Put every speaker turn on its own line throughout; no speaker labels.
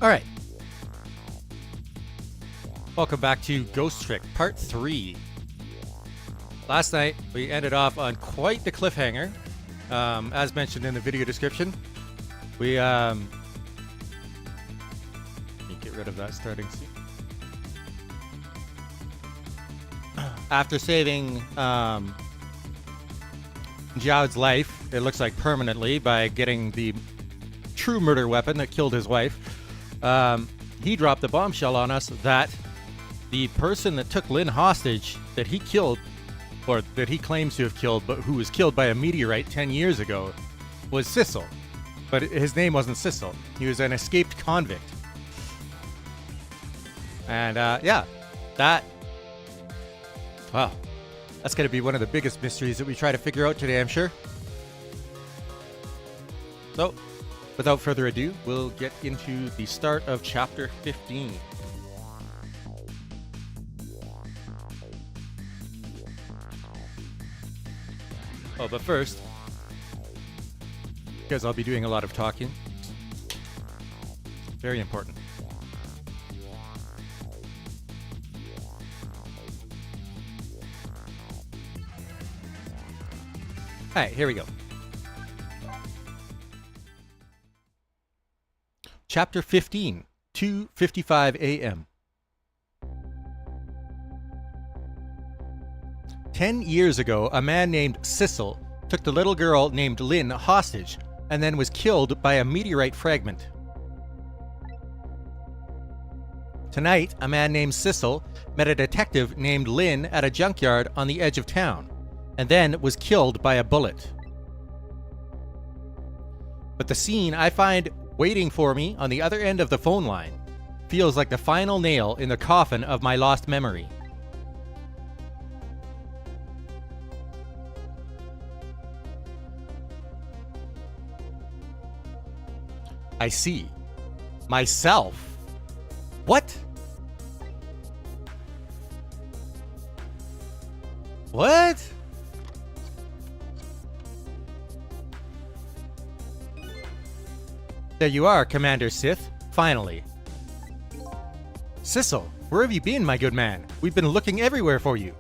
Alright. Welcome back to Ghost Trick Part 3. Last night, we ended off on quite the cliffhanger. As mentioned in the video description. We, let me get rid of that starting scene. After saving Jowd's life, it looks like permanently, by getting the true murder weapon that killed his wife, he dropped the bombshell on us that the person that took Lynne hostage, that he killed, or that he claims to have killed, but who was killed by a meteorite 10 years ago, was Sissel. But his name wasn't Sissel. He was an escaped convict. And yeah, wow, that's going to be one of the biggest mysteries that we try to figure out today, I'm sure. So, without further ado, we'll get into the start of Chapter 15. Oh, but first, because I'll be doing a lot of talking, very important. Alright, here we go. Chapter 15, 2:55 a.m. 10 years ago, a man named Sissel took the little girl named Lynne hostage and then was killed by a meteorite fragment. Tonight, a man named Sissel met a detective named Lynne at a junkyard on the edge of town and then was killed by a bullet. But the scene I find waiting for me on the other end of the phone line feels like the final nail in the coffin of my lost memory. I see. Myself. What? What? There you are, Commander Sith. Finally. Sissel, where have you been, my good man? We've been looking everywhere for you.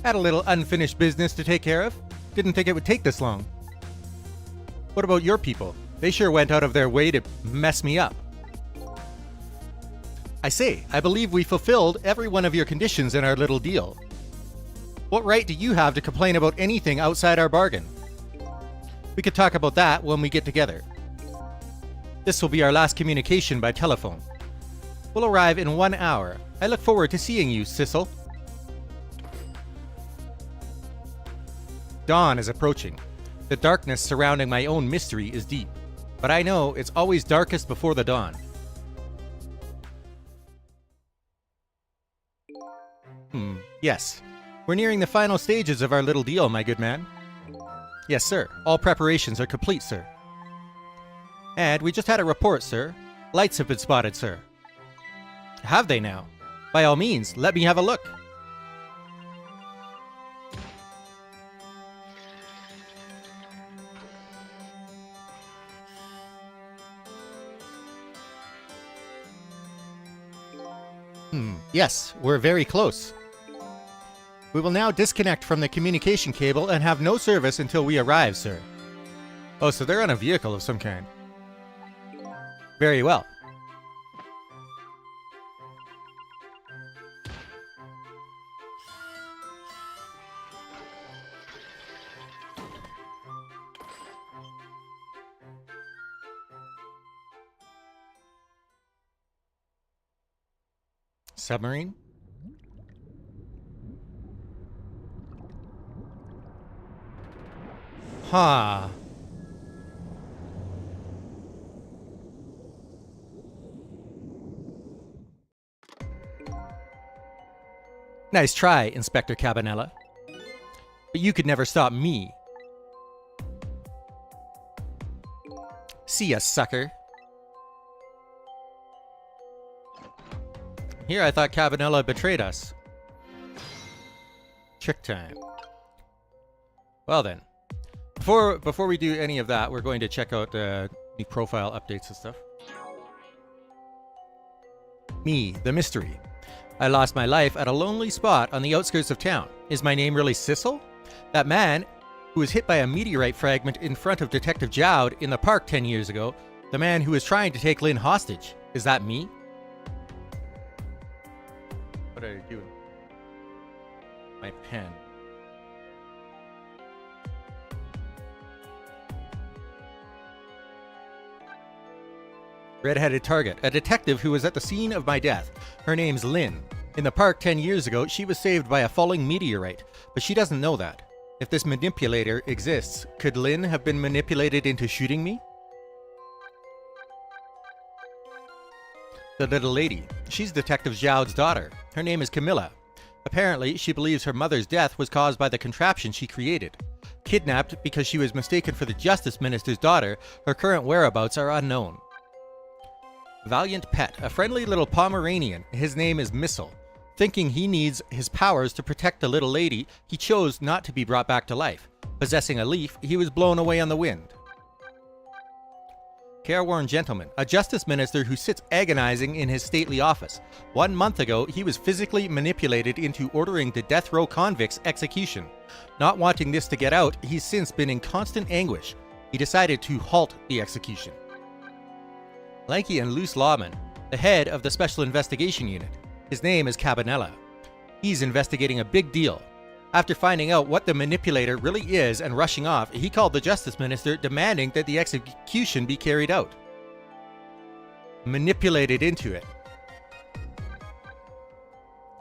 Had a little unfinished business to take care of. Didn't think it would take this long. What about your people? They sure went out of their way to mess me up. I say, I believe we fulfilled every one of your conditions in our little deal. What right do you have to complain about anything outside our bargain? We could talk about that when we get together. This will be our last communication by telephone. We'll arrive in 1 hour. I look forward to seeing you, Sissel. Dawn is approaching. The darkness surrounding my own mystery is deep. But I know it's always darkest before the dawn. Yes. We're nearing the final stages of our little deal, my good man. Yes, sir. All preparations are complete, sir. And we just had a report, sir. Lights have been spotted, sir. Have they now? By all means, let me have a look. Yes, we're very close. We will now disconnect from the communication cable and have no service until we arrive, sir. Oh, so they're on a vehicle of some kind. Very well. Submarine? Huh. Nice try, Inspector Cabanela. But you could never stop me. See ya, sucker. Here I thought Cabanela betrayed us. Trick time. Well then. Before we do any of that, we're going to check out the profile updates and stuff. Me, the mystery. I lost my life at a lonely spot on the outskirts of town. Is my name really Sissel? That man who was hit by a meteorite fragment in front of Detective Jowd in the park 10 years ago, the man who was trying to take Lynne hostage. Is that me? What are you doing? My pen. Red-headed target, a detective who was at the scene of my death. Her name's Lynne. In the park 10 years ago, she was saved by a falling meteorite, but she doesn't know that. If this manipulator exists, could Lynne have been manipulated into shooting me? The little lady. She's Detective Jowd's daughter. Her name is Camilla. Apparently, she believes her mother's death was caused by the contraption she created. Kidnapped because she was mistaken for the Justice Minister's daughter, her current whereabouts are unknown. Valiant pet, a friendly little Pomeranian. His name is Missile. Thinking he needs his powers to protect the little lady, he chose not to be brought back to life. Possessing a leaf, he was blown away on the wind. Careworn gentleman, a justice minister who sits agonizing in his stately office. 1 month ago, he was physically manipulated into ordering the death row convict's execution. Not wanting this to get out, he's since been in constant anguish. He decided to halt the execution. Lanky and loose lawman, the head of the Special Investigation Unit. His name is Cabanela. He's investigating a big deal. After finding out what the manipulator really is and rushing off, he called the Justice Minister demanding that the execution be carried out. Manipulated into it.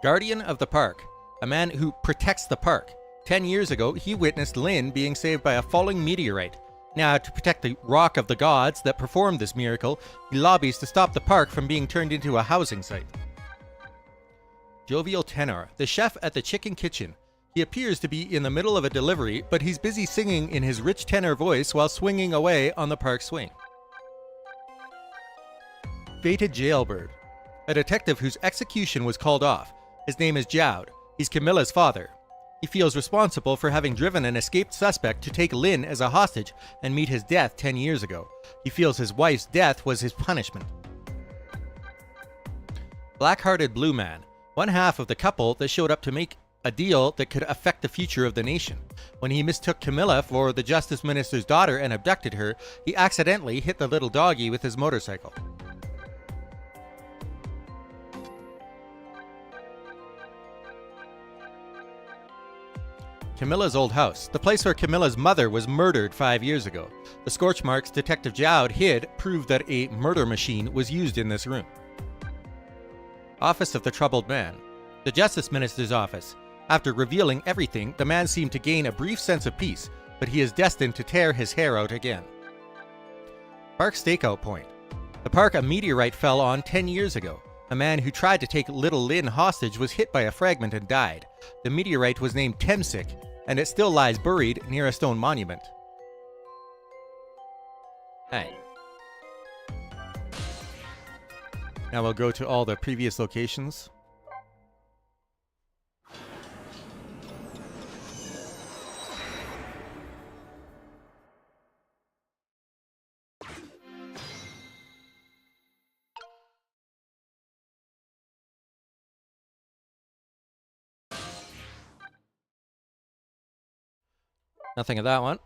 Guardian of the Park, a man who protects the park. 10 years ago, he witnessed Lynne being saved by a falling meteorite. Now, to protect the rock of the gods that performed this miracle, he lobbies to stop the park from being turned into a housing site. Jovial tenor, the chef at the chicken kitchen. He appears to be in the middle of a delivery, but he's busy singing in his rich tenor voice while swinging away on the park swing. Fated jailbird, a detective whose execution was called off. His name is Jowd. He's Camilla's father. He feels responsible for having driven an escaped suspect to take Lynne as a hostage and meet his death 10 years ago. He feels his wife's death was his punishment. Black-hearted blue man, one half of the couple that showed up to make a deal that could affect the future of the nation. When he mistook Camilla for the Justice Minister's daughter and abducted her, he accidentally hit the little doggy with his motorcycle. Camilla's old house, the place where Camilla's mother was murdered 5 years ago. The scorch marks Detective Jowd hid proved that a murder machine was used in this room. Office of the Troubled Man, the Justice Minister's office. After revealing everything, the man seemed to gain a brief sense of peace, but he is destined to tear his hair out again. Park Stakeout Point. The park a meteorite fell on 10 years ago. A man who tried to take little Lynne hostage was hit by a fragment and died. The meteorite was named Temsik, and it still lies buried near a stone monument. Hey. Now we'll go to all the previous locations. Nothing of that one.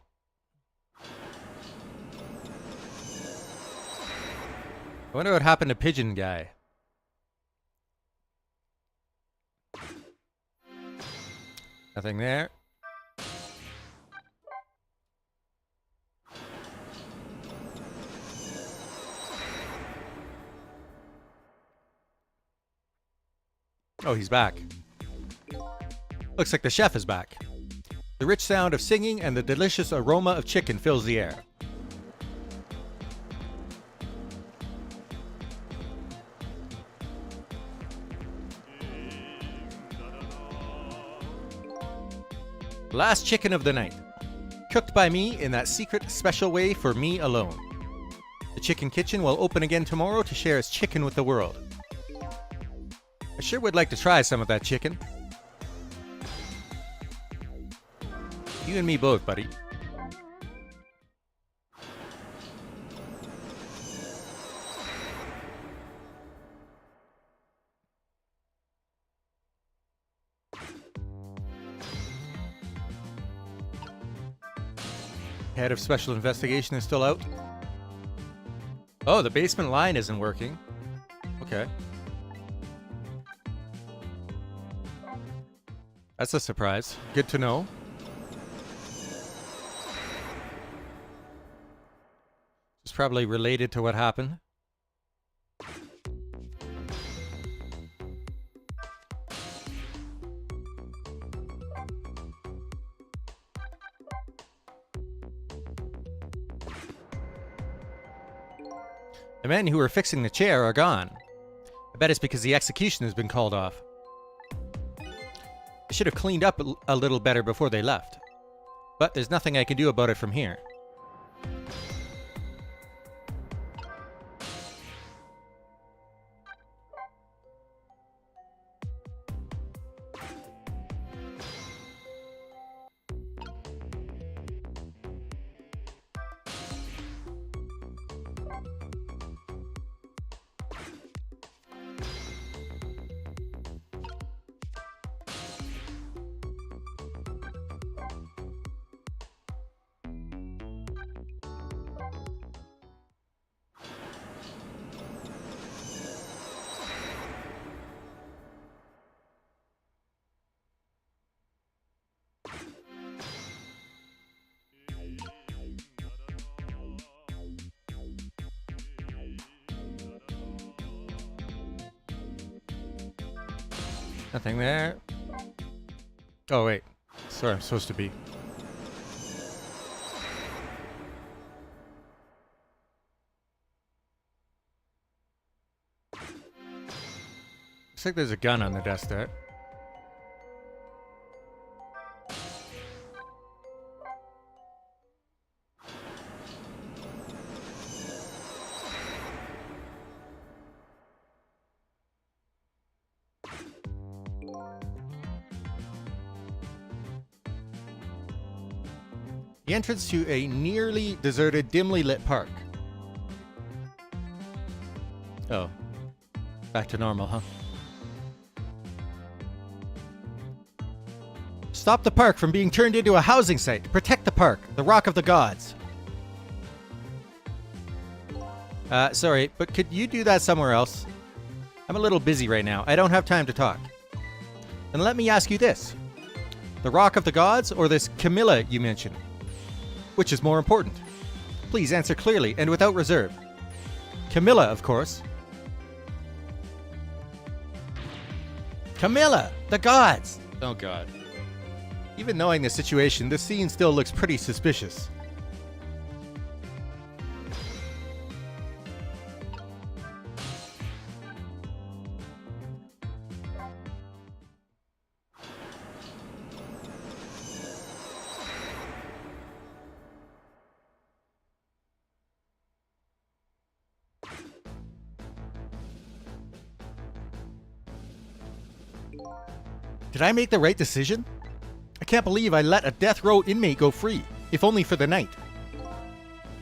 I wonder what happened to Pigeon Guy. Nothing there. Oh, he's back. Looks like the chef is back. The rich sound of singing and the delicious aroma of chicken fills the air. Last chicken of the night. Cooked by me in that secret special way for me alone. The chicken kitchen will open again tomorrow to share its chicken with the world. I sure would like to try some of that chicken. You and me both, buddy. Head of Special Investigation is still out. Oh, the basement line isn't working. Okay. That's a surprise. Good to know. It's probably related to what happened. The men who were fixing the chair are gone. I bet it's because the execution has been called off. I should have cleaned up a little better before they left. But there's nothing I can do about it from here. Nothing there. Oh, wait. Sorry, I'm supposed to be. Looks like there's a gun on the desk there. The entrance to a nearly deserted, dimly lit park. Oh. Back to normal, huh? Stop the park from being turned into a housing site. Protect the park, the Rock of the Gods. Sorry, but could you do that somewhere else? I'm a little busy right now. I don't have time to talk. And let me ask you this. The Rock of the Gods or this Camilla you mentioned? Which is more important? Please answer clearly and without reserve. Camilla, of course. Camilla! The gods! Oh god. Even knowing the situation, this scene still looks pretty suspicious. Did I make the right decision? I can't believe I let a death row inmate go free, if only for the night.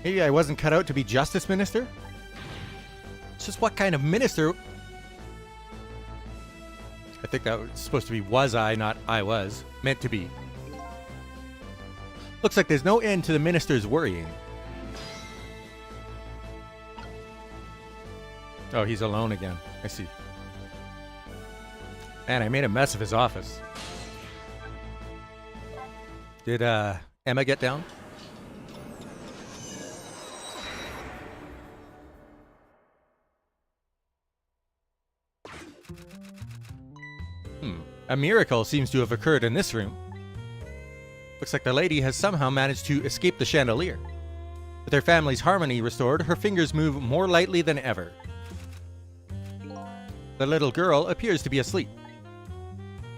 Maybe I wasn't cut out to be justice minister? It's just what kind of minister... I think that was supposed to be was I, not I was. Meant to be. Looks like there's no end to the minister's worrying. Oh, he's alone again. I see. Man, I made a mess of his office. Did Emma get down? A miracle seems to have occurred in this room. Looks like the lady has somehow managed to escape the chandelier. With her family's harmony restored, her fingers move more lightly than ever. The little girl appears to be asleep.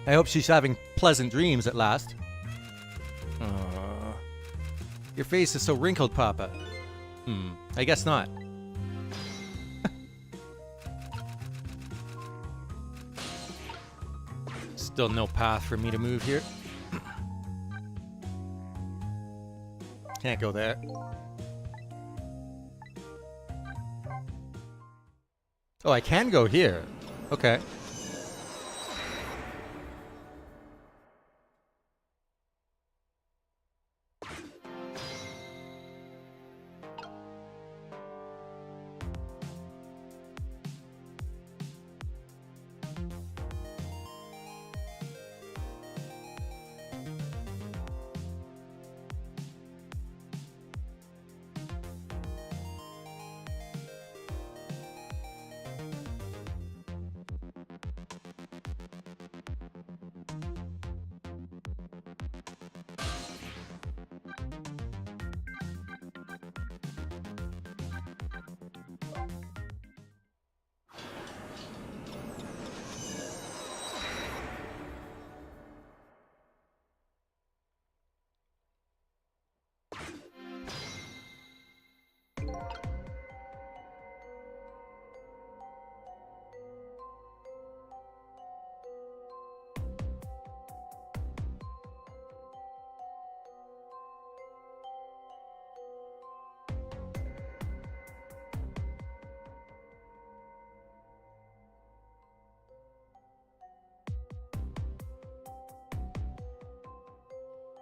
I hope she's having pleasant dreams at last. Aww. Your face is so wrinkled, Papa. I guess not. Still no path for me to move here. Can't go there. Oh, I can go here. Okay.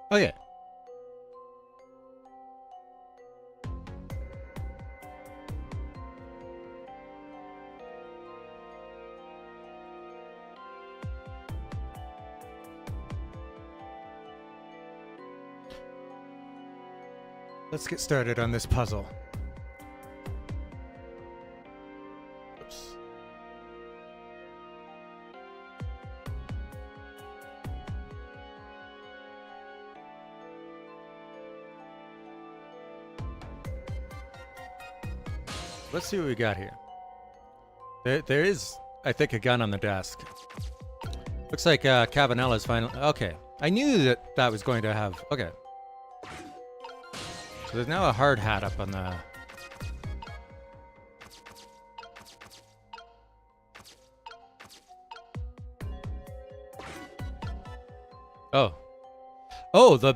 Oh, yeah. Let's get started on this puzzle. Oops. Let's see what we got here. There is, I think, a gun on the desk. Looks like Cabanela's finally... Okay. I knew that was going to have... Okay. So there's now a hard hat up on the... Oh. Oh, the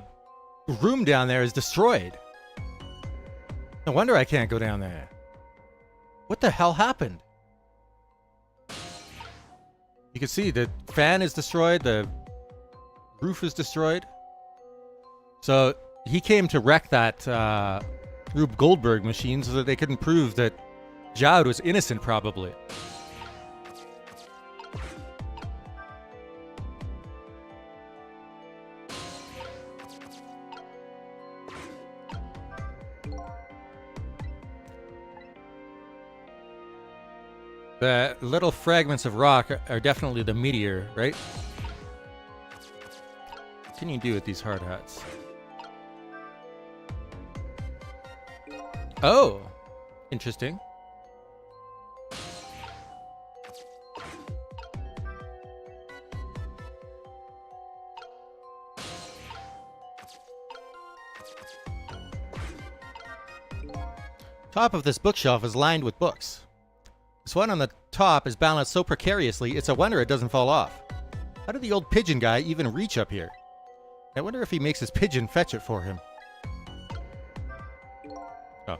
room down there is destroyed. No wonder I can't go down there. What the hell happened? You can see the fan is destroyed, the roof is destroyed. So he came to wreck that Rube Goldberg machine so that they couldn't prove that Jowd was innocent, probably. The little fragments of rock are definitely the meteor, right? What can you do with these hard hats? Oh, interesting. Top of this bookshelf is lined with books. This one on the top is balanced so precariously, it's a wonder it doesn't fall off. How did the old pigeon guy even reach up here? I wonder if he makes his pigeon fetch it for him. Oh.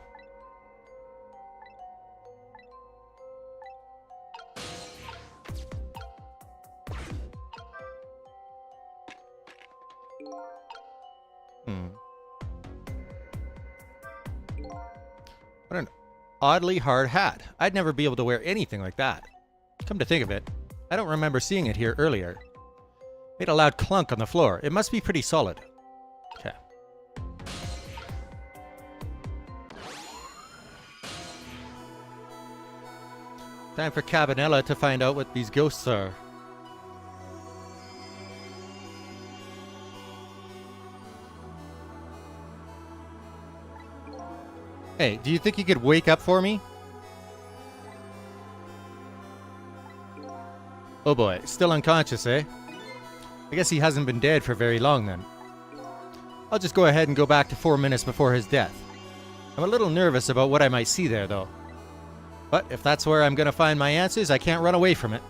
What an oddly hard hat. I'd never be able to wear anything like that. Come to think of it, I don't remember seeing it here earlier. Made a loud clunk on the floor. It must be pretty solid. Okay. Time for Cabanela to find out what these ghosts are. Hey, do you think you could wake up for me? Oh boy, still unconscious, eh? I guess he hasn't been dead for very long then. I'll just go ahead and go back to 4 minutes before his death. I'm a little nervous about what I might see there, though. But if that's where I'm gonna find my answers, I can't run away from it.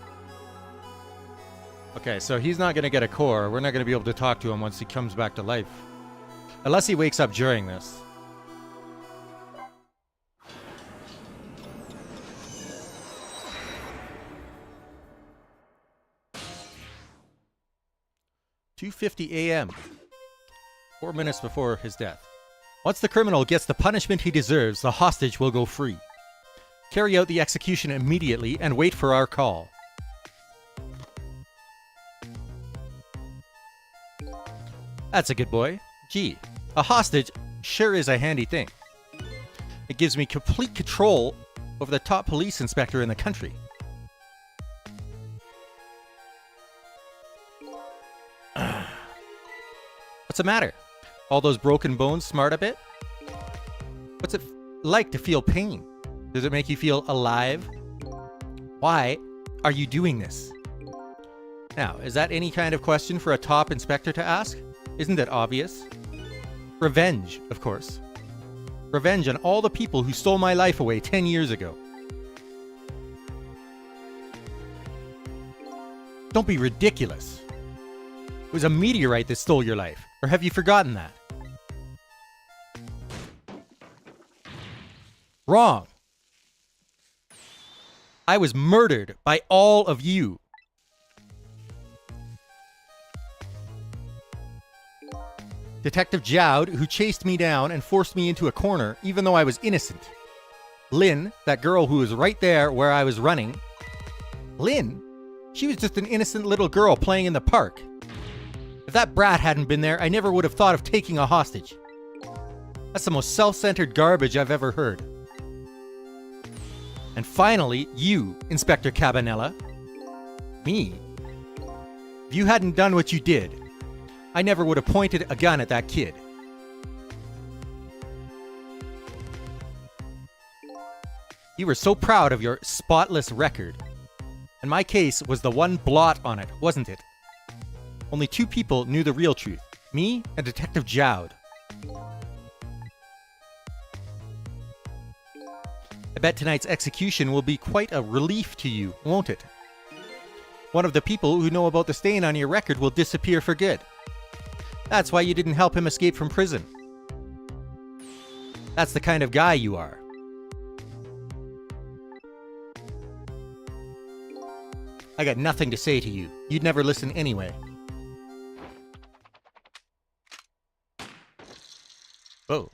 Okay, so he's not gonna get a core. We're not gonna be able to talk to him once he comes back to life. Unless he wakes up during this. "2:50 a.m. 4 minutes before his death. Once the criminal gets the punishment he deserves, the hostage will go free. Carry out the execution immediately and wait for our call." That's a good boy. Gee, a hostage sure is a handy thing. It gives me complete control over the top police inspector in the country. What's the matter? All those broken bones smart a bit? What's it like to feel pain? Does it make you feel alive? Why are you doing this? Now, is that any kind of question for a top inspector to ask? Isn't it obvious? Revenge, of course. Revenge on all the people who stole my life away 10 years ago. Don't be ridiculous. It was a meteorite that stole your life. Or have you forgotten that? Wrong. I was murdered by all of you. Detective Jowd, who chased me down and forced me into a corner even though I was innocent. Lynne, that girl who was right there where I was running. Lynne? She was just an innocent little girl playing in the park. If that brat hadn't been there, I never would have thought of taking a hostage. That's the most self-centered garbage I've ever heard. And finally, you, Inspector Cabanela. Me. If you hadn't done what you did, I never would have pointed a gun at that kid. You were so proud of your spotless record. And my case was the one blot on it, wasn't it? Only 2 people knew the real truth. Me and Detective Jowd. I bet tonight's execution will be quite a relief to you, won't it? One of the people who know about the stain on your record will disappear for good. That's why you didn't help him escape from prison. That's the kind of guy you are. I got nothing to say to you. You'd never listen anyway. Oh.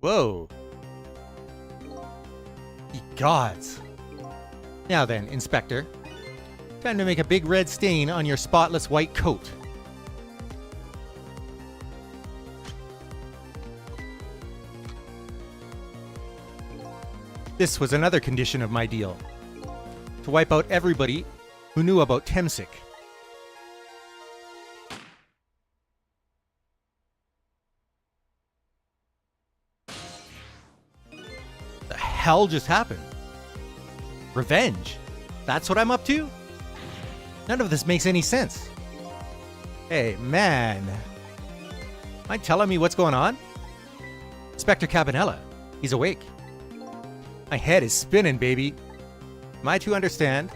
Whoa. Ye gods. Now then, Inspector. Time to make a big red stain on your spotless white coat. This was another condition of my deal. To wipe out everybody who knew about Temsic. The hell just happened? Revenge? That's what I'm up to? None of this makes any sense. Hey, man. Mind telling me what's going on? Inspector Cabanela. He's awake. My head is spinning, baby. Am I to understand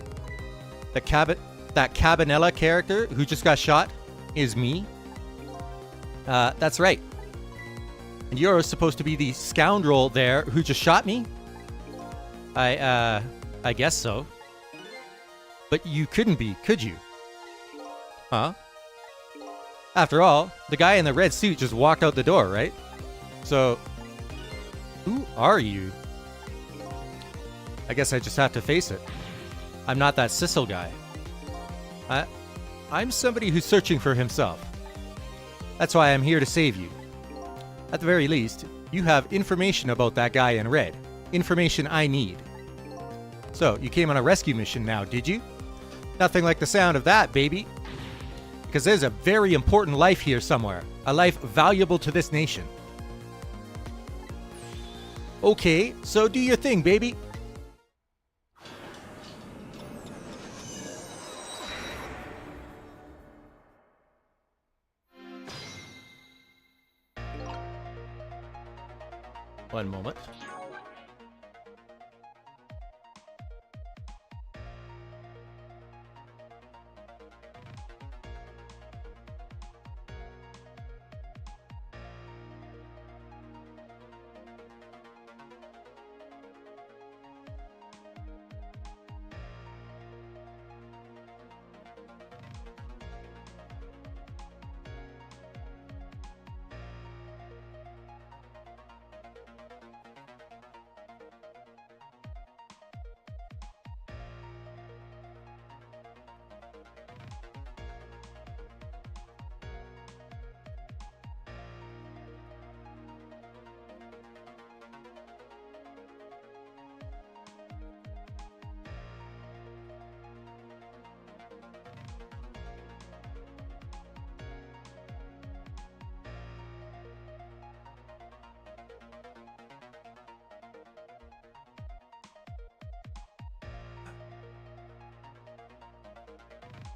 that Cabanela character who just got shot is me? That's right. And you're supposed to be the scoundrel there who just shot me? I guess so. But you couldn't be, could you? Huh? After all, the guy in the red suit just walked out the door, right? So, who are you? I guess I just have to face it. I'm not that Sissel guy. I'm somebody who's searching for himself. That's why I'm here to save you. At the very least, you have information about that guy in red. Information I need. So, you came on a rescue mission now, did you? Nothing like the sound of that, baby. Because there's a very important life here somewhere. A life valuable to this nation. Okay, so do your thing, baby. One moment.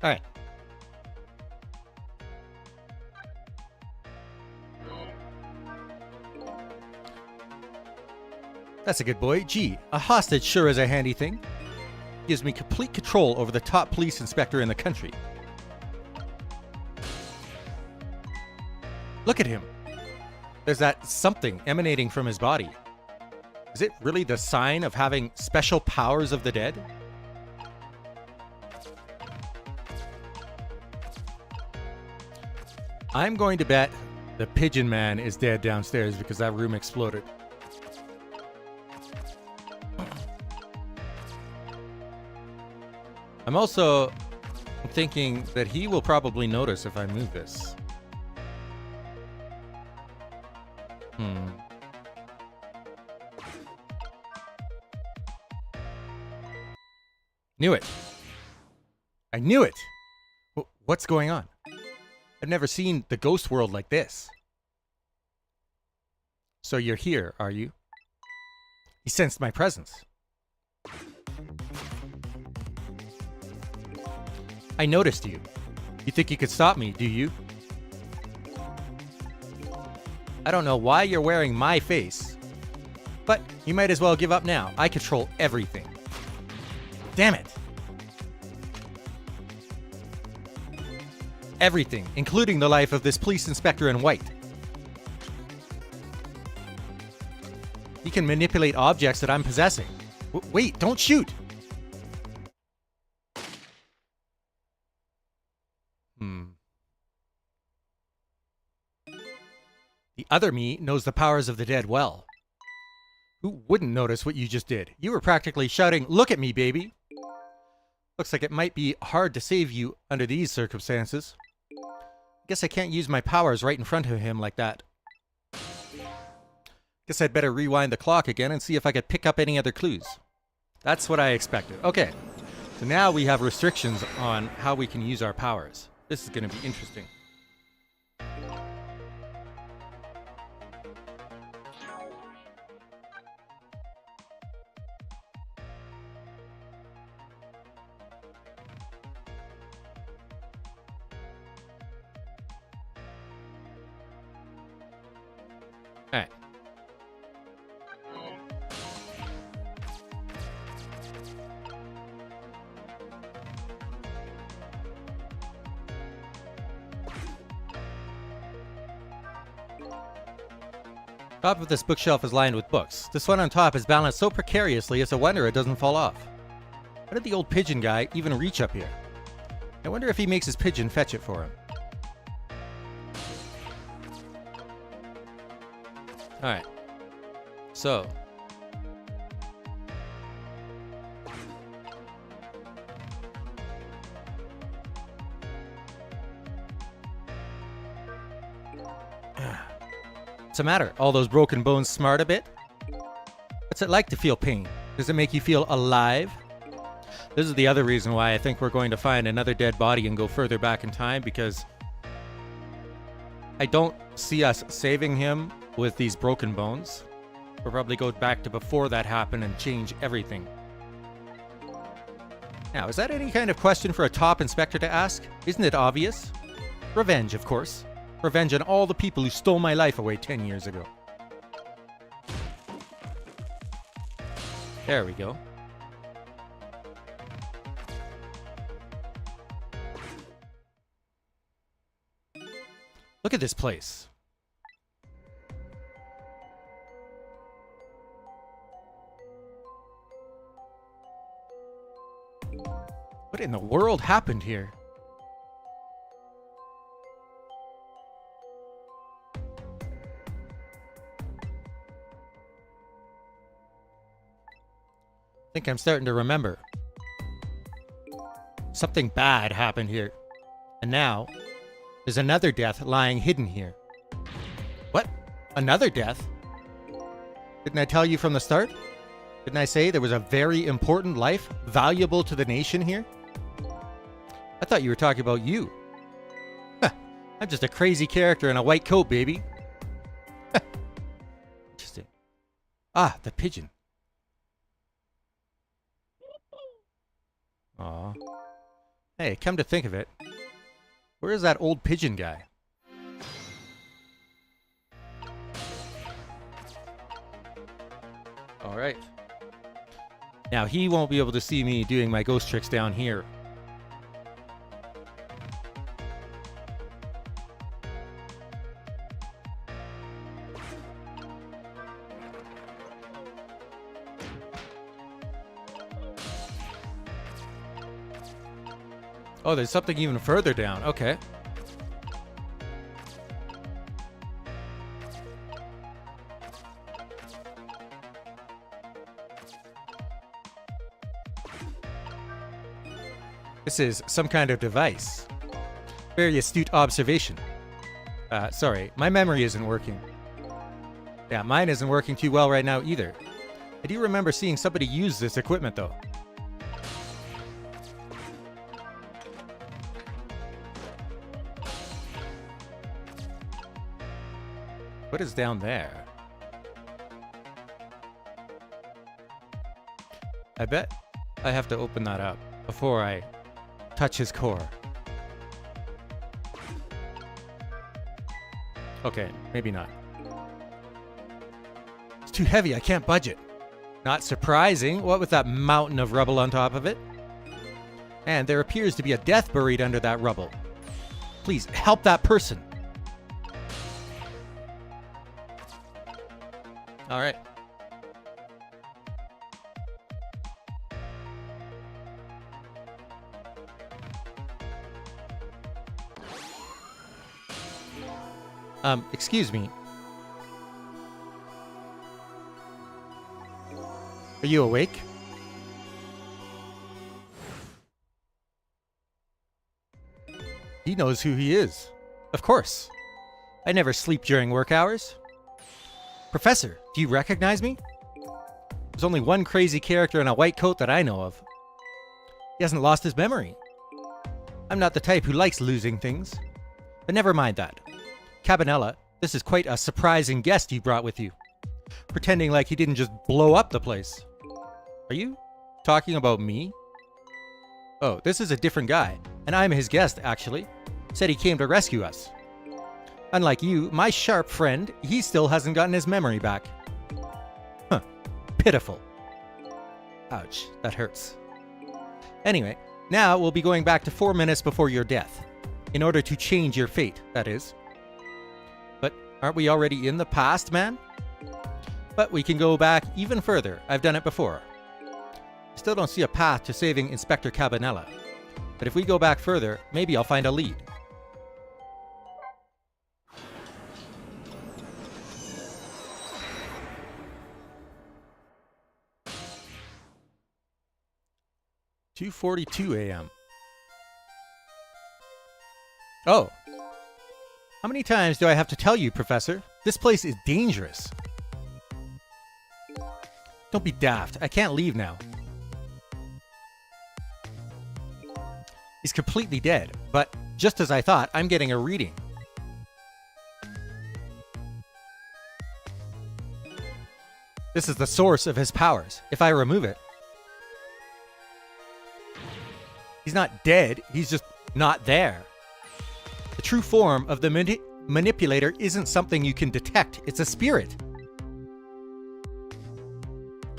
All right. That's a good boy. Gee, a hostage sure is a handy thing. Gives me complete control over the top police inspector in the country. Look at him. There's that something emanating from his body. Is it really the sign of having special powers of the dead? I'm going to bet the pigeon man is dead downstairs because that room exploded. I'm also thinking that he will probably notice if I move this. Knew it. I knew it. What's going on? I've never seen the ghost world like this. So you're here, are you? He sensed my presence. I noticed you. You think you could stop me, do you? I don't know why you're wearing my face, but you might as well give up now. I control everything. Damn it. Everything, including the life of this police inspector in white. He can manipulate objects that I'm possessing. Wait, don't shoot! The other me knows the powers of the dead well. Who wouldn't notice what you just did? You were practically shouting, "Look at me, baby!" Looks like it might be hard to save you under these circumstances. Guess I can't use my powers right in front of him like that. Guess I'd better rewind the clock again and see if I could pick up any other clues. That's what I expected. Okay, so now we have restrictions on how we can use our powers. This is going to be interesting. All right. Top of this bookshelf is lined with books. This one on top is balanced so precariously it's a wonder it doesn't fall off. How did the old pigeon guy even reach up here? I wonder if he makes his pigeon fetch it for him. Alright. So. What's the matter? All those broken bones smart a bit? What's it like to feel pain? Does it make you feel alive? This is the other reason why I think we're going to find another dead body and go further back in time, because I don't see us saving him with these broken bones. We'll probably go back to before that happened and change everything. Now, is that any kind of question for a top inspector to ask? Isn't it obvious? Revenge, of course. Revenge on all the people who stole my life away 10 years ago. There we go. Look at this place. What in the world happened here? I think I'm starting to remember. Something bad happened here. And now, there's another death lying hidden here. What? Another death? Didn't I tell you from the start? Didn't I say there was a very important life, valuable to the nation here? I thought you were talking about you. Huh. I'm just a crazy character in a white coat, baby. Interesting. Ah, the pigeon. Aw. Hey, come to think of it, where is that old pigeon guy? Alright. Now, he won't be able to see me doing my ghost tricks down here. Oh, there's something even further down. Okay. This is some kind of device. Very astute observation. Sorry, my memory isn't working. Yeah, mine isn't working too well right now either. I do remember seeing somebody use this equipment though. What is down there? I bet I have to open that up before I touch his core. Okay, maybe not. It's too heavy, I can't budge it. Not surprising, what with that mountain of rubble on top of it? And there appears to be a death buried under that rubble. Please, help that person. Alright. Excuse me. Are you awake? He knows who he is. Of course. I never sleep during work hours. Professor, do you recognize me? There's only one crazy character in a white coat that I know of. He hasn't lost his memory. I'm not the type who likes losing things. But never mind that. Cabanela, this is quite a surprising guest you brought with you. Pretending like he didn't just blow up the place. Are you talking about me? Oh, this is a different guy. And I'm his guest, actually. Said he came to rescue us. Unlike you, my sharp friend, he still hasn't gotten his memory back. Huh. Pitiful. Ouch, that hurts. Anyway, now we'll be going back to 4 minutes before your death. In order to change your fate, that is. But aren't we already in the past, man? But we can go back even further. I've done it before. I still don't see a path to saving Inspector Cabanela. But if we go back further, maybe I'll find a lead. "2:42 a.m. Oh. How many times do I have to tell you, Professor? This place is dangerous. Don't be daft. I can't leave now. He's completely dead, but just as I thought, I'm getting a reading. This is the source of his powers. If I remove it, he's not dead, he's just not there. The true form of the manipulator isn't something you can detect, it's a spirit.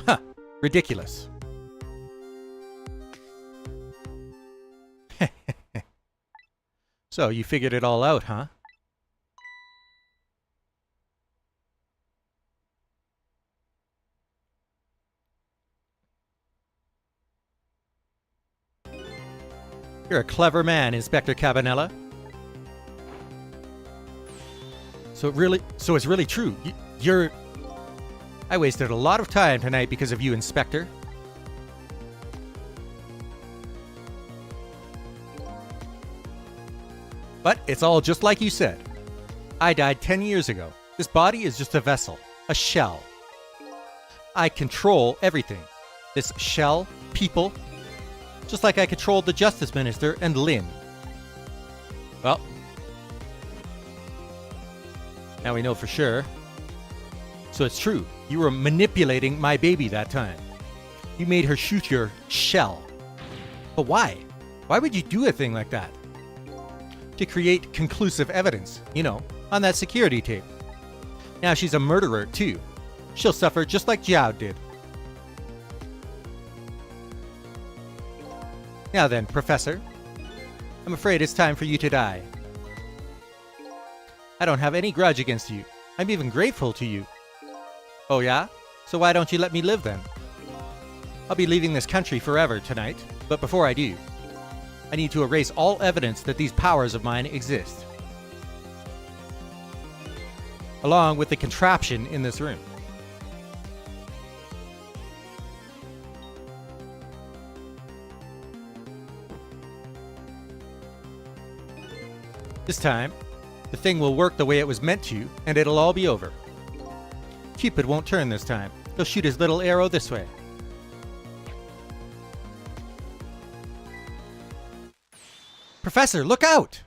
Huh, ridiculous. So, you figured it all out, huh? You're a clever man, Inspector Cabanela. So it's really true. You're... I wasted a lot of time tonight because of you, Inspector. But it's all just like you said. I died 10 years ago. This body is just a vessel, a shell. I control everything. This shell, people, just like I controlled the Justice Minister and Lynne. Well, now we know for sure. So it's true. You were manipulating my baby that time. You made her shoot your shell. But why? Why would you do a thing like that? To create conclusive evidence, you know, on that security tape. Now she's a murderer too. She'll suffer just like Jowd did. Now then, Professor, I'm afraid it's time for you to die. I don't have any grudge against you. I'm even grateful to you. Oh yeah? So why don't you let me live then? I'll be leaving this country forever tonight, but before I do, I need to erase all evidence that these powers of mine exist, along with the contraption in this room. This time, the thing will work the way it was meant to, and it'll all be over. Cupid won't turn this time. He'll shoot his little arrow this way. Professor, look out!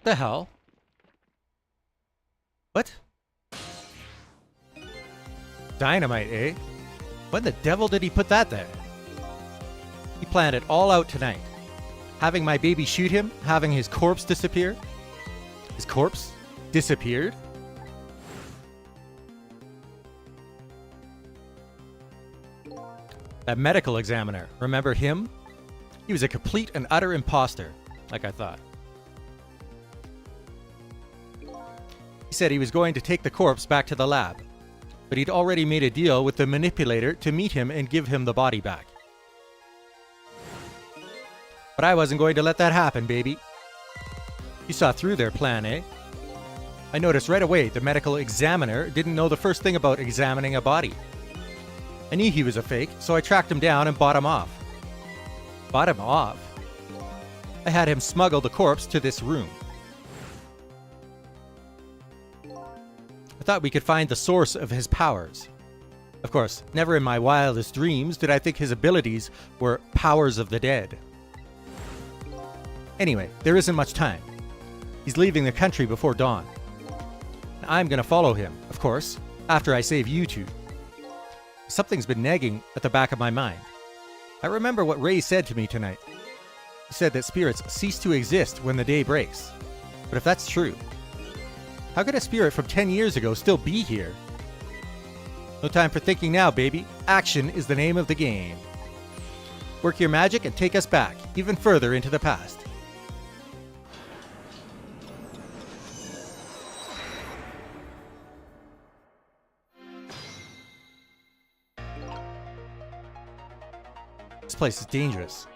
The hell? What? Dynamite, eh? When the devil did he put that there? He planned it all out tonight. Having my baby shoot him, having his corpse disappear. His corpse disappeared? That medical examiner, remember him? He was a complete and utter imposter, like I thought. He said he was going to take the corpse back to the lab, but he'd already made a deal with the manipulator to meet him and give him the body back. But I wasn't going to let that happen, baby. You saw through their plan, eh? I noticed right away the medical examiner didn't know the first thing about examining a body. I knew he was a fake, so I tracked him down and bought him off. Bought him off? I had him smuggle the corpse to this room. I thought we could find the source of his powers. Of course, never in my wildest dreams did I think his abilities were powers of the dead. Anyway, there isn't much time. He's leaving the country before dawn. And I'm gonna follow him, of course, after I save you two. Something's been nagging at the back of my mind. I remember what Ray said to me tonight. He said that spirits cease to exist when the day breaks. But if that's true, how could a spirit from 10 years ago still be here? No time for thinking now, baby. Action is the name of the game. Work your magic and take us back, even further into the past. This place is dangerous.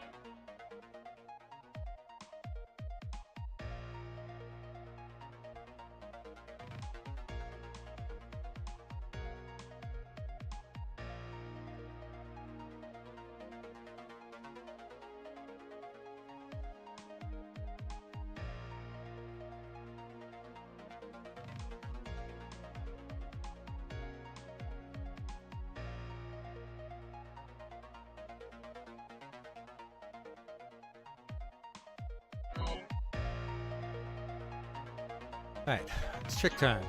Alright, it's trick time.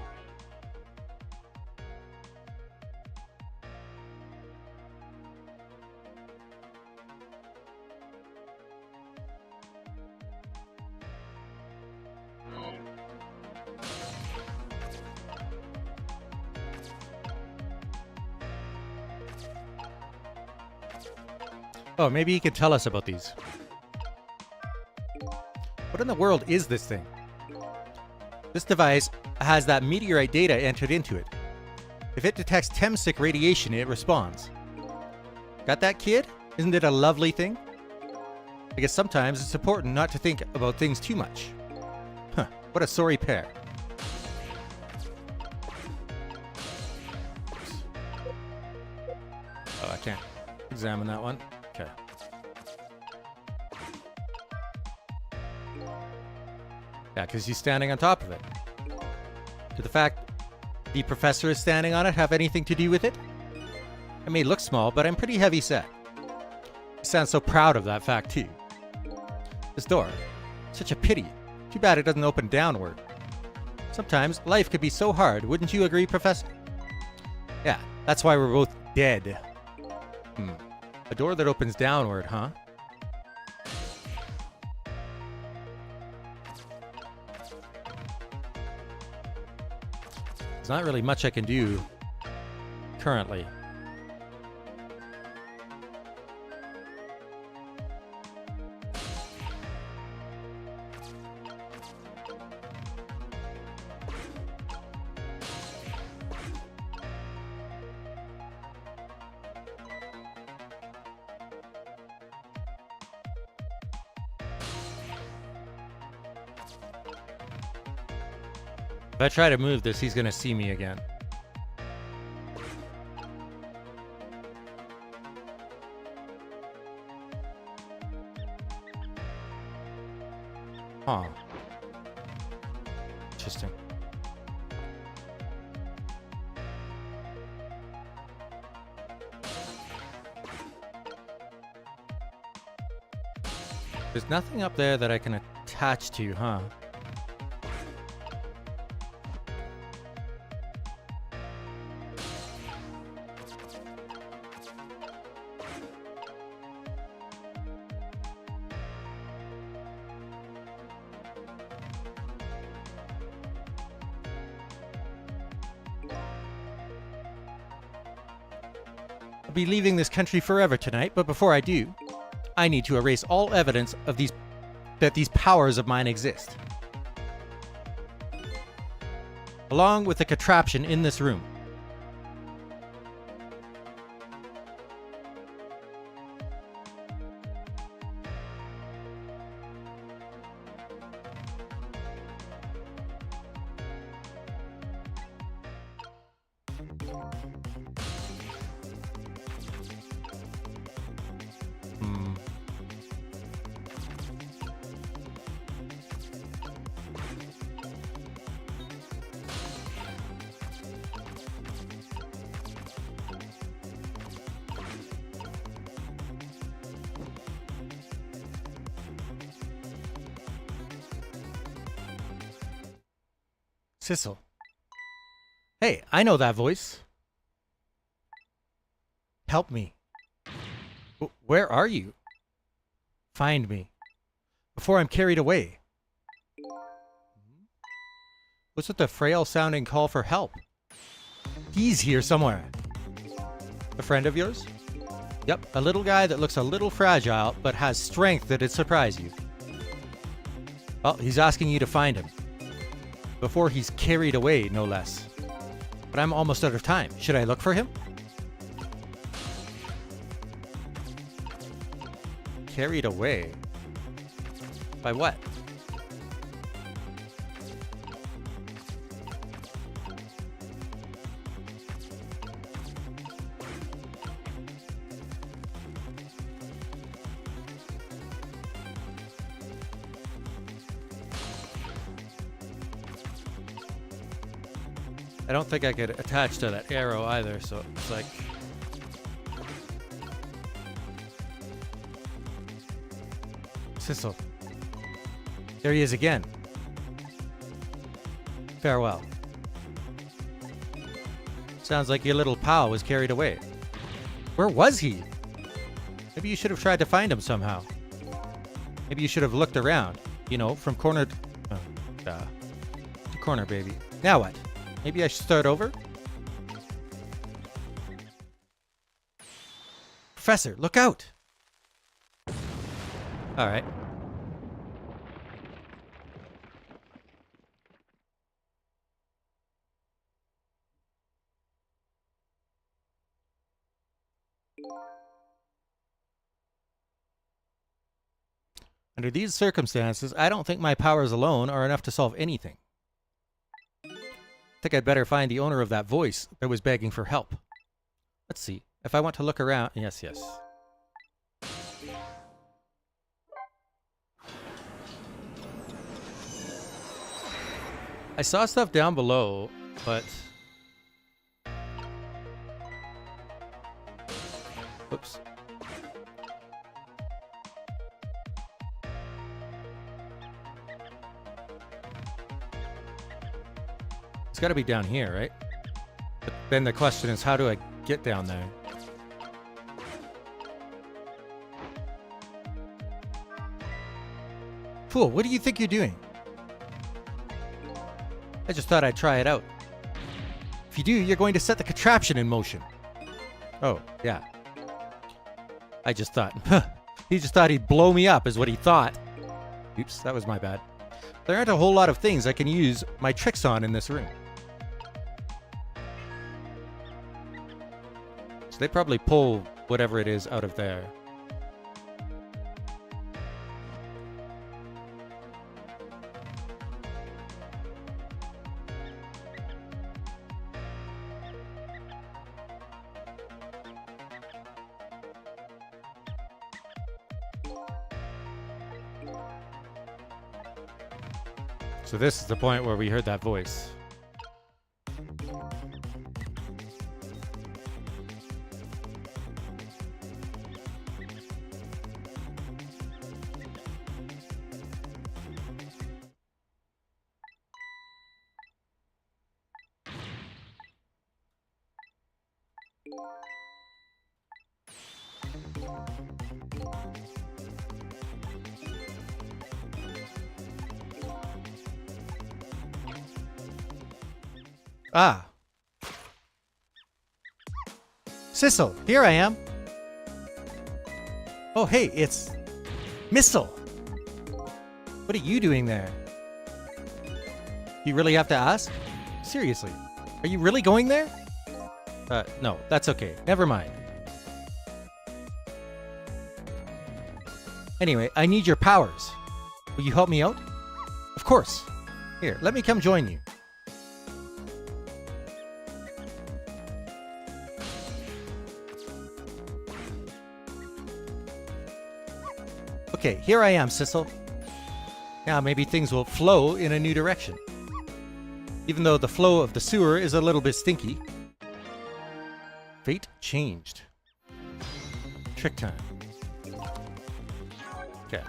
Oh, maybe he could tell us about these. What in the world is this thing? This device has that meteorite data entered into it. If it detects Temsic radiation, it responds. Got that, kid? Isn't it a lovely thing? I guess sometimes it's important not to think about things too much. Huh, what a sorry pair. Oh, I can't examine that one. Okay. Yeah, because he's standing on top of it. Did the fact the professor is standing on it have anything to do with it? I may look small, but I'm pretty heavy set. He sounds so proud of that fact, too. This door. Such a pity. Too bad it doesn't open downward. Sometimes life could be so hard, wouldn't you agree, Professor? Yeah, that's why we're both dead. A door that opens downward, huh? There's not really much I can do currently. If I try to move this, he's gonna see me again. Huh. Interesting. There's nothing up there that I can attach to, huh? I'll be leaving this country forever tonight, but before I do, I need to erase all evidence of that these powers of mine exist. Along with the contraption in this room. Sissel. Hey, I know that voice. Help me. Where are you? Find me. Before I'm carried away. What's with the frail-sounding call for help? He's here somewhere. A friend of yours? Yep, a little guy that looks a little fragile, but has strength that'd surprise you. Well, he's asking you to find him. Before he's carried away, no less. But I'm almost out of time. Should I look for him? Carried away? By what? I don't think I could attach to that arrow either, so it's like... Sissel. There he is again. Farewell. Sounds like your little pal was carried away. Where was he? Maybe you should have tried to find him somehow. Maybe you should have looked around. You know, from corner... to corner, baby. Now what? Maybe I should start over? Professor, look out! Alright. Under these circumstances, I don't think my powers alone are enough to solve anything. I think I'd better find the owner of that voice that was begging for help. Let's see. If I want to look around... Yes, yes. I saw stuff down below, but... Oops. It's got to be down here, right? But then the question is, how do I get down there? Fool, what do you think you're doing? I just thought I'd try it out. If you do, you're going to set the contraption in motion. Oh, yeah. I just thought. He just thought he'd blow me up, is what he thought. Oops, that was my bad. There aren't a whole lot of things I can use my tricks on in this room. So they probably pull whatever it is out of there. So this is the point where we heard that voice. Ah. Sissel, here I am. Oh, hey, it's Missile. What are you doing there? You really have to ask? Seriously, are you really going there? No, that's okay. Never mind. Anyway, I need your powers. Will you help me out? Of course. Here, let me come join you. Okay, here I am, Sissel. Now maybe things will flow in a new direction. Even though the flow of the sewer is a little bit stinky. Fate changed. Trick time. Okay.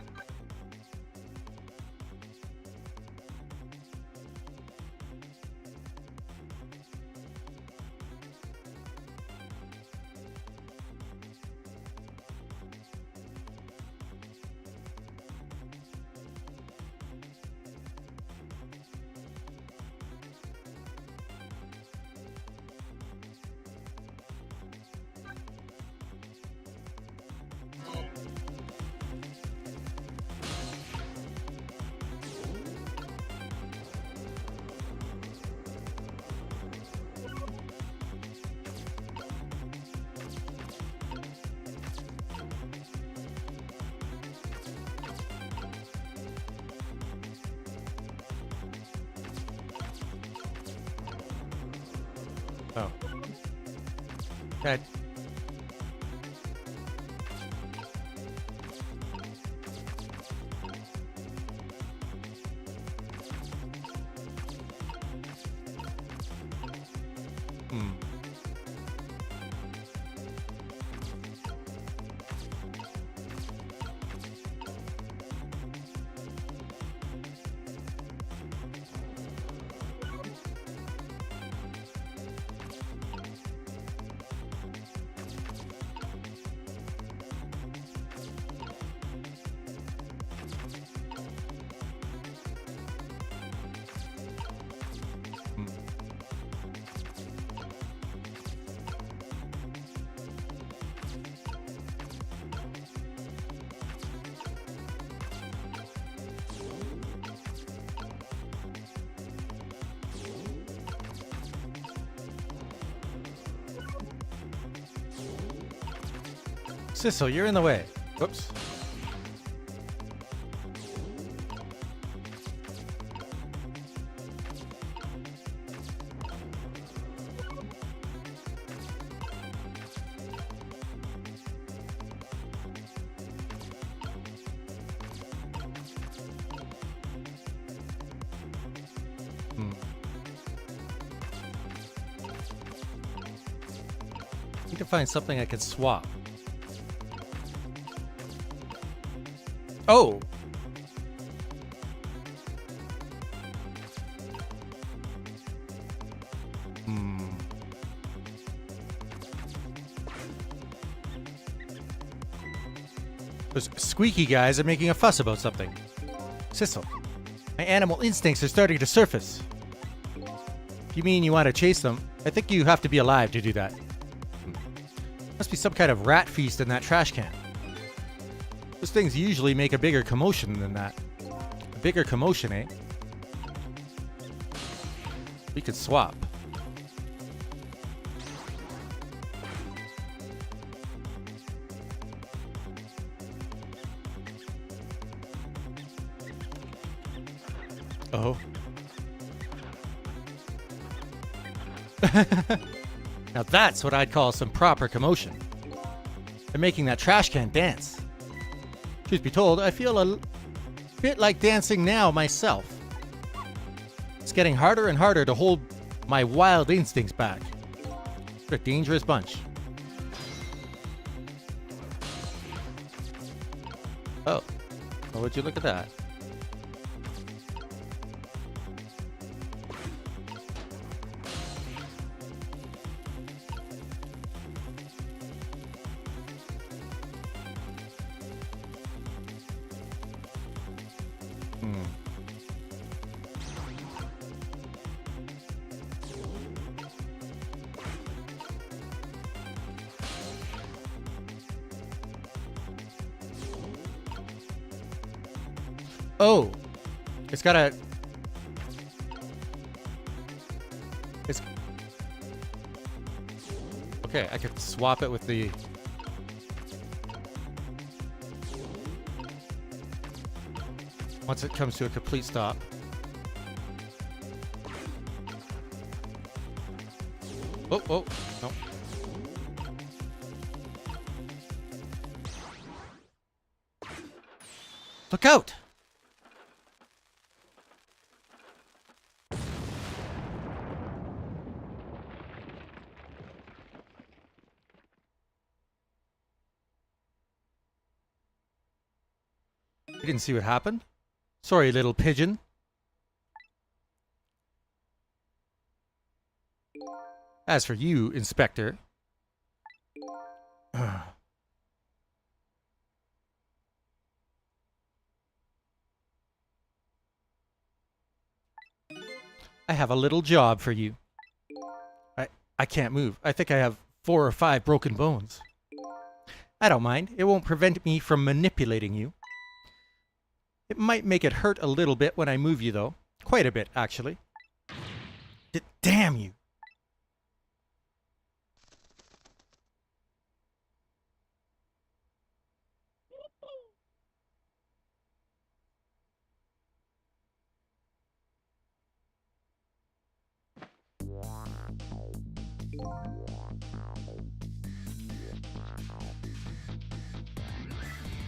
Oh. Okay. Hmm. Sissel, you're in the way. Whoops. Need to find something I can swap. Oh! Those squeaky guys are making a fuss about something. Sissel, my animal instincts are starting to surface. If you mean you want to chase them, I think you have to be alive to do that. Must be some kind of rat feast in that trash can. Those things usually make a bigger commotion than that. A bigger commotion, eh? We could swap. Oh. Now that's what I'd call some proper commotion. They're making that trash can dance. Truth be told, I feel a bit like dancing now myself. It's getting harder and harder to hold my wild instincts back. What a dangerous bunch. Oh, well, would you look at that? Oh, it's got a... It's... Okay, I could swap it with the... Once it comes to a complete stop. Oh, oh, no. Look out! You didn't see what happened? Sorry, little pigeon. As for you, Inspector... I have a little job for you. I can't move. I think I have 4 or 5 broken bones. I don't mind. It won't prevent me from manipulating you. It might make it hurt a little bit when I move you, though. Quite a bit, actually. Damn you!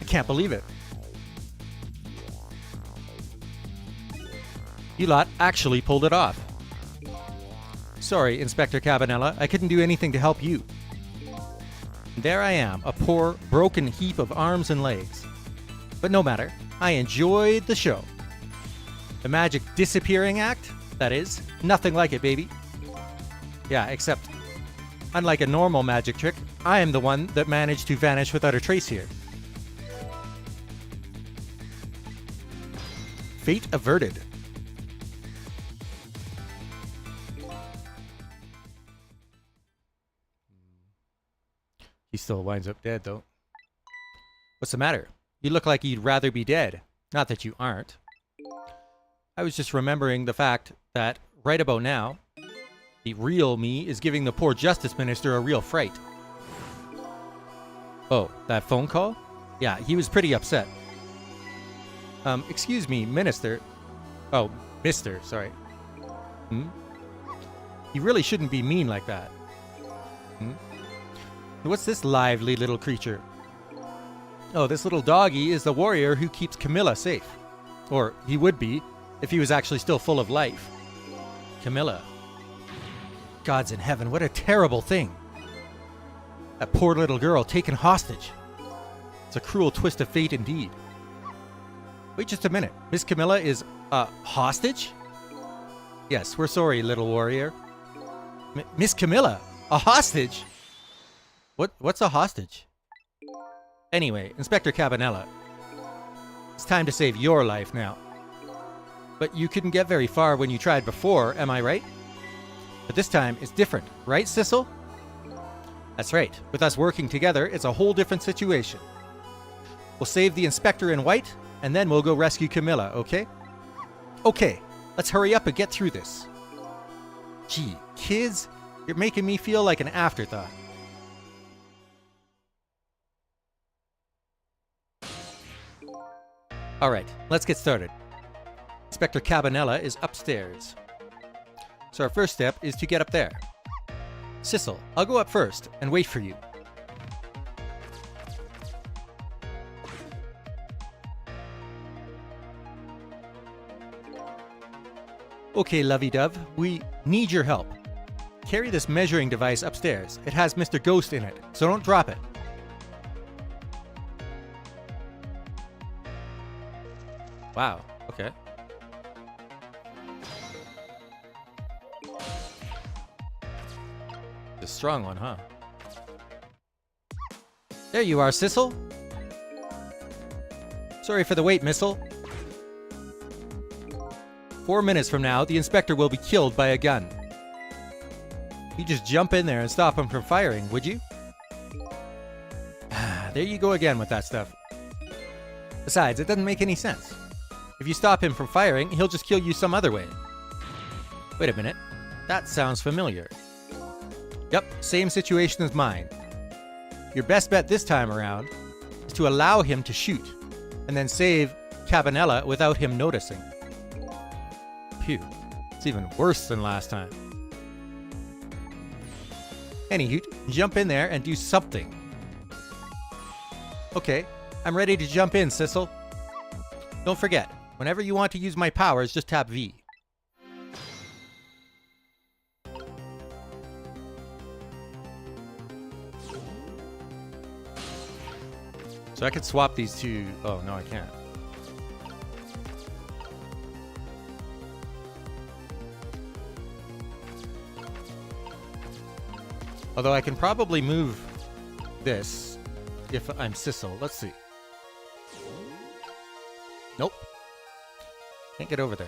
I can't believe it. You lot actually pulled it off. Sorry, Inspector Cabanela, I couldn't do anything to help you. There I am, a poor, broken heap of arms and legs. But no matter, I enjoyed the show. The magic disappearing act, that is, nothing like it, baby. Yeah, except, unlike a normal magic trick, I am the one that managed to vanish without a trace here. Fate averted. He still winds up dead, though. What's the matter? You look like you'd rather be dead. Not that you aren't. I was just remembering the fact that, right about now, the real me is giving the poor Justice Minister a real fright. Oh, that phone call? Yeah, he was pretty upset. Excuse me, Minister. Oh, Mister, sorry. You really shouldn't be mean like that. What's this lively little creature? Oh, this little doggy is the warrior who keeps Camilla safe. Or he would be, if he was actually still full of life. Camilla. Gods in heaven, what a terrible thing. That poor little girl taken hostage. It's a cruel twist of fate indeed. Wait just a minute. Miss Camilla is, hostage? Yes, we're sorry, little warrior. Miss Camilla? A hostage? What's a hostage? Anyway, Inspector Cabanela. It's time to save your life now. But you couldn't get very far when you tried before, am I right? But this time, it's different, right, Sissel? That's right. With us working together, it's a whole different situation. We'll save the Inspector in white, and then we'll go rescue Camilla, okay? Okay, let's hurry up and get through this. Gee, kids, you're making me feel like an afterthought. Alright, let's get started. Inspector Cabanela is upstairs. So our first step is to get up there. Sissel, I'll go up first and wait for you. Okay, lovey-dove, we need your help. Carry this measuring device upstairs. It has Mr. Ghost in it, so don't drop it. Wow, okay. A strong one, huh? There you are, Sissel. Sorry for the wait, Missile. 4 minutes from now, the inspector will be killed by a gun. You just jump in there and stop him from firing, would you? There you go again with that stuff. Besides, it doesn't make any sense. If you stop him from firing, he'll just kill you some other way. Wait a minute. That sounds familiar. Yep, same situation as mine. Your best bet this time around is to allow him to shoot, and then save Cabanela without him noticing. Phew, it's even worse than last time. Anywho, jump in there and do something. Okay, I'm ready to jump in, Sissel. Don't forget, whenever you want to use my powers, just tap V. So I could swap these two. Oh, no, I can't. Although I can probably move this if I'm Sissel. Let's see. Nope. Can't get over there.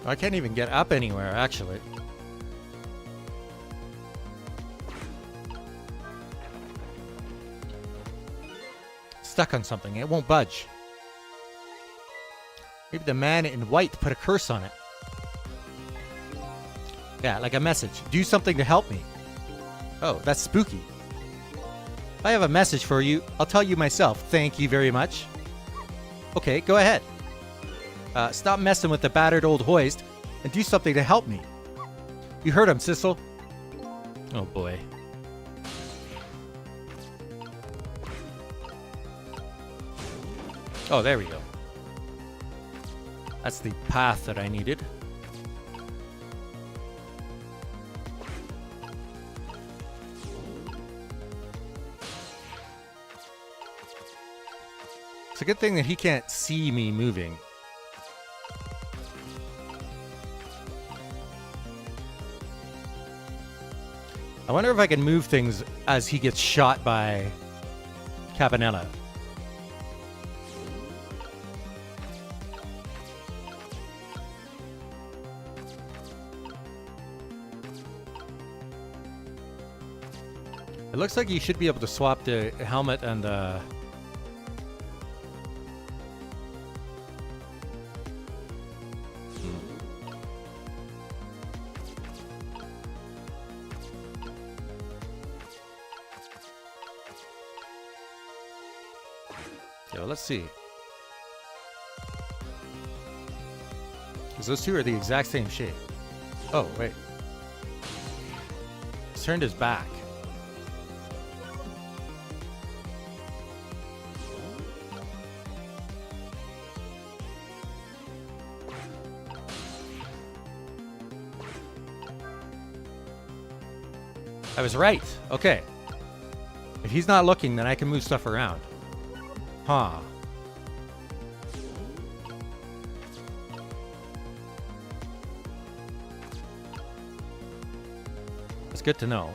I can't even get up anywhere, actually. Stuck on something. It won't budge. Maybe the man in white put a curse on it. Yeah, like a message. Do something to help me. Oh, that's spooky. If I have a message for you, I'll tell you myself. Thank you very much. Okay, go ahead. Stop messing with the battered old hoist and do something to help me. You heard him, Sissel. Oh boy. Oh, there we go. That's the path that I needed. It's a good thing that he can't see me moving. I wonder if I can move things as he gets shot by Cabanela. It looks like you should be able to swap the helmet and the... Well, let's see. Because those two are the exact same shape. Oh, wait. He's turned his back. I was right. Okay. If he's not looking, then I can move stuff around. Huh. That's good to know.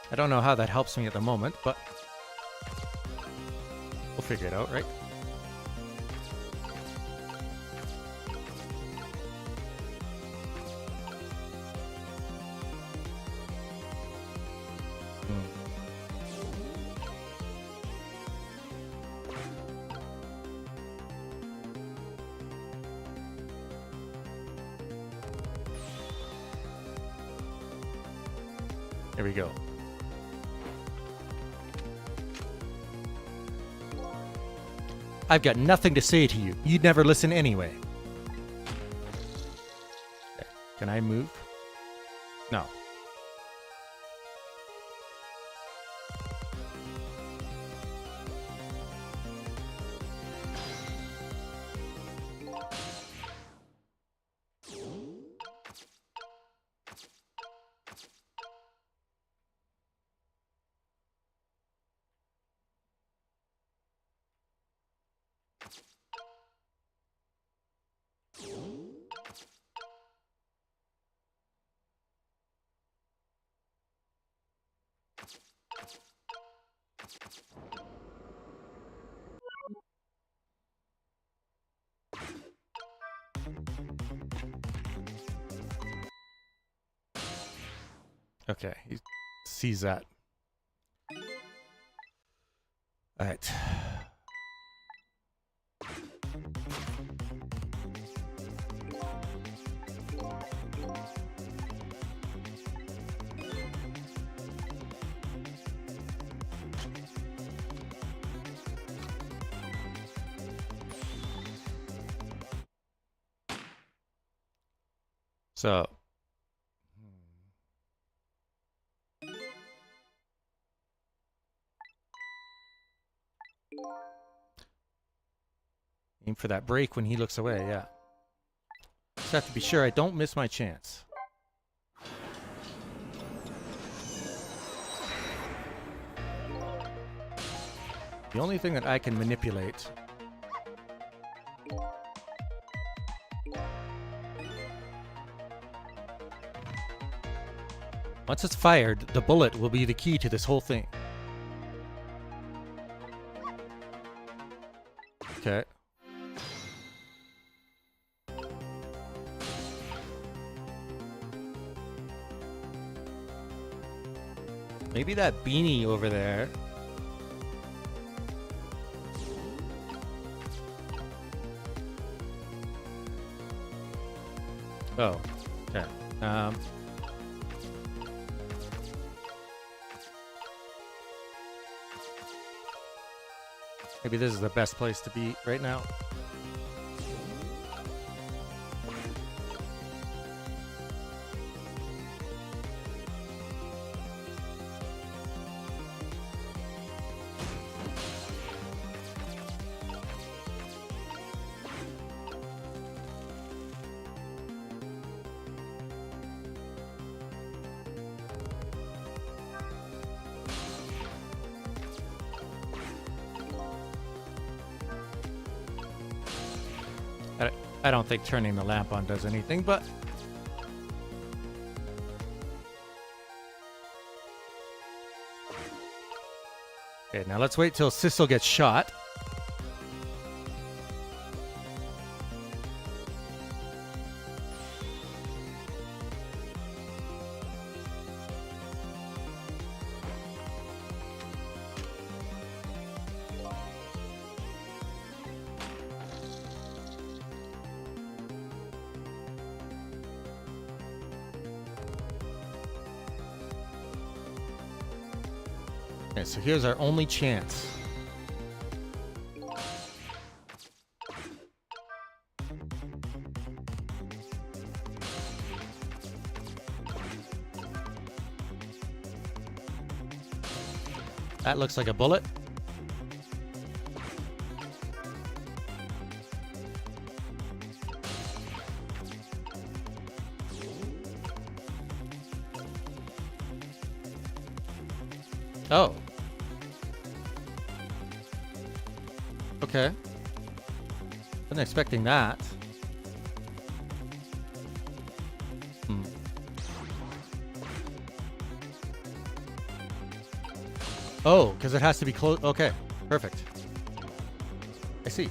I don't know how that helps me at the moment, but we'll figure it out, right? Here we go. I've got nothing to say to you. You'd never listen anyway. Okay. Can I move? No. Okay, he sees that. All right. So, aim for that break when he looks away, yeah. Just have to be sure I don't miss my chance. The only thing that I can manipulate once it's fired, the bullet will be the key to this whole thing. Okay. Maybe that beanie over there. Oh, okay. Maybe this is the best place to be right now. I don't think turning the lamp on does anything, but... Okay, now let's wait till Sissel gets shot. Okay, so here's our only chance. That looks like a bullet. Oh. Okay. Wasn't expecting that. Oh, because it has to be close. Okay, perfect. I see.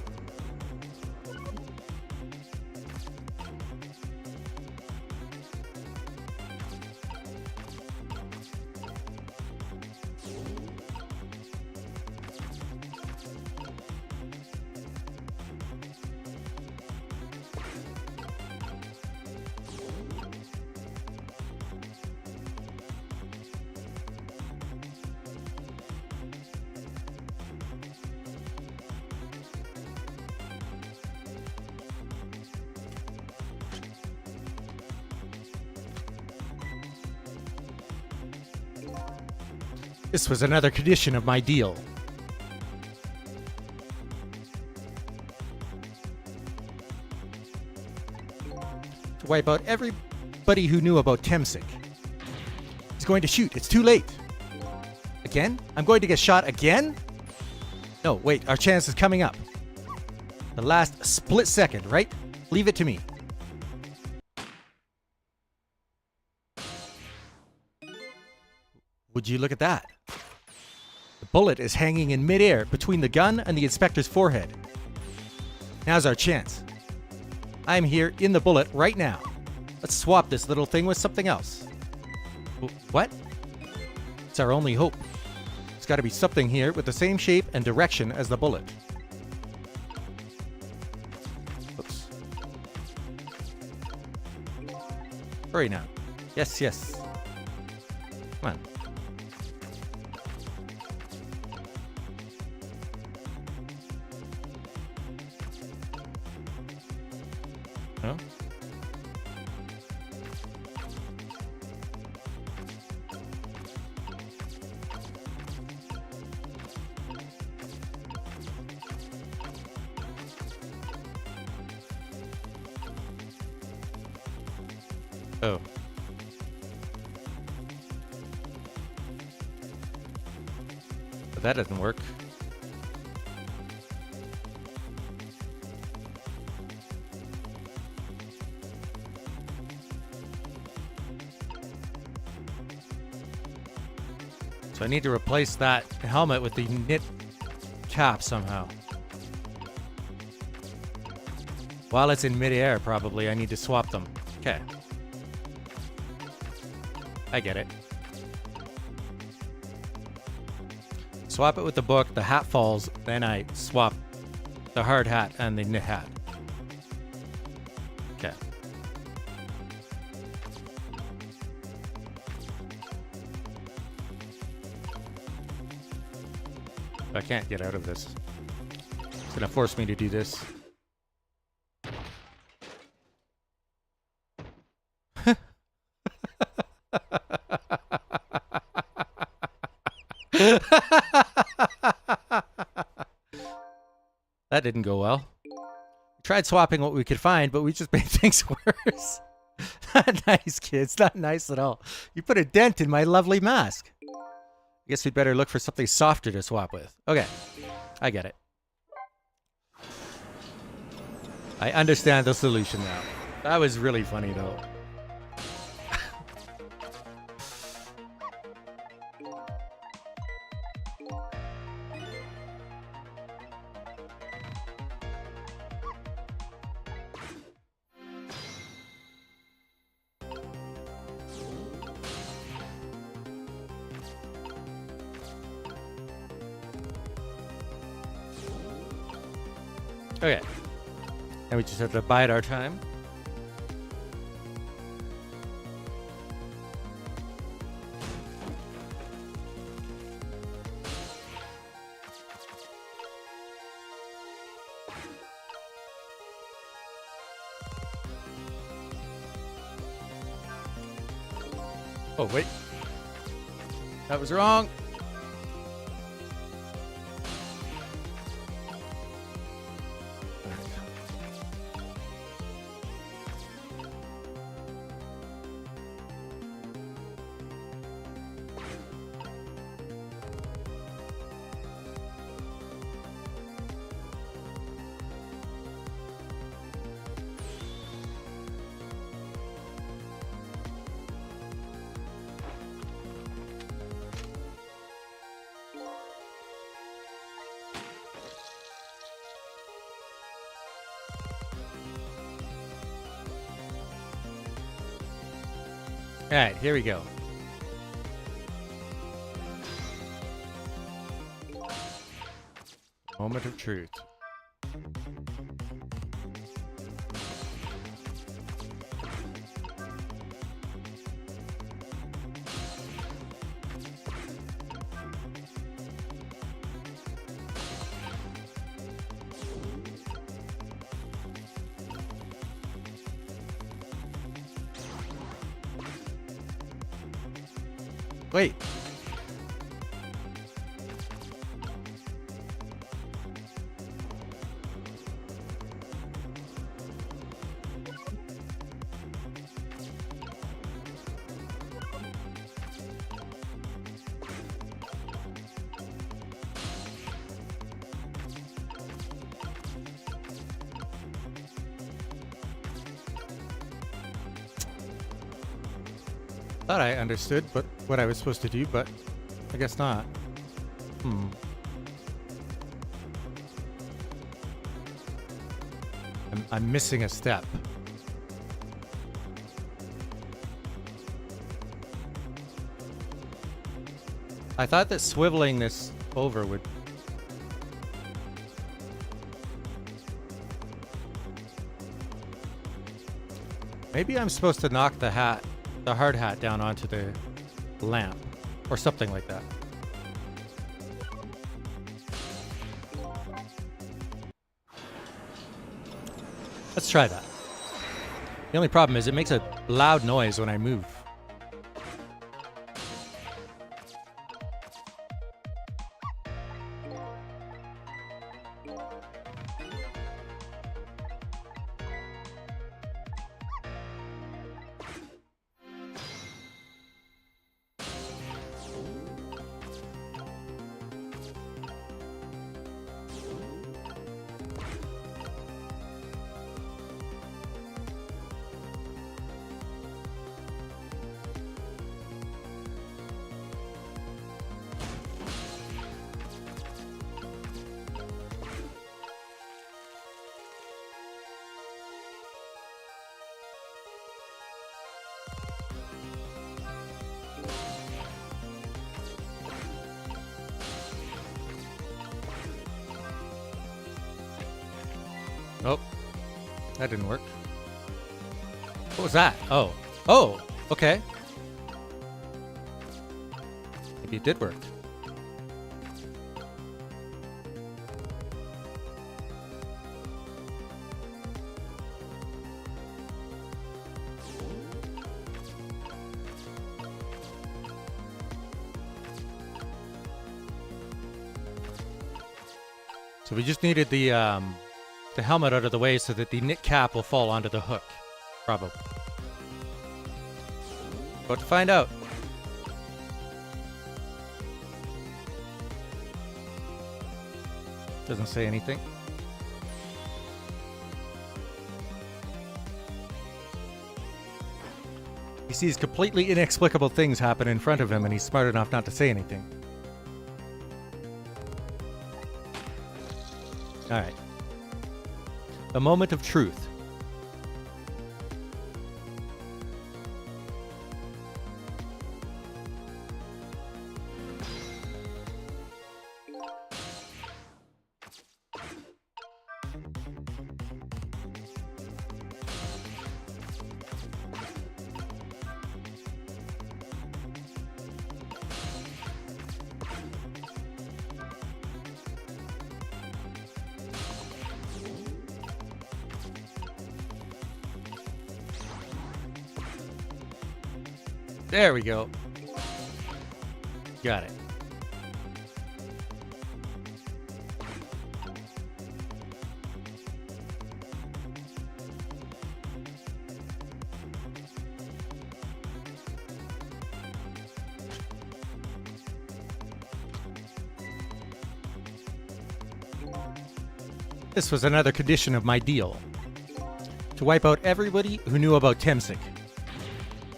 This was another condition of my deal. To wipe out everybody who knew about Temsic. He's going to shoot. It's too late. Again? I'm going to get shot again? No, wait. Our chance is coming up. The last split second, right? Leave it to me. Would you look at that? The bullet is hanging in midair between the gun and the inspector's forehead. Now's our chance. I'm here in the bullet right now. Let's swap this little thing with something else. What? It's our only hope. There's got to be something here with the same shape and direction as the bullet. Oops. Hurry now. Yes, yes. Come on. No? Oh. But that doesn't work. So I need to replace that helmet with the knit cap somehow. While it's in midair, probably, I need to swap them. Okay. I get it. Swap it with the book, the hat falls, then I swap the hard hat and the knit hat. Okay. I can't get out of this. It's gonna force me to do this. That didn't go well. We tried swapping what we could find, but we just made things worse. Not nice, kids. Not nice at all. You put a dent in my lovely mask. I guess we'd better look for something softer to swap with. Okay. I get it. I understand the solution now. That was really funny, though. Okay. Now we just have to bide our time. Oh, wait. That was wrong. All right, here we go. Moment of truth. Wait. Thought I understood what I was supposed to do, but I guess not. I'm missing a step. I thought that swiveling this over would... Maybe I'm supposed to knock the hard hat down onto the lamp, or something like that. Let's try that. The only problem is it makes a loud noise when I move. Oh, that didn't work. What was that? Oh. Oh, okay. Maybe it did work. So we just needed the helmet out of the way so that the knit cap will fall onto the hook. Probably. About to find out. Doesn't say anything. He sees completely inexplicable things happen in front of him and he's smart enough not to say anything. Alright. The moment of truth. There we go. Got it. This was another condition of my deal. To wipe out everybody who knew about Temsik.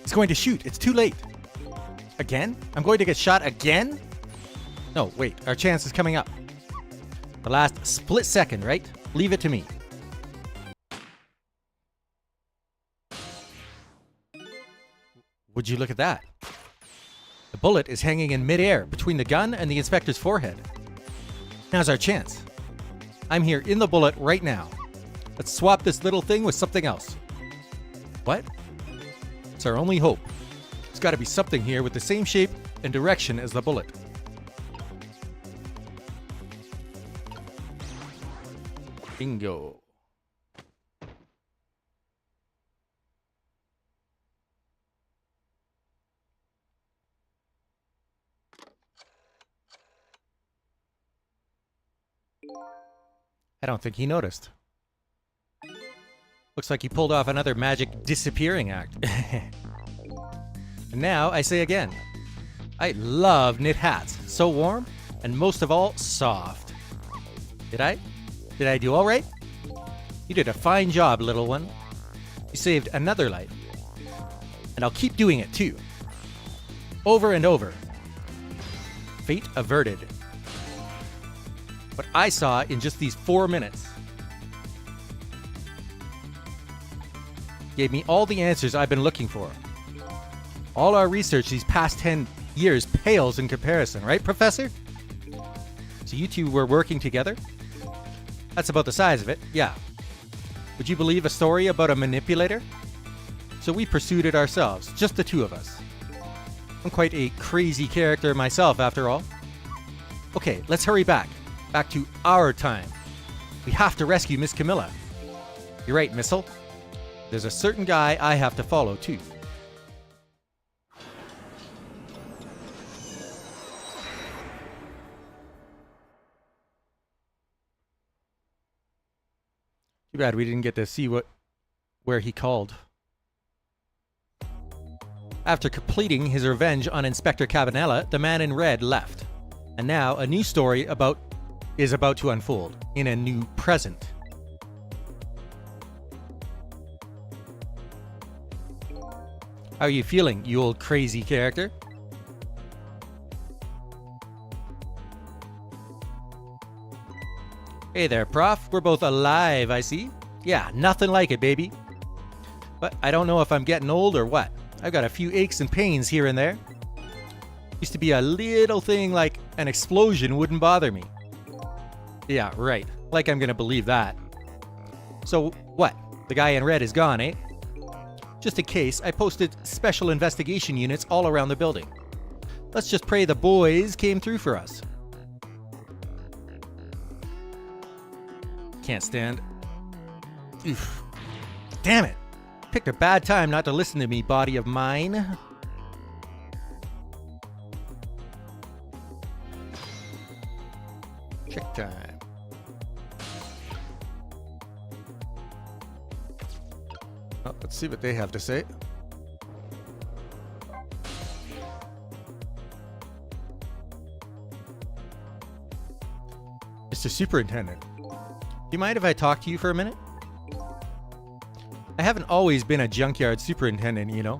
He's going to shoot. It's too late. Again? I'm going to get shot again? No, wait. Our chance is coming up. The last split second, right? Leave it to me. Would you look at that? The bullet is hanging in midair between the gun and the inspector's forehead. Now's our chance. I'm here in the bullet right now. Let's swap this little thing with something else. What? It's our only hope. There's got to be something here with the same shape and direction as the bullet. Bingo. I don't think he noticed. Looks like he pulled off another magic disappearing act. And now, I say again, I love knit hats. So warm, and most of all, soft. Did I? Did I do all right? You did a fine job, little one. You saved another life. And I'll keep doing it, too. over and over. Fate averted. What I saw in just these 4 minutes gave me all the answers I've been looking for. All our research these past 10 years pales in comparison, right, Professor? So you two were working together? That's about the size of it, yeah. Would you believe a story about a manipulator? So we pursued it ourselves, just the two of us. I'm quite a crazy character myself, after all. Okay, let's hurry back. Back to our time. We have to rescue Miss Camilla. You're right, Missile. There's a certain guy I have to follow, too. Too bad we didn't get to see where he called. After completing his revenge on Inspector Cabanela, the man in red left. And now a new story is about to unfold in a new present. How are you feeling, you old crazy character? Hey there, Prof. We're both alive, I see. Yeah, nothing like it, baby. But I don't know if I'm getting old or what. I've got a few aches and pains here and there. Used to be a little thing like an explosion wouldn't bother me. Yeah, right. Like I'm gonna believe that. So, what? The guy in red is gone, eh? Just in case, I posted special investigation units all around the building. Let's just pray the boys came through for us. Can't stand. Oof. Damn it! Picked a bad time not to listen to me, body of mine. Check time. Oh, let's see what they have to say. Mr. Superintendent, do you mind if I talk to you for a minute? I haven't always been a junkyard superintendent, you know.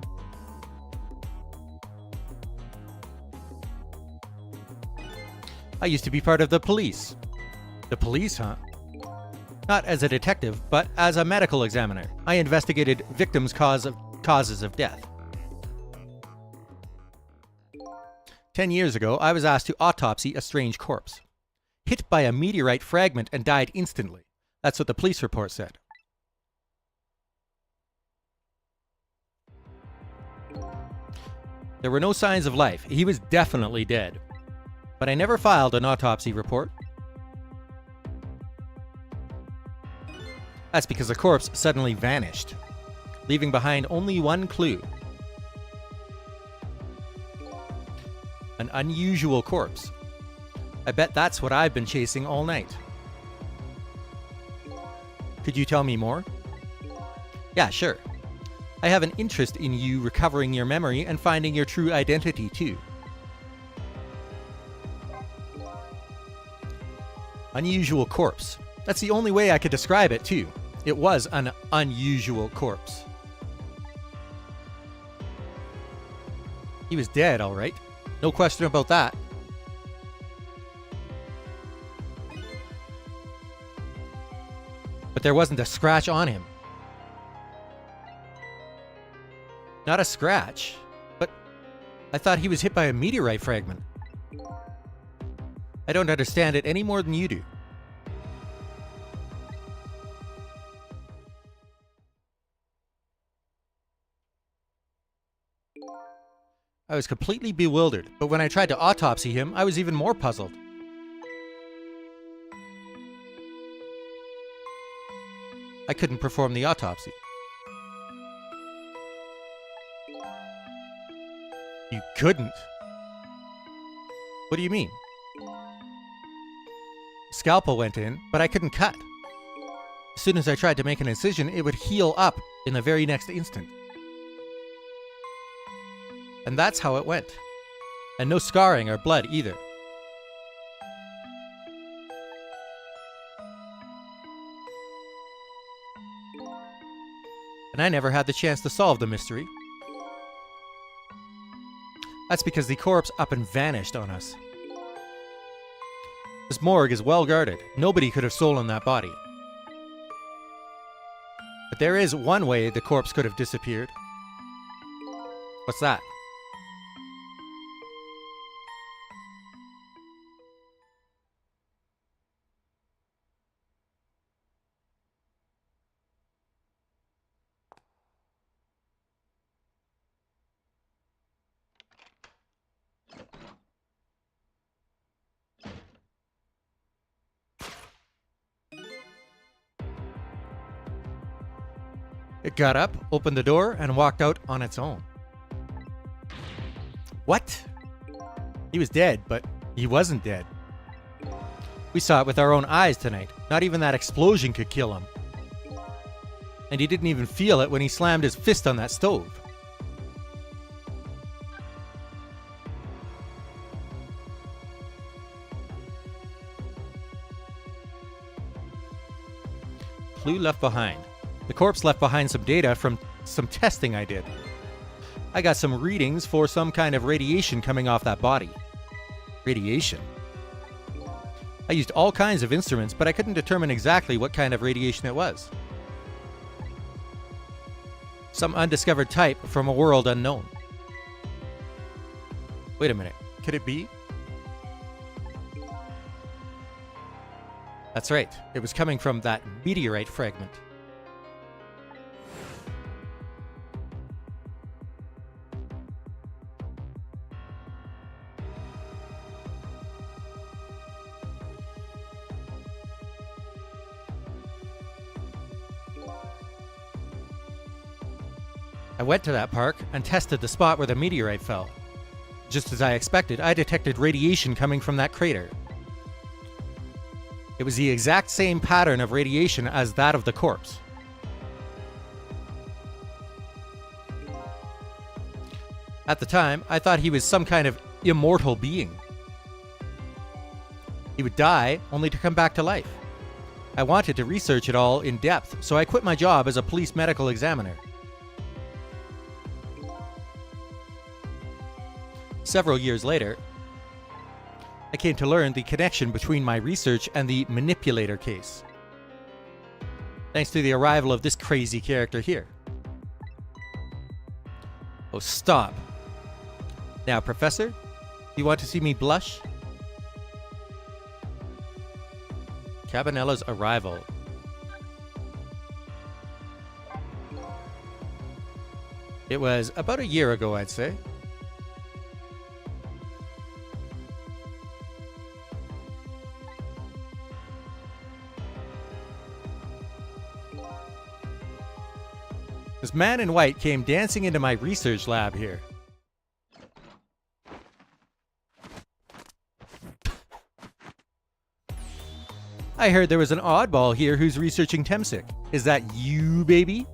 I used to be part of the police. The police, huh? Not as a detective, but as a medical examiner. I investigated victims' causes of death. 10 years ago, I was asked to autopsy a strange corpse. Hit by a meteorite fragment and died instantly. That's what the police report said. There were no signs of life. He was definitely dead. But I never filed an autopsy report. That's because the corpse suddenly vanished, leaving behind only one clue. An unusual corpse. I bet that's what I've been chasing all night. Could you tell me more? Yeah, sure. I have an interest in you recovering your memory and finding your true identity, too. Unusual corpse. That's the only way I could describe it, too. It was an unusual corpse. He was dead, all right. No question about that. But there wasn't a scratch on him. Not a scratch, but I thought he was hit by a meteorite fragment. I don't understand it any more than you do. I was completely bewildered, but when I tried to autopsy him, I was even more puzzled. I couldn't perform the autopsy. You couldn't? What do you mean? Scalpel went in, but I couldn't cut. As soon as I tried to make an incision, it would heal up in the very next instant. And that's how it went. And no scarring or blood either. And I never had the chance to solve the mystery. That's because the corpse up and vanished on us. This morgue is well guarded. Nobody could have stolen that body. But there is one way the corpse could have disappeared. What's that? It got up, opened the door, and walked out on its own. What? He was dead, but he wasn't dead. We saw it with our own eyes tonight. Not even that explosion could kill him. And he didn't even feel it when he slammed his fist on that stove. Clue left behind. The corpse left behind some data from some testing I did. I got some readings for some kind of radiation coming off that body. Radiation? I used all kinds of instruments, but I couldn't determine exactly what kind of radiation it was. Some undiscovered type from a world unknown. Wait a minute. Could it be? That's right. It was coming from that meteorite fragment. I went to that park and tested the spot where the meteorite fell. Just as I expected, I detected radiation coming from that crater. It was the exact same pattern of radiation as that of the corpse. At the time, I thought he was some kind of immortal being. He would die only to come back to life. I wanted to research it all in depth, so I quit my job as a police medical examiner. Several years later, I came to learn the connection between my research and the manipulator case. Thanks to the arrival of this crazy character here. Oh, stop. Now, Professor, do you want to see me blush? Cabanela's arrival. It was about a year ago, I'd say. This man in white came dancing into my research lab here. I heard there was an oddball here who's researching Temsic. Is that you, baby?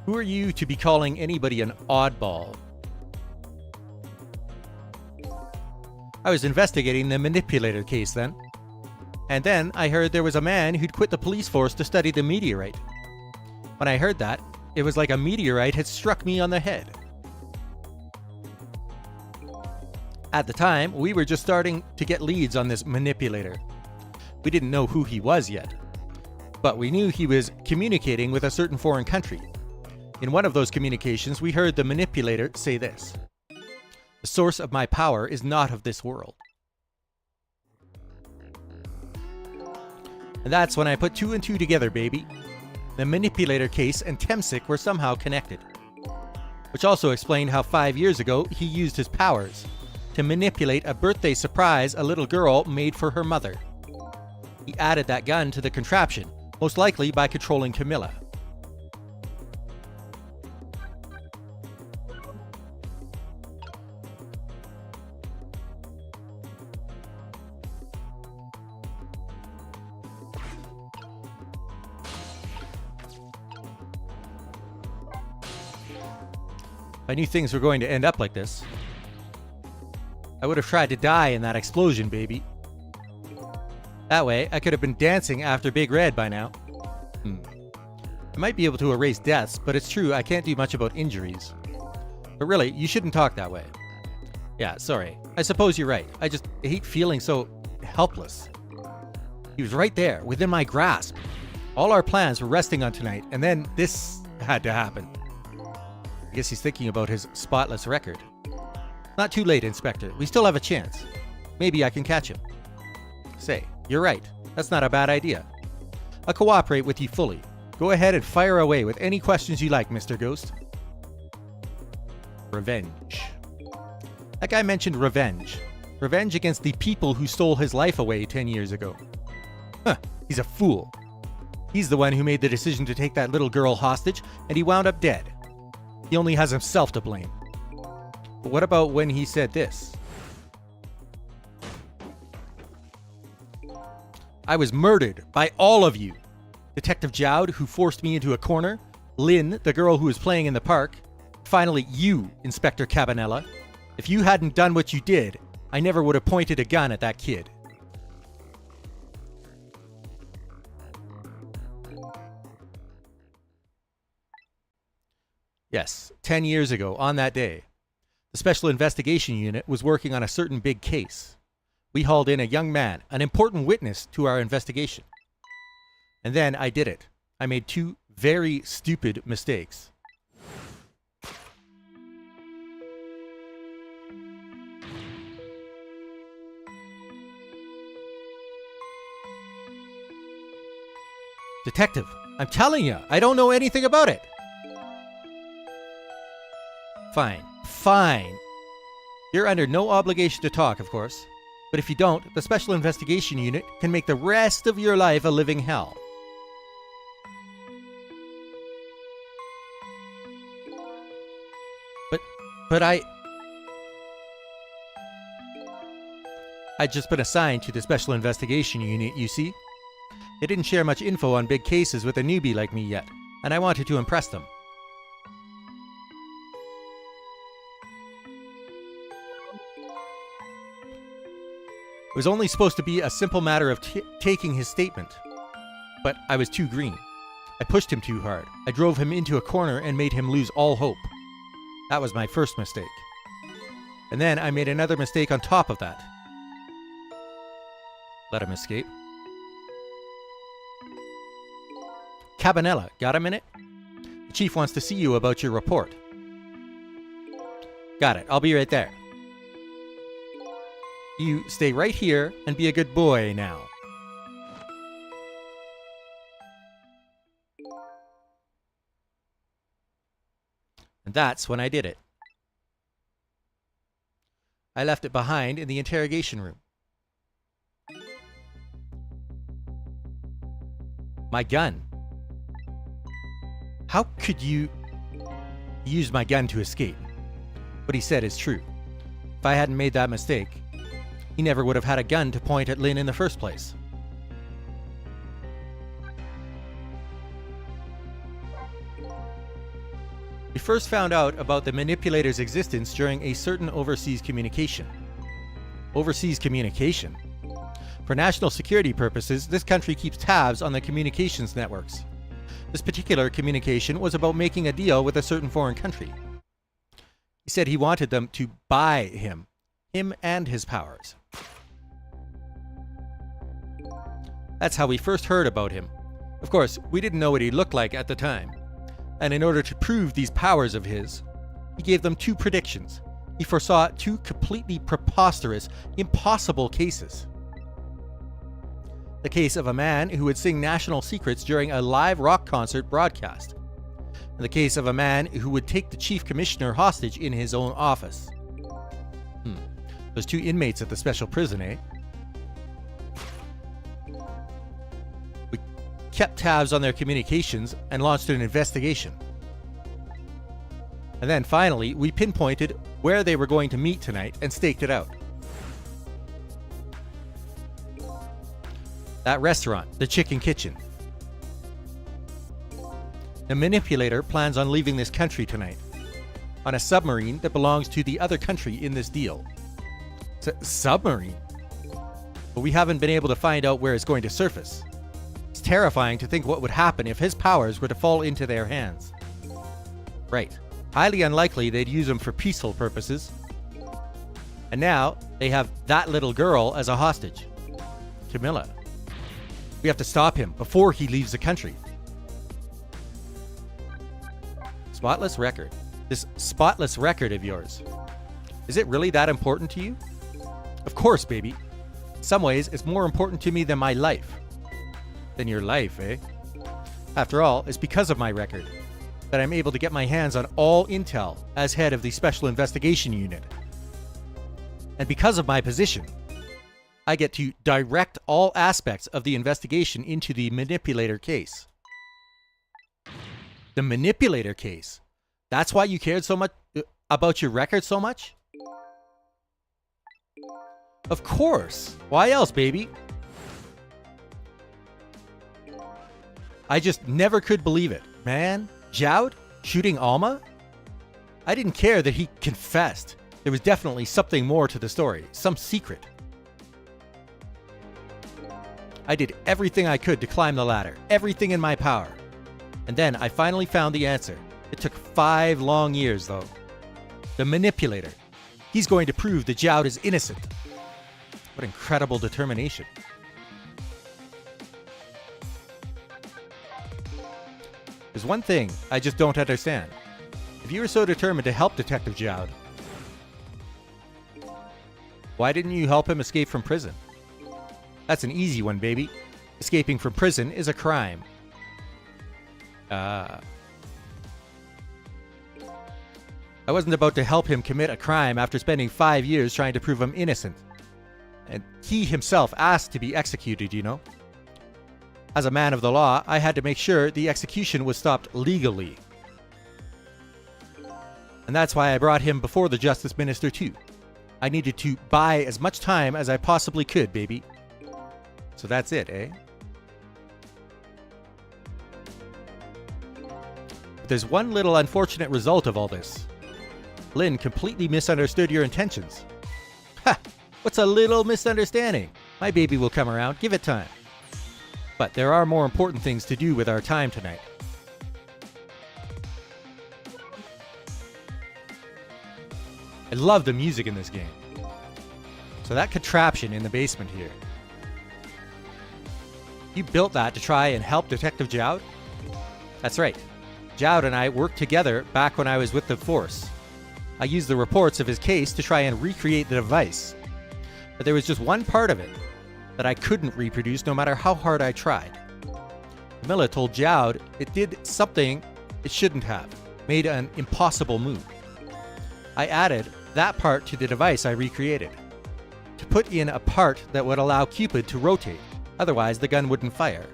Who are you to be calling anybody an oddball? I was investigating the manipulator case then. And then I heard there was a man who'd quit the police force to study the meteorite. When I heard that, it was like a meteorite had struck me on the head. At the time, we were just starting to get leads on this manipulator. We didn't know who he was yet. But we knew he was communicating with a certain foreign country. In one of those communications, we heard the manipulator say this: "The source of my power is not of this world." And that's when I put two and two together, baby. The manipulator case and Temsic were somehow connected. Which also explained how 5 years ago he used his powers to manipulate a birthday surprise a little girl made for her mother. He added that gun to the contraption, most likely by controlling Camilla. I knew things were going to end up like this. I would have tried to die in that explosion, baby. That way, I could have been dancing after Big Red by now. I might be able to erase deaths, but it's true I can't do much about injuries. But really, you shouldn't talk that way. Yeah, sorry. I suppose you're right. I just hate feeling so helpless. He was right there, within my grasp. All our plans were resting on tonight, and then this had to happen. I guess he's thinking about his spotless record. Not too late, Inspector. We still have a chance. Maybe I can catch him. Say, you're right. That's not a bad idea. I'll cooperate with you fully. Go ahead and fire away with any questions you like, Mr. Ghost. Revenge. That guy mentioned revenge. Revenge against the people who stole his life away 10 years ago. Huh, he's a fool. He's the one who made the decision to take that little girl hostage, and he wound up dead. He only has himself to blame. But what about when he said this? I was murdered by all of you. Detective Jowd, who forced me into a corner. Lynne, the girl who was playing in the park. Finally, you, Inspector Cabanela. If you hadn't done what you did, I never would have pointed a gun at that kid. Yes, 10 years ago, on that day, the Special Investigation Unit was working on a certain big case. We hauled in a young man, an important witness to our investigation. And then I did it. I made two very stupid mistakes. Detective, I'm telling you, I don't know anything about it. Fine, fine. You're under no obligation to talk, of course. But if you don't, the Special Investigation Unit can make the rest of your life a living hell. But I'd just been assigned to the Special Investigation Unit, you see? They didn't share much info on big cases with a newbie like me yet, and I wanted to impress them. It was only supposed to be a simple matter of taking his statement. But I was too green. I pushed him too hard. I drove him into a corner and made him lose all hope. That was my first mistake. And then I made another mistake on top of that. Let him escape. Cabanela, got a minute? The chief wants to see you about your report. Got it, I'll be right there. You stay right here and be a good boy now. And that's when I did it. I left it behind in the interrogation room. My gun. How could you use my gun to escape? What he said is true. If I hadn't made that mistake, he never would have had a gun to point at Lynne in the first place. We first found out about the manipulator's existence during a certain overseas communication. Overseas communication? For national security purposes, this country keeps tabs on the communications networks. This particular communication was about making a deal with a certain foreign country. He said he wanted them to buy him and his powers. That's how we first heard about him. Of course, we didn't know what he looked like at the time. And in order to prove these powers of his, he gave them two predictions. He foresaw two completely preposterous, impossible cases. The case of a man who would sing national secrets during a live rock concert broadcast. And the case of a man who would take the chief commissioner hostage in his own office. Those two inmates at the special prison, eh? We kept tabs on their communications and launched an investigation. And then finally, we pinpointed where they were going to meet tonight and staked it out. That restaurant, the Chicken Kitchen. The manipulator plans on leaving this country tonight on a submarine that belongs to the other country in this deal. Submarine? But we haven't been able to find out where it's going to surface. It's terrifying to think what would happen if his powers were to fall into their hands. Right. Highly unlikely they'd use him for peaceful purposes. And now they have that little girl as a hostage. Camilla. We have to stop him before he leaves the country. Spotless record. This spotless record of yours. Is it really that important to you? Of course, baby. In some ways, it's more important to me than my life. Than your life, eh? After all, it's because of my record that I'm able to get my hands on all intel as head of the Special Investigation Unit. And because of my position, I get to direct all aspects of the investigation into the manipulator case. The manipulator case? That's why you cared so much about your record so much? Of course. Why else, baby? I just never could believe it. Man, Jowd shooting Alma? I didn't care that he confessed. There was definitely something more to the story, some secret. I did everything I could to climb the ladder, everything in my power. And then I finally found the answer. It took 5 long years, though. The manipulator. He's going to prove that Jowd is innocent. What incredible determination. There's one thing I just don't understand. If you were so determined to help Detective Jowd, why didn't you help him escape from prison? That's an easy one, baby. Escaping from prison is a crime. I wasn't about to help him commit a crime after spending 5 years trying to prove him innocent. And he himself asked to be executed, you know. As a man of the law, I had to make sure the execution was stopped legally. And that's why I brought him before the Justice Minister too. I needed to buy as much time as I possibly could, baby. So that's it, eh? But there's one little unfortunate result of all this. Lynne completely misunderstood your intentions. Ha! What's a little misunderstanding? My baby will come around. Give it time. But there are more important things to do with our time tonight. I love the music in this game. So that contraption in the basement here. You built that to try and help Detective Jowd? That's right. Jowd and I worked together back when I was with the Force. I used the reports of his case to try and recreate the device. But there was just one part of it that I couldn't reproduce no matter how hard I tried. Camilla told Jowd it did something it shouldn't have, made an impossible move. I added that part to the device I recreated, to put in a part that would allow Cupid to rotate, otherwise the gun wouldn't fire.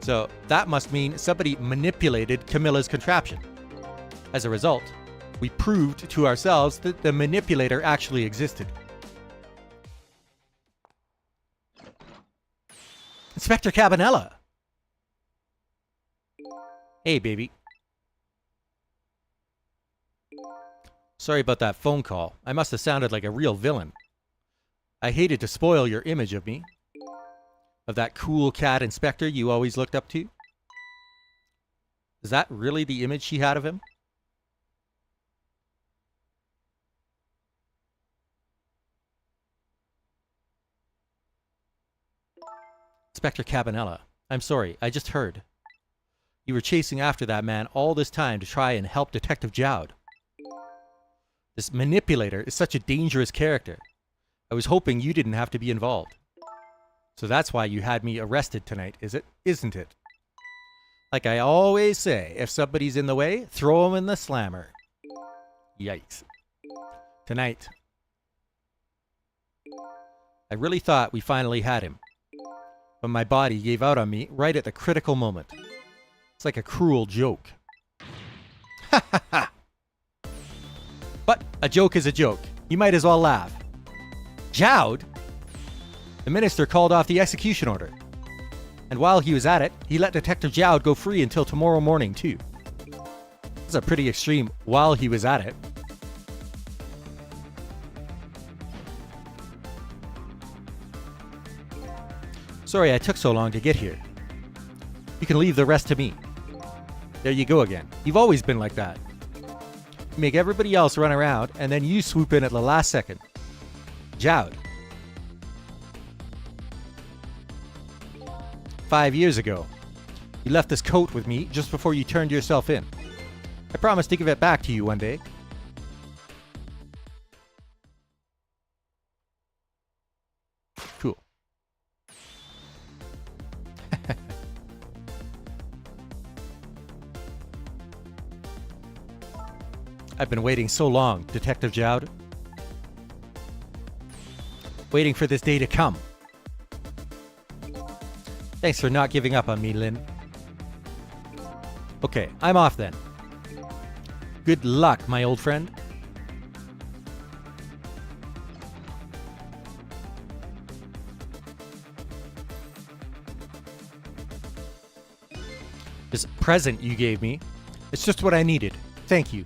So that must mean somebody manipulated Camilla's contraption. As a result, we proved to ourselves that the manipulator actually existed. Inspector Cabanela! Hey, baby. Sorry about that phone call. I must have sounded like a real villain. I hated to spoil your image of me. Of that cool cat inspector you always looked up to. Is that really the image she had of him? Inspector Cabanela, I'm sorry, I just heard. You were chasing after that man all this time to try and help Detective Jowd. This manipulator is such a dangerous character. I was hoping you didn't have to be involved. So that's why you had me arrested tonight, isn't it? Like I always say, if somebody's in the way, throw them in the slammer. Yikes. Tonight, I really thought we finally had him. But my body gave out on me right at the critical moment. It's like a cruel joke. Ha ha ha! But a joke is a joke. You might as well laugh. Jowd? The minister called off the execution order. And while he was at it, he let Detective Jowd go free until tomorrow morning, too. That's a pretty extreme while he was at it. Sorry I took so long to get here. You can leave the rest to me. There you go again. You've always been like that. You make everybody else run around, and then you swoop in at the last second. Jowd. 5 years ago, you left this coat with me just before you turned yourself in. I promised to give it back to you one day. Cool. I've been waiting so long, Detective Jowd. Waiting for this day to come. Thanks for not giving up on me, Lynne. Okay, I'm off then. Good luck, my old friend. This present you gave me, it's just what I needed. Thank you.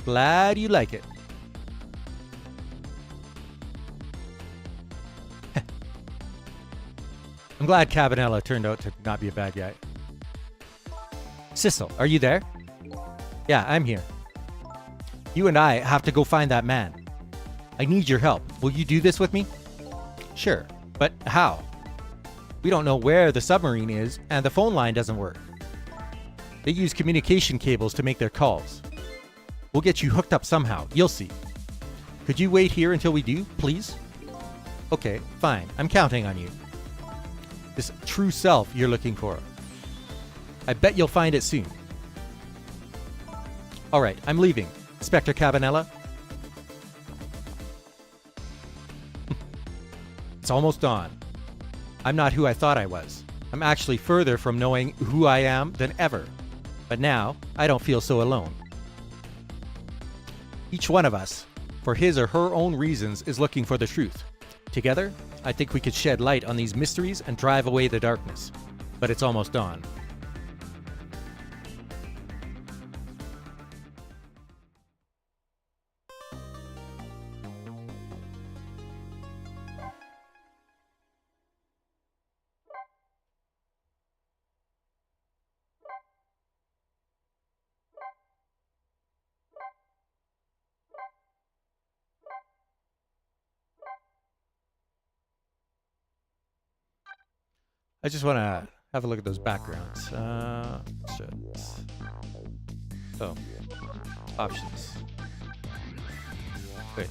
Glad you like it. I'm glad Cabanela turned out to not be a bad guy. Sissel, are you there? Yeah, I'm here. You and I have to go find that man. I need your help. Will you do this with me? Sure, but how? We don't know where the submarine is, and the phone line doesn't work. They use communication cables to make their calls. We'll get you hooked up somehow. You'll see. Could you wait here until we do, please? Okay, fine. I'm counting on you. This true self you're looking for. I bet you'll find it soon. All right, I'm leaving. Inspector Cabanela. It's almost dawn. I'm not who I thought I was. I'm actually further from knowing who I am than ever. But now, I don't feel so alone. Each one of us, for his or her own reasons, is looking for the truth. Together, I think we could shed light on these mysteries and drive away the darkness. But it's almost dawn. I just want to have a look at those backgrounds. Shit. Oh. Options. Wait.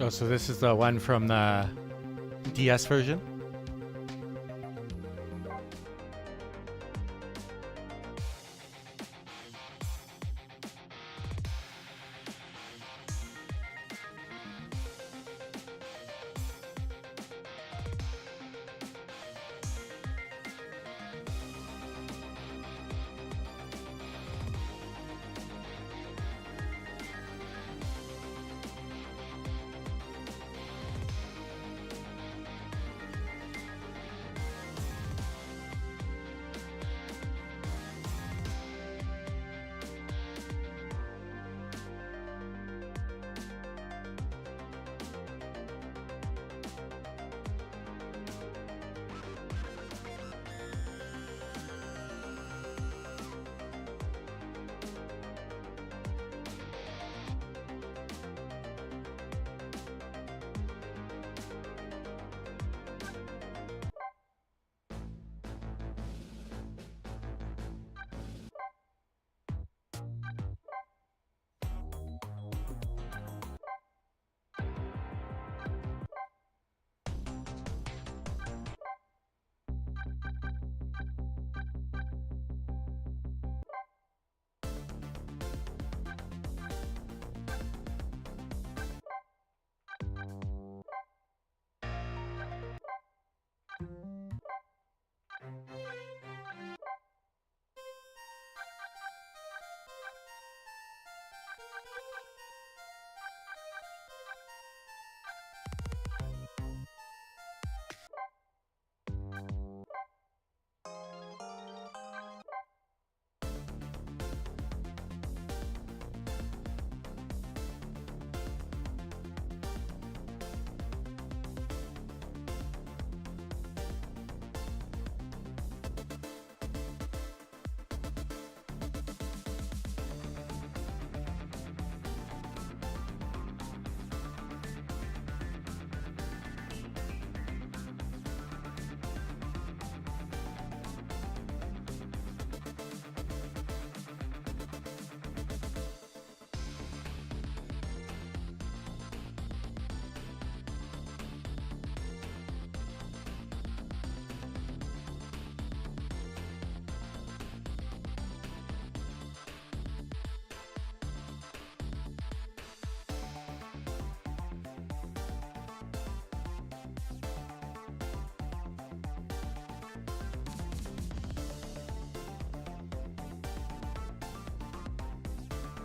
Oh, so this is the one from the DS version?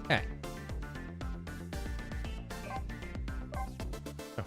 Hey. Oh.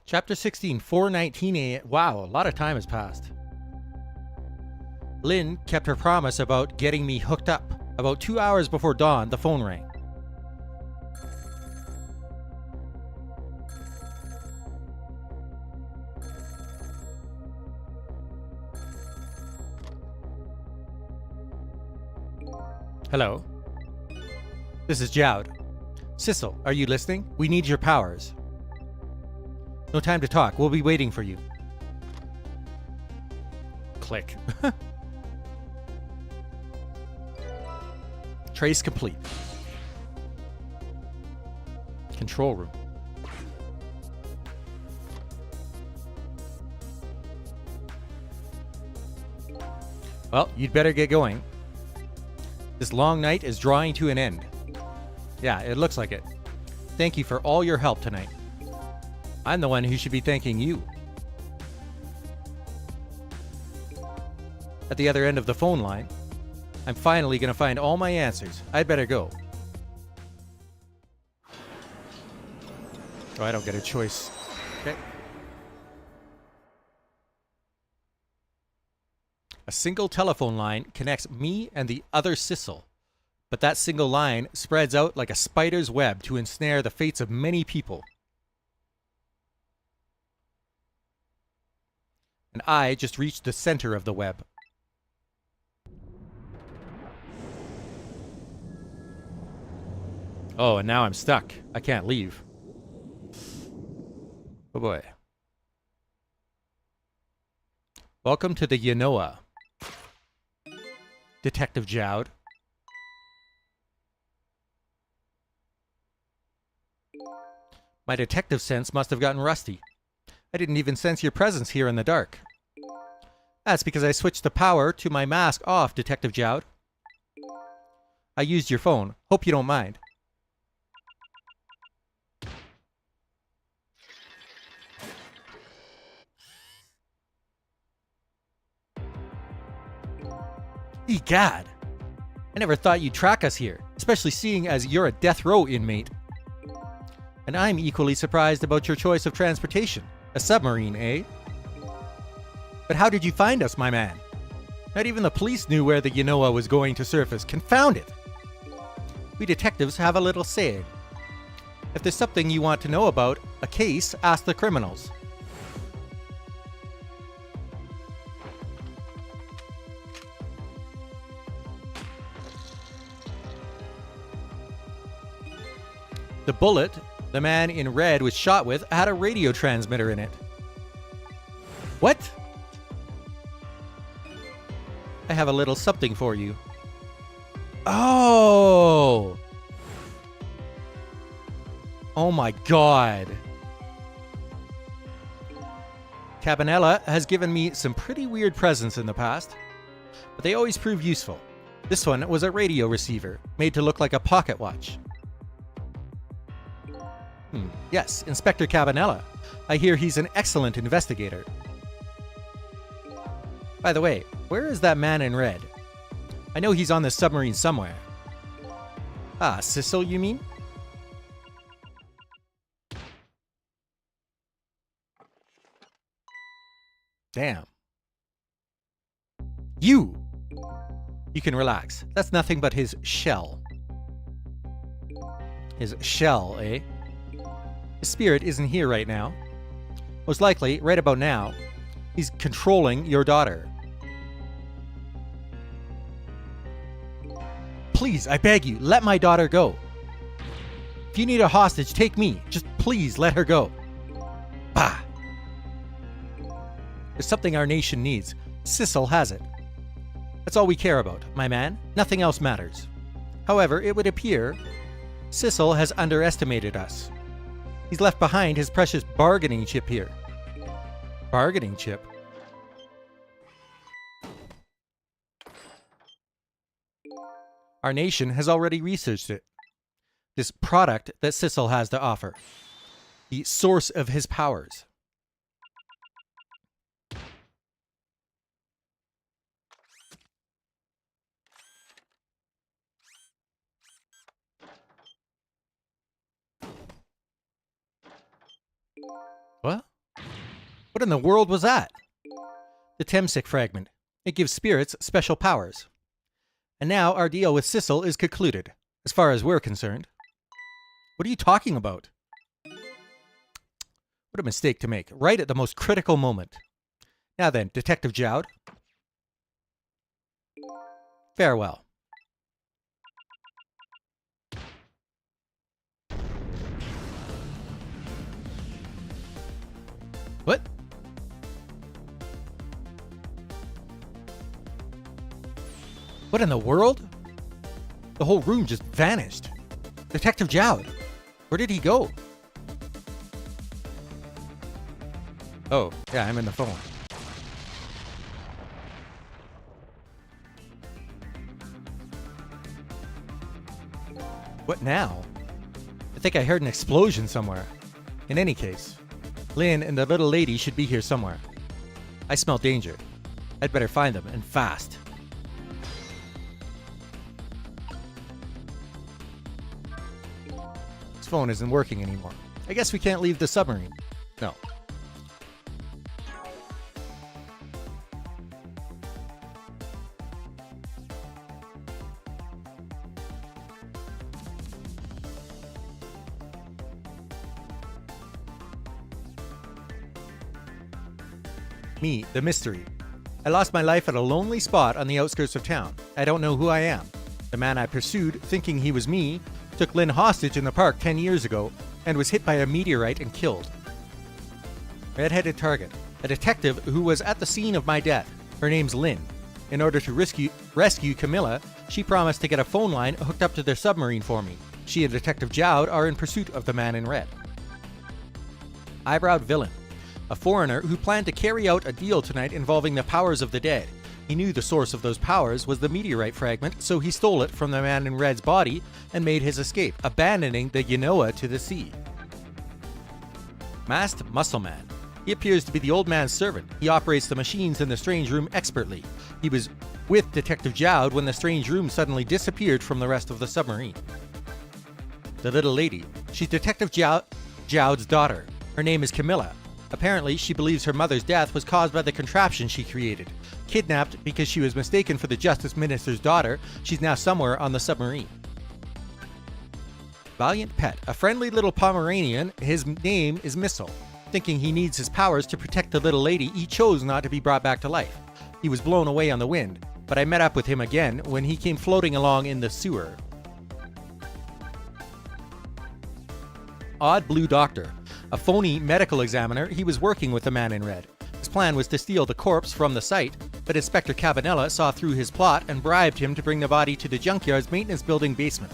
Chapter 16, 4:19 a.m. Wow, a lot of time has passed. Lynne kept her promise about getting me hooked up. About 2 hours before dawn, the phone rang. Hello? This is Jowd. Sissel, are you listening? We need your powers. No time to talk. We'll be waiting for you. Click. Trace complete. Control room. Well, you'd better get going. This long night is drawing to an end. Yeah, it looks like it. Thank you for all your help tonight. I'm the one who should be thanking you. At the other end of the phone line, I'm finally going to find all my answers. I'd better go. Oh, I don't get a choice. Okay. A single telephone line connects me and the other Sissel, but that single line spreads out like a spider's web to ensnare the fates of many people. And I just reached the center of the web. Oh, and now I'm stuck. I can't leave. Oh boy. Welcome to the Yanoa. Detective Jowd. My detective sense must have gotten rusty. I didn't even sense your presence here in the dark. That's because I switched the power to my mask off, Detective Jowd. I used your phone. Hope you don't mind. Egad! I never thought you'd track us here, especially seeing as you're a death row inmate. And I'm equally surprised about your choice of transportation. A submarine, eh? But how did you find us, my man? Not even the police knew where the Yanoa was going to surface. Confound it! We detectives have a little say. If there's something you want to know about a case, ask the criminals. bullet the man in red was shot with had a radio transmitter in it. What? I have a little something for you. Oh! Oh my god. Cabanela has given me some pretty weird presents in the past, but they always prove useful. This one was a radio receiver, made to look like a pocket watch. Yes, Inspector Cabanela. I hear he's an excellent investigator. By the way, where is that man in red? I know he's on this submarine somewhere. Ah, Sissel, you mean? Damn. You! You can relax. That's nothing but his shell. His shell, eh? His spirit isn't here right now. Most likely, right about now, he's controlling your daughter. Please, I beg you, let my daughter go. If you need a hostage, take me. Just please let her go. Bah! There's something our nation needs. Sissel has it. That's all we care about, my man. Nothing else matters. However, it would appear Sissel has underestimated us. He's left behind his precious bargaining chip here. Bargaining chip? Our nation has already researched it. This product that Sissel has to offer. The source of his powers. What? What in the world was that? The Temsic fragment. It gives spirits special powers. And now our deal with Sissel is concluded, as far as we're concerned. What are you talking about? What a mistake to make, right at the most critical moment. Now then, Detective Jowd. Farewell. What? What in the world? The whole room just vanished. Detective Jowd, where did he go? Oh, yeah, I'm in the phone. What now? I think I heard an explosion somewhere. In any case, Lynne and the little lady should be here somewhere. I smell danger. I'd better find them, and fast. This phone isn't working anymore. I guess we can't leave the submarine. No. Me, the mystery. I lost my life at a lonely spot on the outskirts of town. I don't know who I am. The man I pursued, thinking he was me, took Lynne hostage in the park 10 years ago and was hit by a meteorite and killed. Red-headed target. A detective who was at the scene of my death. Her name's Lynne. In order to rescue Camilla, she promised to get a phone line hooked up to their submarine for me. She and Detective Jowd are in pursuit of the man in red. Eyebrowed villain. A foreigner who planned to carry out a deal tonight involving the powers of the dead. He knew the source of those powers was the meteorite fragment, so he stole it from the man in red's body and made his escape, abandoning the Genoa to the sea. Masked Muscle Man. He appears to be the old man's servant. He operates the machines in the strange room expertly. He was with Detective Jowd when the strange room suddenly disappeared from the rest of the submarine. The little lady. She's Detective Jowd's daughter. Her name is Camilla. Apparently, she believes her mother's death was caused by the contraption she created. Kidnapped because she was mistaken for the Justice Minister's daughter, she's now somewhere on the submarine. Valiant Pet. A friendly little Pomeranian, his name is Missile. Thinking he needs his powers to protect the little lady, he chose not to be brought back to life. He was blown away on the wind, but I met up with him again when he came floating along in the sewer. odd blue doctor. A phony medical examiner, he was working with the man in red. His plan was to steal the corpse from the site, but Inspector Cabanela saw through his plot and bribed him to bring the body to the junkyard's maintenance building basement.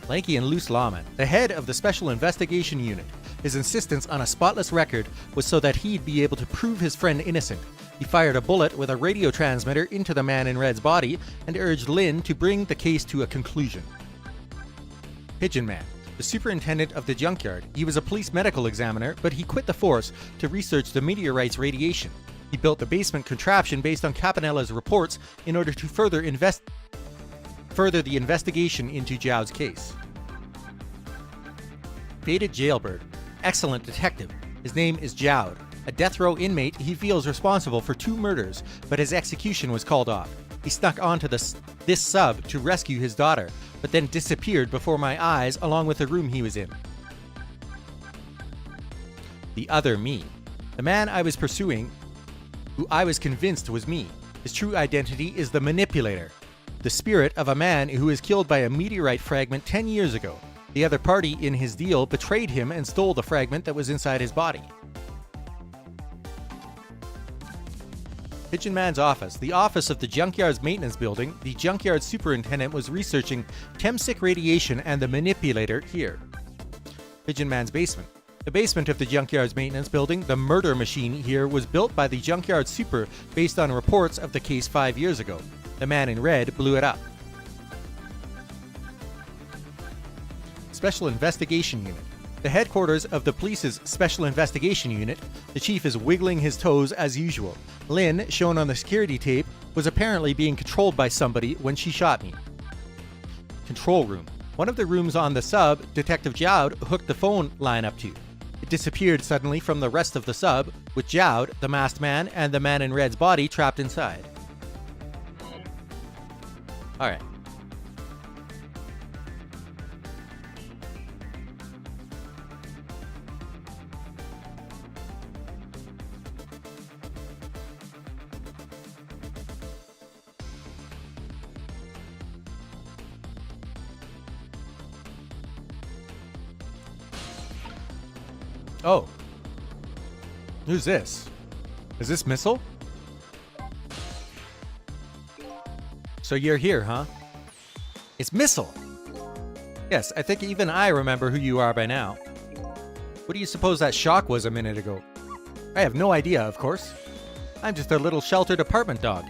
Lanky and loose lawman, the head of the Special Investigation Unit. His insistence on a spotless record was so that he'd be able to prove his friend innocent. He fired a bullet with a radio transmitter into the man in red's body and urged Lynne to bring the case to a conclusion. Pigeon Man, the superintendent of the junkyard. He was a police medical examiner, but he quit the force to research the meteorite's radiation. He built the basement contraption based on Cabanela's reports in order to further the investigation into Jowd's case. Baited jailbird, excellent detective. His name is Jowd. A death row inmate, he feels responsible for 2 murders, but his execution was called off. He snuck onto this sub to rescue his daughter, but then disappeared before my eyes along with the room he was in. The other me. The man I was pursuing, who I was convinced was me. His true identity is the manipulator, the spirit of a man who was killed by a meteorite fragment 10 years ago. The other party in his deal betrayed him and stole the fragment that was inside his body. Pigeon Man's office. The office of the junkyard's maintenance building. The junkyard superintendent was researching chemsick radiation and the manipulator here. Pigeon Man's basement. The basement of the junkyard's maintenance building. The murder machine here was built by the junkyard super based on reports of the case 5 years ago. The man in red blew it up. Special Investigation Unit. The headquarters of the police's Special Investigation Unit. The chief is wiggling his toes as usual. Lynne, shown on the security tape, was apparently being controlled by somebody when she shot me. Control room. One of the rooms on the sub, Detective Jowd hooked the phone line up to. It disappeared suddenly from the rest of the sub, with Jowd, the masked man, and the man in red's body trapped inside. Alright. Oh. Who's this? Is this Missile? So you're here, huh? It's Missile! Yes, I think even I remember who you are by now. What do you suppose that shock was a minute ago? I have no idea, of course. I'm just a little sheltered apartment dog.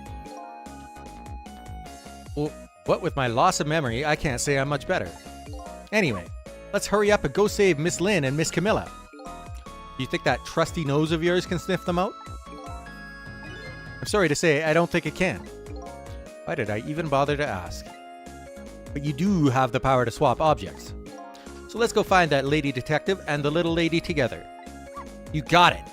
Well, what with my loss of memory, I can't say I'm much better. Anyway, let's hurry up and go save Miss Lynne and Miss Camilla. Do you think that trusty nose of yours can sniff them out? I'm sorry to say, I don't think it can. Why did I even bother to ask? But you do have the power to swap objects. So let's go find that lady detective and the little lady together. You got it!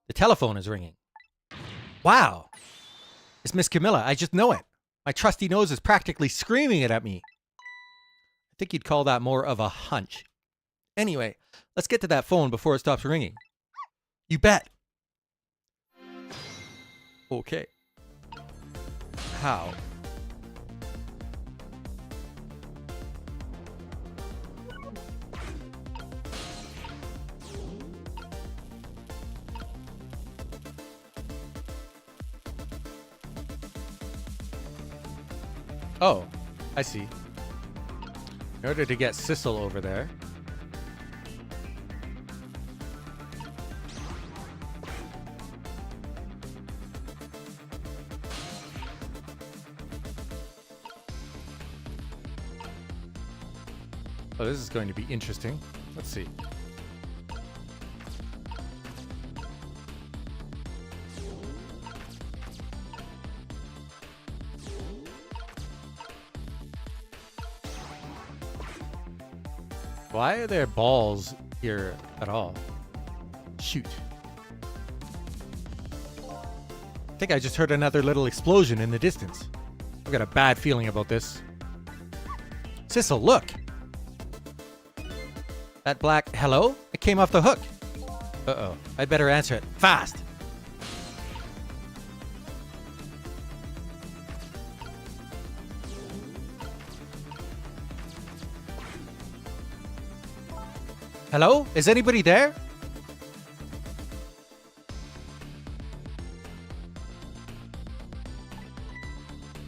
The telephone is ringing. Wow! It's Miss Camilla, I just know it. My trusty nose is practically screaming it at me. I think you'd call that more of a hunch. Anyway, let's get to that phone before it stops ringing. You bet. Okay. How? Oh, I see. In order to get Sissel over there. Oh, this is going to be interesting. Let's see. Why are there balls here at all? Shoot. I think I just heard another little explosion in the distance. I've got a bad feeling about this. Sissel, look! That black hello? It came off the hook. Uh-oh. I'd better answer it. Fast! Hello? Is anybody there?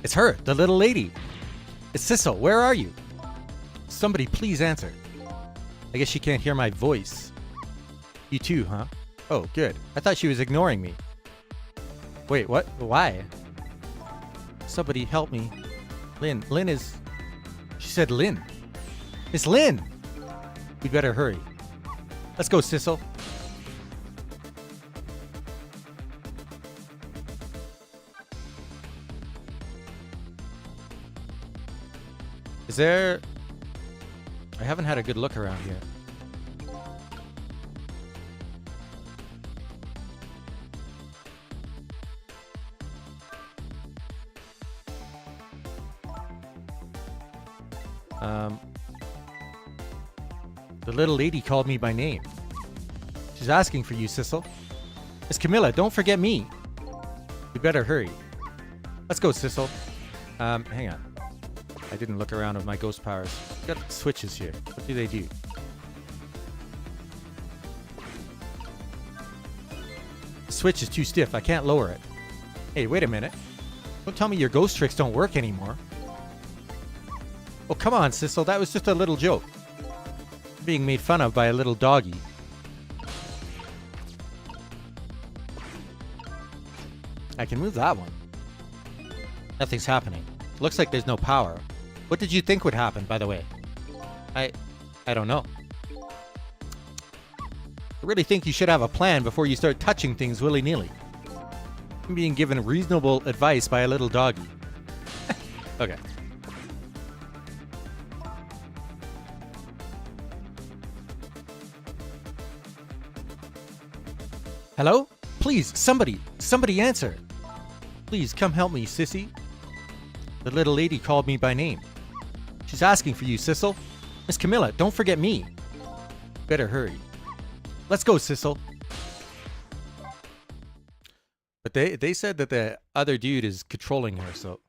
It's her, the little lady. It's Sissel. Where are you? Somebody please answer. I guess she can't hear my voice. You too, huh? Oh, good. I thought she was ignoring me. Wait, what? Why? Somebody help me. Lynne. Lynne is... She said Lynne. It's Lynne! We better hurry. Let's go, Sissel. Is there... I haven't had a good look around here. The little lady called me by name. She's asking for you, Sissel. Miss Camilla, don't forget me. We better hurry. Let's go, Sissel. Hang on. I didn't look around with my ghost powers. Got switches here. What do they do? The switch is too stiff. I can't lower it. Hey, wait a minute. Don't tell me your ghost tricks don't work anymore. Oh, come on, Sissel. That was just a little joke. Being made fun of by a little doggy. I can move that one. Nothing's happening. Looks like there's no power. What did you think would happen, by the way? I don't know. I really think you should have a plan before you start touching things willy-nilly. I'm being given reasonable advice by a little doggy. Okay. Hello? Please, somebody answer. Please, come help me, sissy. The little lady called me by name. She's asking for you, Sissel. Miss Camilla, don't forget me. Better hurry. Let's go, Sissel. But they said that the other dude is controlling her, so...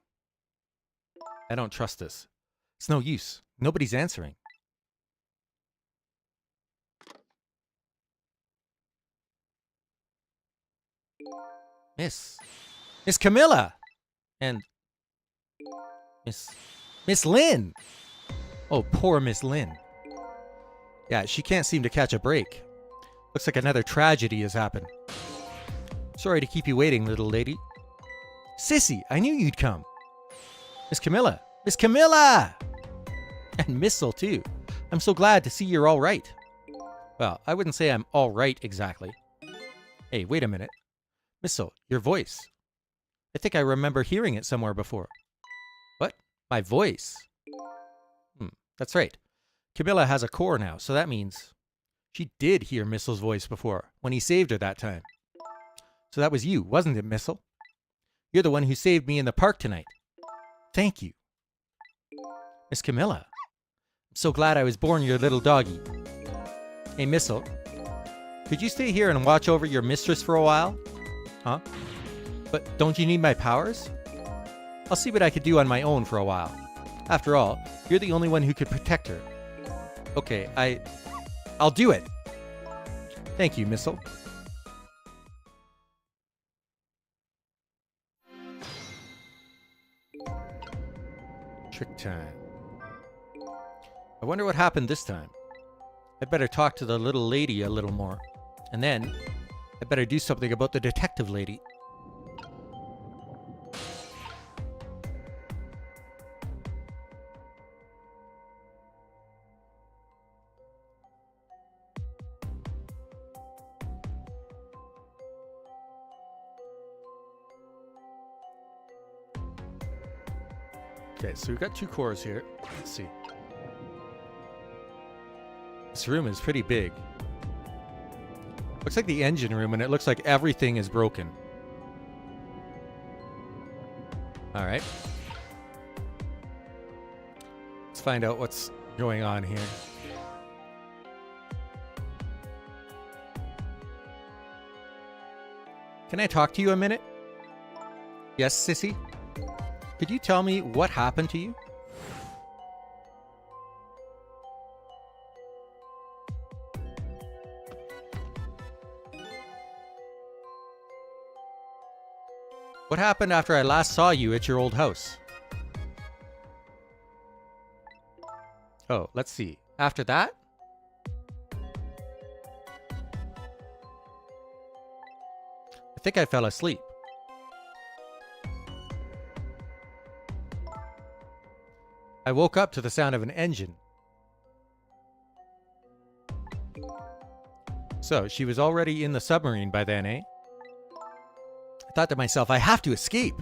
I don't trust this. It's no use. Nobody's answering. Miss Camilla! And... Miss Lynne! Oh, poor Miss Lynne. Yeah, she can't seem to catch a break. Looks like another tragedy has happened. Sorry to keep you waiting, little lady. Sissy, I knew you'd come. Miss Camilla! Miss Camilla! And Missel, too. I'm so glad to see you're all right. Well, I wouldn't say I'm all right exactly. Hey, wait a minute. Missel, your voice. I think I remember hearing it somewhere before. What? My voice? That's right. Camilla has a core now, so that means she did hear Missel's voice before, when he saved her that time. So that was you, wasn't it, Missel? You're the one who saved me in the park tonight. Thank you. Miss Camilla, I'm so glad I was born your little doggy. Hey, Missel, could you stay here and watch over your mistress for a while? Huh? But don't you need my powers? I'll see what I could do on my own for a while. After all, you're the only one who could protect her. Okay, I'll do it. Thank you, Missel. Trick time. I wonder what happened this time. I'd better talk to the little lady a little more. And then, I'd better do something about the detective lady. Okay, so we've got 2 cores here. Let's see. This room is pretty big. Looks like the engine room, and it looks like everything is broken. Alright. Let's find out what's going on here. Can I talk to you a minute? Yes, sissy? Could you tell me what happened to you? What happened after I last saw you at your old house? Oh, let's see. After that? I think I fell asleep. I woke up to the sound of an engine. So, she was already in the submarine by then, eh? I thought to myself, I have to escape.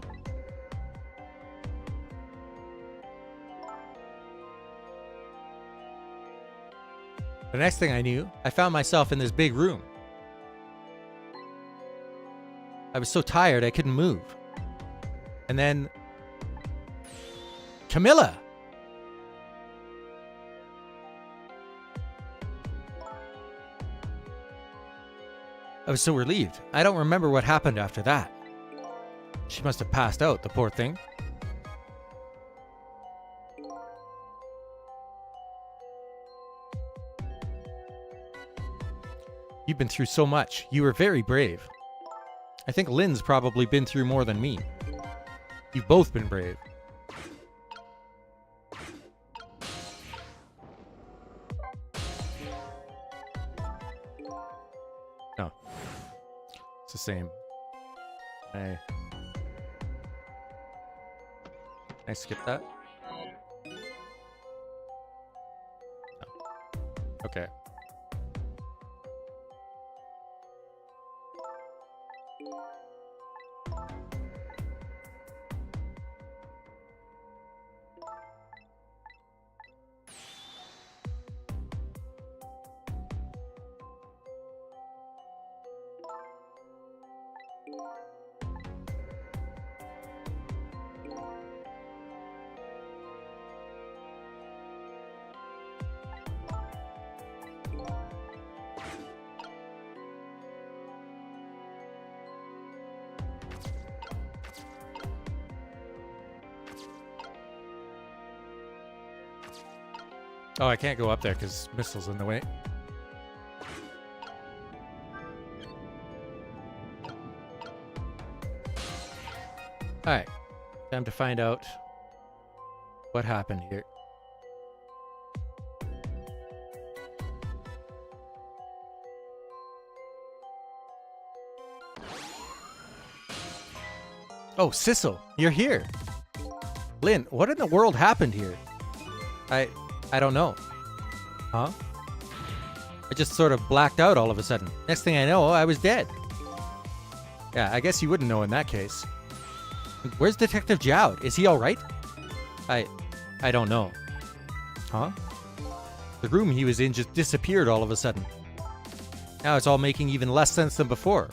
The next thing I knew, I found myself in this big room. I was so tired I couldn't move. And then... Camilla! I was so relieved. I don't remember what happened after that. She must have passed out, the poor thing. You've been through so much. You were very brave. I think Lynne's probably been through more than me. You've both been brave. No. It's the same. I skip that? No. Okay. Oh, I can't go up there because missile's in the way. Alright. Time to find out what happened here. Oh, Sissel, you're here. Lynne, what in the world happened here? I don't know. Huh? I just sort of blacked out all of a sudden. Next thing I know, I was dead. Yeah, I guess you wouldn't know in that case. Where's Detective Jowd? Is he alright? I don't know. Huh? The room he was in just disappeared all of a sudden. Now it's all making even less sense than before.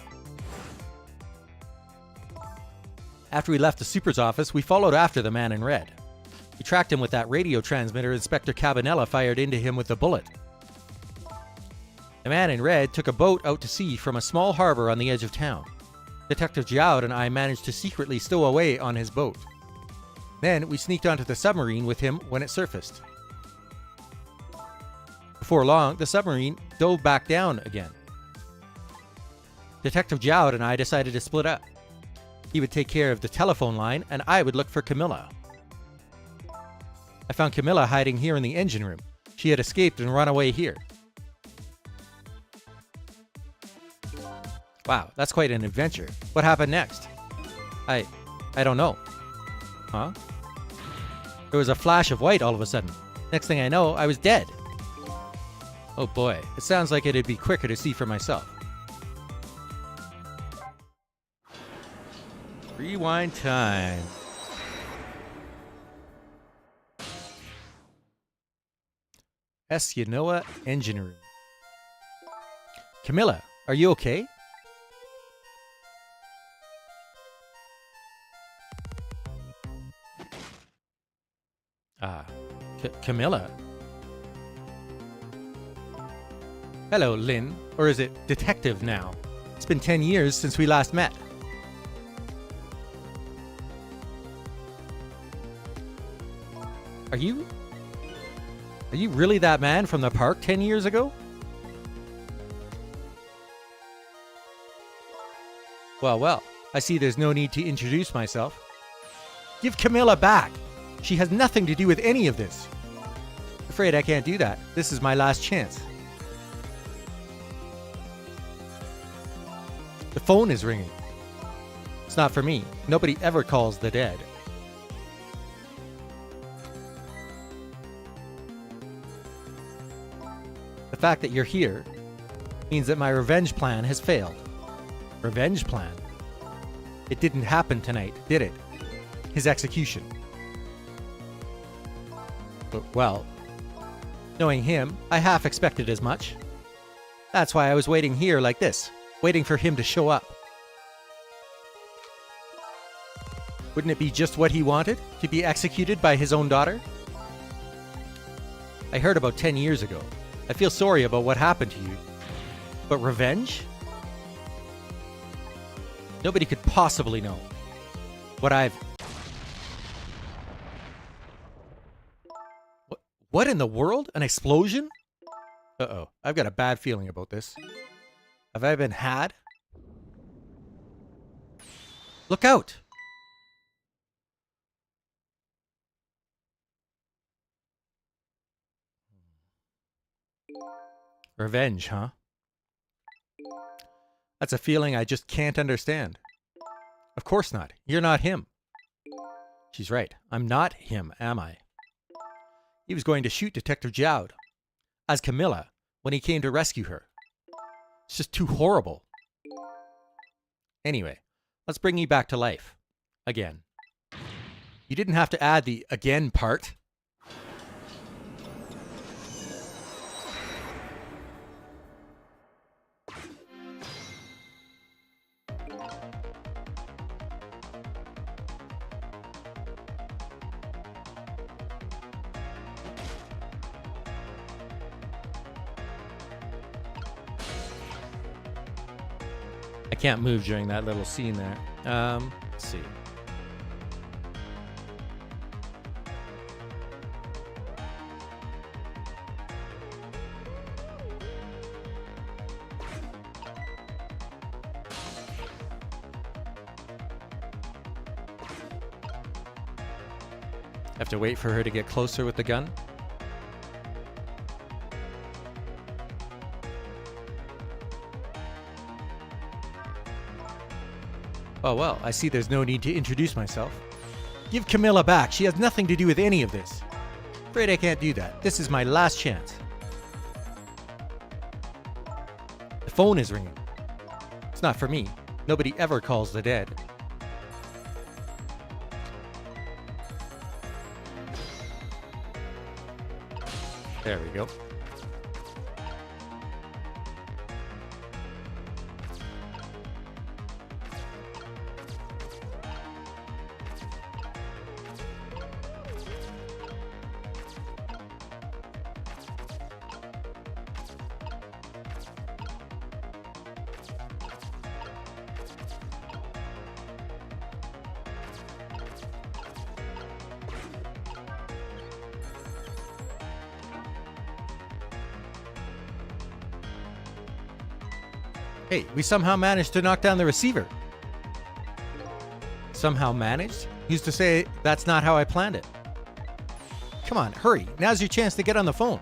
After we left the super's office, we followed after the man in red. We tracked him with that radio transmitter Inspector Cabanela fired into him with a bullet. The man in red took a boat out to sea from a small harbor on the edge of town. Detective Jowd and I managed to secretly stow away on his boat. Then we sneaked onto the submarine with him when it surfaced. Before long, the submarine dove back down again. Detective Jowd and I decided to split up. He would take care of the telephone line and I would look for Camilla. I found Camilla hiding here in the engine room. She had escaped and run away here. Wow, that's quite an adventure. What happened next? I don't know. Huh? There was a flash of white all of a sudden. Next thing I know, I was dead. Oh boy, it sounds like it'd be quicker to see for myself. Rewind time. Escanoa engine room. Camilla, are you okay? Camilla? Hello, Lynne. Or is it Detective now? It's been 10 years since we last met. Are you really that man from the park 10 years ago? Well, I see there's no need to introduce myself. Give Camilla back. She has nothing to do with any of this. Afraid I can't do that. This is my last chance. The phone is ringing. It's not for me. Nobody ever calls the dead. The fact that you're here means that my revenge plan has failed. Revenge plan? It didn't happen tonight, did it? His execution. But, well, knowing him, I half expected as much. That's why I was waiting here like this, waiting for him to show up. Wouldn't it be just what he wanted? To be executed by his own daughter? I heard about 10 years ago. I feel sorry about what happened to you. But revenge? Nobody could possibly know what I've... What in the world? An explosion? Uh-oh. I've got a bad feeling about this. Have I been had? Look out! Revenge, huh? That's a feeling I just can't understand. Of course not. You're not him. She's right. I'm not him, am I? He was going to shoot Detective Jowd as Camilla when he came to rescue her. It's just too horrible. Anyway, let's bring you back to life. Again. You didn't have to add the again part. I can't move during that little scene there. Let's see. Have to wait for her to get closer with the gun. Oh well, I see there's no need to introduce myself. Give Camilla back. She has nothing to do with any of this. Afraid I can't do that. This is my last chance. The phone is ringing. It's not for me. Nobody ever calls the dead. There we go. Hey, we somehow managed to knock down the receiver. Somehow managed? Who's to say that's not how I planned it? Come on, hurry. Now's your chance to get on the phone.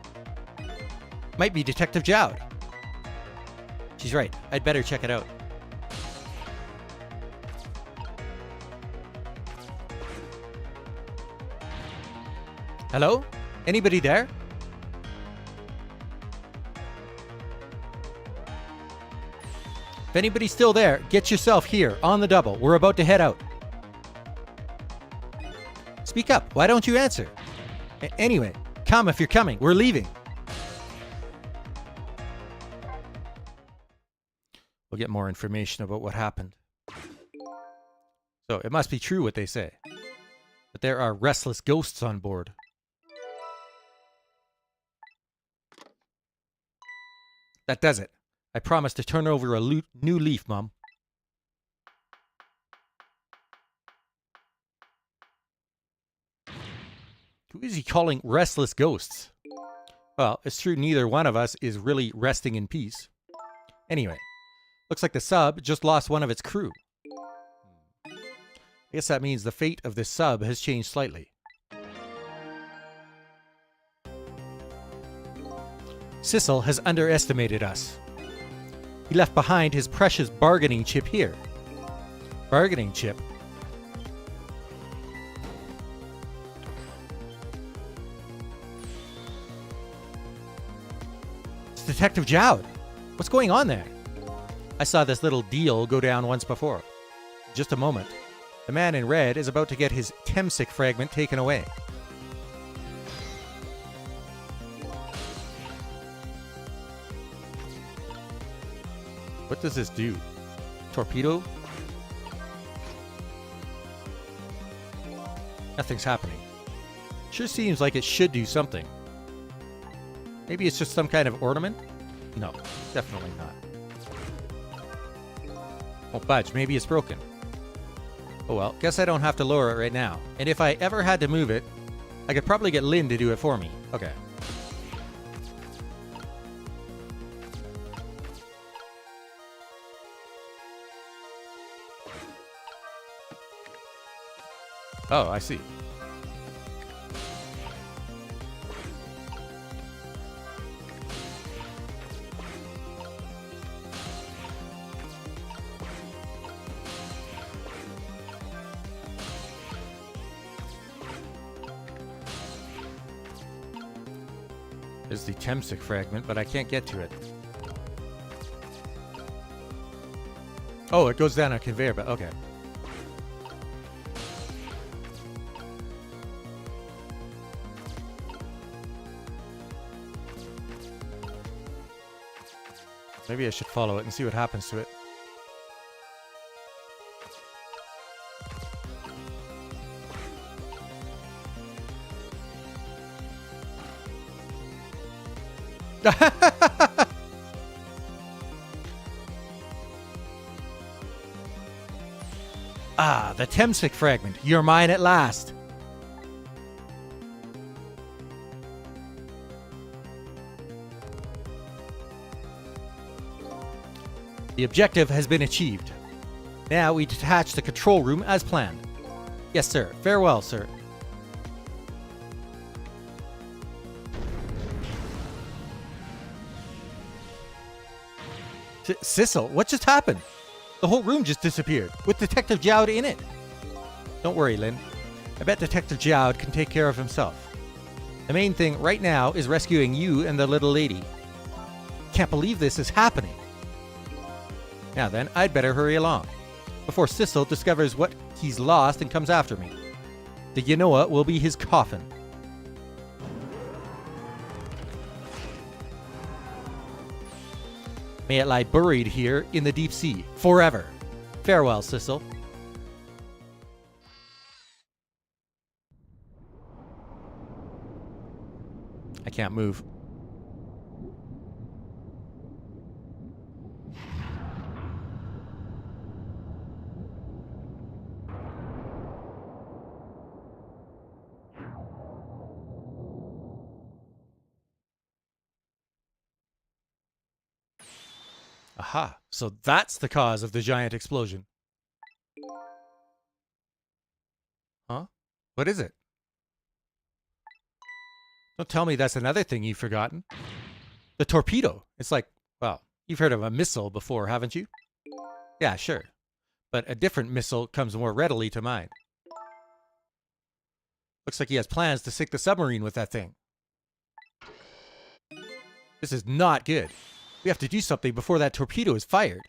Might be Detective Jowd. She's right. I'd better check it out. Hello? Anybody there? If anybody's still there, get yourself here, on the double. We're about to head out. Speak up. Why don't you answer? Anyway, come if you're coming. We're leaving. We'll get more information about what happened. So, it must be true what they say. But there are restless ghosts on board. That does it. I promise to turn over a new leaf, Mum. Who is he calling restless ghosts? Well, it's true neither one of us is really resting in peace. Anyway, looks like the sub just lost one of its crew. I guess that means the fate of this sub has changed slightly. Sissel has underestimated us. He left behind his precious bargaining chip here. Bargaining chip? It's Detective Jowd. What's going on there? I saw this little deal go down once before. Just a moment. The man in red is about to get his Temsic fragment taken away. What does this do? Torpedo? Nothing's happening. Sure seems like it should do something. Maybe it's just some kind of ornament? No, definitely not. Won't budge. Maybe it's broken. Oh well, guess I don't have to lower it right now. And if I ever had to move it, I could probably get Lynne to do it for me. Okay. Oh, I see. There's the Temsic fragment, but I can't get to it. Oh, it goes down a conveyor belt. Okay. Maybe I should follow it and see what happens to it. Ah, the Temsic fragment. You're mine at last. The objective has been achieved. Now we detach the control room as planned. Yes, sir. Farewell, sir. Sissel, what just happened? The whole room just disappeared, with Detective Jowd in it. Don't worry, Lynne. I bet Detective Jowd can take care of himself. The main thing right now is rescuing you and the little lady. Can't believe this is happening. Now then, I'd better hurry along, before Sissel discovers what he's lost and comes after me. The Genoa will be his coffin. May it lie buried here in the deep sea, forever. Farewell, Sissel. I can't move. Aha, so that's the cause of the giant explosion. Huh? What is it? Don't tell me that's another thing you've forgotten. The torpedo. It's like, well, you've heard of a missile before, haven't you? Yeah, sure. But a different missile comes more readily to mind. Looks like he has plans to sink the submarine with that thing. This is not good. We have to do something before that torpedo is fired.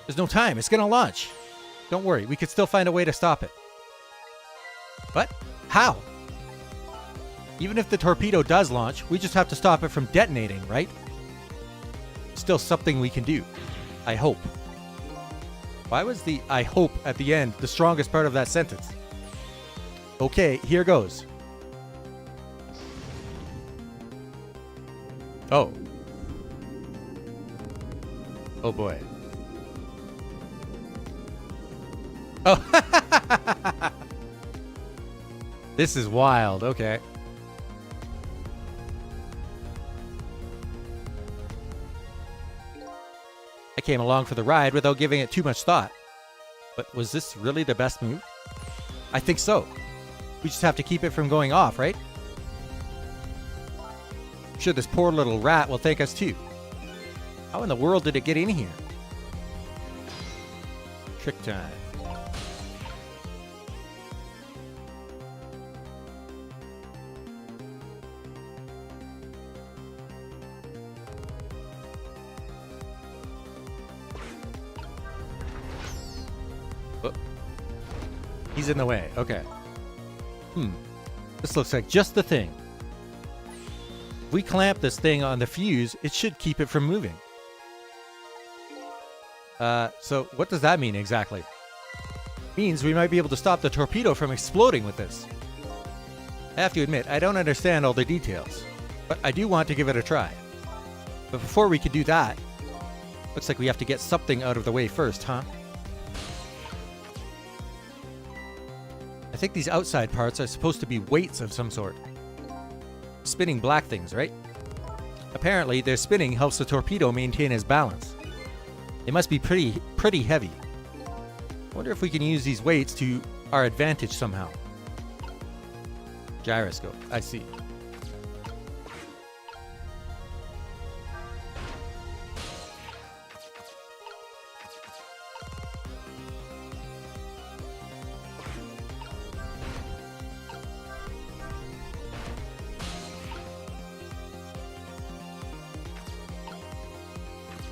There's no time. It's gonna launch. Don't worry, we could still find a way to stop it. But how? Even if the torpedo does launch, we just have to stop it from detonating, right? Still something we can do. I hope. Why was the "I hope" at the end the strongest part of that sentence? Okay, here goes. Oh. Oh boy. Oh. This is wild. Okay. I came along for the ride without giving it too much thought. But was this really the best move? I think so. We just have to keep it from going off, right? I'm sure this poor little rat will thank us too. How in the world did it get in here? Trick time. Oh. He's in the way. Okay. This looks like just the thing. If we clamp this thing on the fuse, it should keep it from moving. So what does that mean exactly? Means we might be able to stop the torpedo from exploding with this. I have to admit, I don't understand all the details, but I do want to give it a try. But before we could do that, looks like we have to get something out of the way first, huh? I think these outside parts are supposed to be weights of some sort. Spinning black things, right? Apparently, their spinning helps the torpedo maintain its balance. They must be pretty heavy. I wonder if we can use these weights to our advantage somehow. Gyroscope, I see.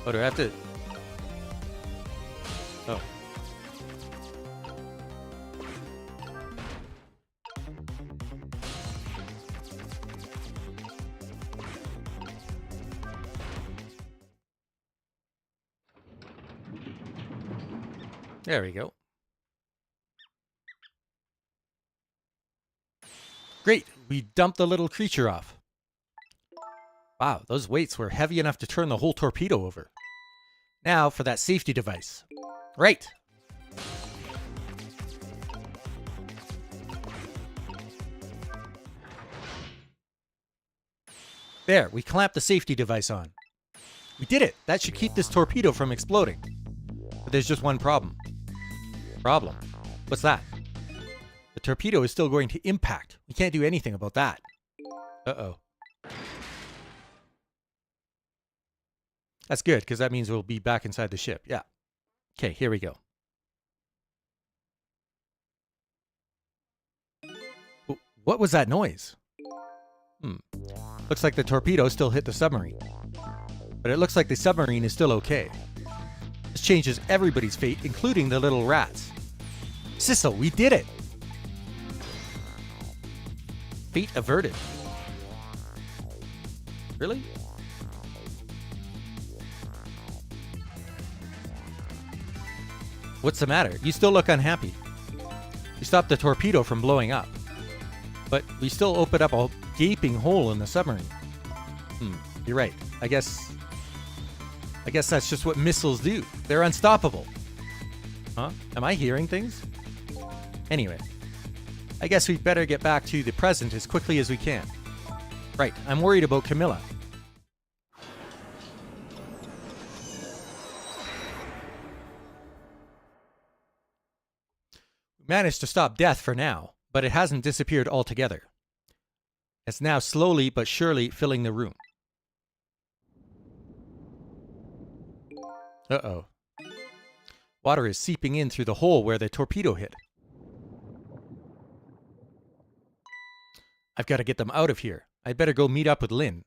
Oh, do I have to? Oh. There we go. Great, we dumped the little creature off. Wow, those weights were heavy enough to turn the whole torpedo over. Now for that safety device. Right. There, we clamped the safety device on. We did it! That should keep this torpedo from exploding. But there's just one problem. Problem? What's that? The torpedo is still going to impact. We can't do anything about that. Uh-oh. That's good, because that means we'll be back inside the ship. Yeah. Okay, here we go. What was that noise? Looks like the torpedo still hit the submarine. But it looks like the submarine is still okay. This changes everybody's fate, including the little rats. Sissel, we did it! Fate averted. Really? What's the matter? You still look unhappy. We stopped the torpedo from blowing up. But we still opened up a gaping hole in the submarine. You're right. I guess that's just what missiles do. They're unstoppable. Huh? Am I hearing things? Anyway, I guess we'd better get back to the present as quickly as we can. Right, I'm worried about Camilla. We managed to stop death for now, but it hasn't disappeared altogether. It's now slowly but surely filling the room. Uh-oh. Water is seeping in through the hole where the torpedo hit. I've got to get them out of here. I'd better go meet up with Lynne.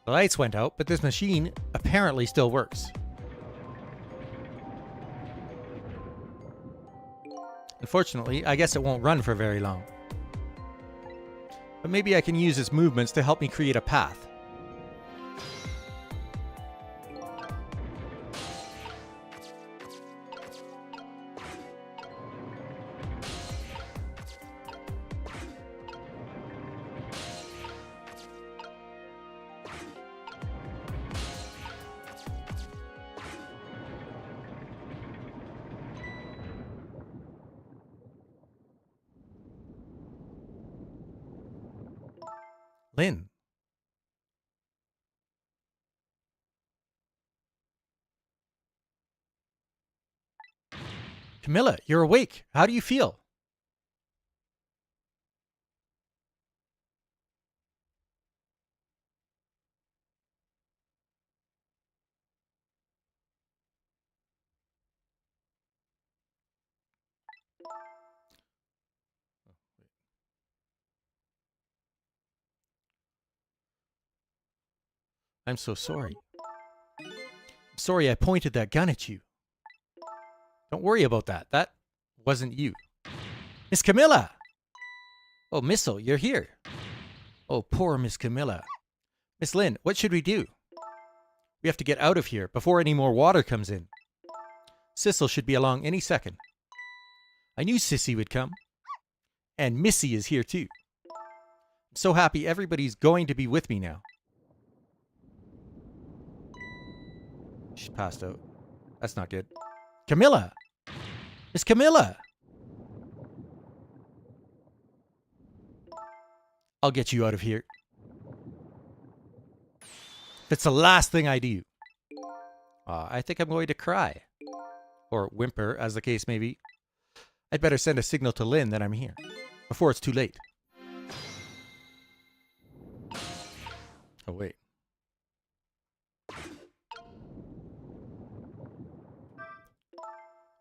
The lights went out, but this machine apparently still works. Unfortunately, I guess it won't run for very long. But maybe I can use its movements to help me create a path. Lynne. Camilla, you're awake. How do you feel? I'm so sorry. I'm sorry I pointed that gun at you. Don't worry about that. That wasn't you. Miss Camilla! Oh, Missile, you're here. Oh, poor Miss Camilla. Miss Lynne, what should we do? We have to get out of here before any more water comes in. Sissel should be along any second. I knew Sissy would come. And Missy is here too. I'm so happy everybody's going to be with me now. She's passed out. That's not good. Camilla! Miss Camilla! I'll get you out of here. It's the last thing I do. I think I'm going to cry. Or whimper, as the case may be. I'd better send a signal to Lynne that I'm here. Before it's too late. Oh, wait.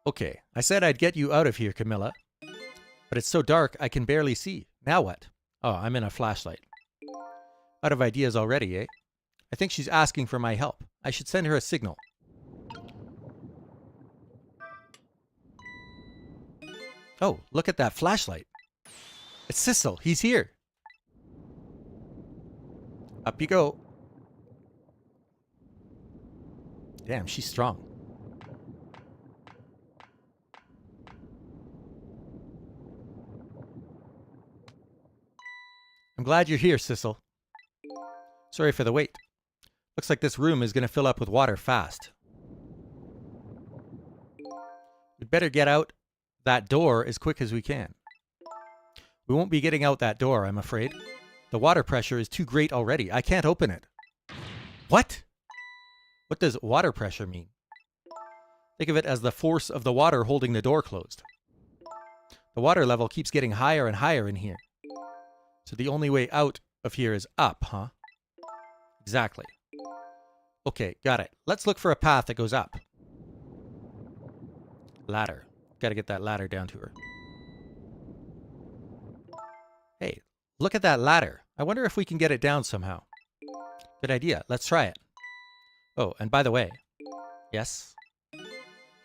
Okay, I said I'd get you out of here, Camilla. But it's so dark I can barely see. Now what? Oh, I'm in a flashlight. Out of ideas already, eh? I think she's asking for my help. I should send her a signal. Oh, look at that flashlight. It's Sissel. He's here. Up you go. Damn, she's strong. I'm glad you're here, Sissel. Sorry for the wait. Looks like this room is going to fill up with water fast. We'd better get out that door as quick as we can. We won't be getting out that door, I'm afraid. The water pressure is too great already. I can't open it. What? What does water pressure mean? Think of it as the force of the water holding the door closed. The water level keeps getting higher and higher in here. So the only way out of here is up, huh? Exactly. Okay, got it. Let's look for a path that goes up. Ladder. Got to get that ladder down to her. Hey, look at that ladder. I wonder if we can get it down somehow. Good idea. Let's try it. Oh, and by the way. Yes?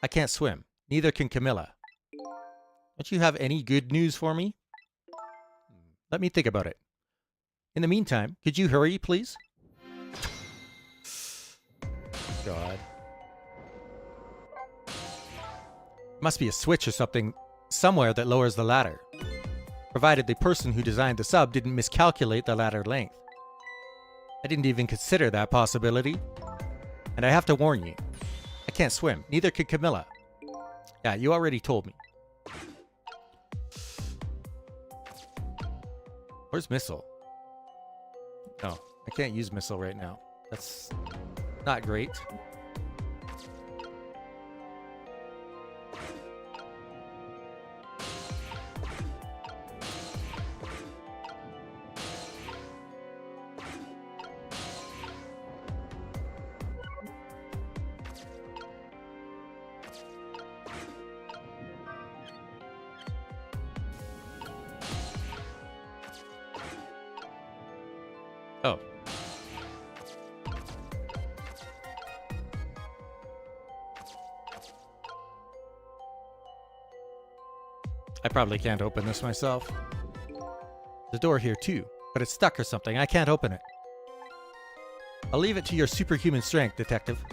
I can't swim. Neither can Camilla. Don't you have any good news for me? Let me think about it. In the meantime, could you hurry, please? God. Must be a switch or something somewhere that lowers the ladder. Provided the person who designed the sub didn't miscalculate the ladder length. I didn't even consider that possibility. And I have to warn you, I can't swim. Neither can Camilla. Yeah, you already told me. Where's Missile? No, I can't use Missile right now. That's not great. Oh. I probably can't open this myself. There's a door here too, but it's stuck or something. I can't open it. I'll leave it to your superhuman strength, detective.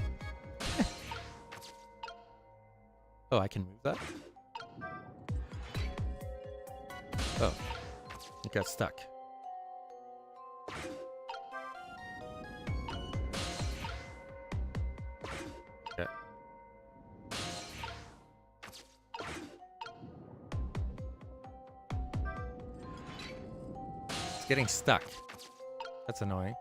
Oh, I can move that? Oh, it got stuck. Okay. It's getting stuck. That's annoying.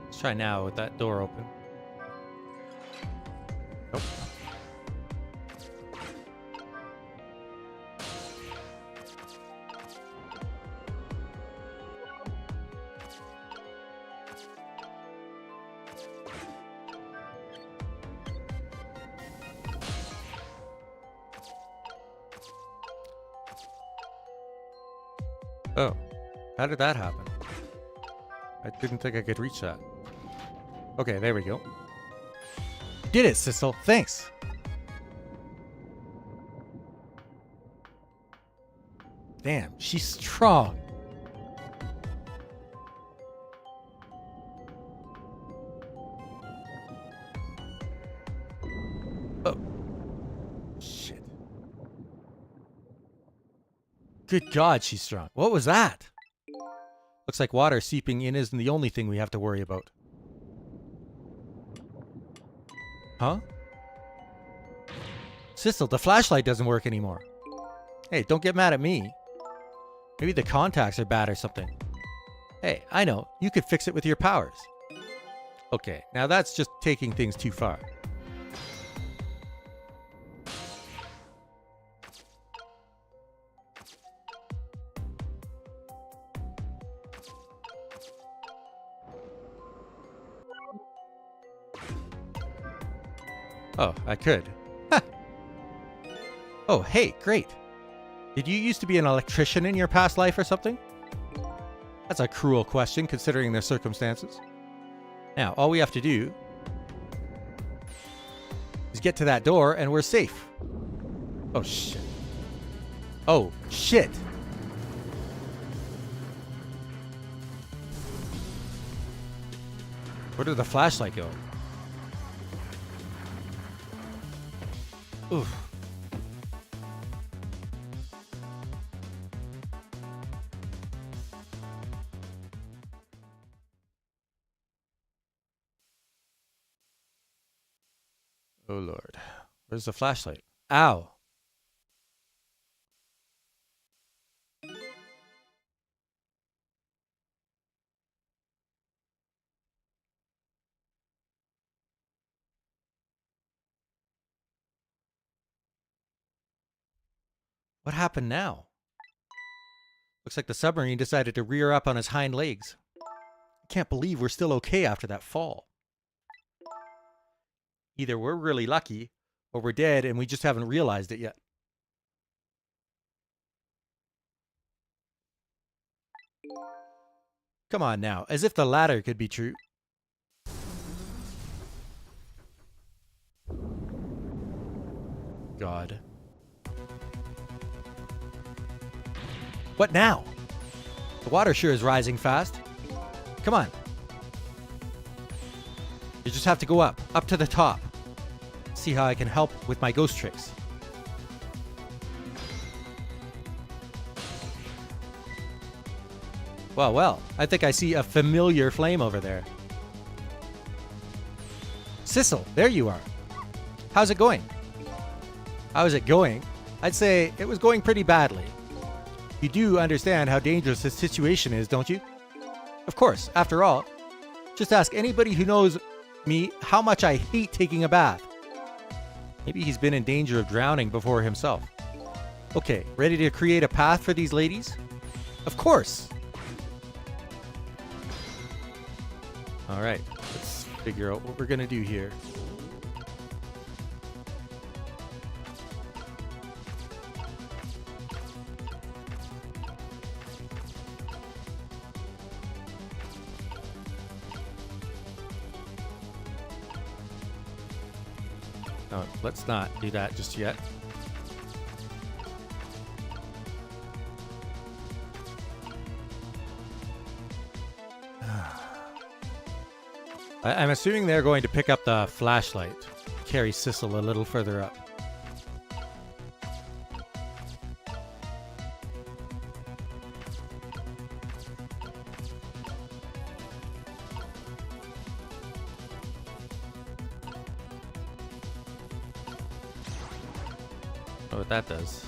Let's try now with that door open. Nope. Oh, how did that happen? I didn't think I could reach that. Okay, there we go. Did it, Sissel. Thanks. Damn, she's strong. Oh. Shit. Good God, she's strong. What was that? Looks like water seeping in isn't the only thing we have to worry about. Huh? Sissel, the flashlight doesn't work anymore. Hey, don't get mad at me. Maybe the contacts are bad or something. Hey, I know. You could fix it with your powers. Okay, now that's just taking things too far. Oh, I could. Ha! Oh, hey, great. Did you used to be an electrician in your past life or something? That's a cruel question considering their circumstances. Now, all we have to do is get to that door and we're safe. Oh, shit. Oh, shit. Where did the flashlight go? Oof. Oh Lord. Where's the flashlight? Ow. What happened now? Looks like the submarine decided to rear up on his hind legs. I can't believe we're still okay after that fall. Either we're really lucky, or we're dead and we just haven't realized it yet. Come on now, as if the latter could be true. God. What now? The water sure is rising fast. Come on. You just have to go up to the top. See how I can help with my ghost tricks. Well, well, I think I see a familiar flame over there. Sissel, there you are. How's it going? How is it going? I'd say it was going pretty badly. You do understand how dangerous this situation is, don't you? Of course, after all, just ask anybody who knows me how much I hate taking a bath. Maybe he's been in danger of drowning before himself. Okay, ready to create a path for these ladies? Of course! Alright, let's figure out what we're gonna do here. No, let's not do that just yet. I'm assuming they're going to pick up the flashlight, carry Sissel a little further up. Oh, what that does.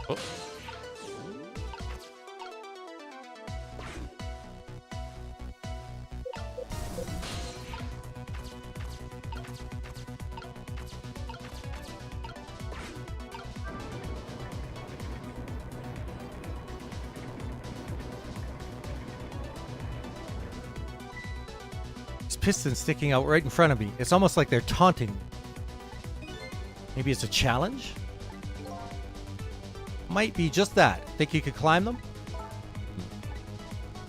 Oh. This piston sticking out right in front of me. It's almost like they're taunting me. Maybe it's a challenge? Might be just that. Think you could climb them?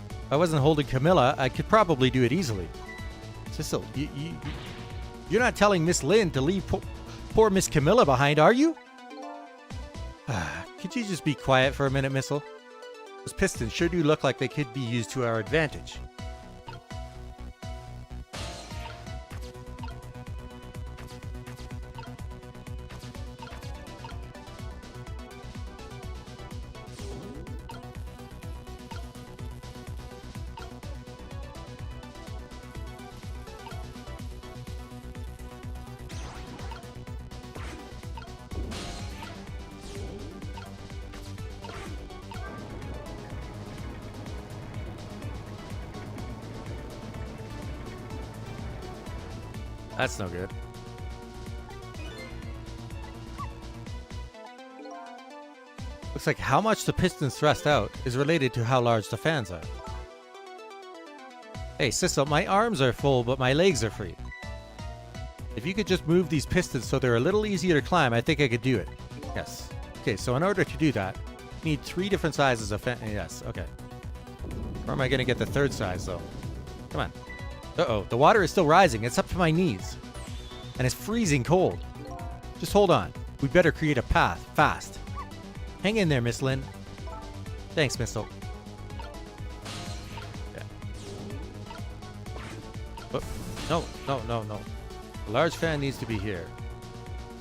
If I wasn't holding Camilla, I could probably do it easily. Sissel, you're not telling Miss Lynne to leave poor Miss Camilla behind, are you? Could you just be quiet for a minute, Missile? Those pistons sure do look like they could be used to our advantage. That's no good. Looks like how much the pistons thrust out is related to how large the fans are. Hey, Sissel, my arms are full, but my legs are free. If you could just move these pistons so they're a little easier to climb, I think I could do it. Yes. Okay, so in order to do that, you need 3 different sizes of fan. Yes, okay. Where am I going to get the 3rd size, though? Come on. Uh-oh, the water is still rising. It's up to my knees. And it's freezing cold. Just hold on. We better create a path, fast. Hang in there, Miss Lynne. Thanks, Missile. Okay. Oh, no. The large fan needs to be here.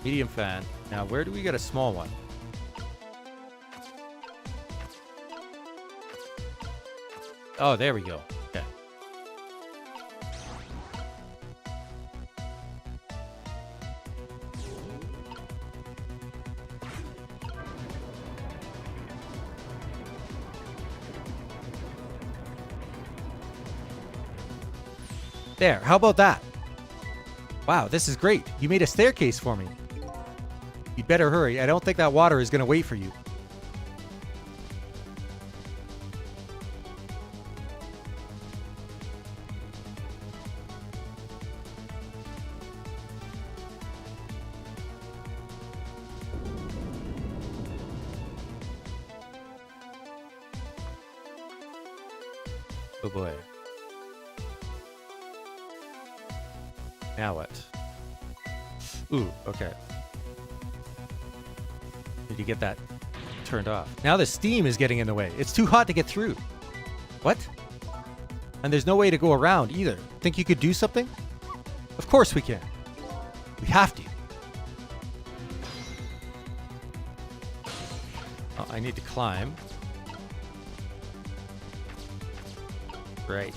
Medium fan. Now, where do we get a small one? Oh, there we go. Okay. There, how about that? Wow, this is great. You made a staircase for me. You'd better hurry. I don't think that water is going to wait for you. Oh boy. Now what? Ooh, okay. Need to get that turned off. Now the steam is getting in the way. It's too hot to get through. What? And there's no way to go around either. Think you could do something? Of course we can. We have to. Oh, I need to climb. Right.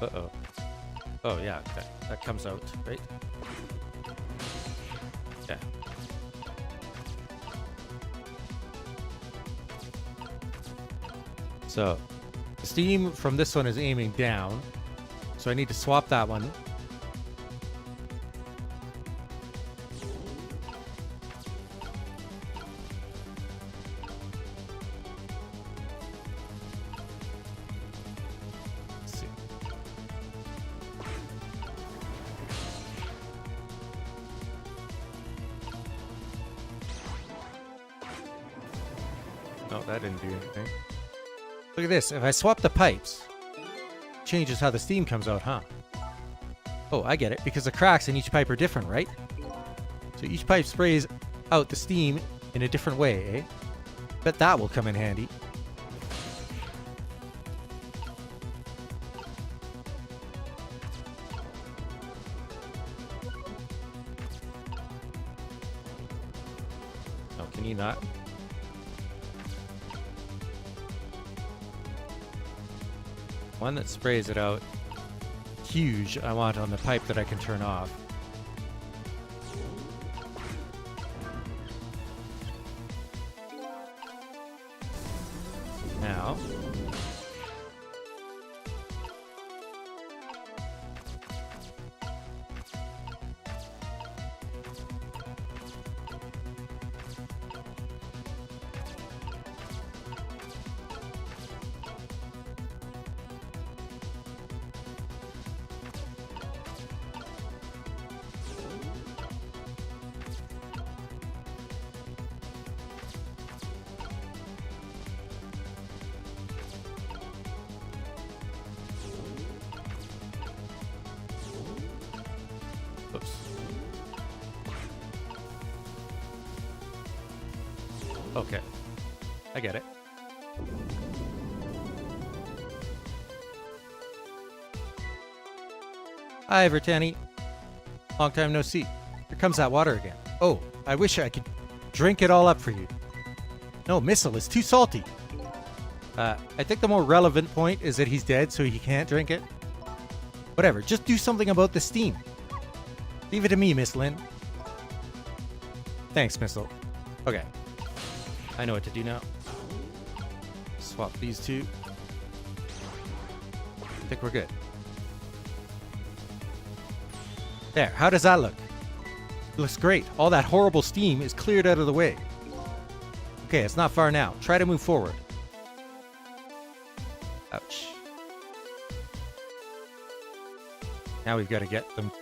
Uh-oh. Oh, yeah, okay. That comes out, right? Yeah. So, the steam from this one is aiming down. So I need to swap that one. Let's see. No, that didn't do anything. Look at this. If I swap the pipes, changes how the steam comes out, huh? Oh, I get it. Because the cracks in each pipe are different, right? So each pipe sprays out the steam in a different way, eh? Bet that will come in handy. Oh, can you not? One that sprays it out. Huge, I want on the pipe that I can turn off. Now. Oops. Okay. I get it. Hi, Vertani. Long time no see. Here comes that water again. Oh, I wish I could drink it all up for you. No, Missile is too salty. I think the more relevant point is that he's dead, so he can't drink it. Whatever, just do something about the steam. Leave it to me, Miss Lynne. Thanks, Missile. Okay. I know what to do now. Swap these two. I think we're good. There, how does that look? It looks great. All that horrible steam is cleared out of the way. Okay, it's not far now. Try to move forward. Ouch. Now we've got to get them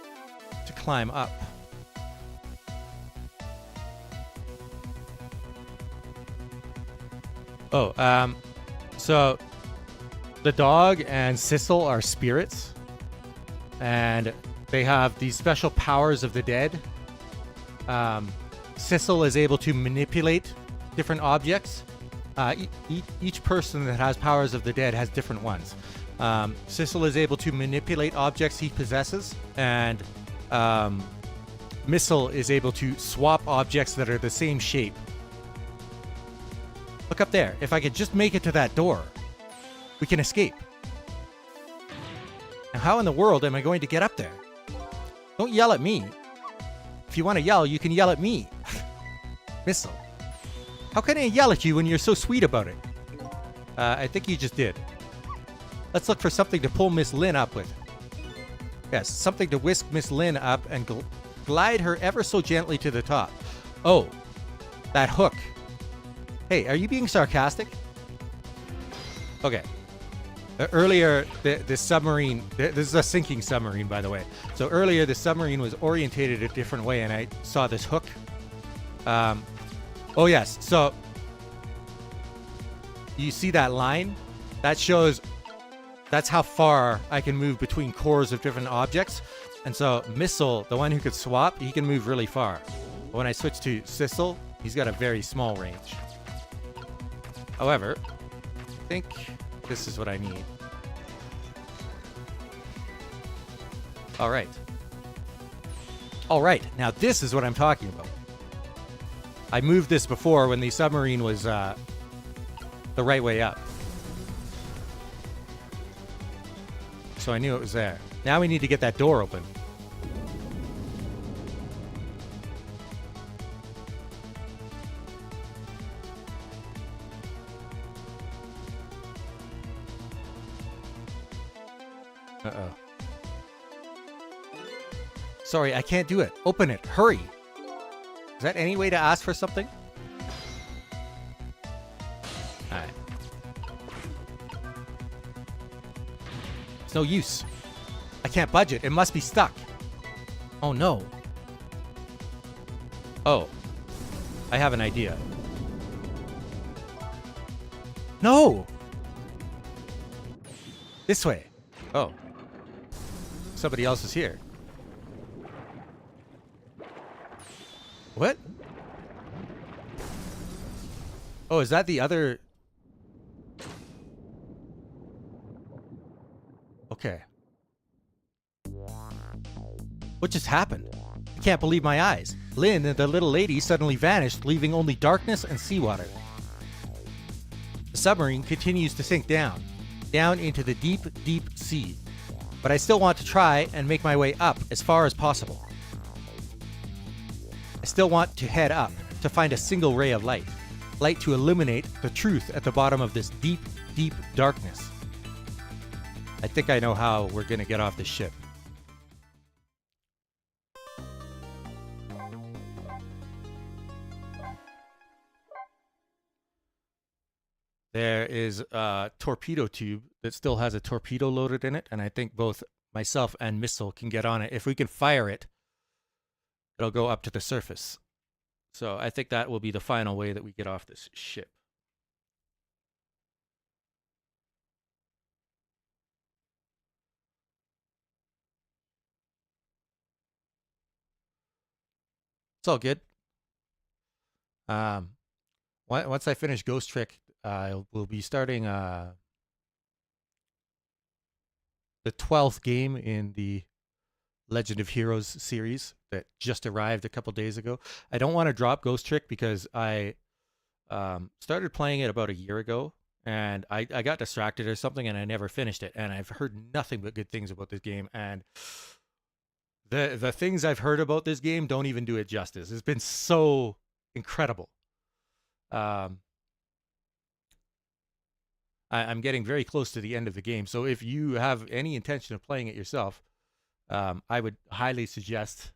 to climb up. Oh, so the dog and Sissel are spirits, and they have these special powers of the dead. Sissel is able to manipulate different objects. Each person that has powers of the dead has different ones. Sissel is able to manipulate objects he possesses, and Missile is able to swap objects that are the same shape. Look up there. If I could just make it to that door, we can escape. Now, how in the world am I going to get up there? Don't yell at me. If you want to yell, you can yell at me. Missile. How can I yell at you when you're so sweet about it? I think you just did. Let's look for something to pull Miss Lynne up with. Yes, something to whisk Miss Lynne up and glide her ever so gently to the top. Oh, that hook. Hey, are you being sarcastic? Okay. Earlier, the submarine... This is a sinking submarine, by the way. So earlier, the submarine was orientated a different way, and I saw this hook. Oh, yes. So, you see that line? That shows... That's how far I can move between cores of different objects. And so, Missile, the one who could swap, he can move really far. But when I switch to Sissel, he's got a very small range. However, I think this is what I need. All right. All right. Now this is what I'm talking about. I moved this before when the submarine was the right way up. So I knew it was there. Now we need to get that door open. Uh-oh. Sorry, I can't do it. Open it. Hurry. Is that any way to ask for something? Alright. It's no use. I can't budge it. It must be stuck. Oh no. Oh. I have an idea. No! This way. Oh. Somebody else is here. What? Oh, is that the other... Okay. What just happened? I can't believe my eyes. Lynne and the little lady suddenly vanished, leaving only darkness and seawater. The submarine continues to sink down into the deep, deep sea. But I still want to try and make my way up as far as possible. I still want to head up to find a single ray of light. Light to illuminate the truth at the bottom of this deep, deep darkness. I think I know how we're going to get off this ship. There is a torpedo tube that still has a torpedo loaded in it, and I think both myself and Missile can get on it. If we can fire it, it'll go up to the surface. So I think that will be the final way that we get off this ship. It's all good. Once I finish Ghost Trick, we'll be starting the 12th game in the Legend of Heroes series that just arrived a couple days ago. I don't want to drop Ghost Trick because I started playing it about a year ago, and I got distracted or something, and I never finished it. And I've heard nothing but good things about this game, and the things I've heard about this game don't even do it justice. It's been so incredible. I'm getting very close to the end of the game, so if you have any intention of playing it yourself, I would highly suggest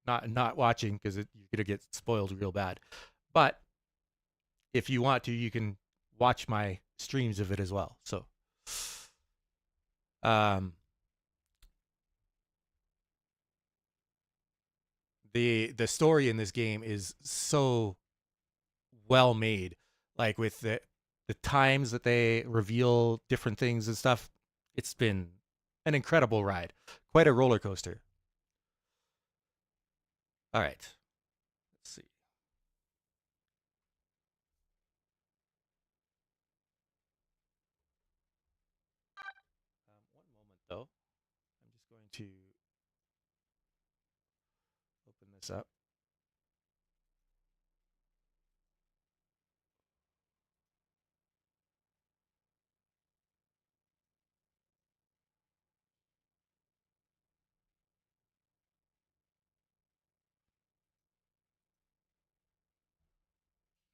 not watching, because you're gonna get spoiled real bad. But if you want to, you can watch my streams of it as well. So, the story in this game is so well made, like with the times that they reveal different things and stuff. It's been an incredible ride, quite a roller coaster. All right, let's see. One moment though, I'm just going to open this up.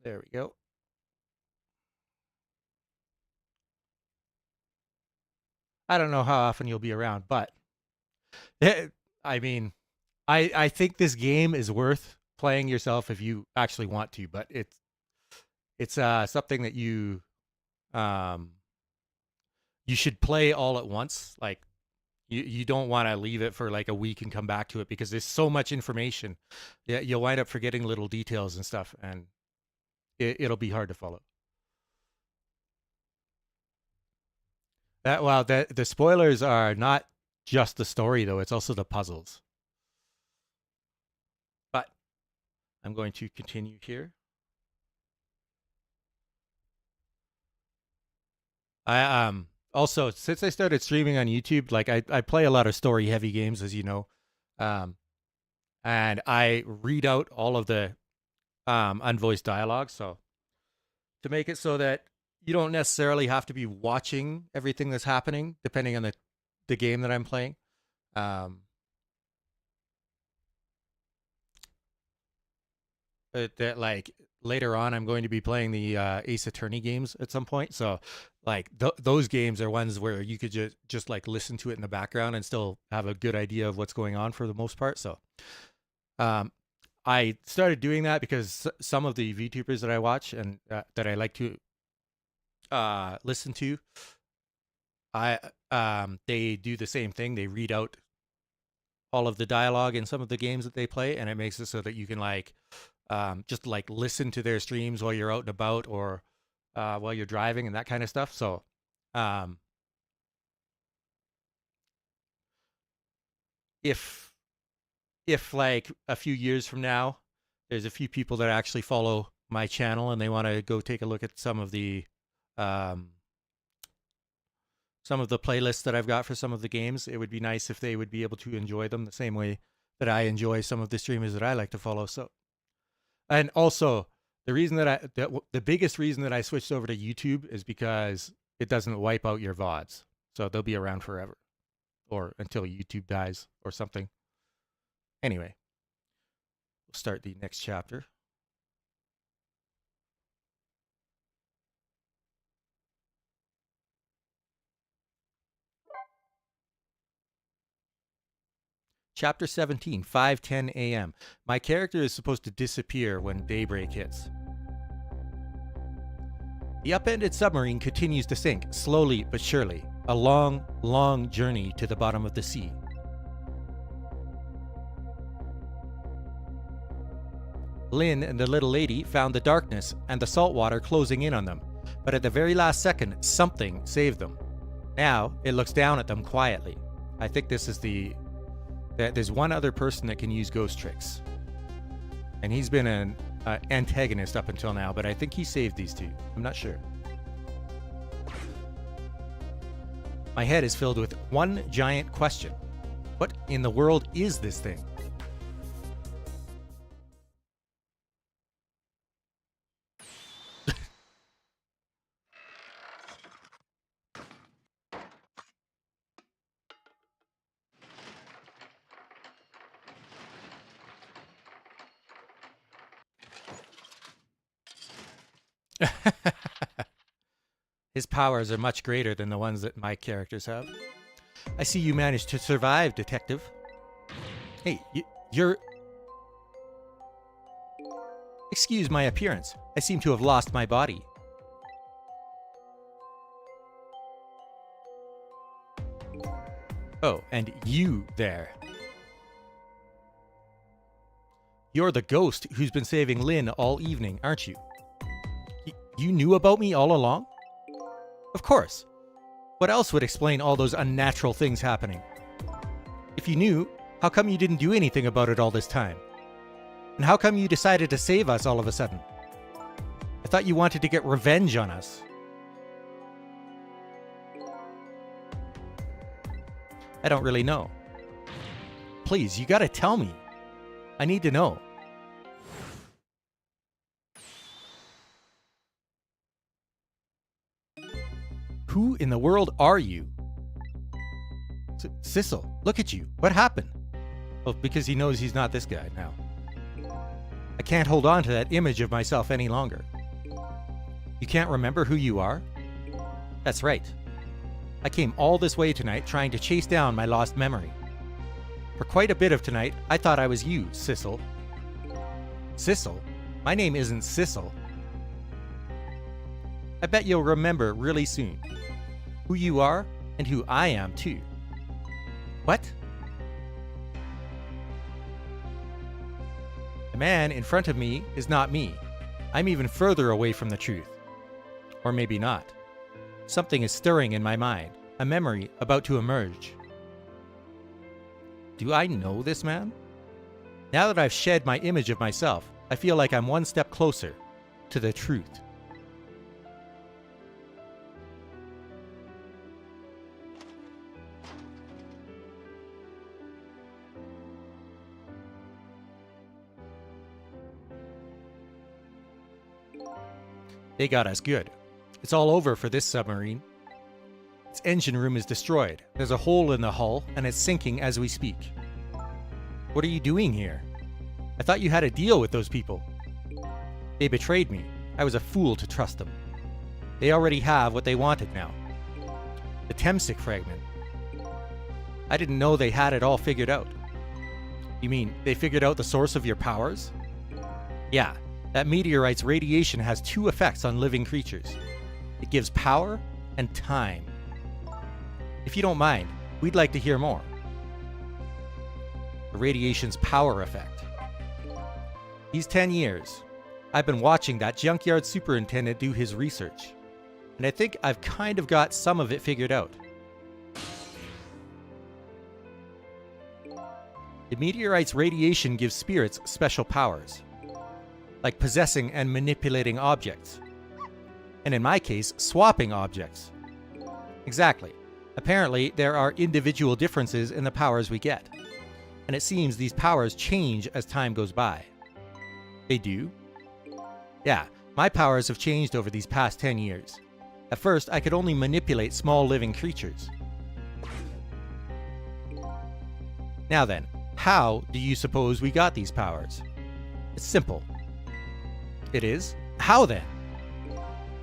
There we go. I don't know how often you'll be around, but I mean, I think this game is worth playing yourself if you actually want to, but it's something that um you should play all at once. Like you don't want to leave it for like a week and come back to it, because there's so much information. Yeah, you'll wind up forgetting little details and stuff, and it'll be hard to follow. The spoilers are not just the story though; it's also the puzzles. But I'm going to continue here. I also, since I started streaming on YouTube, like I play a lot of story heavy games, as you know, um, and I read out all of the unvoiced dialogue, so to make it so that you don't necessarily have to be watching everything that's happening, depending on the game that I'm playing. Um, that like later on I'm going to be playing the Ace Attorney games at some point. So like those games are ones where you could just like listen to it in the background and still have a good idea of what's going on for the most part. So I started doing that because some of the VTubers that I watch and that I like to listen to, they do the same thing. They read out all of the dialogue in some of the games that they play, and it makes it so that you can like just like listen to their streams while you're out and about, or while you're driving and that kind of stuff. So if like a few years from now there's a few people that actually follow my channel and they want to go take a look at some of the playlists that I've got for some of the games, it would be nice if they would be able to enjoy them the same way that I enjoy some of the streamers that I like to follow. So, and also the reason that the biggest reason that I switched over to YouTube is because it doesn't wipe out your VODs. So they'll be around forever, or until YouTube dies or something. Anyway, we'll start the next chapter. Chapter 17, 5:10 a.m. My character is supposed to disappear when daybreak hits. The upended submarine continues to sink, slowly but surely. A long, long journey to the bottom of the sea. Lynne and the little lady found the darkness and the salt water closing in on them, but at the very last second, something saved them. Now, it looks down at them quietly. I think this is there's one other person that can use ghost tricks. And he's been an antagonist up until now, but I think he saved these two. I'm not sure. My head is filled with one giant question. What in the world is this thing? His powers are much greater than the ones that my characters have. I see you managed to survive, detective. Hey, you're... Excuse my appearance. I seem to have lost my body. Oh, and you there. You're the ghost who's been saving Lynne all evening, aren't you? You knew about me all along? Of course. What else would explain all those unnatural things happening? If you knew, how come you didn't do anything about it all this time? And how come you decided to save us all of a sudden? I thought you wanted to get revenge on us. I don't really know. Please, you gotta tell me. I need to know. Who in the world are you? Sissel, look at you. What happened? Well, because he knows he's not this guy now. I can't hold on to that image of myself any longer. You can't remember who you are? That's right. I came all this way tonight trying to chase down my lost memory. For quite a bit of tonight, I thought I was you, Sissel. Sissel? My name isn't Sissel. I bet you'll remember really soon. Who you are, and who I am too. What? The man in front of me is not me. I'm even further away from the truth. Or maybe not. Something is stirring in my mind, a memory about to emerge. Do I know this man? Now that I've shed my image of myself, I feel like I'm one step closer to the truth. They got us good. It's all over for this submarine. Its engine room is destroyed. There's a hole in the hull, and it's sinking as we speak. What are you doing here? I thought you had a deal with those people. They betrayed me. I was a fool to trust them. They already have what they wanted now. The Temsic fragment. I didn't know they had it all figured out. You mean they figured out the source of your powers? Yeah, that meteorite's radiation has two effects on living creatures. It gives power and time. If you don't mind, we'd like to hear more. The radiation's power effect. These 10 years, I've been watching that junkyard superintendent do his research, and I think I've kind of got some of it figured out. The meteorite's radiation gives spirits special powers, like possessing and manipulating objects, and in my case, swapping objects. Exactly. Apparently, there are individual differences in the powers we get, and it seems these powers change as time goes by. They do? Yeah, my powers have changed over these past 10 years. At first, I could only manipulate small living creatures. Now then, how do you suppose we got these powers? It's simple. It is? How then?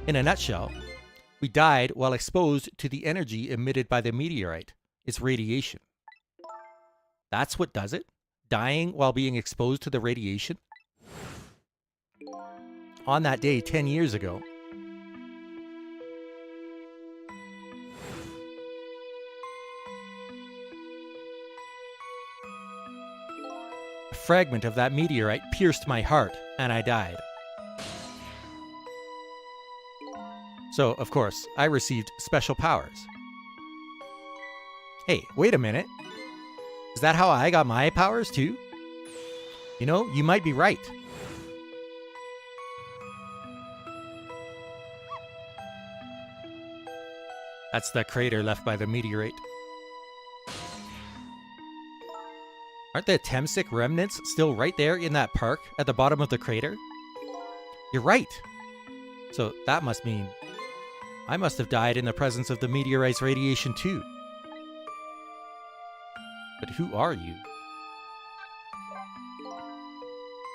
In a nutshell, we died while exposed to the energy emitted by the meteorite, its radiation. That's what does it? Dying while being exposed to the radiation? On that day 10 years ago, a fragment of that meteorite pierced my heart and I died. So, of course, I received special powers. Hey, wait a minute. Is that how I got my powers too? You know, you might be right. That's the crater left by the meteorite. Aren't the Temsic remnants still right there in that park at the bottom of the crater? You're right. So that must mean I must have died in the presence of the meteorite's radiation too. But who are you?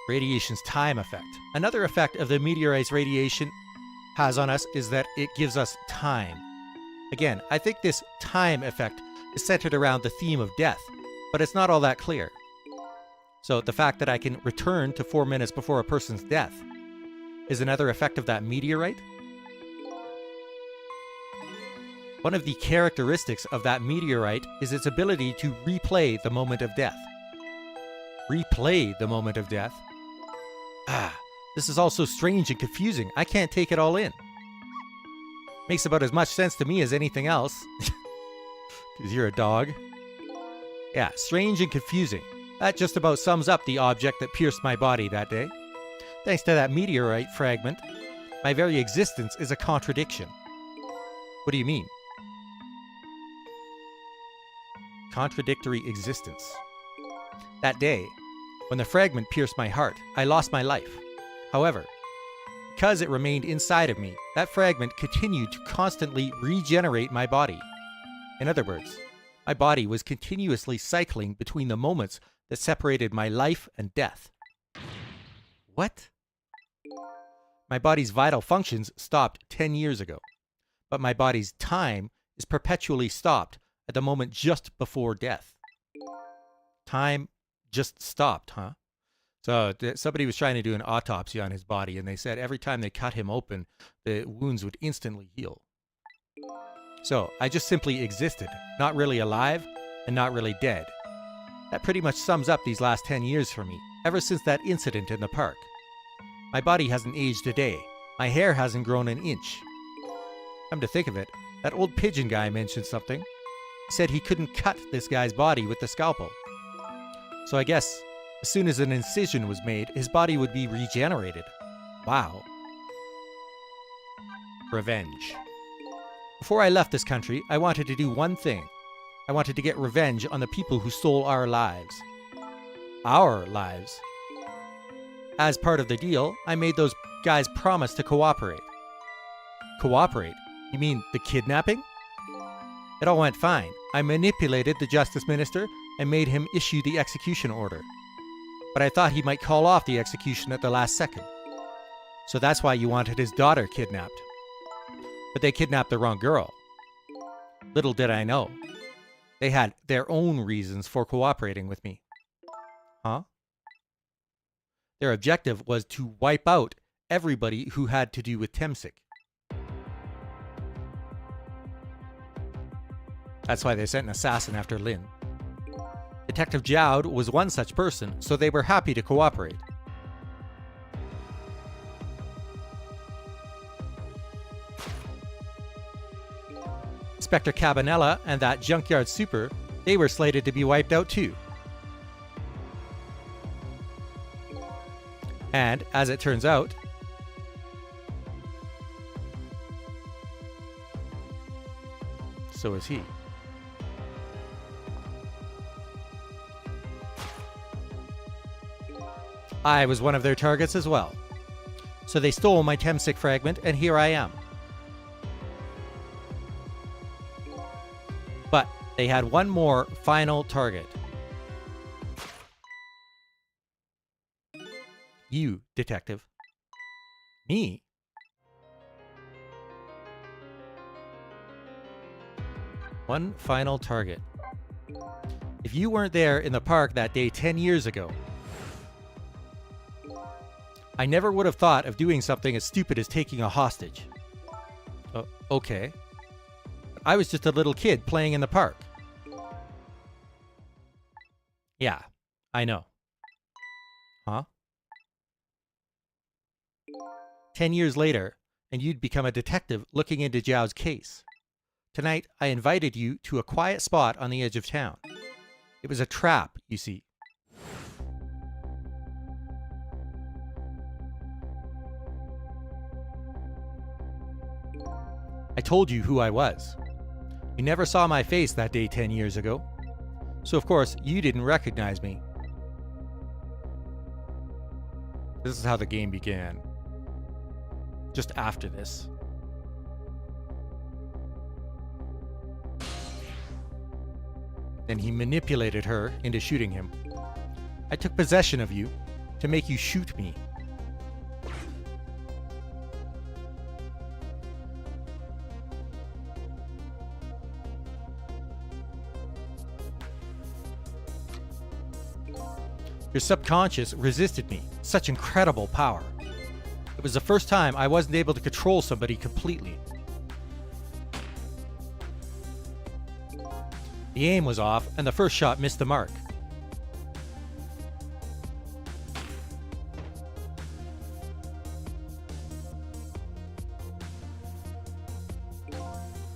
Radiation's time effect. Another effect of the meteorite's radiation has on us is that it gives us time. Again, I think this time effect is centered around the theme of death, but it's not all that clear. So the fact that I can return to 4 minutes before a person's death is another effect of that meteorite? One of the characteristics of that meteorite is its ability to replay the moment of death. Replay the moment of death? This is all so strange and confusing. I can't take it all in. Makes about as much sense to me as anything else. Because you're a dog. Yeah, strange and confusing. That just about sums up the object that pierced my body that day. Thanks to that meteorite fragment, my very existence is a contradiction. What do you mean? Contradictory existence. That day, when the fragment pierced my heart, I lost my life. However, because it remained inside of me, that fragment continued to constantly regenerate my body. In other words, my body was continuously cycling between the moments that separated my life and death. What? My body's vital functions stopped 10 years ago, but my body's time is perpetually stopped at the moment just before death. Time just stopped, huh? So somebody was trying to do an autopsy on his body, and they said every time they cut him open, the wounds would instantly heal. So I just simply existed, not really alive and not really dead. That pretty much sums up these last 10 years for me, ever since that incident in the park. My body hasn't aged a day. My hair hasn't grown an inch. Come to think of it, that old pigeon guy mentioned something. He said he couldn't cut this guy's body with the scalpel. So I guess as soon as an incision was made, his body would be regenerated. Wow. Revenge. Before I left this country, I wanted to do one thing. I wanted to get revenge on the people who stole our lives. Our lives. As part of the deal, I made those guys promise to cooperate. Cooperate? You mean the kidnapping? It all went fine. I manipulated the justice minister and made him issue the execution order. But I thought he might call off the execution at the last second. So that's why you wanted his daughter kidnapped. But they kidnapped the wrong girl. Little did I know. They had their own reasons for cooperating with me. Huh? Their objective was to wipe out everybody who had to do with Temsic. That's why they sent an assassin after Lynne. Detective Jowd was one such person, so they were happy to cooperate. Inspector Cabanela and that junkyard super, they were slated to be wiped out too. And, as it turns out, so is he. I was one of their targets as well. So they stole my Temsic fragment, and here I am. But they had one more final target. You, detective. Me? One final target. If you weren't there in the park that day 10 years ago, I never would have thought of doing something as stupid as taking a hostage. Okay. I was just a little kid playing in the park. Yeah, I know. Huh? 10 years later, and you'd become a detective looking into Jowd's case. Tonight, I invited you to a quiet spot on the edge of town. It was a trap, you see. I told you who I was. You never saw my face that day 10 years ago. So of course, you didn't recognize me. This is how the game began. Just after this. Then he manipulated her into shooting him. I took possession of you to make you shoot me. Your subconscious resisted me. Such incredible power. It was the first time I wasn't able to control somebody completely. The aim was off, and the first shot missed the mark.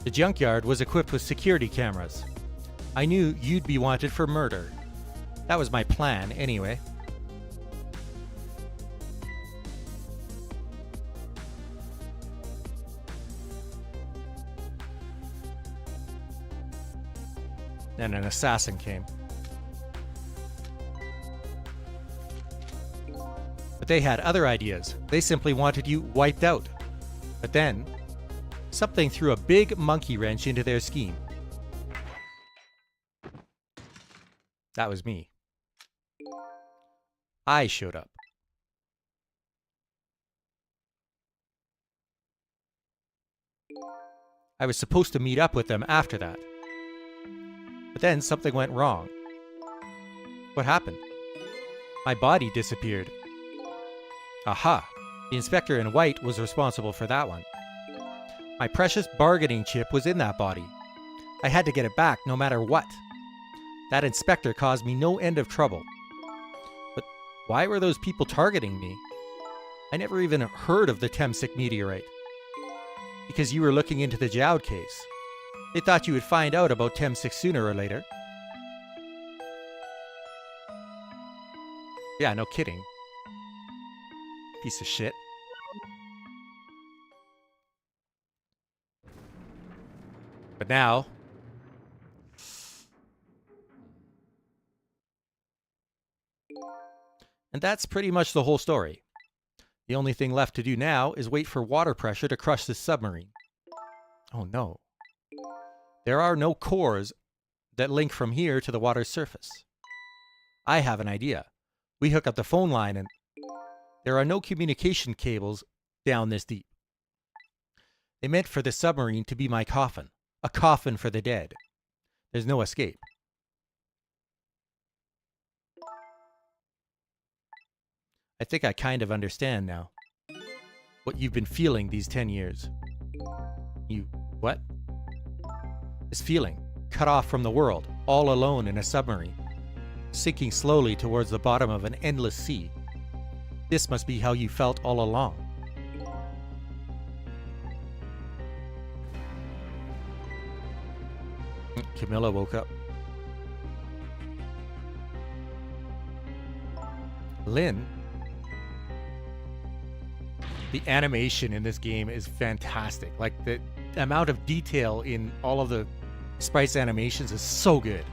The junkyard was equipped with security cameras. I knew you'd be wanted for murder. That was my plan, anyway. Then an assassin came. But they had other ideas. They simply wanted you wiped out. But then, something threw a big monkey wrench into their scheme. That was me. I showed up. I was supposed to meet up with them after that. But then something went wrong. What happened? My body disappeared. Aha! The inspector in white was responsible for that one. My precious bargaining chip was in that body. I had to get it back no matter what. That inspector caused me no end of trouble. But why were those people targeting me? I never even heard of the Temsic meteorite. Because you were looking into the Jowd case. They thought you would find out about Temsic sooner or later. Yeah, no kidding. Piece of shit. But now... And that's pretty much the whole story. The only thing left to do now is wait for water pressure to crush this submarine. Oh no. There are no cores that link from here to the water's surface. I have an idea. We hook up the phone line and there are no communication cables down this deep. They meant for the submarine to be my coffin. A coffin for the dead. There's no escape. I think I kind of understand now. What you've been feeling these 10 years. You... what? This feeling. Cut off from the world. All alone in a submarine. Sinking slowly towards the bottom of an endless sea. This must be how you felt all along. Camilla woke up. Lynne? The animation in this game is fantastic. Like, the amount of detail in all of the sprites animations is so good.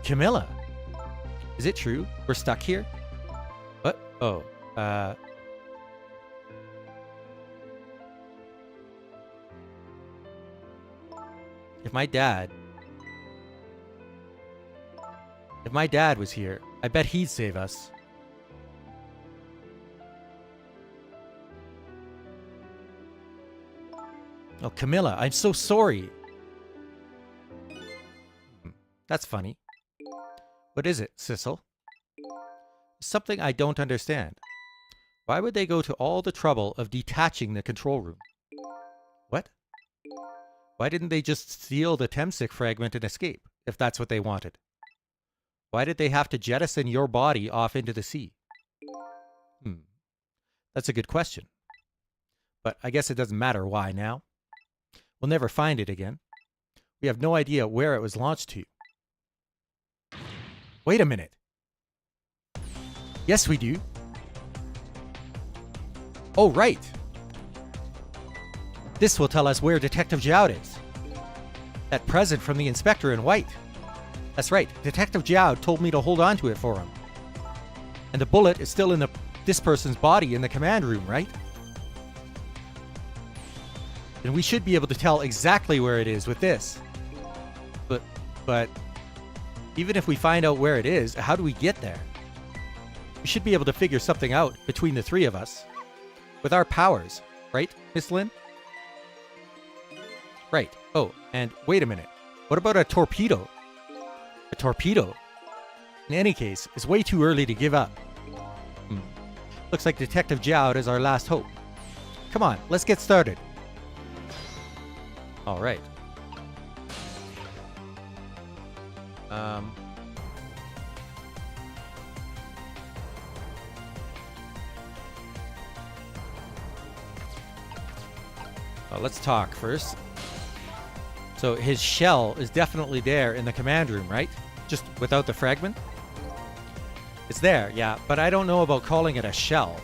Camilla? Is it true? We're stuck here? What? Oh, If my dad was here, I bet he'd save us. Oh, Camilla, I'm so sorry. That's funny. What is it, Sissel? Something I don't understand. Why would they go to all the trouble of detaching the control room? What? Why didn't they just steal the Temsic fragment and escape, if that's what they wanted? Why did they have to jettison your body off into the sea? That's a good question. But I guess it doesn't matter why now. We'll never find it again. We have no idea where it was launched to. Wait a minute. Yes, we do. Oh, right. This will tell us where Detective Jowd is. That present from the inspector in white. That's right. Detective Jowd told me to hold on to it for him. And the bullet is still in this person's body in the command room, right? And we should be able to tell exactly where it is with this. But even if we find out where it is, how do we get there? We should be able to figure something out between the three of us. With our powers, right, Miss Lynne? Right. Oh, and wait a minute. What about a torpedo? A torpedo? In any case, it's way too early to give up. Looks like Detective Jowd is our last hope. Come on, let's get started. All right. Well, let's talk first. So his shell is definitely there in the command room, right? Just without the fragment? It's there, yeah, but I don't know about calling it a shell.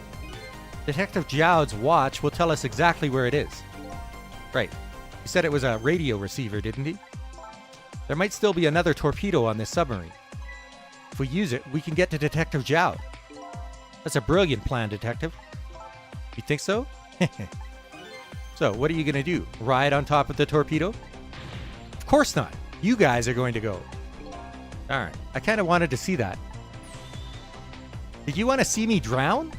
Detective Jowd's watch will tell us exactly where it is. Right. He said it was a radio receiver, didn't he? There might still be another torpedo on this submarine. If we use it, we can get to Detective Jowd. That's a brilliant plan, Detective. You think so? So, what are you going to do? Ride on top of the torpedo? Of course not. You guys are going to go. Alright, I kind of wanted to see that. Did you want to see me drown?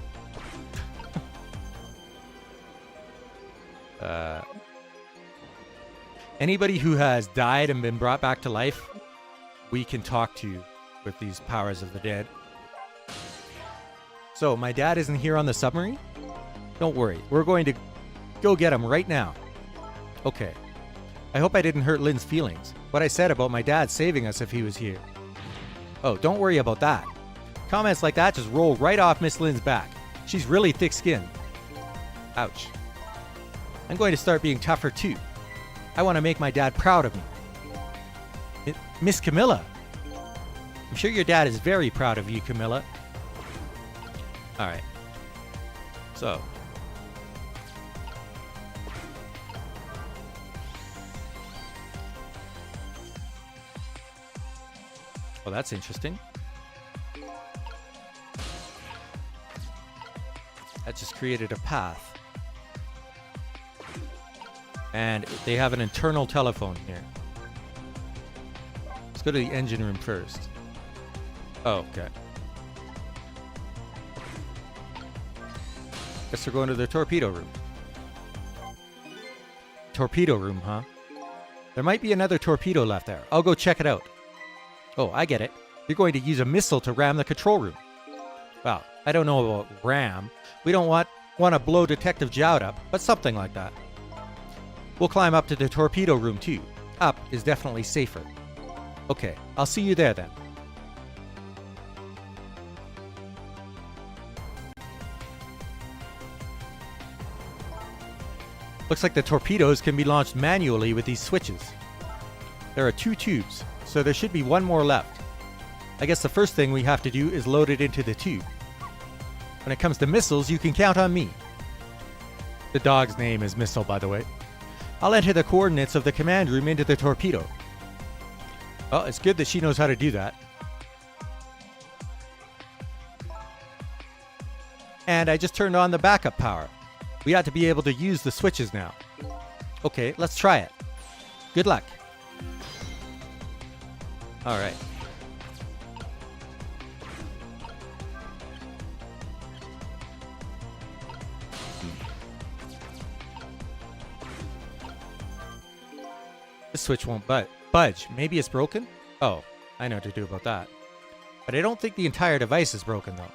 Anybody who has died and been brought back to life, we can talk to with these powers of the dead. So, my dad isn't here on the submarine? Don't worry, we're going to go get him right now. Okay. I hope I didn't hurt Lynne's feelings. What I said about my dad saving us if he was here. Oh, don't worry about that. Comments like that just roll right off Miss Lynne's back. She's really thick-skinned. Ouch. I'm going to start being tougher too. I want to make my dad proud of me. Miss Camilla. I'm sure your dad is very proud of you, Camilla. Alright. So. Well, that's interesting. That just created a path. And they have an internal telephone here. Let's go to the engine room first. Oh, okay. Guess we're going to the torpedo room. Torpedo room, huh? There might be another torpedo left there. I'll go check it out. Oh, I get it. You're going to use a missile to ram the control room. Well, I don't know about ram. We don't want to blow Detective Jowd up, but something like that. We'll climb up to the torpedo room too. Up is definitely safer. Okay, I'll see you there then. Looks like the torpedoes can be launched manually with these switches. There are 2 tubes, so there should be 1 more left. I guess the first thing we have to do is load it into the tube. When it comes to missiles, you can count on me. The dog's name is Missile, by the way. I'll enter the coordinates of the command room into the torpedo. Well, it's good that she knows how to do that. And I just turned on the backup power. We ought to be able to use the switches now. Okay, let's try it. Good luck. All right. This switch won't budge. Maybe it's broken? Oh, I know what to do about that. But I don't think the entire device is broken though.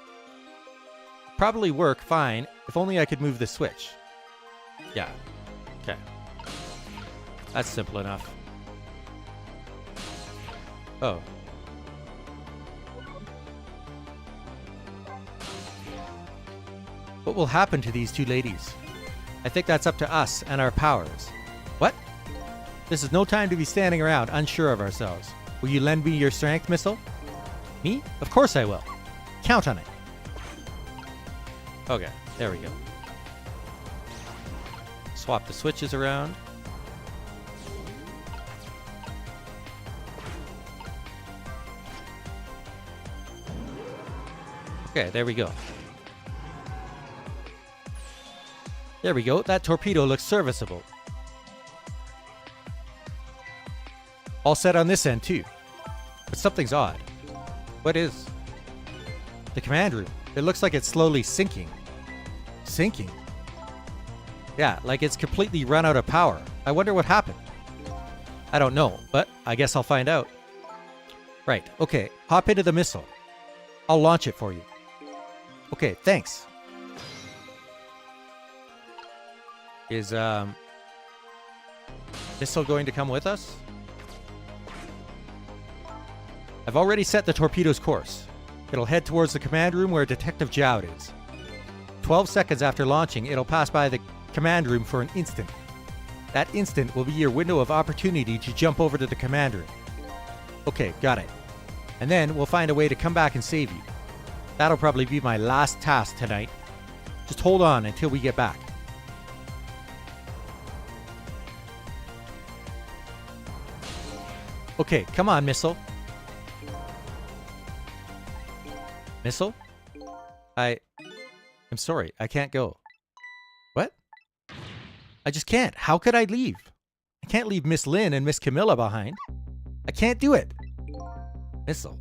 Probably work fine if only I could move the switch. Yeah. Okay. That's simple enough. Oh. What will happen to these 2 ladies? I think that's up to us and our powers. What? This is no time to be standing around unsure of ourselves. Will you lend me your strength, Missile? Me? Of course I will. Count on it. Okay, there we go. Swap the switches around. Okay, there we go. There we go. That torpedo looks serviceable. All set on this end too. But something's odd. What is? The command room. It looks like it's slowly sinking. Sinking? Yeah, like it's completely run out of power. I wonder what happened. I don't know, but I guess I'll find out. Right, okay. Hop into the missile. I'll launch it for you. Okay, thanks. Is, Sissel going to come with us? I've already set the torpedo's course. It'll head towards the command room where Detective Jowd is. 12 seconds after launching, it'll pass by the command room for an instant. That instant will be your window of opportunity to jump over to the command room. Okay, got it. And then we'll find a way to come back and save you. That'll probably be my last task tonight. Just hold on until we get back. Okay, come on, Missile. Missile? I'm sorry, I can't go. What? I just can't. How could I leave? I can't leave Miss Lynne and Miss Camilla behind. I can't do it. Missile.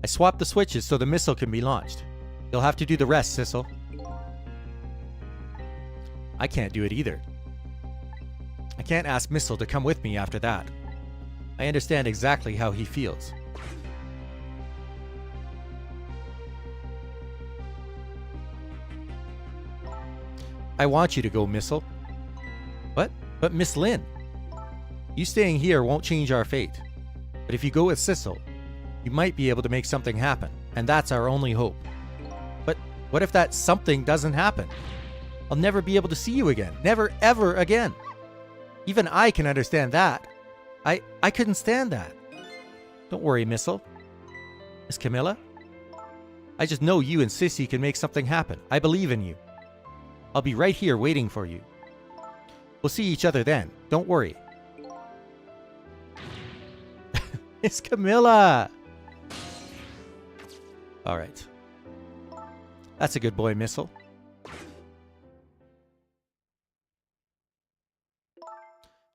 I swapped the switches so the missile can be launched. You'll have to do the rest, Sissel. I can't do it either. I can't ask Missile to come with me after that. I understand exactly how he feels. I want you to go, Missile. What? But Miss Lynne. You staying here won't change our fate. But if you go with Sissel, you might be able to make something happen. And that's our only hope. But what if that something doesn't happen? I'll never be able to see you again. Never, ever again. Even I can understand that. I couldn't stand that. Don't worry, Missile. Miss Camilla? I just know you and Sissy can make something happen. I believe in you. I'll be right here waiting for you. We'll see each other then. Don't worry. It's Camilla! Alright. That's a good boy, Missile.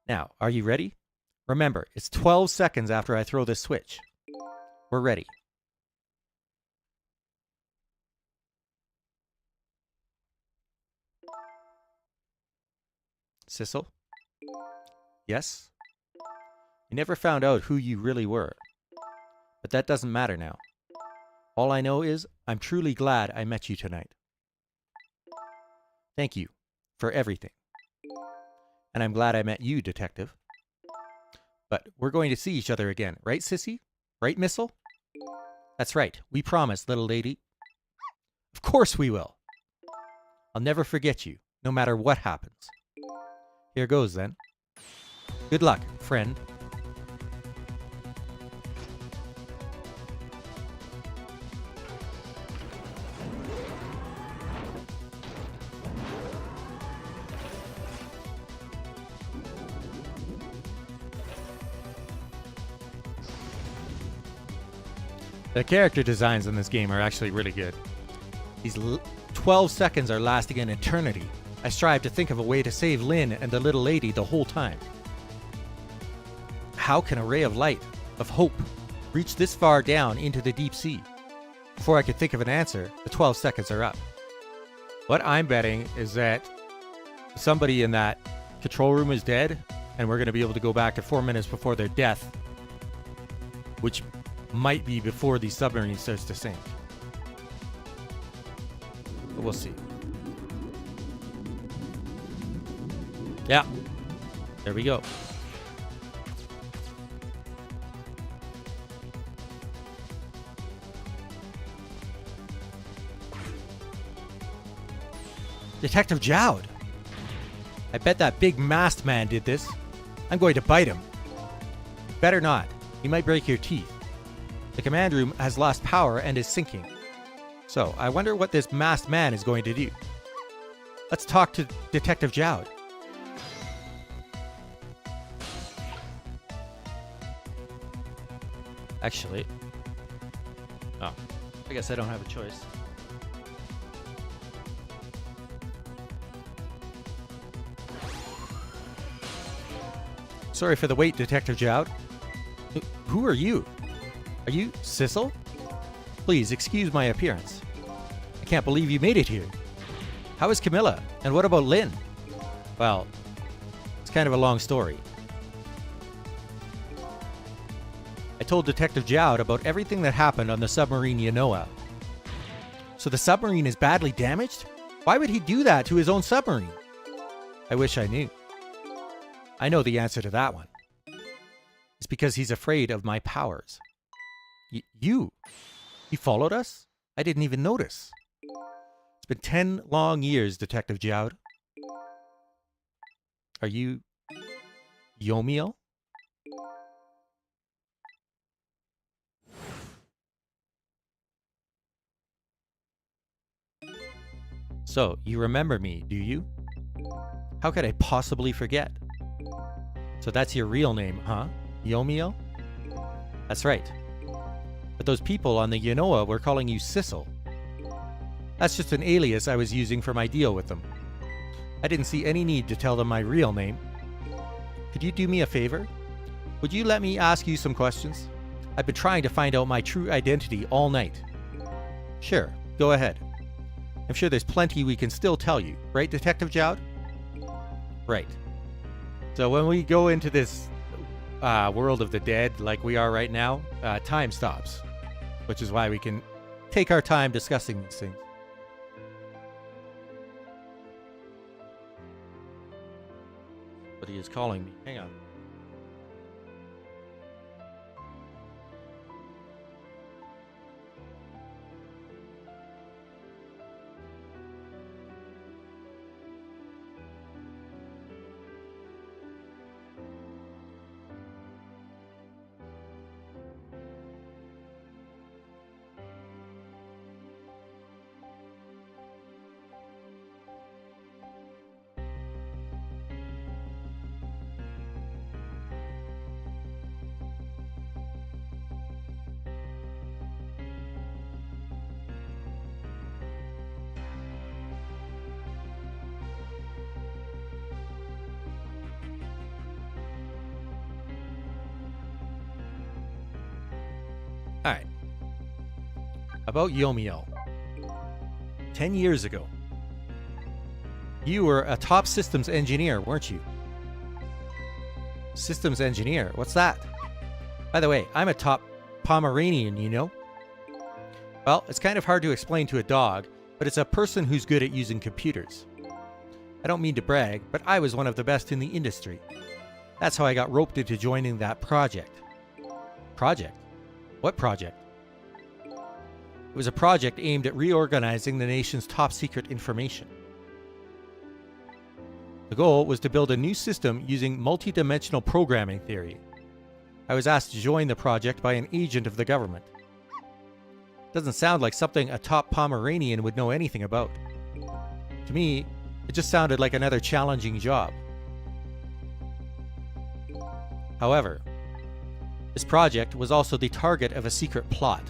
Now, are you ready? Remember, it's 12 seconds after I throw this switch. We're ready. Sissel? Yes? I never found out who you really were. But that doesn't matter now. All I know is I'm truly glad I met you tonight. Thank you for everything. And I'm glad I met you, Detective. But we're going to see each other again, right, Sissy? Right, Missile? That's right. We promise, little lady. Of course we will. I'll never forget you, no matter what happens. Here goes, then. Good luck, friend. The character designs in this game are actually really good. These 12 seconds are lasting an eternity. I strive to think of a way to save Lynne and the little lady the whole time. How can a ray of light, of hope, reach this far down into the deep sea? Before I could think of an answer, the 12 seconds are up. What I'm betting is that somebody in that control room is dead, and we're going to be able to go back to 4 minutes before their death, which might be before the submarine starts to sink. But we'll see. Yeah. There we go. Detective Jowd! I bet that big masked man did this. I'm going to bite him. Better not. He might break your teeth. The command room has lost power and is sinking. So, I wonder what this masked man is going to do. Let's talk to Detective Jowd. Actually... Oh, I guess I don't have a choice. Sorry for the wait, Detective Jowd. Who are you? Are you Sissel? Please excuse my appearance. I can't believe you made it here. How is Camilla? And what about Lynne? Well, it's kind of a long story. I told Detective Jowd about everything that happened on the submarine Yanoa. So the submarine is badly damaged? Why would he do that to his own submarine? I wish I knew. I know the answer to that one. It's because he's afraid of my powers. You? He followed us? I didn't even notice. It's been 10 long years, Detective Jowd. Are you... Yomiel? So, you remember me, do you? How could I possibly forget? So that's your real name, huh? Yomiel? That's right. But those people on the Yanoa were calling you Sissel. That's just an alias I was using for my deal with them. I didn't see any need to tell them my real name. Could you do me a favor? Would you let me ask you some questions? I've been trying to find out my true identity all night. Sure, go ahead. I'm sure there's plenty we can still tell you, right, Detective Jowd? Right. So when we go into this world of the dead like we are right now, time stops. Which is why we can take our time discussing these things. But he is calling me. Hang on. Alright. About Yomiel. 10 years ago, You were a top systems engineer, weren't you? Systems engineer? What's that? By the way, I'm a top Pomeranian, you know? Well, it's kind of hard to explain to a dog, but it's a person who's good at using computers. I don't mean to brag, but I was one of the best in the industry. That's how I got roped into joining that project. Project? What project? It was a project aimed at reorganizing the nation's top secret information. The goal was to build a new system using multi-dimensional programming theory. I was asked to join the project by an agent of the government. Doesn't sound like something a top Pomeranian would know anything about. To me, it just sounded like another challenging job. However, this project was also the target of a secret plot.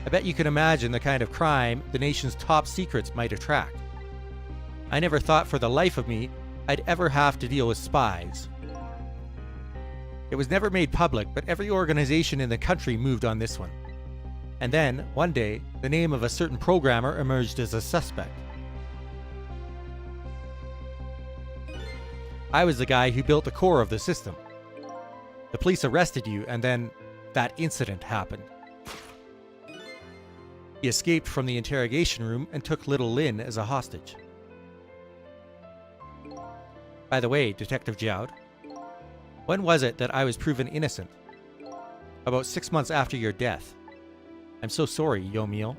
I bet you can imagine the kind of crime the nation's top secrets might attract. I never thought for the life of me I'd ever have to deal with spies. It was never made public, but every organization in the country moved on this one. And then, one day, the name of a certain programmer emerged as a suspect. I was the guy who built the core of the system. The police arrested you, and then that incident happened. He escaped from the interrogation room and took little Lynne as a hostage. By the way, Detective Jowd, when was it that I was proven innocent? About 6 months after your death. I'm so sorry, Yomiel.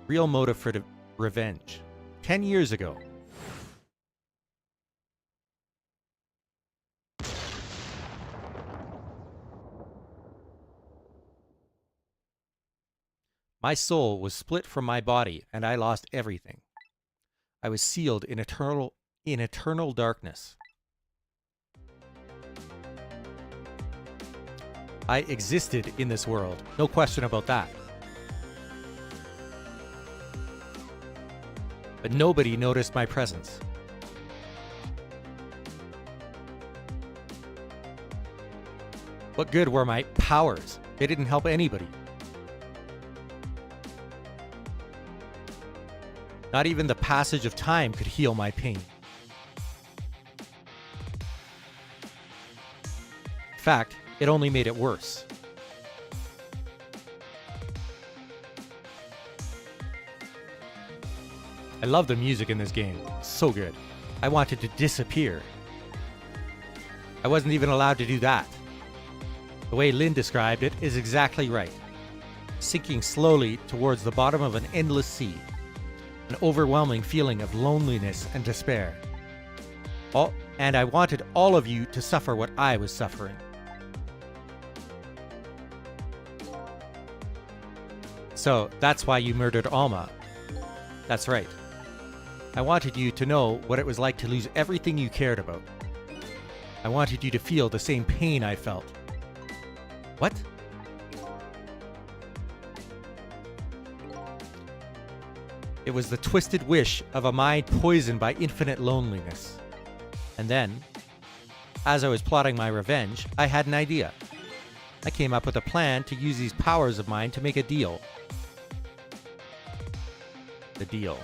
Real motive for revenge. 10 years ago. My soul was split from my body, and I lost everything. I was sealed in eternal darkness. I existed in this world, no question about that. But nobody noticed my presence. What good were my powers? They didn't help anybody. Not even the passage of time could heal my pain. In fact, it only made it worse. I love the music in this game. It's so good. I wanted to disappear. I wasn't even allowed to do that. The way Lynne described it is exactly right. Sinking slowly towards the bottom of an endless sea. An overwhelming feeling of loneliness and despair. And I wanted all of you to suffer what I was suffering. So that's why you murdered Alma. That's right. I wanted you to know what it was like to lose everything you cared about. I wanted you to feel the same pain I felt. What? It was the twisted wish of a mind poisoned by infinite loneliness. And then, as I was plotting my revenge, I had an idea. I came up with a plan to use these powers of mine to make a deal. The deal.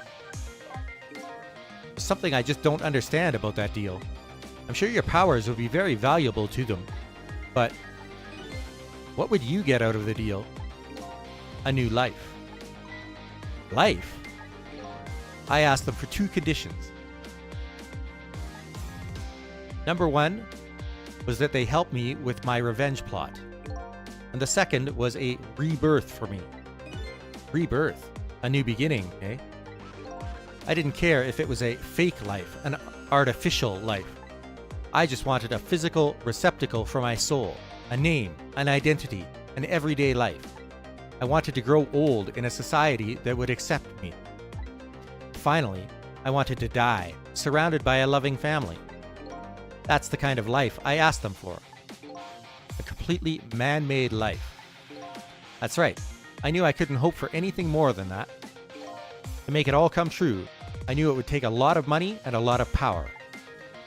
There's something I just don't understand about that deal. I'm sure your powers would be very valuable to them. But what would you get out of the deal? A new life. Life? I asked them for 2 conditions. Number 1 was that they help me with my revenge plot. And the second was a rebirth for me. Rebirth? A new beginning, eh? I didn't care if it was a fake life, an artificial life. I just wanted a physical receptacle for my soul, a name, an identity, an everyday life. I wanted to grow old in a society that would accept me. Finally, I wanted to die, surrounded by a loving family. That's the kind of life I asked them for. A completely man-made life. That's right, I knew I couldn't hope for anything more than that. To make it all come true, I knew it would take a lot of money and a lot of power.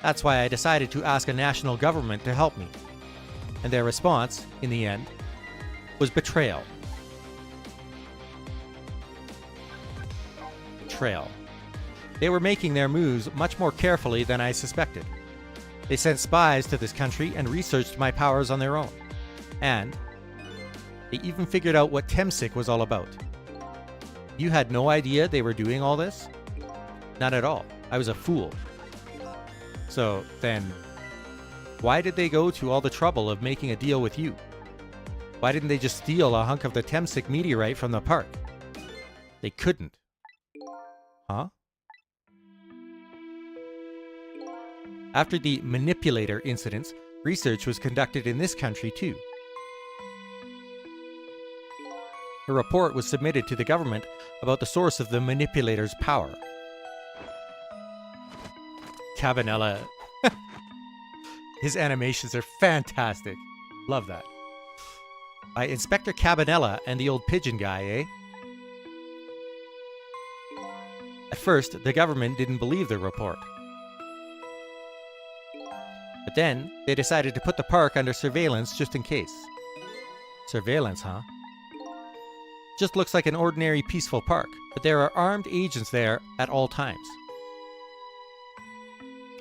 That's why I decided to ask a national government to help me. And their response, in the end, was betrayal. trail. They were making their moves much more carefully than I suspected. They sent spies to this country and researched my powers on their own. And they even figured out what Temsik was all about. You had no idea they were doing all this? Not at all. I was a fool. So then, why did they go to all the trouble of making a deal with you? Why didn't they just steal a hunk of the Temsik meteorite from the park? They couldn't. Huh? After the manipulator incidents, research was conducted in this country too. A report was submitted to the government about the source of the manipulator's power. Cabanela. His animations are fantastic. Love that. By Inspector Cabanela and the old pigeon guy, eh? At first, the government didn't believe the report. But then, they decided to put the park under surveillance just in case. Surveillance, huh? Just looks like an ordinary peaceful park, but there are armed agents there at all times.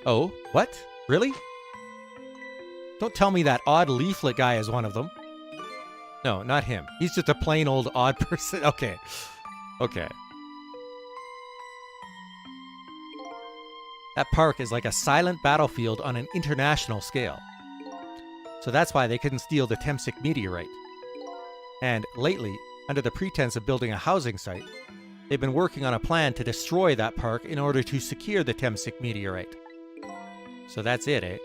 Oh, what? Really? Don't tell me that odd leaflet guy is one of them. No, not him. He's just a plain old odd person. Okay. Okay. That park is like a silent battlefield on an international scale. So that's why they couldn't steal the Temsik meteorite. And lately, under the pretense of building a housing site, they've been working on a plan to destroy that park in order to secure the Temsik meteorite. So that's it, eh?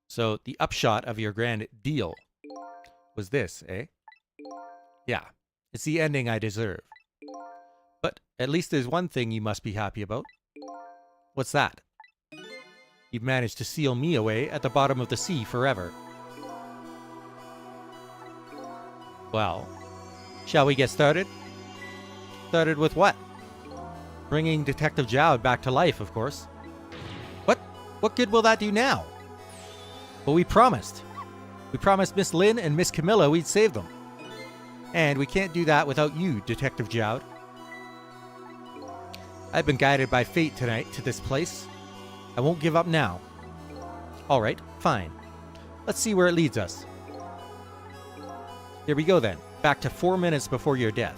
So the upshot of your grand deal was this, eh? Yeah, it's the ending I deserve. But at least there's one thing you must be happy about. What's that? You've managed to seal me away at the bottom of the sea forever. Well, shall we get started? Started with what? Bringing Detective Jowd back to life, of course. What? What good will that do now? Well, we promised. We promised Miss Lynne and Miss Camilla we'd save them. And we can't do that without you, Detective Jowd. I've been guided by fate tonight to this place. I won't give up now. Alright, fine. Let's see where it leads us. Here we go then. Back to 4 minutes before your death.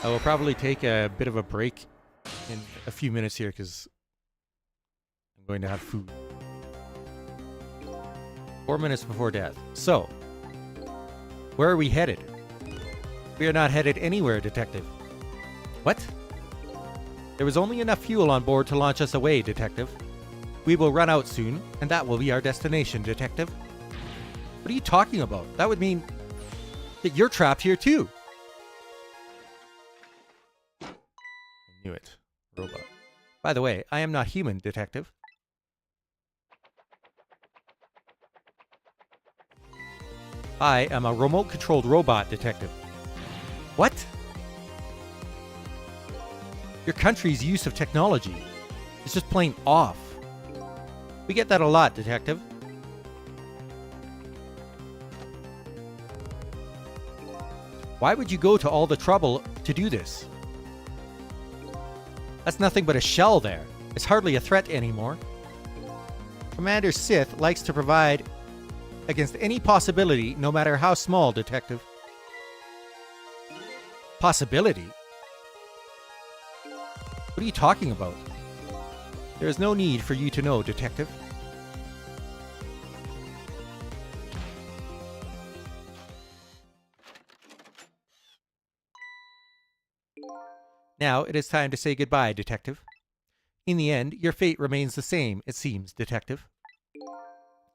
I will probably take a bit of a break in a few minutes here because I'm going to have food. 4 minutes before death. So, where are we headed? We are not headed anywhere, Detective. What? There was only enough fuel on board to launch us away, Detective. We will run out soon, and that will be our destination, Detective. What are you talking about? That would mean that you're trapped here too. I knew it. Robot. By the way, I am not human, Detective. I am a remote-controlled robot, Detective. What? Your country's use of technology is just plain off. We get that a lot, Detective. Why would you go to all the trouble to do this? That's nothing but a shell there. It's hardly a threat anymore. Commander Sith likes to provide against any possibility, no matter how small, Detective. Possibility? What are you talking about? There is no need for you to know, Detective. Now it is time to say goodbye, Detective. In the end, your fate remains the same, it seems, Detective.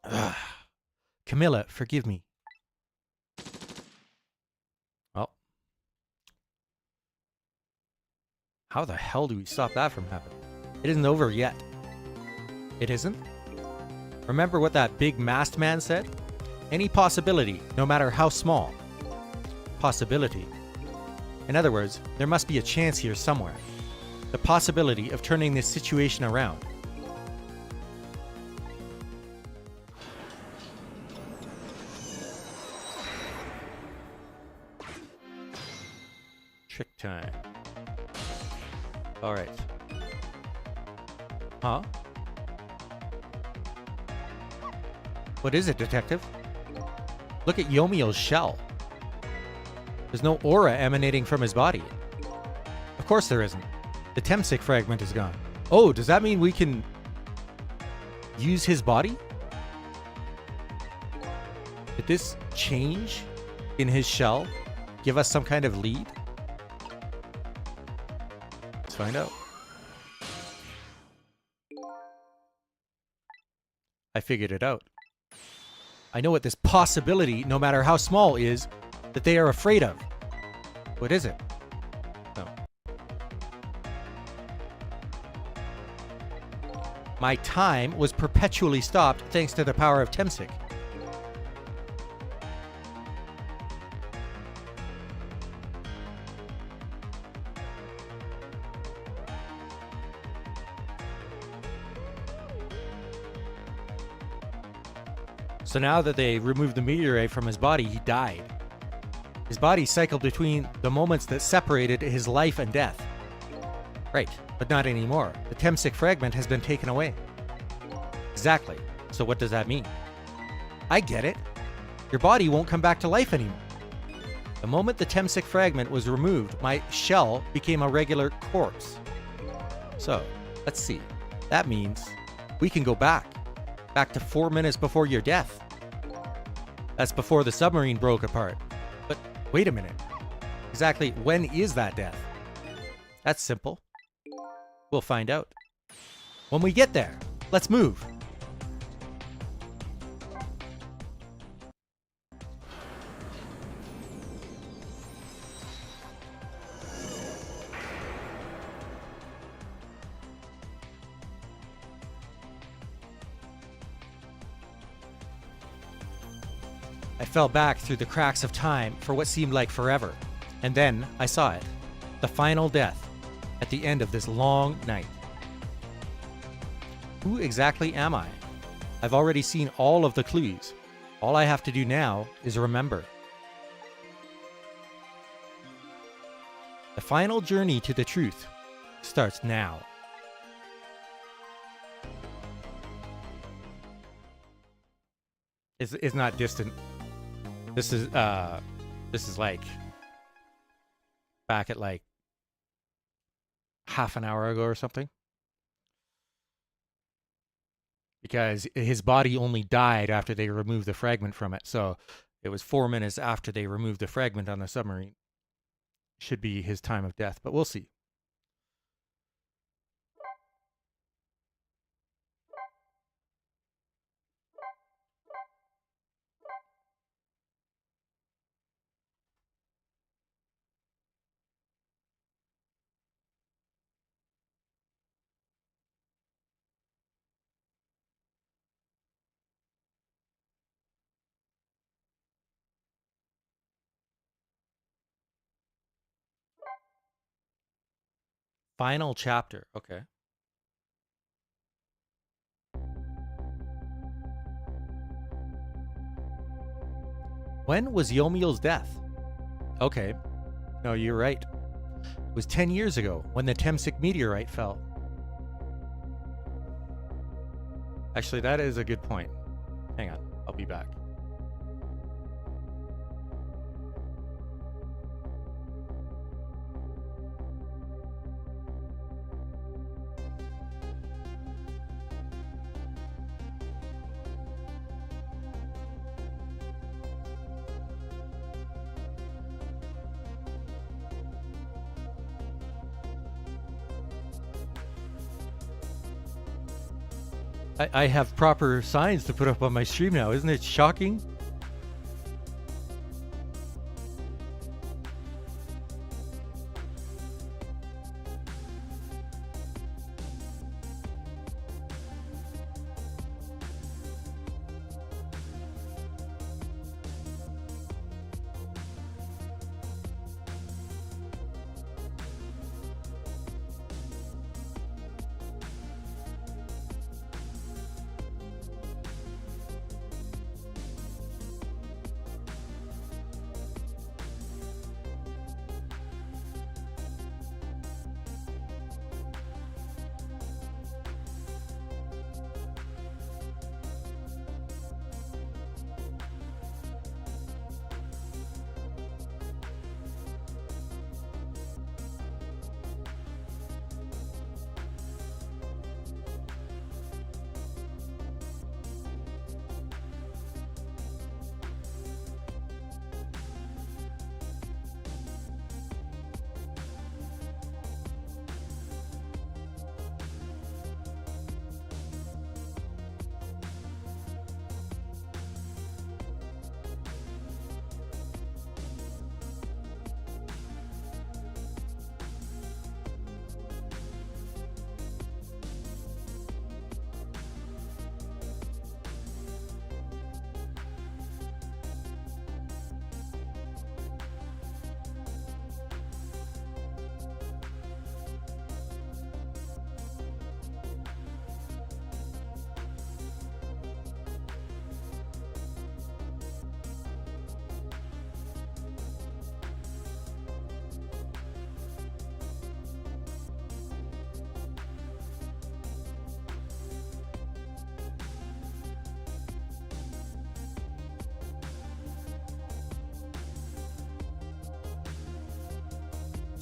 Ugh. Camilla, forgive me. Well. How the hell do we stop that from happening? It isn't over yet. It isn't? Remember what that big masked man said? Any possibility, no matter how small. Possibility. In other words, there must be a chance here somewhere. The possibility of turning this situation around. time. All right. Huh? What is it, detective? Look at Yomiel's shell. There's no aura emanating from his body. Of course there isn't. The Temsik fragment is gone. Oh, does that mean we can use his body? Did this change in his shell give us some kind of lead? Let's find out. I figured it out. I know what this possibility, no matter how small, is that they are afraid of. What is it? No. My time was perpetually stopped thanks to the power of Temsik. So now that they removed the meteorite from his body, he died. His body cycled between the moments that separated his life and death. Right, but not anymore. The Temsik fragment has been taken away. Exactly. So what does that mean? I get it. Your body won't come back to life anymore. The moment the Temsik fragment was removed, my shell became a regular corpse. So, let's see. That means we can go back to 4 minutes before your death. That's before the submarine broke apart. But wait a minute. Exactly when is that death? That's simple. We'll find out. When we get there, let's move. I fell back through the cracks of time for what seemed like forever. And then I saw it. The final death at the end of this long night. Who exactly am I? I've already seen all of the clues. All I have to do now is remember. The final journey to the truth starts now. It's not distant. This is like back at like half an hour ago or something. Because his body only died after they removed the fragment from it. So it was 4 minutes after they removed the fragment on the submarine. Should be his time of death, but we'll see. Final chapter. Okay. When was Yomiel's death? Okay. No, you're right. It was 10 years ago when the Temsik meteorite fell. Actually, that is a good point. Hang on. I'll be back. I have proper signs to put up on my stream now. Isn't it shocking?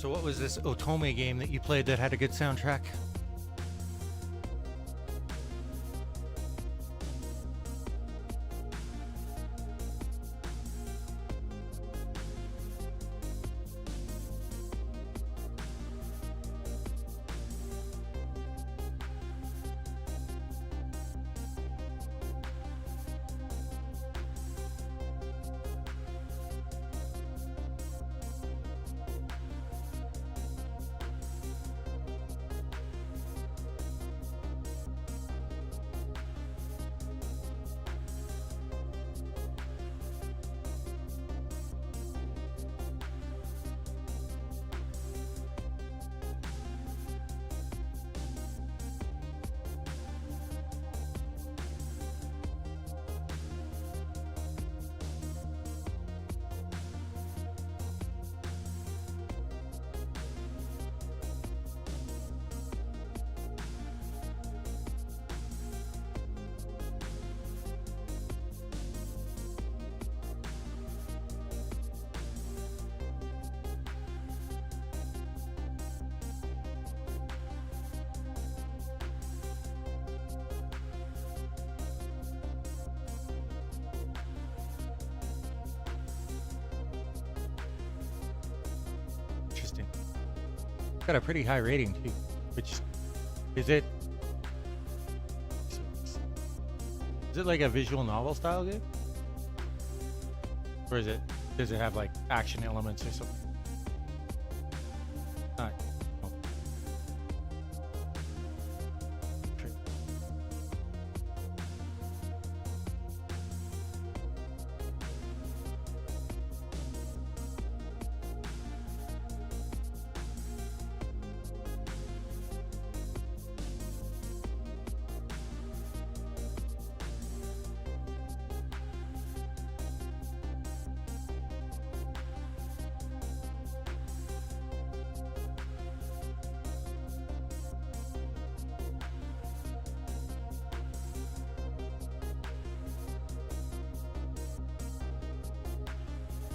So what was this Otome game that you played that had a good soundtrack? Interesting. Got a pretty high rating too. Which is it? Is it like a visual novel style game? Or does it have like action elements or something? Not. Oh. True.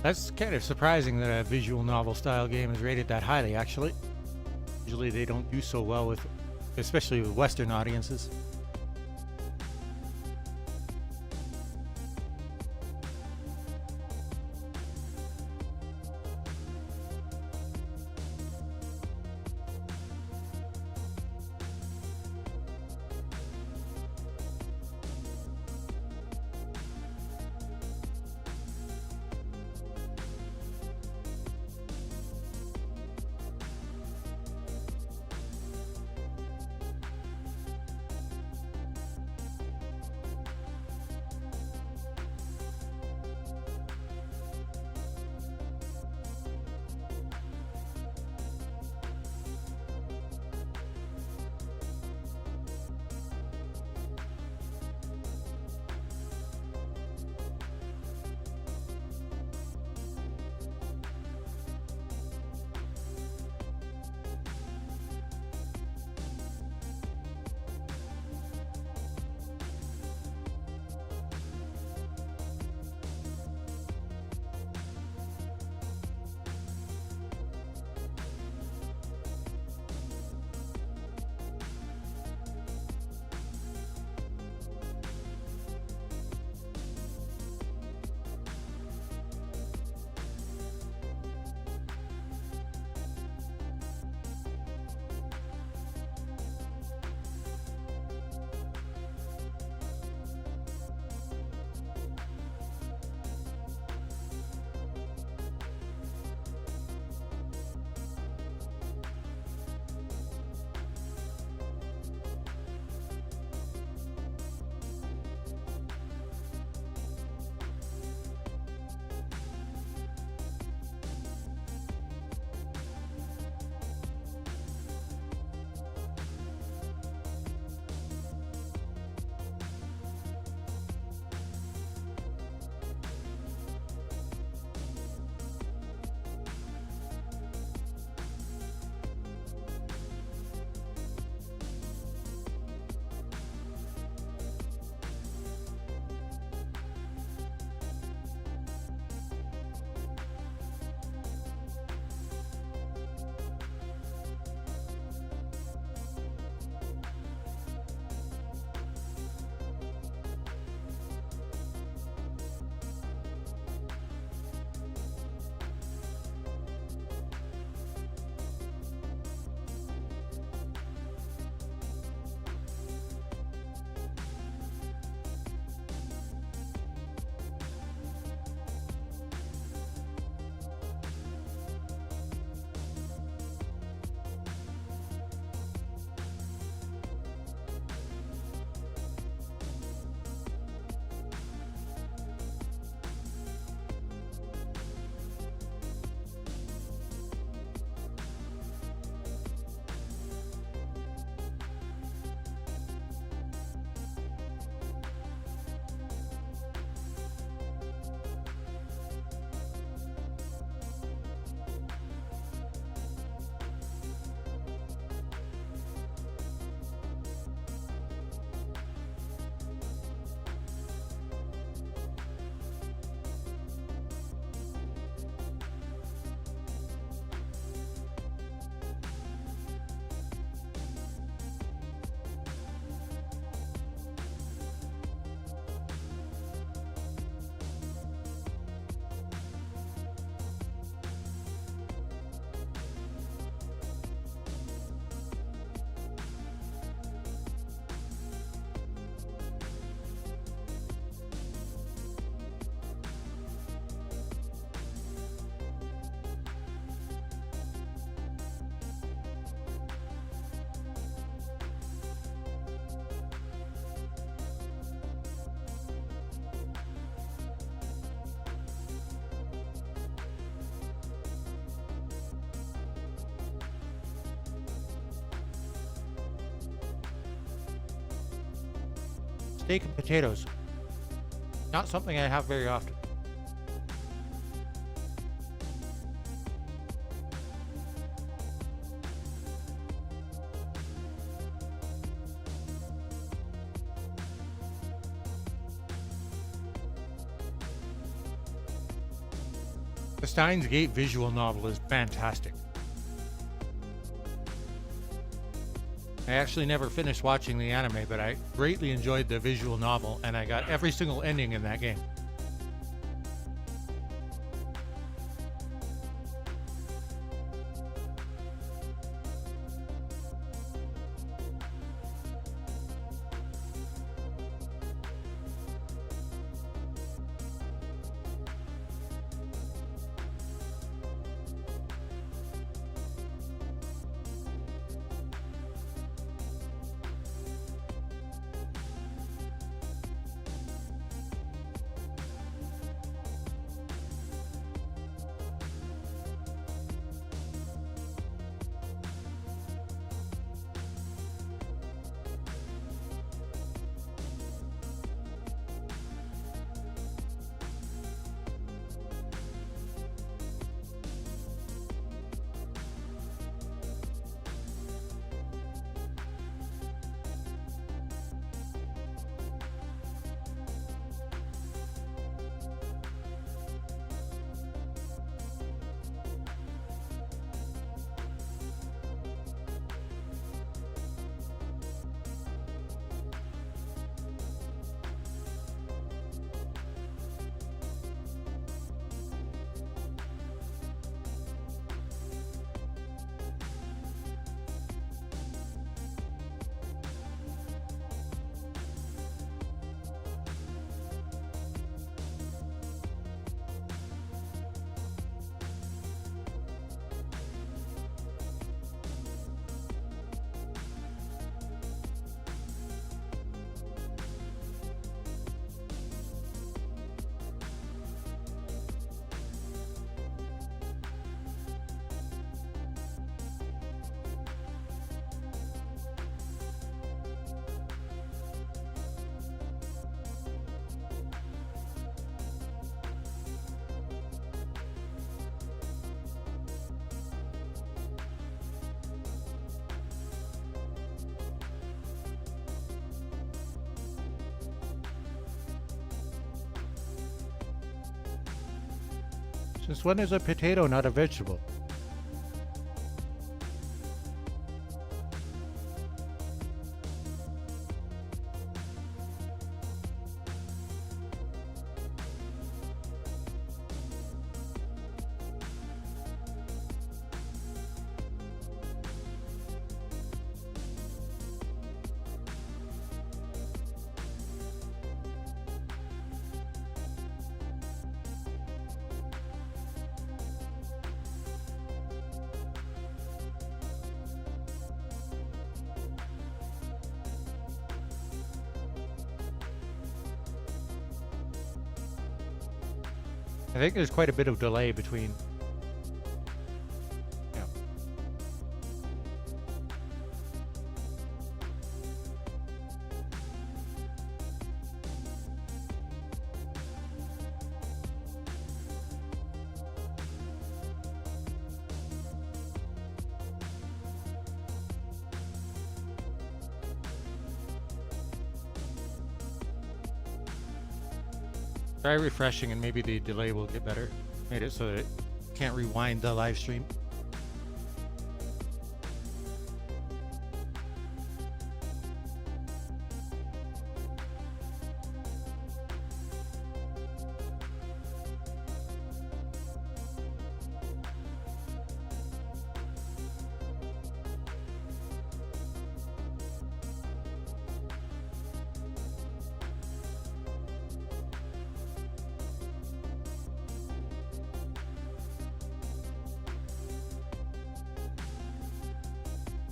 That's kind of surprising that a visual novel style game is rated that highly, actually. Usually they don't do so well with, especially with Western audiences. Steak and potatoes. Not something I have very often. The Steins Gate visual novel is fantastic. I actually never finished watching the anime, but I greatly enjoyed the visual novel, and I got every single ending in that game. Since when is a potato not a vegetable? I think there's quite a bit of delay between. Yeah. Try refreshing and maybe the delay will get better. Made it so that it can't rewind the live stream.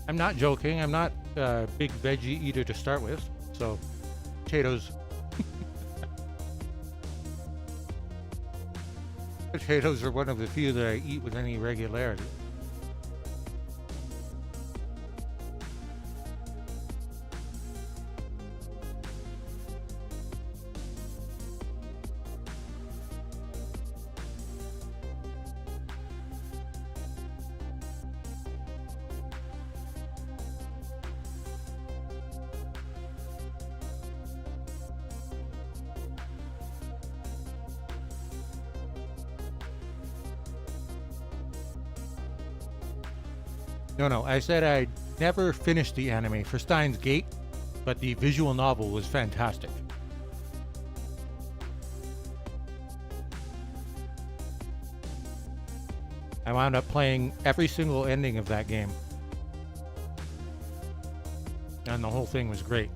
I'm not joking. I'm not a big veggie eater to start with, so potatoes. Potatoes are one of the few that I eat with any regularity. No, I said I never finished the anime for Steins Gate, but the visual novel was fantastic. I wound up playing every single ending of that game, and the whole thing was great.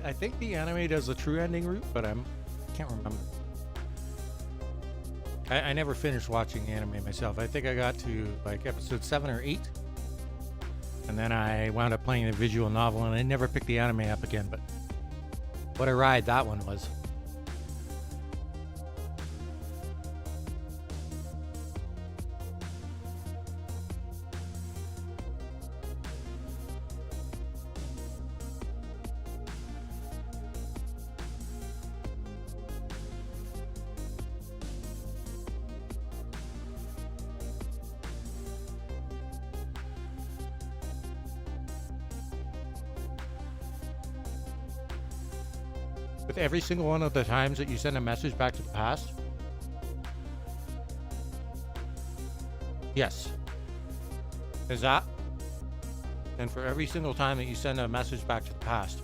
I think the anime does the true ending route, but can't remember. I never finished watching the anime myself. I think I got to like episode 7 or 8, and then I wound up playing the visual novel, and I never picked the anime up again. But what a ride that one was! With every single one of the times that you send a message back to the past? Yes. Is that? And for every single time that you send a message back to the past,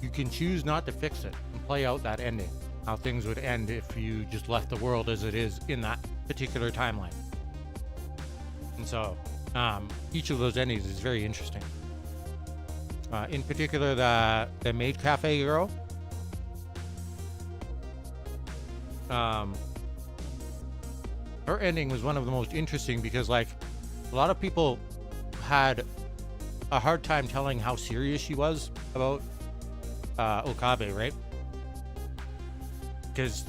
you can choose not to fix it and play out that ending. How things would end if you just left the world as it is in that particular timeline. And so, each of those endings is very interesting. In particular, the maid cafe girl. Her ending was one of the most interesting because, like, a lot of people had a hard time telling how serious she was about Okabe, right? Because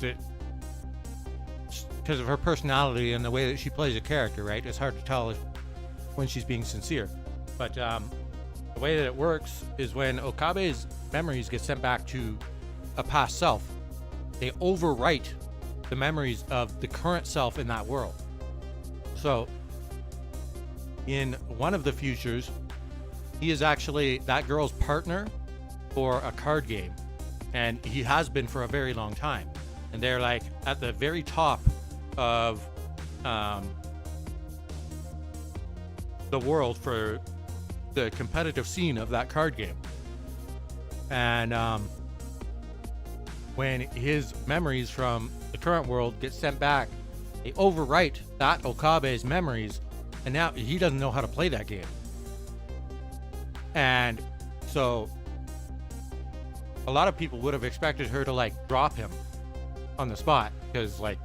of her personality and the way that she plays a character, right? It's hard to tell when she's being sincere. But the way that it works is when Okabe's memories get sent back to a past self, they overwrite the memories of the current self in that world. So, in one of the futures, he is actually that girl's partner for a card game, and he has been for a very long time. And they're like at the very top of the world for the competitive scene of that card game. And when his memories from the current world get sent back, they overwrite that Okabe's memories, and now he doesn't know how to play that game. And so a lot of people would have expected her to like drop him on the spot because like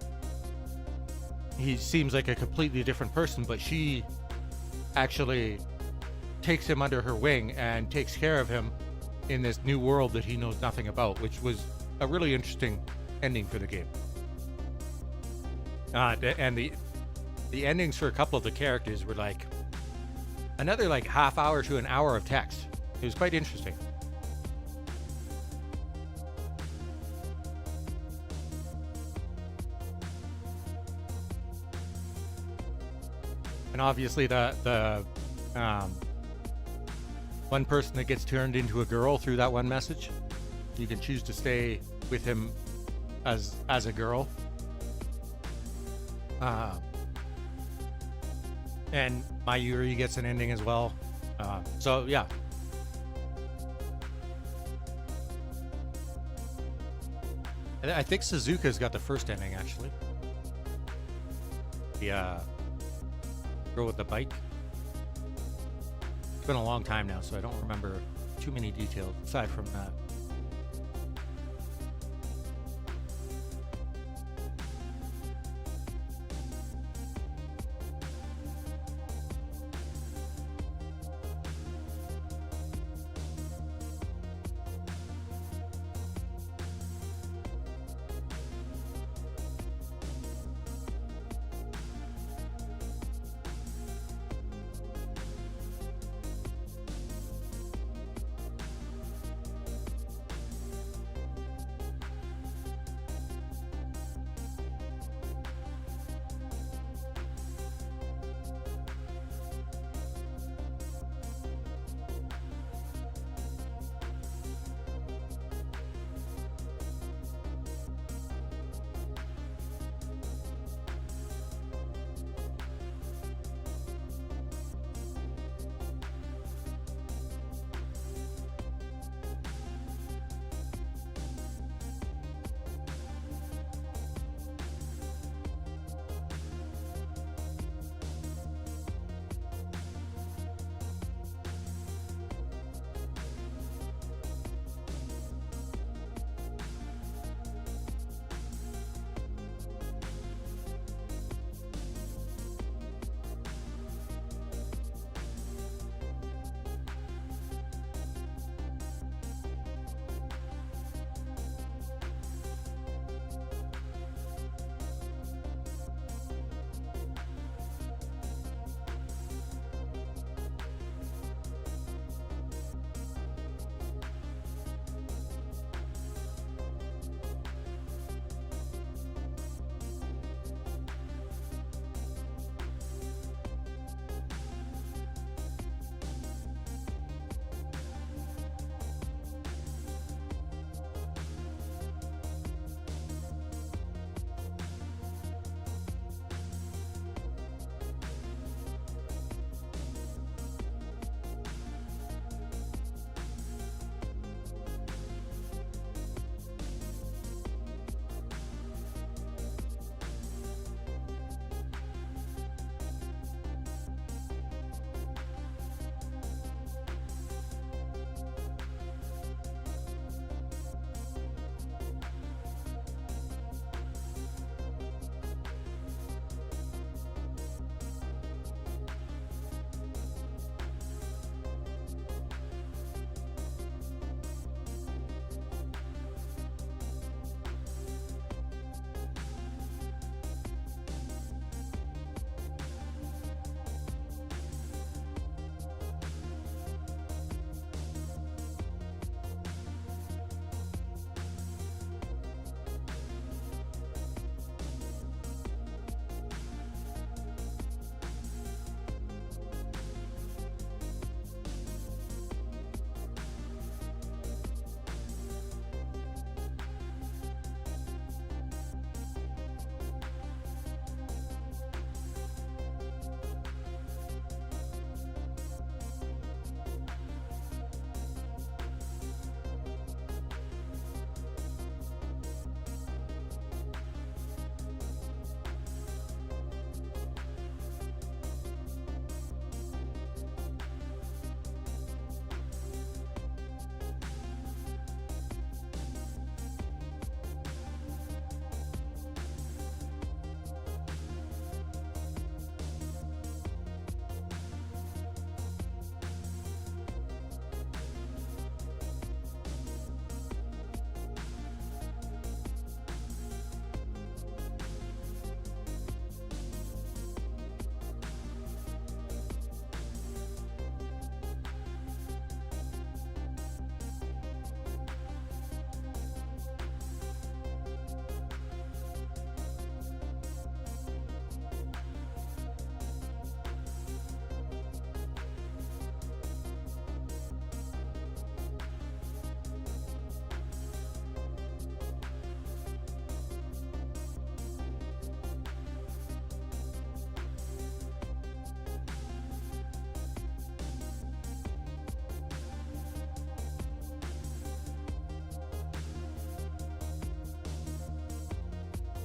he seems like a completely different person, but she actually takes him under her wing and takes care of him in this new world that he knows nothing about, which was a really interesting ending for the game. And the endings for a couple of the characters were like another like half hour to an hour of text. It was quite interesting. And obviously the um, one person that gets turned into a girl through that one message. You can choose to stay with him as a girl. And Mayuri gets an ending as well. So yeah. I think Suzuka's got the first ending, actually. The girl with the bike. It's been a long time now, so I don't remember too many details aside from that.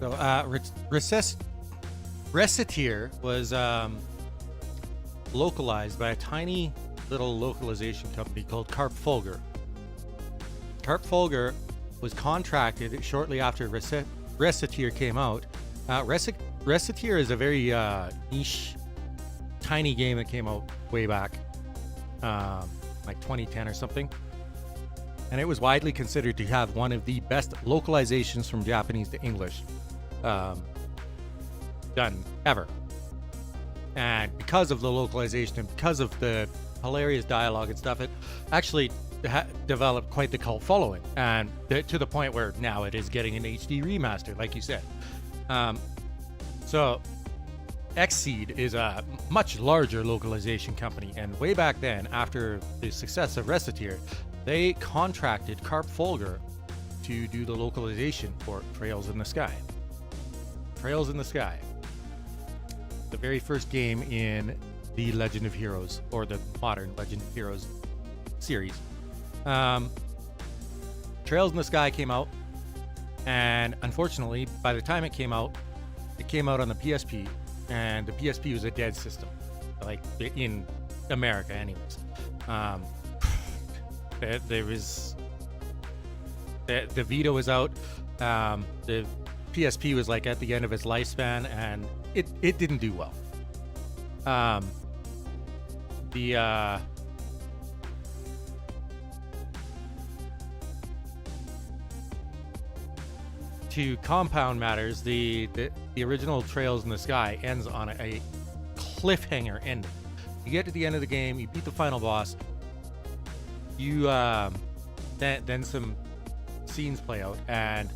So, Reciteer was localized by a tiny little localization company called Carp Folger. Carp Folger was contracted shortly after Reciteer came out. Reciteer is a very niche, tiny game that came out way back, like 2010 or something. And it was widely considered to have one of the best localizations from Japanese to English done ever. And because of the localization and because of the hilarious dialogue and stuff, it actually developed quite the cult following, and to the point where now it is getting an HD remaster, like you said. So Xseed is a much larger localization company, and way back then, after the success of Reciteer, they contracted Carp Folger to do the localization for Trails in the Sky. Trails in the Sky, the very first game in the Legend of Heroes, or the modern Legend of Heroes series. Trails in the Sky came out, and unfortunately, by the time it came out on the PSP, and the PSP was a dead system, like in America anyways. There was the Vita was out, the PSP was like at the end of its lifespan, and it didn't do well. To compound matters, the original Trails in the Sky ends on a cliffhanger ending. You get to the end of the game, you beat the final boss, you then some scenes play out, and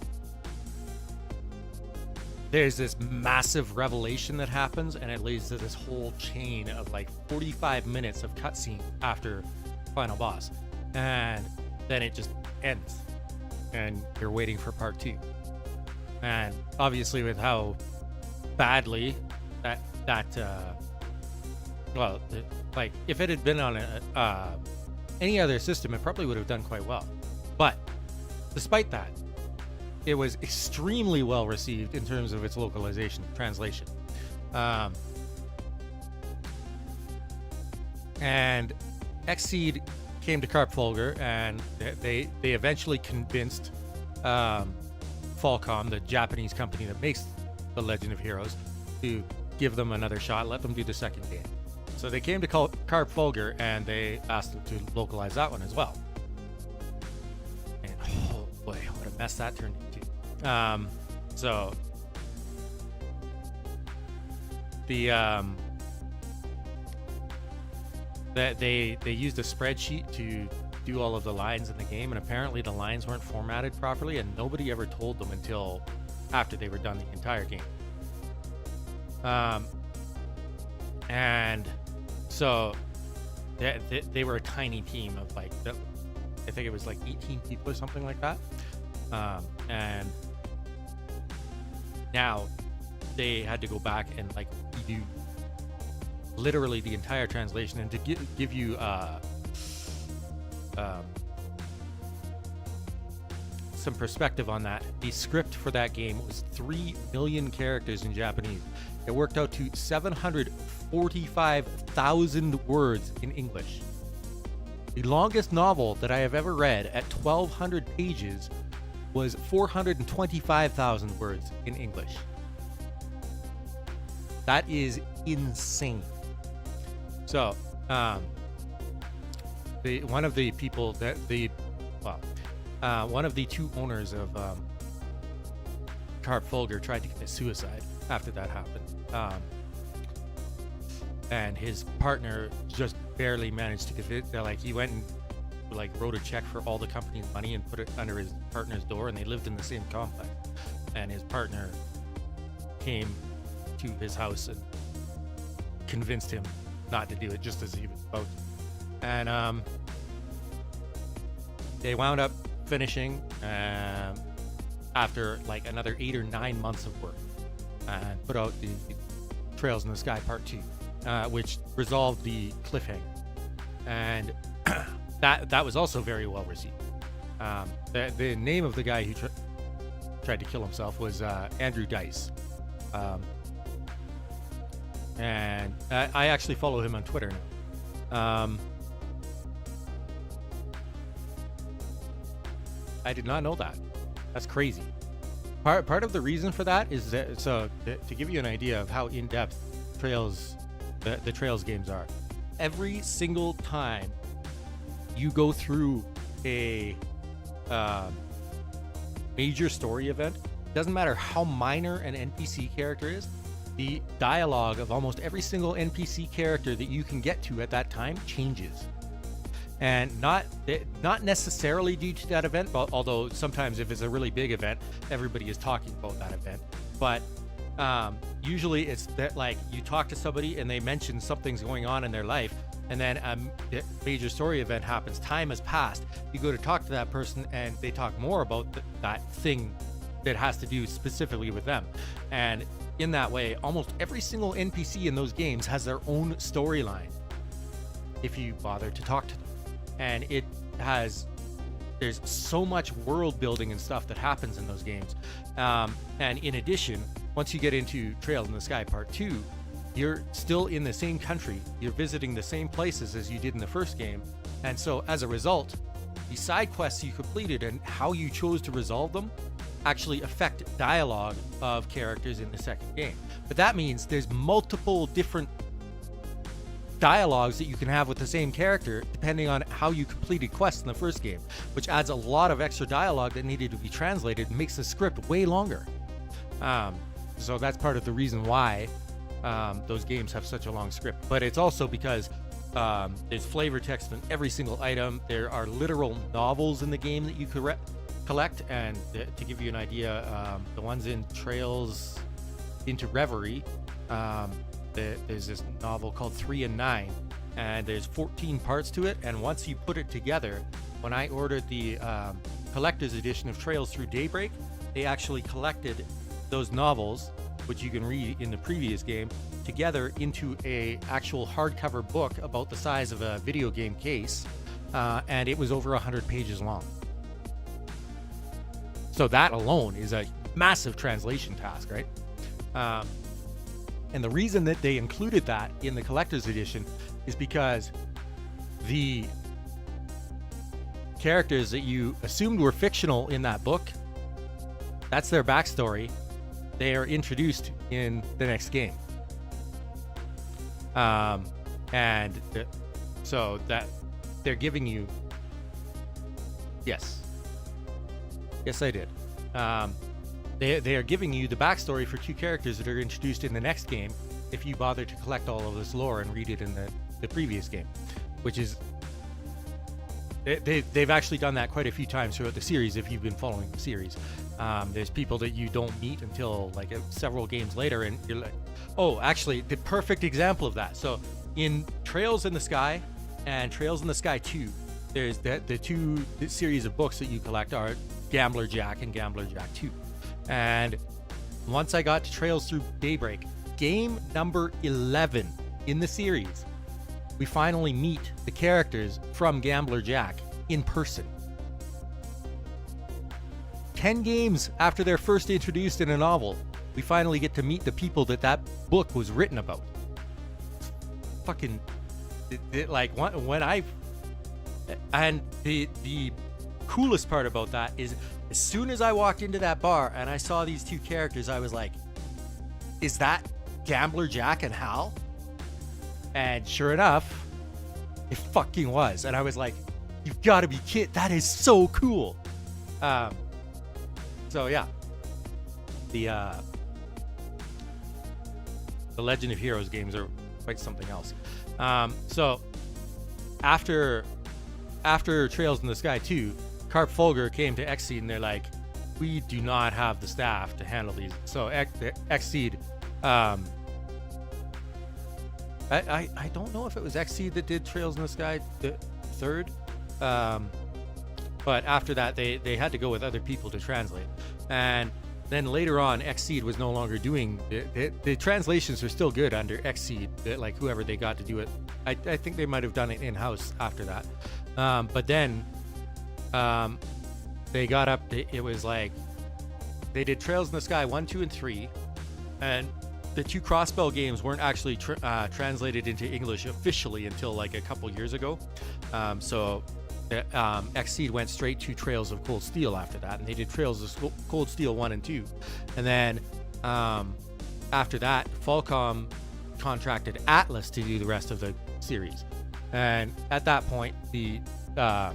there's this massive revelation that happens, and it leads to this whole chain of like 45 minutes of cutscene after final boss, and then it just ends, and you're waiting for part 2. And obviously, with how badly like if it had been on any other system, it probably would have done quite well. But despite that, it was extremely well received in terms of its localization, translation. And Xseed came to Carp Folger, and they eventually convinced Falcom, the Japanese company that makes the Legend of Heroes, to give them another shot, let them do the second game. So they came to Carp Folger, and they asked them to localize that one as well. And oh boy, what a mess that turned into. So the they used a spreadsheet to do all of the lines in the game, and apparently the lines weren't formatted properly, and nobody ever told them until after they were done the entire game. And so they were a tiny team of like, I think it was like 18 people or something like that. And now they had to go back and like redo literally the entire translation. And to give you some perspective on that, the script for that game was 3 million characters in Japanese. It worked out to 745,000 words in English. The longest novel that I have ever read at 1,200 pages was 425,000 words in English. That is insane. So, one of the people that one of the two owners of Carp Folger tried to commit suicide after that happened. And his partner just barely managed to convince. Like, he went and like wrote a check for all the company's money and put it under his partner's door, and they lived in the same complex. And his partner came to his house and convinced him not to do it, just as he was about to. And they wound up finishing after like another 8 or 9 months of work, and put out the Trails in the Sky Part 2, which resolved the cliffhanger, and that was also very well received. The name of the guy tried to kill himself was Andrew Dice. And I actually follow him on Twitter now. I did not know that. That's crazy. Part of the reason for that is that, so to give you an idea of how in-depth Trails, the Trails games are, every single time you go through a major story event, doesn't matter how minor an NPC character is, the dialogue of almost every single NPC character that you can get to at that time changes. And not necessarily due to that event, although sometimes if it's a really big event, everybody is talking about that event. But usually it's that, like, you talk to somebody and they mention something's going on in their life, and then a major story event happens, time has passed, you go to talk to that person and they talk more about that thing that has to do specifically with them. And in that way, almost every single NPC in those games has their own storyline if you bother to talk to them. And there's so much world building and stuff that happens in those games. And in addition, once you get into Trails in the Sky Part 2, you're still in the same country, you're visiting the same places as you did in the first game. And so as a result, the side quests you completed and how you chose to resolve them actually affect dialogue of characters in the second game. But that means there's multiple different dialogues that you can have with the same character depending on how you completed quests in the first game, which adds a lot of extra dialogue that needed to be translated and makes the script way longer. So that's part of the reason why those games have such a long script. But it's also because there's flavor text in every single item. There are literal novels in the game that you could collect. And to give you an idea, the ones in Trails into Reverie, there's this novel called 3 and 9, and there's 14 parts to it. And once you put it together, when I ordered the collector's edition of Trails Through Daybreak, they actually collected those novels, which you can read in the previous game, together into a actual hardcover book about the size of a video game case, and it was over 100 pages long. So that alone is a massive translation task, right? And the reason that they included that in the collector's edition is because the characters that you assumed were fictional in that book, that's their backstory. They are introduced in the next game. So that they're giving you... Yes, I did. They are giving you the backstory for two characters that are introduced in the next game if you bother to collect all of this lore and read it in the previous game, which is... They've actually done that quite a few times throughout the series if you've been following the series. There's people that you don't meet until like several games later, and you're like, oh, actually, the perfect example of that. So in Trails in the Sky and Trails in the Sky 2, there's the two series of books that you collect are Gambler Jack and Gambler Jack 2. And once I got to Trails Through Daybreak, game number 11 in the series, we finally meet the characters from Gambler Jack in person. 10 games after they're first introduced in a novel, we finally get to meet the people that book was written about. Fucking, like, when I... And the coolest part about that is, as soon as I walked into that bar and I saw these two characters, I was like, is that Gambler Jack and Hal? And sure enough, it fucking was. And I was like, you've got to be kidding. That is so cool. So yeah, the Legend of Heroes games are quite something else. So after Trails in the Sky 2, Carp Fulgur came to Xseed and they're like, we do not have the staff to handle these. So Xseed, I don't know if it was Xseed that did Trails in the Sky the third, but after that they had to go with other people to translate. And then later on, Xseed was no longer doing the translations are still good under Xseed, like whoever they got to do it. I think they might have done it in-house after that, but then they got up to, it was like they did Trails in the Sky 1, 2, and 3, and the 2 Crossbell games weren't actually translated into English officially until like a couple years ago. So Xseed went straight to Trails of Cold Steel after that, and they did Trails of Cold Steel 1 and 2. And then after that, Falcom contracted Atlas to do the rest of the series. And at that point, there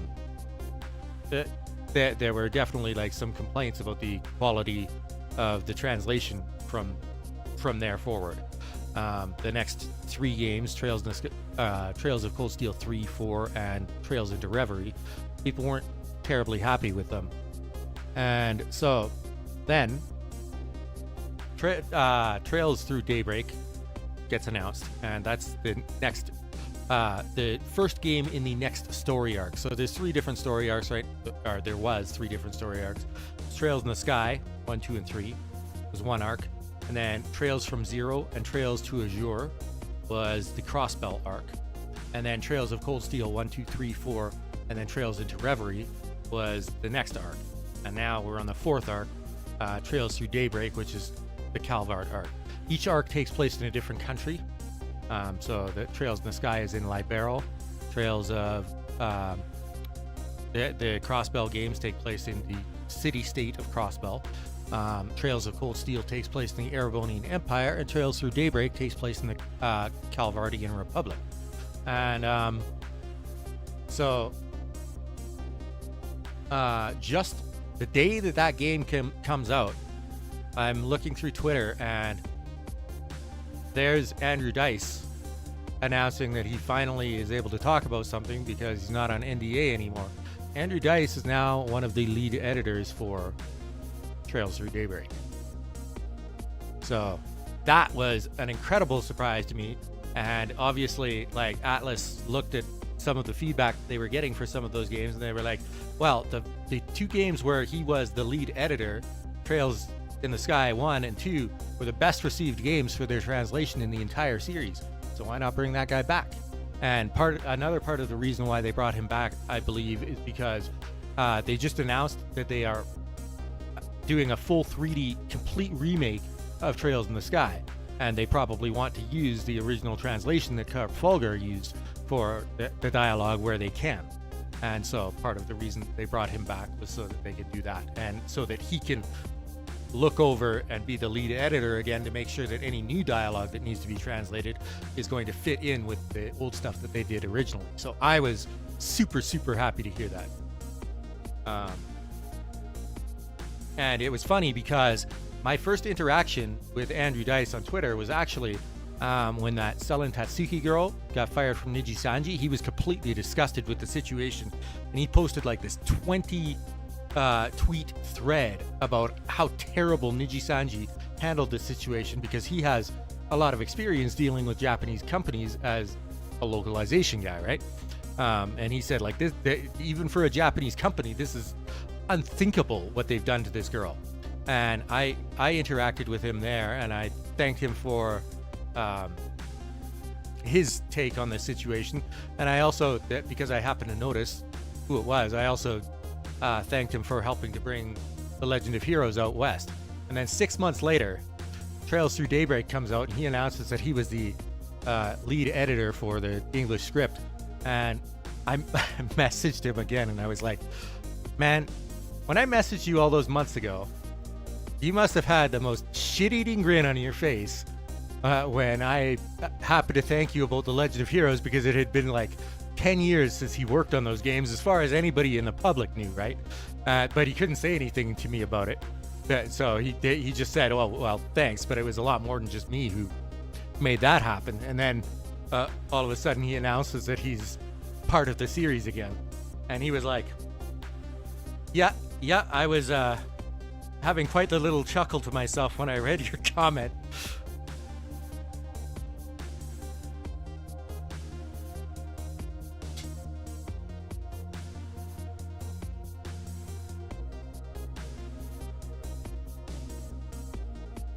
were definitely like some complaints about the quality of the translation from there forward. The next 3 games, Trails of Cold Steel 3, 4, and Trails into Reverie, people weren't terribly happy with them. And so then Trails Through Daybreak gets announced, and that's the next the first game in the next story arc. So there's 3 different story arcs, right? Or there was 3 different story arcs. Trails in the Sky 1, 2, and 3 was one arc, and then Trails from Zero and Trails to Azure was the Crossbell arc, and then Trails of Cold Steel 1, 2, 3, 4, and then Trails into Reverie was the next arc. And now we're on the 4th arc, Trails Through Daybreak, which is the Calvard arc. Each arc takes place in a different country. So the Trails in the Sky is in Liberal. Trails of the Crossbell games take place in the city-state of Crossbell. Trails of Cold Steel takes place in the Erebonian Empire, and Trails Through Daybreak takes place in the Calvardian Republic. And so just the day that game comes out, I'm looking through Twitter, and there's Andrew Dice announcing that he finally is able to talk about something because he's not on NDA anymore. Andrew Dice is now one of the lead editors for Trails Through Daybreak. So that was an incredible surprise to me. And obviously, like, Atlas looked at some of the feedback they were getting for some of those games, and they were like, well, the 2 games where he was the lead editor, Trails in the Sky 1 and 2, were the best received games for their translation in the entire series. So why not bring that guy back? And another part of the reason why they brought him back, I believe, is because they just announced that they are doing a full 3D complete remake of Trails in the Sky, and they probably want to use the original translation that Kurt Fulger used for the dialogue where they can. And so part of the reason they brought him back was so that they could do that, and so that he can look over and be the lead editor again to make sure that any new dialogue that needs to be translated is going to fit in with the old stuff that they did originally. So I was super, super happy to hear that. And it was funny because my first interaction with Andrew Dice on Twitter was actually when that Selen Tatsuki girl got fired from Niji Sanji. He was completely disgusted with the situation, and he posted like this 20 tweet thread about how terrible Niji Sanji handled this situation, because he has a lot of experience dealing with Japanese companies as a localization guy, right? And he said, like, this, even for a Japanese company, this is unthinkable what they've done to this girl. And I interacted with him there, and I thanked him for his take on the situation. And I also, because I happened to notice who it was, I also thanked him for helping to bring The Legend of Heroes out west. And then 6 months later, Trails Through Daybreak comes out, and he announces that he was the lead editor for the English script. And I messaged him again, and I was like, man, when I messaged you all those months ago, you must have had the most shit-eating grin on your face when I happened to thank you about The Legend of Heroes, because it had been like 10 years since he worked on those games, as far as anybody in the public knew, right? But he couldn't say anything to me about it. So he just said, oh, well, thanks, but it was a lot more than just me who made that happen. And then all of a sudden he announces that he's part of the series again. And he was like, yeah, I was having quite the little chuckle to myself when I read your comment.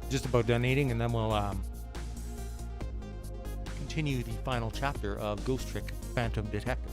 Just about done eating, and then we'll continue the final chapter of Ghost Trick Phantom Detective.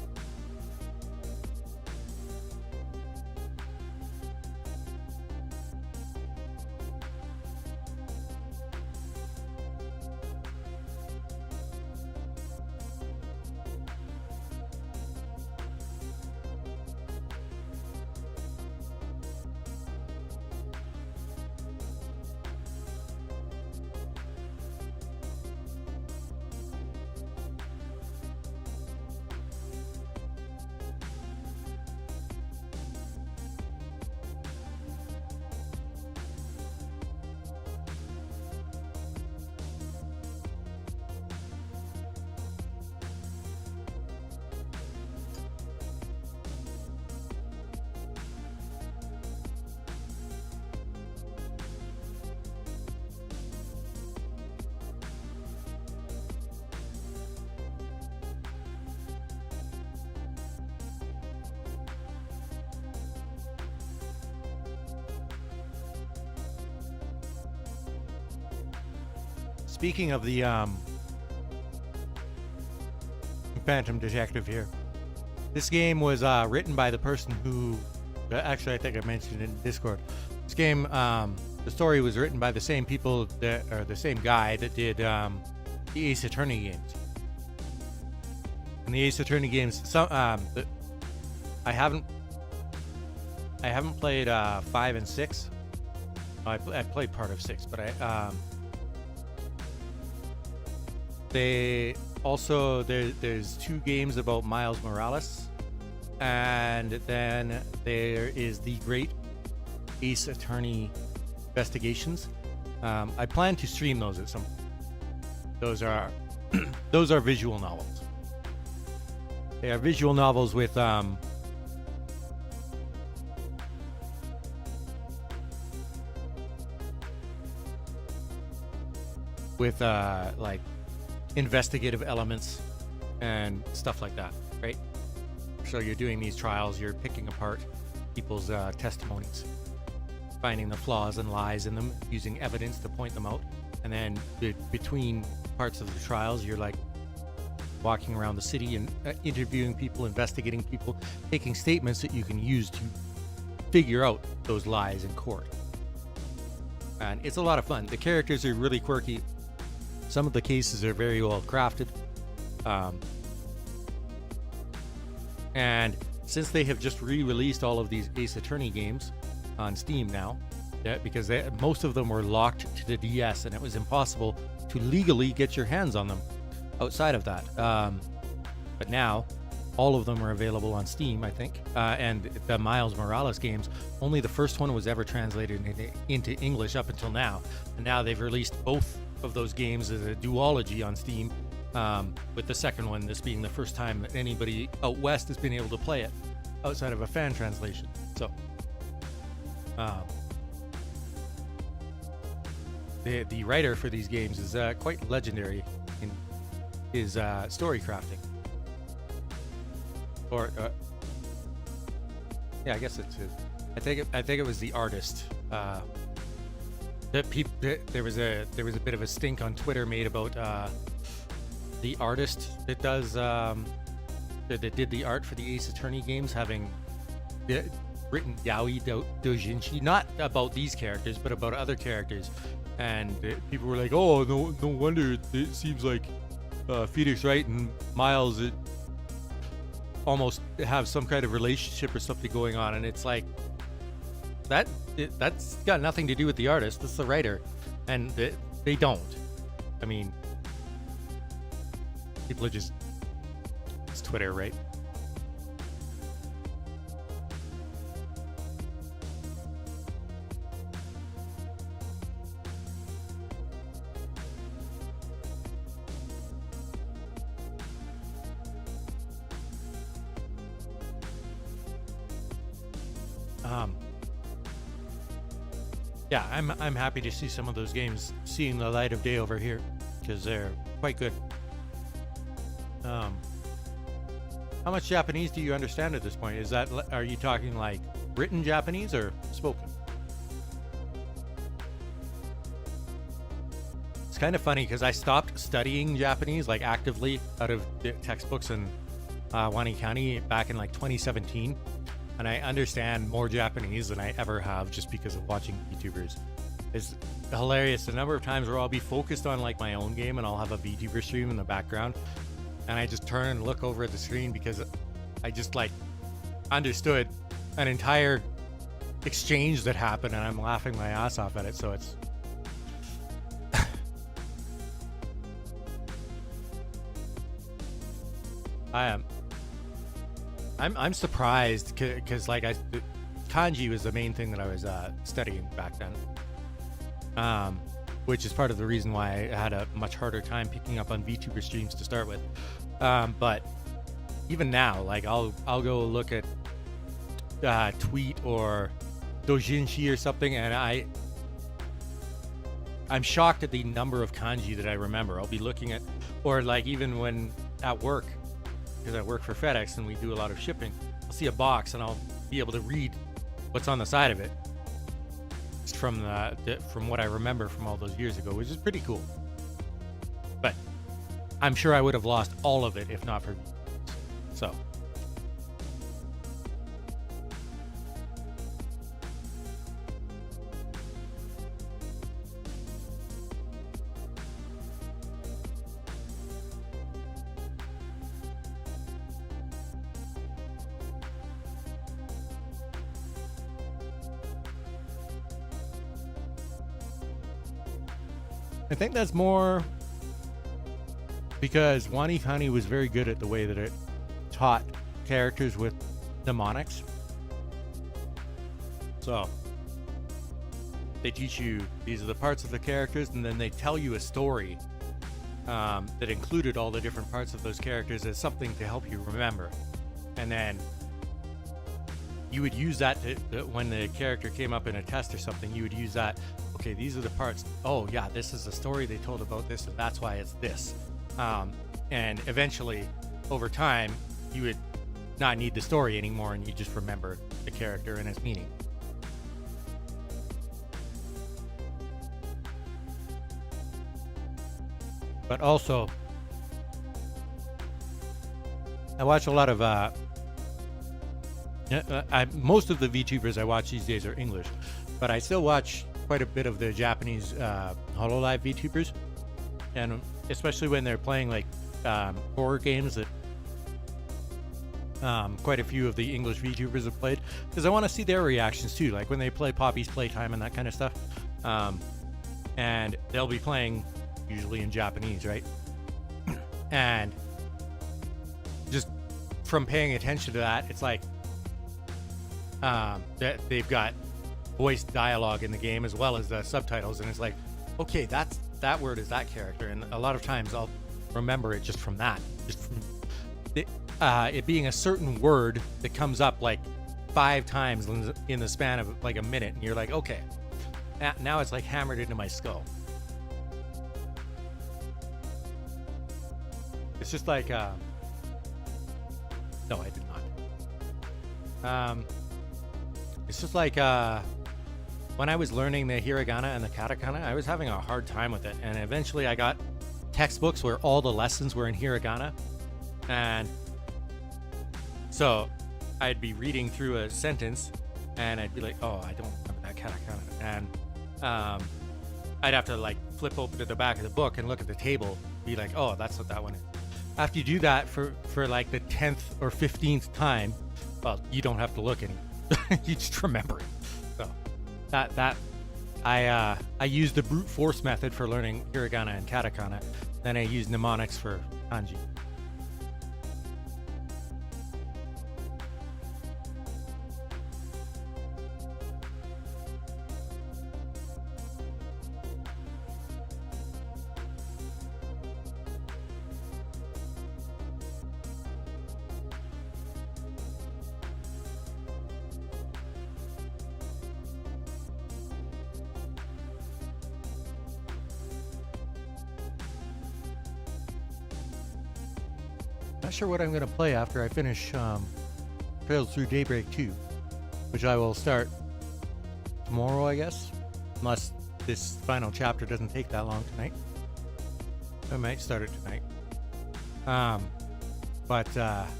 Speaking of the Phantom Detective here, this game was written by the person who, actually I think I mentioned it in Discord. This game, the story was written by the same people that, or the same guy that did the Ace Attorney games. And the Ace Attorney games, I haven't played 5 and 6. I played part of 6, but they also there's 2 games about Miles Morales, and then there is the Great Ace Attorney Investigations. I plan to stream those at some. Those are those are visual novels. They are visual novels with like investigative elements and stuff like that, right? So you're doing these trials, you're picking apart people's testimonies, finding the flaws and lies in them, using evidence to point them out, and then between parts of the trials, you're like walking around the city and interviewing people, investigating people, taking statements that you can use to figure out those lies in court. And it's a lot of fun. The characters are really quirky. Some of the cases are very well crafted. And since they have just re-released all of these Ace Attorney games on Steam now, because most of them were locked to the DS and it was impossible to legally get your hands on them outside of that. But now, all of them are available on Steam, I think. And the Miles Morales games, only the first one was ever translated into English up until now. And now they've released both of those games as a duology on Steam, with the second one, this being the first time that anybody out west has been able to play it outside of a fan translation. So, the writer for these games is quite legendary in his story crafting. Or yeah, I guess it's his. I think it was the artist. There was a bit of a stink on Twitter made about the artist that does that did the art for the Ace Attorney games having written yaoi doujinshi, not about these characters but about other characters, and people were like, "Oh, no wonder it seems like Phoenix Wright and Miles almost have some kind of relationship or something going on," and it's like that's got nothing to do with the artist. That's the writer, and they don't. I mean, people are just, it's Twitter, right? Yeah, I'm happy to see some of those games seeing the light of day over here because they're quite good. How much Japanese do you understand at this point? Are you talking like written Japanese or spoken? It's kind of funny because I stopped studying Japanese like actively out of the textbooks in Wani County back in like 2017. And I understand more Japanese than I ever have just because of watching YouTubers. It's hilarious the number of times where I'll be focused on like my own game and I'll have a VTuber stream in the background and I just turn and look over at the screen because I just like understood an entire exchange that happened and I'm laughing my ass off at it. So it's I'm surprised because like kanji was the main thing that I was studying back then, which is part of the reason why I had a much harder time picking up on VTuber streams to start with. But even now, like I'll go look at tweet or doujinshi or something, and I'm shocked at the number of kanji that I remember. I'll be looking at, or like even when at work, because I work for FedEx and we do a lot of shipping, I'll see a box and I'll be able to read what's on the side of it. It's from what I remember from all those years ago, which is pretty cool. I'm sure I would have lost all of it if not for so. I think that's more because Wani Kani was very good at the way that it taught characters with mnemonics. So they teach you these are the parts of the characters, and then they tell you a story that included all the different parts of those characters as something to help you remember. And then you would use that when the character came up in a test or something, you would use that. Okay, these are the parts. Oh yeah, this is the story they told about this, and that's why it's this. And eventually, over time, you would not need the story anymore, and you just remember the character and its meaning. But also, I watch a lot of most of the VTubers I watch these days are English, but I still watch quite a bit of the Japanese HoloLive VTubers, and especially when they're playing like horror games that quite a few of the English VTubers have played, because I want to see their reactions too, like when they play Poppy's Playtime and that kind of stuff. And they'll be playing usually in Japanese, right? And just from paying attention to that, it's like that they've got voice dialogue in the game as well as the subtitles, and it's like, okay, that word is that character, and a lot of times I'll remember it just from that, just from it being a certain word that comes up like 5 times in the span of like a minute, and you're like, okay, now it's like hammered into my skull. It's just like no, I did not. It's just like when I was learning the hiragana and the katakana, I was having a hard time with it, and eventually I got textbooks where all the lessons were in hiragana, and so I'd be reading through a sentence and I'd be like, oh, I don't remember that katakana, and I'd have to like flip open to the back of the book and look at the table, be like, oh, that's what that one is. After you do that for like the 10th or 15th time, well, you don't have to look anymore. You just remember it. So that I use the brute force method for learning hiragana and katakana. Then I use mnemonics for kanji. Not sure what I'm going to play after I finish Trails Through Daybreak 2, which I will start tomorrow, I guess, unless this final chapter doesn't take that long tonight. I might start it tonight. But that's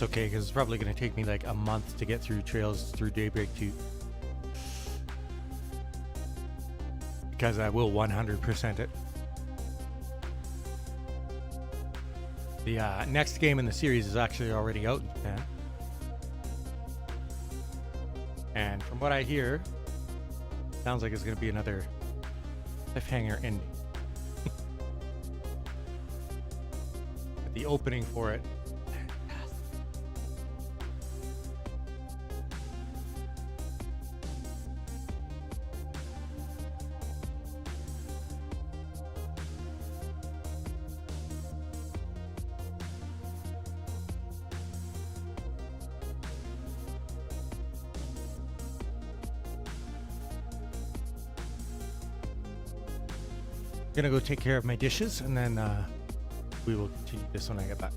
okay, because it's probably going to take me like a month to get through Trails Through Daybreak 2. Because I will 100% it. The next game in the series is actually already out in Japan. And from what I hear, sounds like it's going to be another cliffhanger ending. The opening for it. Gonna go take care of my dishes, and then we will continue this when I get back.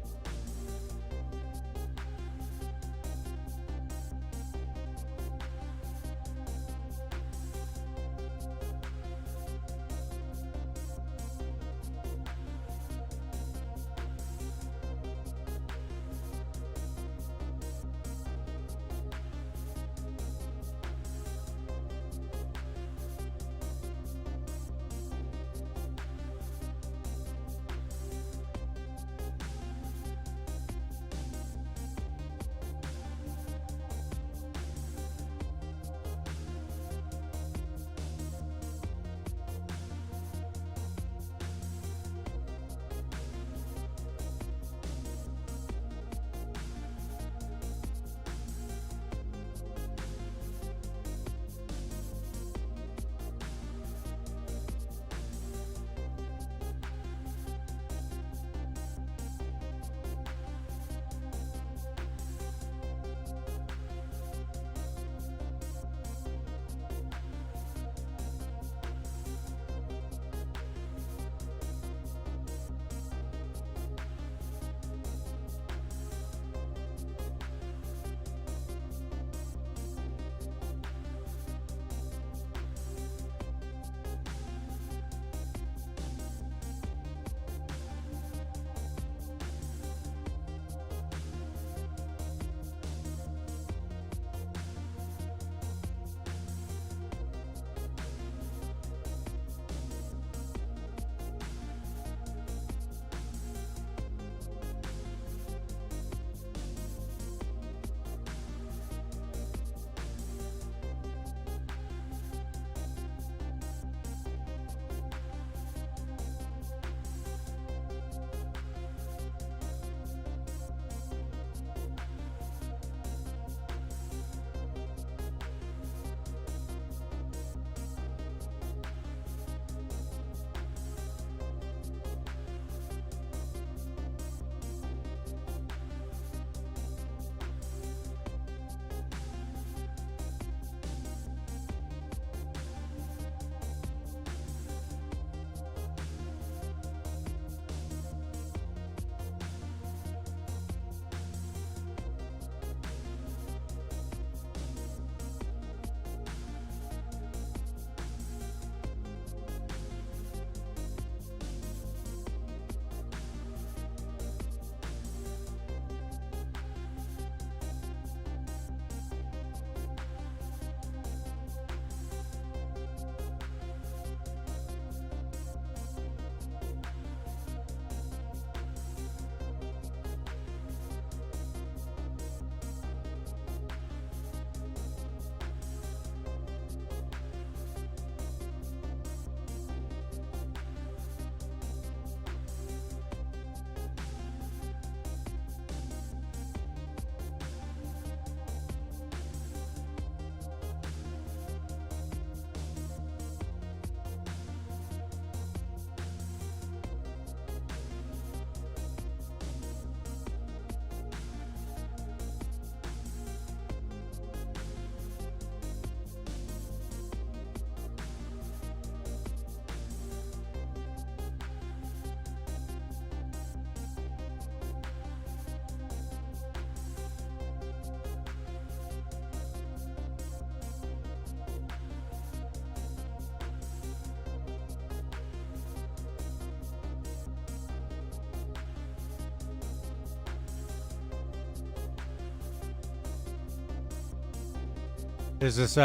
There's this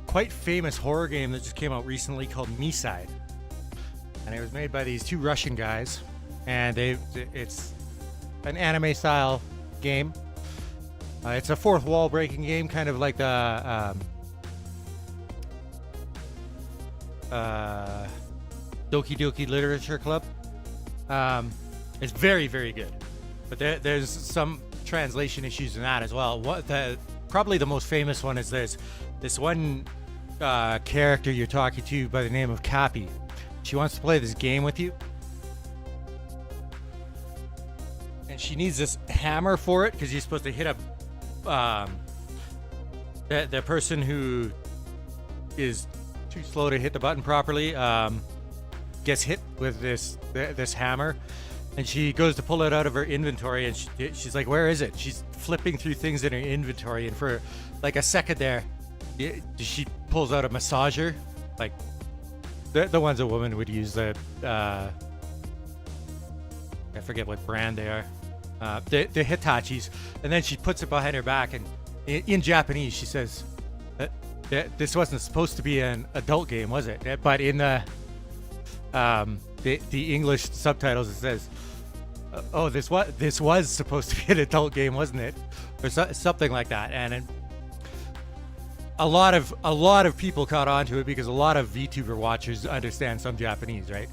quite famous horror game that just came out recently called Me-Side. And it was made by these two Russian guys. And it's an anime style game. It's a fourth wall breaking game, kind of like the Doki Doki Literature Club. It's very, very good. But there's some translation issues in that as well. Probably the most famous one is there's this one character you're talking to by the name of Cappy. She wants to play this game with you. And she needs this hammer for it because you're supposed to hit the person who is too slow to hit the button properly gets hit with this hammer. And she goes to pull it out of her inventory, and she's like, where is it? She's flipping through things in her inventory, and for like a second there, she pulls out a massager, like the ones a woman would use. I forget what brand they are. The Hitachis. And then she puts it behind her back, and in Japanese she says, this wasn't supposed to be an adult game, was it? But in the English subtitles it says, oh, this was supposed to be an adult game, wasn't it? Or something like that. And a lot of people caught on to it because a lot of VTuber watchers understand some Japanese, right?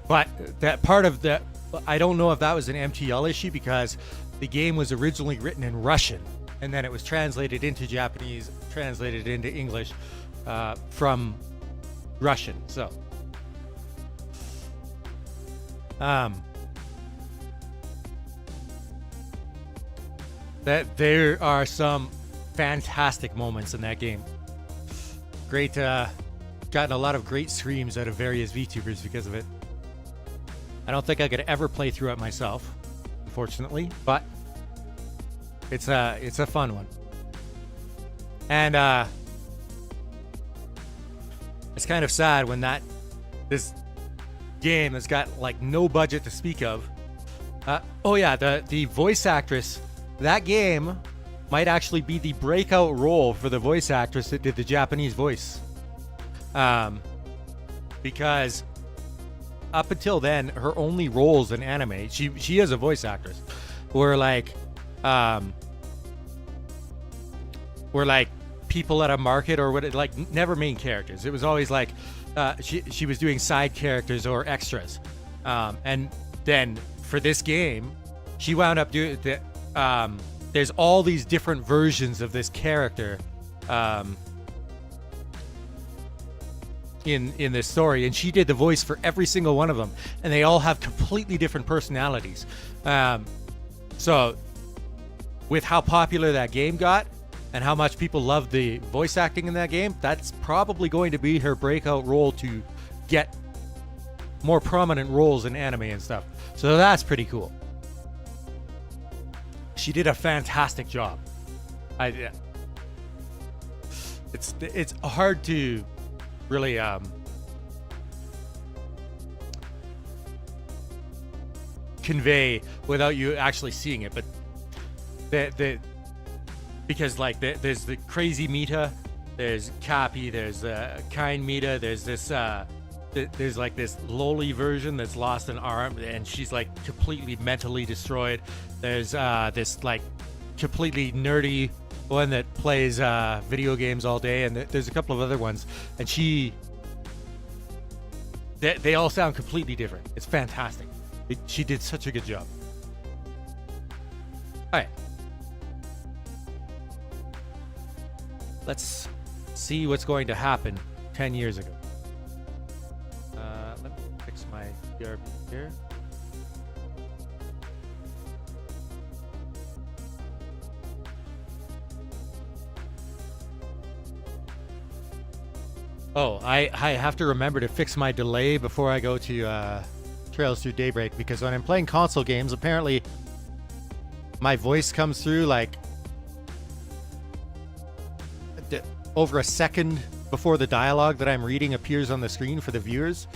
But that part of that, I don't know if that was an MTL issue because the game was originally written in Russian and then it was translated into Japanese, translated into English from Russian. So that there are some fantastic moments in that game. Great, gotten a lot of great screams out of various VTubers because of it. I don't think I could ever play through it myself, unfortunately, but it's a fun one. And it's kind of sad when this game has got like no budget to speak of. Oh yeah, the voice actress, that game might actually be the breakout role for the voice actress that did the Japanese voice. Because up until then, her only roles in anime, she is a voice actress, were like people at a market or what, like never main characters. It was always like she was doing side characters or extras. And then for this game, she wound up doing there's all these different versions of this character in this story, and she did the voice for every single one of them, and they all have completely different personalities. So with how popular that game got and how much people loved the voice acting in that game, that's probably going to be her breakout role to get more prominent roles in anime and stuff. So that's pretty cool. She did a fantastic job. It's hard to really convey without you actually seeing it, but because like there's the crazy Mita, there's Cappy, there's kind Mita, there's this there's like this lowly version that's lost an arm and she's like completely mentally destroyed. There's this like completely nerdy one that plays video games all day, and there's a couple of other ones, and they all sound completely different. It's fantastic. She did such a good job. All right, let's see what's going to happen 10 years ago. Let me fix my BRB here. Oh, I have to remember to fix my delay before I go to Trails Through Daybreak, because when I'm playing console games, apparently my voice comes through like over a second before the dialogue that I'm reading appears on the screen for the viewers.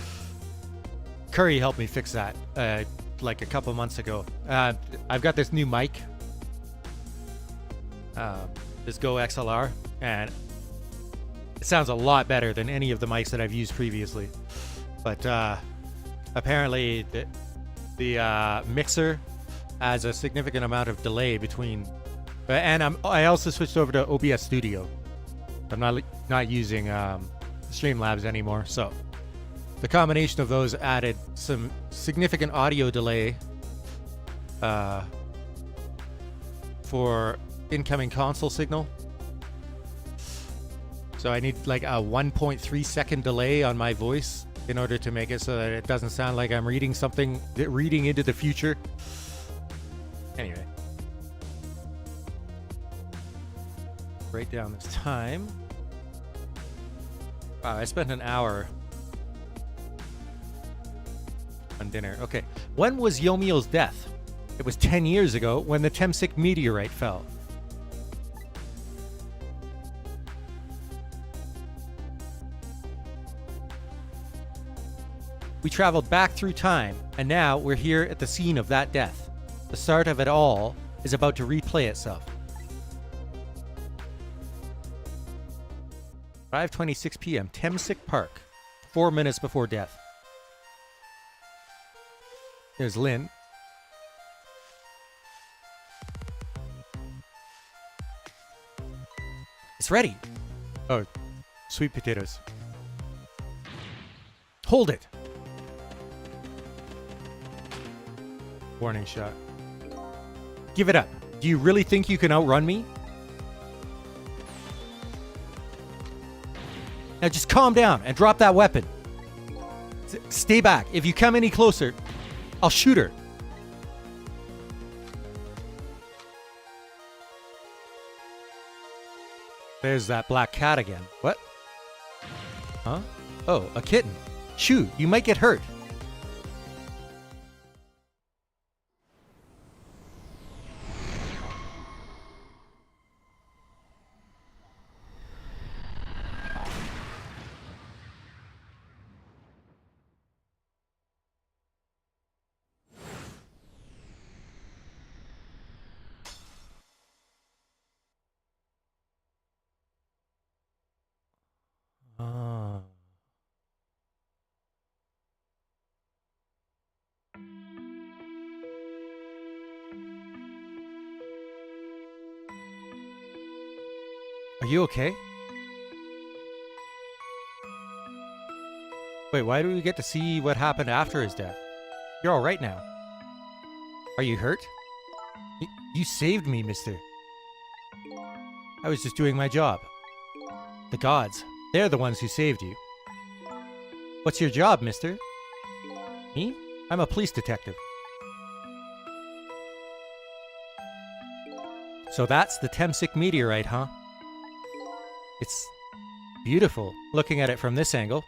Curry helped me fix that like a couple months ago. I've got this new mic, this Go XLR, And it sounds a lot better than any of the mics that I've used previously. But apparently the mixer has a significant amount of delay between. And I also switched over to OBS Studio. I'm not using Streamlabs anymore, so the combination of those added some significant audio delay for incoming console signal. So I need like a 1.3 second delay on my voice in order to make it so that it doesn't sound like I'm reading into the future. Anyway. Write down this time. Wow, I spent an hour on dinner. Okay. When was Yomio's death? It was 10 years ago when the Temsik meteorite fell. We traveled back through time, and now we're here at the scene of that death. The start of it all is about to replay itself. 5:26 p.m. Temsik Park. 4 minutes before death. There's Lynne. It's ready. Oh, sweet potatoes. Hold it. Warning shot. Give it up. Do you really think you can outrun me? Now just calm down and drop that weapon. Stay back. If you come any closer, I'll shoot her. There's that black cat again. What? Huh? Oh, a kitten. Shoo, you might get hurt. Are you okay? Wait, why do we get to see what happened after his death? You're all right now. Are you hurt? You saved me, mister. I was just doing my job. The gods, they're the ones who saved you. What's your job, mister? Me? I'm a police detective. So that's the Temsik meteorite, huh? It's beautiful, looking at it from this angle.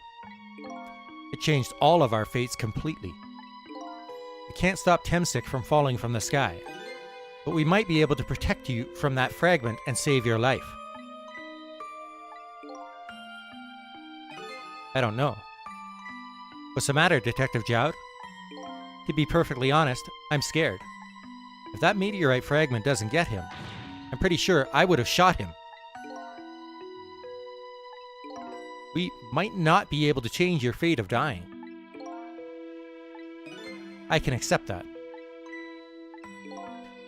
It changed all of our fates completely. We can't stop Temsik from falling from the sky, but we might be able to protect you from that fragment and save your life. I don't know. What's the matter, Detective Jowd? To be perfectly honest, I'm scared. If that meteorite fragment doesn't get him, I'm pretty sure I would have shot him. We might not be able to change your fate of dying. I can accept that.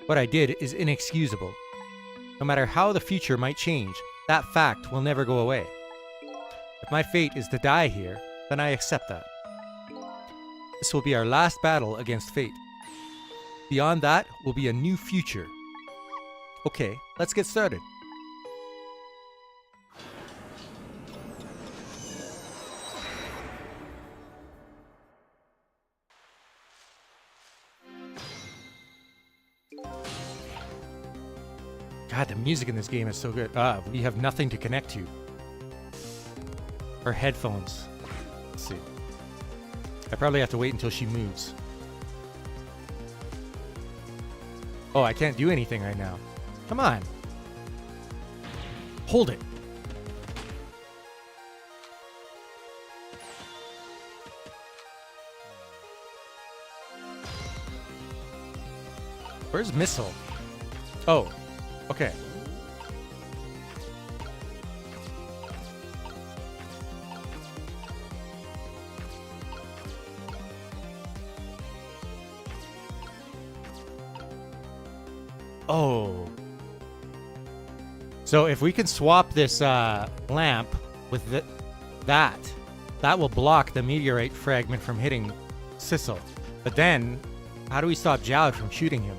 What I did is inexcusable. No matter how the future might change, that fact will never go away. If my fate is to die here, then I accept that. This will be our last battle against fate. Beyond that will be a new future. Okay, let's get started. God, the music in this game is so good. We have nothing to connect to. Her headphones. Let's see. I probably have to wait until she moves. Oh, I can't do anything right now. Come on. Hold it. Where's Missile? Oh, okay. Oh. So if we can swap this lamp with that will block the meteorite fragment from hitting Sissel. But then, how do we stop Jowd from shooting him?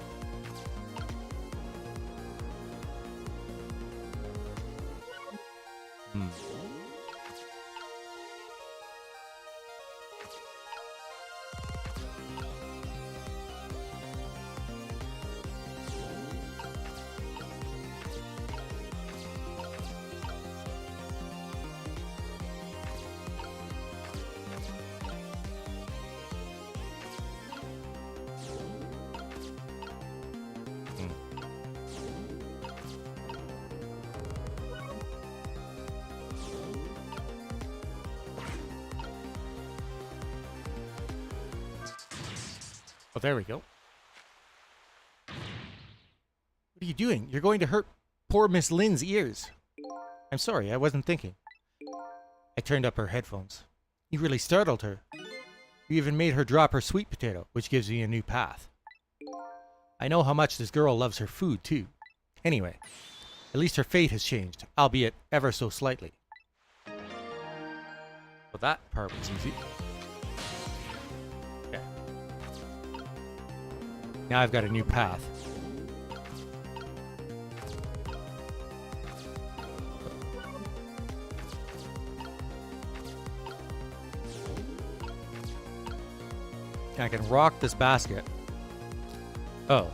Oh, there we go. What are you doing? You're going to hurt poor Miss Lynne's ears. I'm sorry, I wasn't thinking. I turned up her headphones. You really startled her. You even made her drop her sweet potato, which gives me a new path. I know how much this girl loves her food, too. Anyway, at least her fate has changed, albeit ever so slightly. Well, that part was easy. Okay. Now I've got a new path. I can rock this basket. Oh.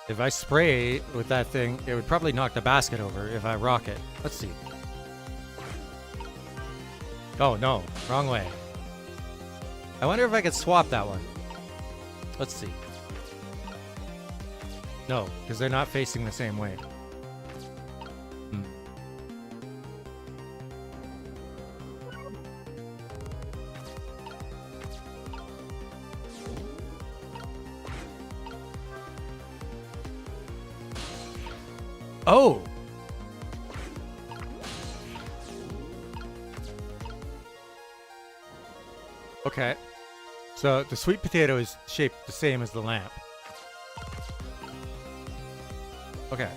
If I spray with that thing, it would probably knock the basket over if I rock it. Let's see. Oh, no. Wrong way. I wonder if I could swap that one. Let's see. No, because they're not facing the same way. Oh! Okay. So the sweet potato is shaped the same as the lamp. Okay.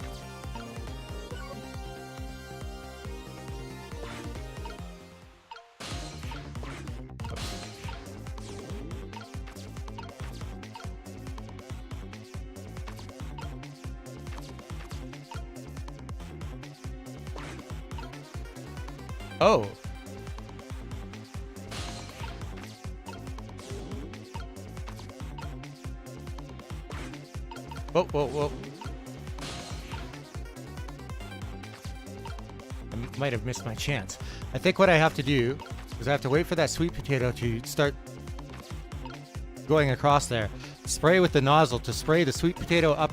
Oh. Whoa, whoa, whoa. I might have missed my chance. I think what I have to do is I have to wait for that sweet potato to start going across there. Spray with the nozzle to spray the sweet potato up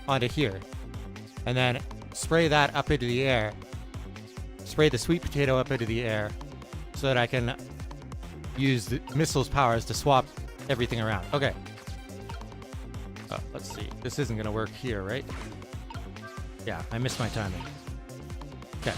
onto here. And then spray that up into the air. Spray the sweet potato up into the air so that I can use the missile's powers to swap everything around. Okay. Oh, let's see. This isn't going to work here, right? Yeah, I missed my timing. Okay.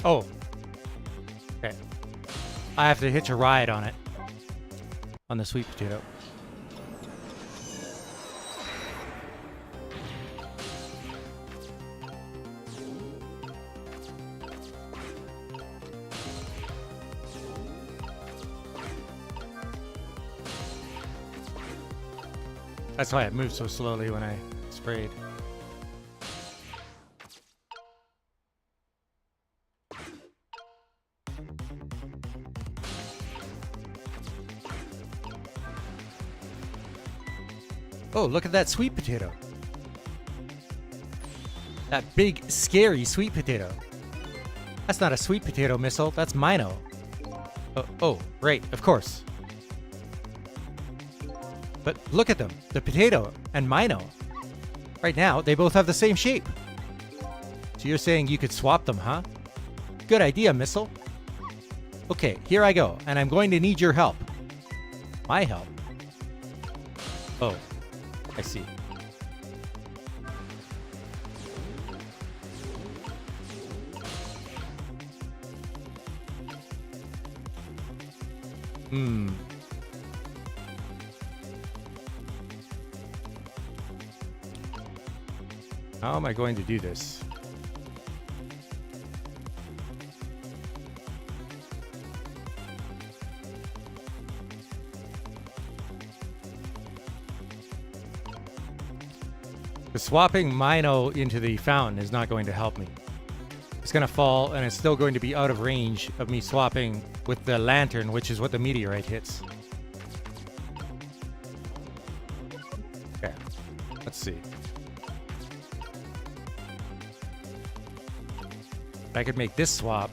Oh. Okay. I have to hitch a ride on it. On the sweet potato. That's why it moved so slowly when I sprayed. Oh, look at that sweet potato. That big, scary sweet potato. That's not a sweet potato missile, that's Mino. Oh, right, of course. But look at them, the potato and Mino. Right now, they both have the same shape. So you're saying you could swap them, huh? Good idea, missile. Okay, here I go, and I'm going to need your help. My help? Oh, I see. How am I going to do this? The swapping Mino into the fountain is not going to help me. It's going to fall, and it's still going to be out of range of me swapping with the lantern, which is what the meteorite hits. Okay, let's see. I could make this swap.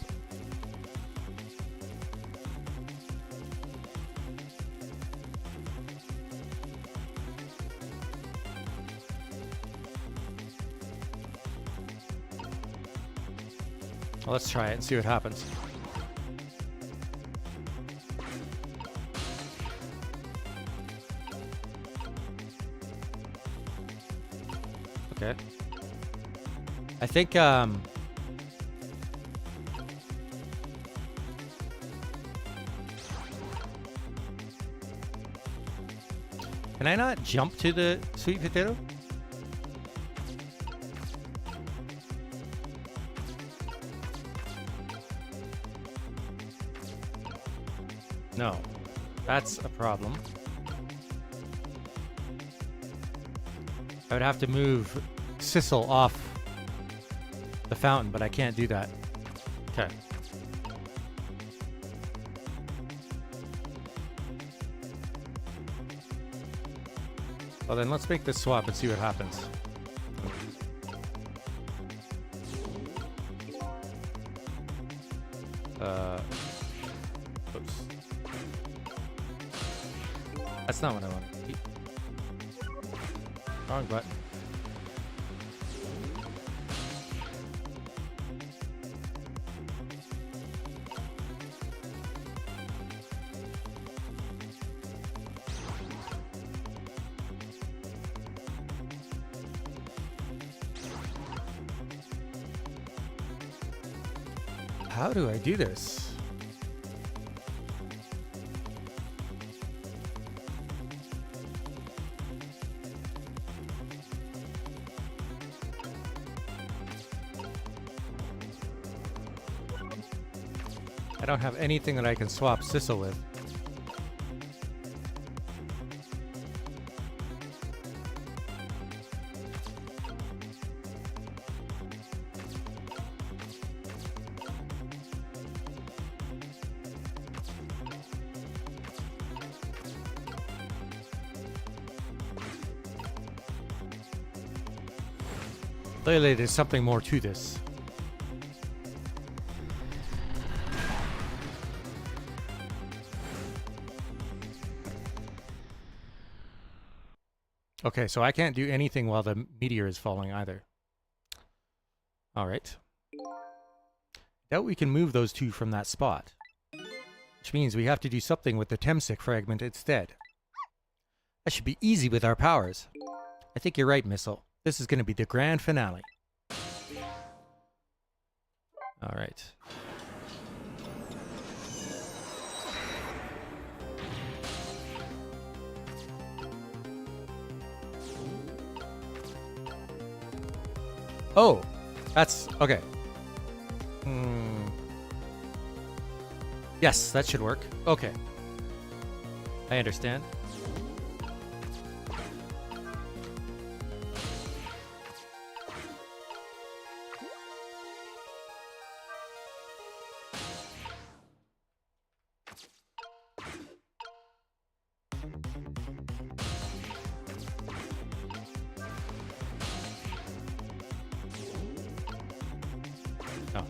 Well, let's try it and see what happens. Okay. I think, can I not jump to the sweet potato? No, that's a problem. I would have to move Sissel off the fountain, but I can't do that. Okay. Well, then let's make this swap and see what happens. Oops. That's not what I wanted. Wrong button. How do I do this? I don't have anything that I can swap Sissel with. Clearly, there's something more to this. Okay, so I can't do anything while the meteor is falling either. Alright. Doubt we can move those two from that spot. Which means we have to do something with the Temsik fragment instead. That should be easy with our powers. I think you're right, Missile. This is going to be the grand finale. Alright. Oh! That's... okay. Yes, that should work. Okay. I understand. Oh.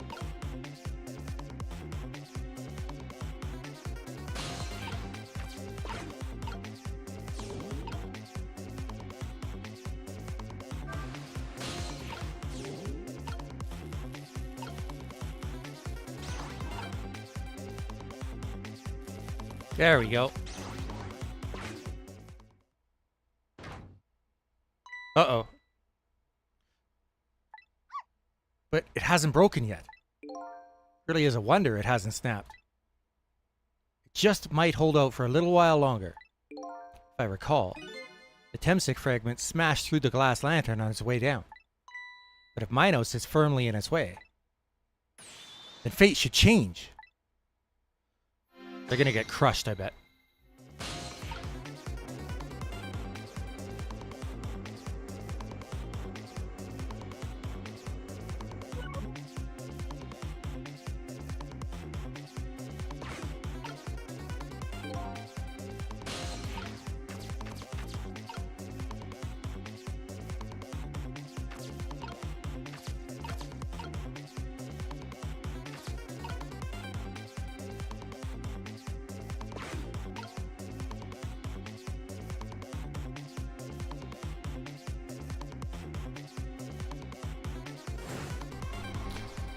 There we go. Uh-oh. But it hasn't broken yet. Really is a wonder it hasn't snapped. It just might hold out for a little while longer. If I recall, the Temsik fragment smashed through the glass lantern on its way down. But if Minos sits firmly in its way, then fate should change. They're gonna get crushed, I bet.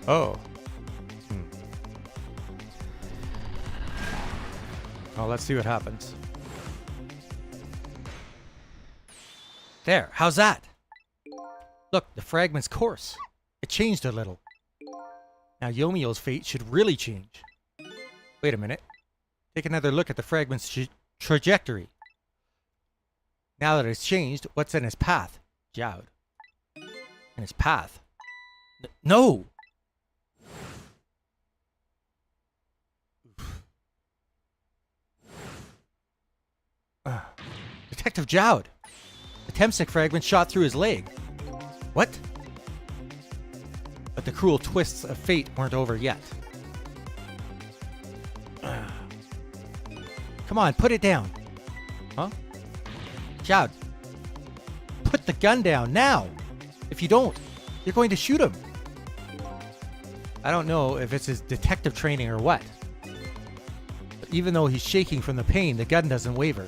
Oh. Well, let's see what happens. There, how's that? Look, the fragment's course. It changed a little. Now Yomio's fate should really change. Wait a minute. Take another look at the fragment's trajectory. Now that it's changed, what's in its path? Jowd. In its path? No! Detective Jowd! The Temsik fragment shot through his leg. What? But the cruel twists of fate weren't over yet. Come on, put it down. Huh? Jowd, put the gun down now! If you don't, you're going to shoot him. I don't know if it's his detective training or what. But even though he's shaking from the pain, the gun doesn't waver.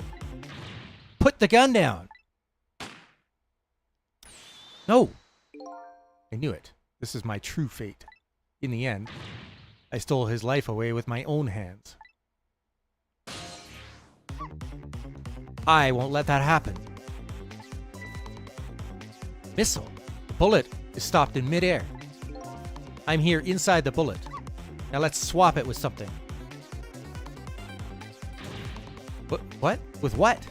Put the gun down! No! I knew it. This is my true fate. In the end, I stole his life away with my own hands. I won't let that happen. Missile! The bullet is stopped in midair. I'm here inside the bullet. Now let's swap it with something. What? With what?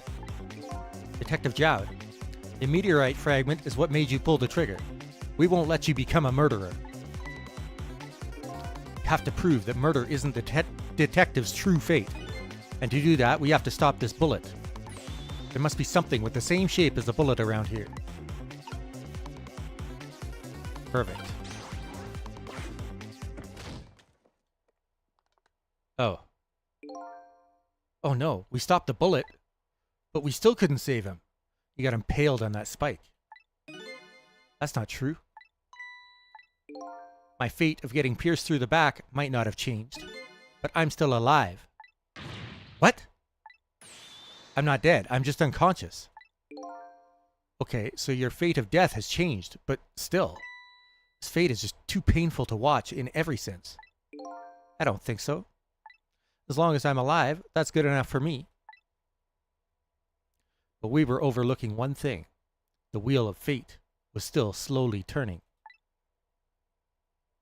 Detective Jowd, the meteorite fragment is what made you pull the trigger. We won't let you become a murderer. You have to prove that murder isn't the detective's true fate. And to do that, we have to stop this bullet. There must be something with the same shape as the bullet around here. Perfect. Oh. Oh no, we stopped the bullet. But we still couldn't save him. He got impaled on that spike. That's not true. My fate of getting pierced through the back might not have changed, but I'm still alive. What? I'm not dead. I'm just unconscious. Okay, so your fate of death has changed, but still. This fate is just too painful to watch in every sense. I don't think so. As long as I'm alive, that's good enough for me. But we were overlooking one thing. The wheel of fate was still slowly turning.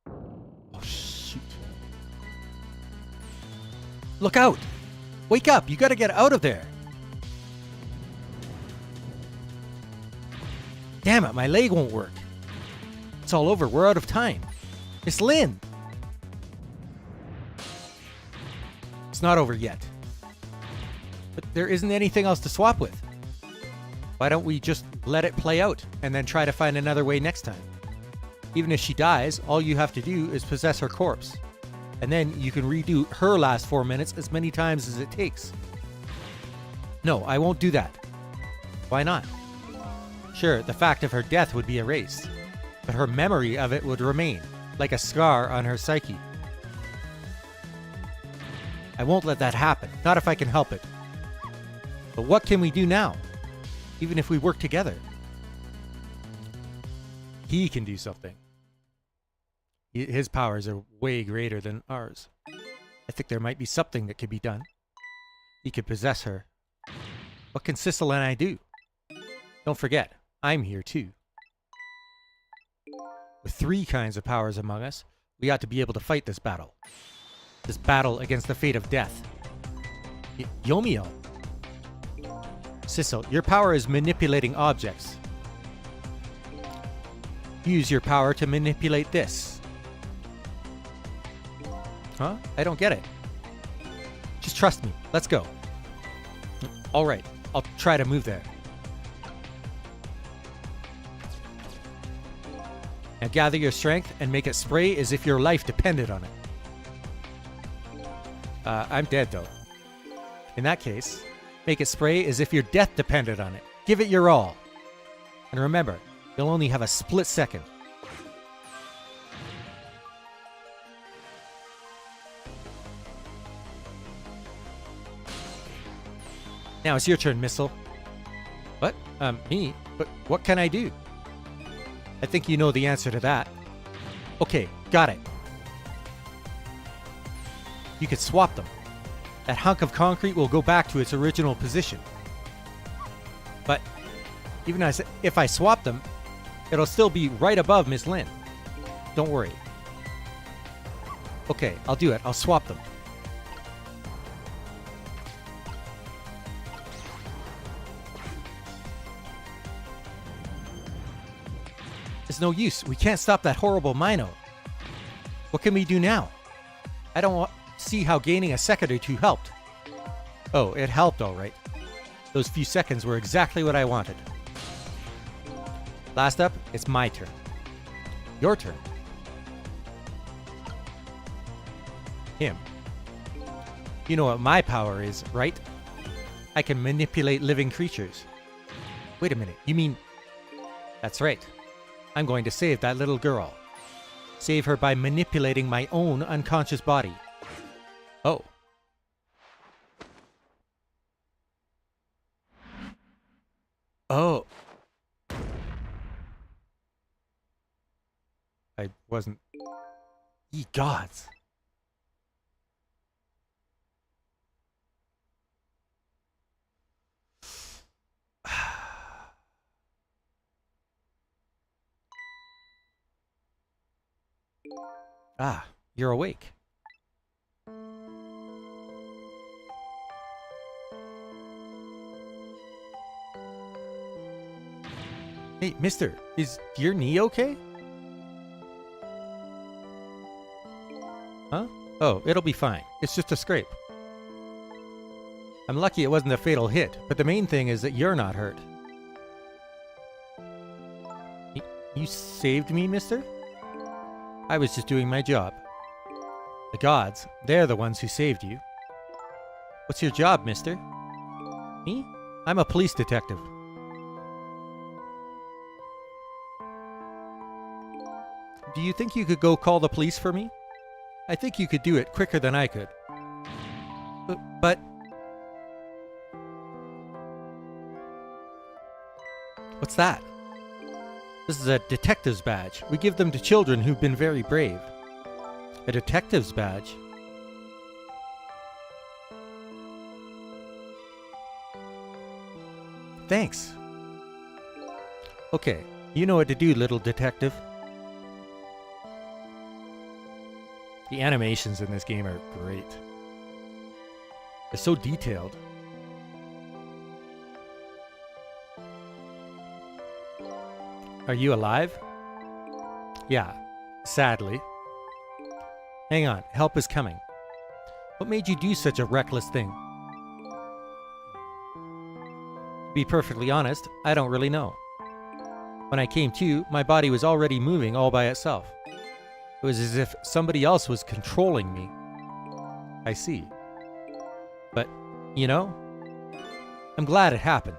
Oh, shoot. Look out! Wake up! You gotta get out of there! Damn it, my leg won't work. It's all over. We're out of time. It's Lynne! It's not over yet. But there isn't anything else to swap with. Why don't we just let it play out and then try to find another way next time? Even if she dies, all you have to do is possess her corpse. And then you can redo her last 4 minutes as many times as it takes. No, I won't do that. Why not? Sure, the fact of her death would be erased, but her memory of it would remain, like a scar on her psyche. I won't let that happen, not if I can help it. But what can we do now? Even if we work together. He can do something. His powers are way greater than ours. I think there might be something that could be done. He could possess her. What can Sissel and I do? Don't forget, I'm here too. With 3 kinds of powers among us, we ought to be able to fight this battle. This battle against the fate of death. Yomiel. Sissel, your power is manipulating objects. Use your power to manipulate this. Huh? I don't get it. Just trust me. Let's go. Alright, I'll try to move there. Now gather your strength and make it spray as if your life depended on it. I'm dead though. In that case, make it spray as if your death depended on it. Give it your all. And remember, you'll only have a split second. Now it's your turn, Missile. What? Me? But what can I do? I think you know the answer to that. Okay, got it. You could swap them. That hunk of concrete will go back to its original position. But even if I swap them, it'll still be right above Miss Lynne. Don't worry. Okay, I'll do it. I'll swap them. It's no use. We can't stop that horrible Mino. What can we do now? I don't see how gaining a second or two helped. Oh, it helped all right. Those few seconds were exactly what I wanted. Last up, it's my turn. Your turn. Him. You know what my power is, right? I can manipulate living creatures. Wait a minute, you mean... That's right. I'm going to save that little girl. Save her by manipulating my own unconscious body. Oh. Oh. I wasn't... Ye gods. Ah, you're awake. Hey, mister, is your knee okay? Huh? Oh, it'll be fine. It's just a scrape. I'm lucky it wasn't a fatal hit, but the main thing is that you're not hurt. You saved me, mister? I was just doing my job. The gods, they're the ones who saved you. What's your job, mister? Me? I'm a police detective. Do you think you could go call the police for me? I think you could do it quicker than I could. But... What's that? This is a detective's badge. We give them to children who've been very brave. A detective's badge? Thanks. Okay, you know what to do, little detective. The animations in this game are great. They're so detailed. Are you alive? Yeah, sadly. Hang on, help is coming. What made you do such a reckless thing? To be perfectly honest, I don't really know. When I came to, my body was already moving all by itself. It was as if somebody else was controlling me. I see. But, you know, I'm glad it happened.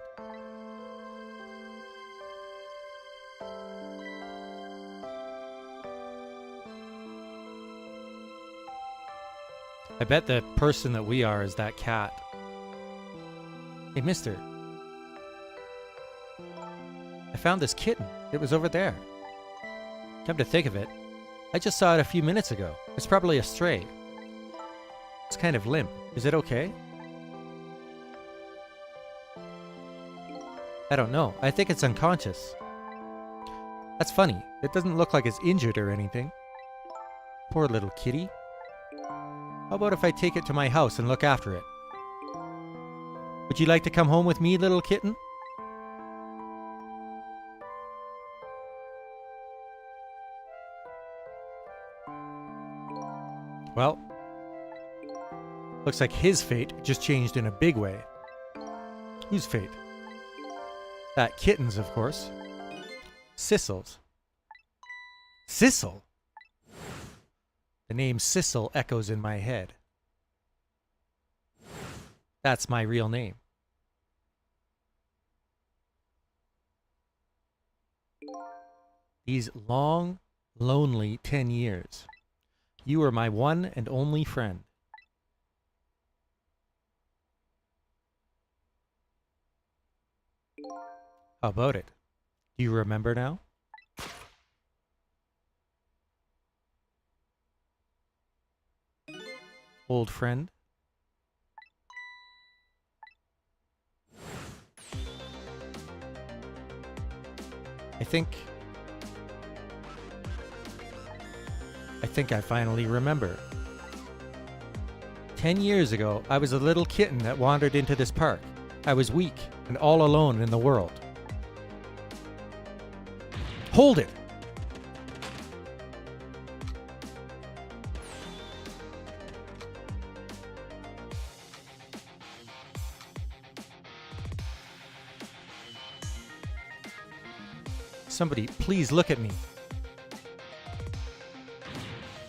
I bet the person that we are is that cat. Hey, mister. I found this kitten. It was over there. Come to think of it, I just saw it a few minutes ago. It's probably a stray. It's kind of limp. Is it okay? I don't know. I think it's unconscious. That's funny. It doesn't look like it's injured or anything. Poor little kitty. How about if I take it to my house and look after it? Would you like to come home with me, little kitten? Well, looks like his fate just changed in a big way. Whose fate? That kitten's, of course. Sissel's. Sissel? The name Sissel echoes in my head. That's my real name. These long, lonely 10 years. You were my one and only friend. How about it? Do you remember now? Old friend? I think I finally remember. 10 years ago, I was a little kitten that wandered into this park. I was weak and all alone in the world. Hold it! Somebody, please look at me.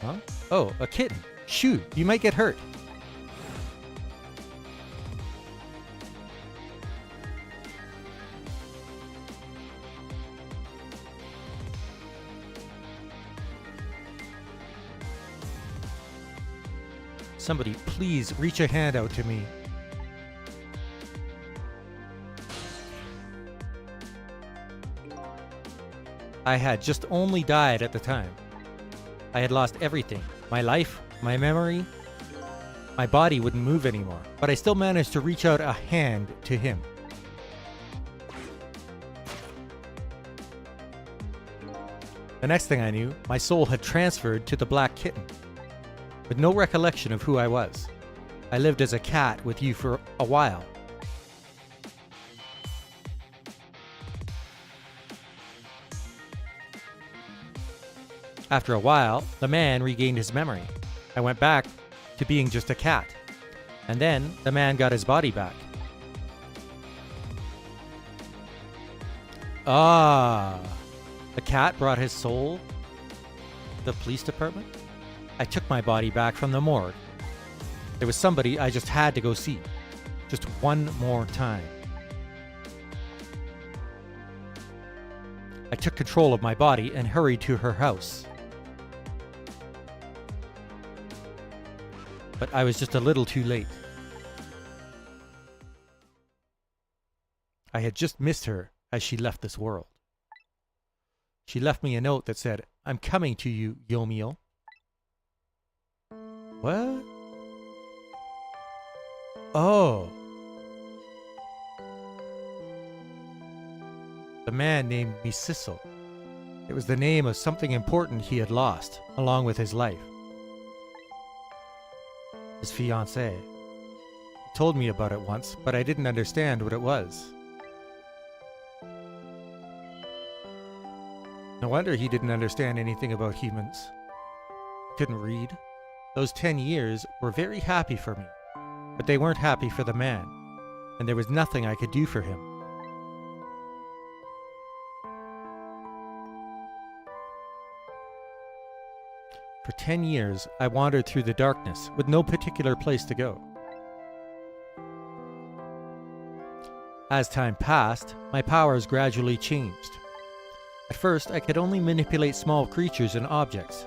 Huh? Oh, a kitten. Shoo, you might get hurt. Somebody, please reach a hand out to me. I had just only died at the time. I had lost everything. My life, my memory. My body wouldn't move anymore, but I still managed to reach out a hand to him. The next thing I knew, my soul had transferred to the black kitten. With no recollection of who I was. I lived as a cat with you for a while. After a while, the man regained his memory. I went back to being just a cat. And then the man got his body back. Ah, the cat brought his soul to the police department? I took my body back from the morgue. There was somebody I just had to go see. Just one more time. I took control of my body and hurried to her house. But I was just a little too late. I had just missed her as she left this world. She left me a note that said, "I'm coming to you, Yomiel." What? Oh. The man named me Sissel. It was the name of something important he had lost, along with his life. His fiancée. He told me about it once, but I didn't understand what it was. No wonder he didn't understand anything about humans. Couldn't read. Those 10 years were very happy for me, but they weren't happy for the man, and there was nothing I could do for him. For 10 years, I wandered through the darkness with no particular place to go. As time passed, my powers gradually changed. At first, I could only manipulate small creatures and objects.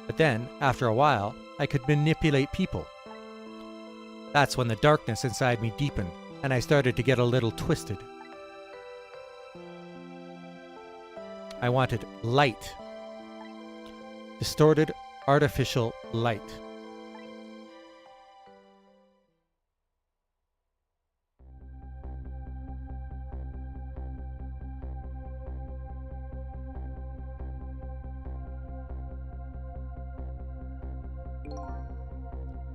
But then, after a while, I could manipulate people. That's when the darkness inside me deepened, and I started to get a little twisted. I wanted light. Distorted, artificial light.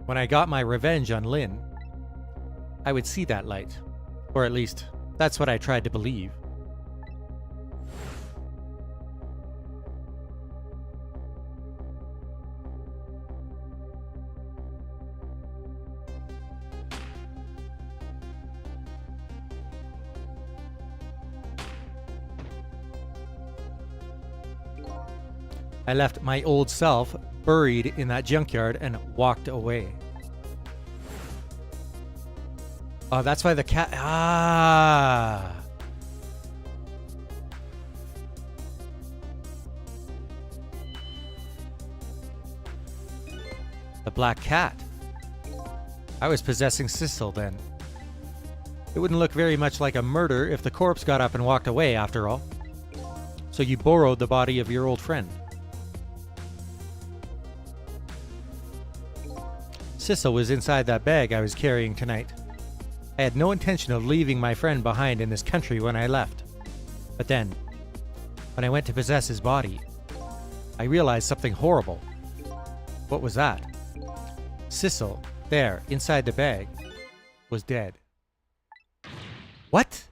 When I got my revenge on Lynne, I would see that light. Or at least, that's what I tried to believe. I left my old self buried in that junkyard and walked away. Oh, that's why the cat... Ah! The black cat. I was possessing Sissel then. It wouldn't look very much like a murder if the corpse got up and walked away, after all. So you borrowed the body of your old friend. Sissel was inside that bag I was carrying tonight. I had no intention of leaving my friend behind in this country when I left. But then, when I went to possess his body, I realized something horrible. What was that? Sissel, there, inside the bag, was dead. What?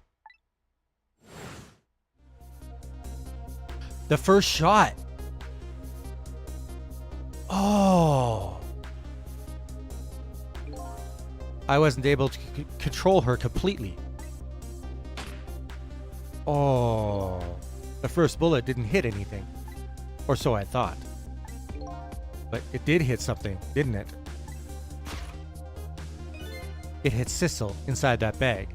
The first shot! Oh! I wasn't able to control her completely. Oh. The first bullet didn't hit anything. Or so I thought. But it did hit something, didn't it? It hit Sissel inside that bag.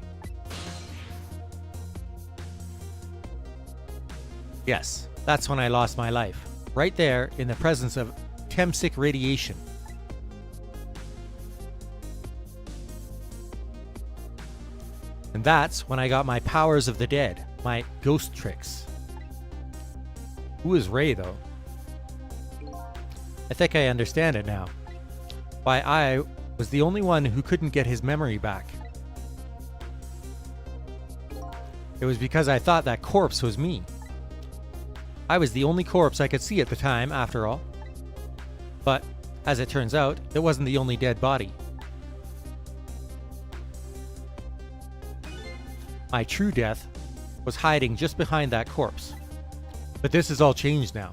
Yes, that's when I lost my life. Right there in the presence of Temsic radiation. And that's when I got my powers of the dead, my ghost tricks. Who is Ray, though? I think I understand it now. Why I was the only one who couldn't get his memory back. It was because I thought that corpse was me. I was the only corpse I could see at the time, after all. But, as it turns out, it wasn't the only dead body. My true death was hiding just behind that corpse. But this has all changed now.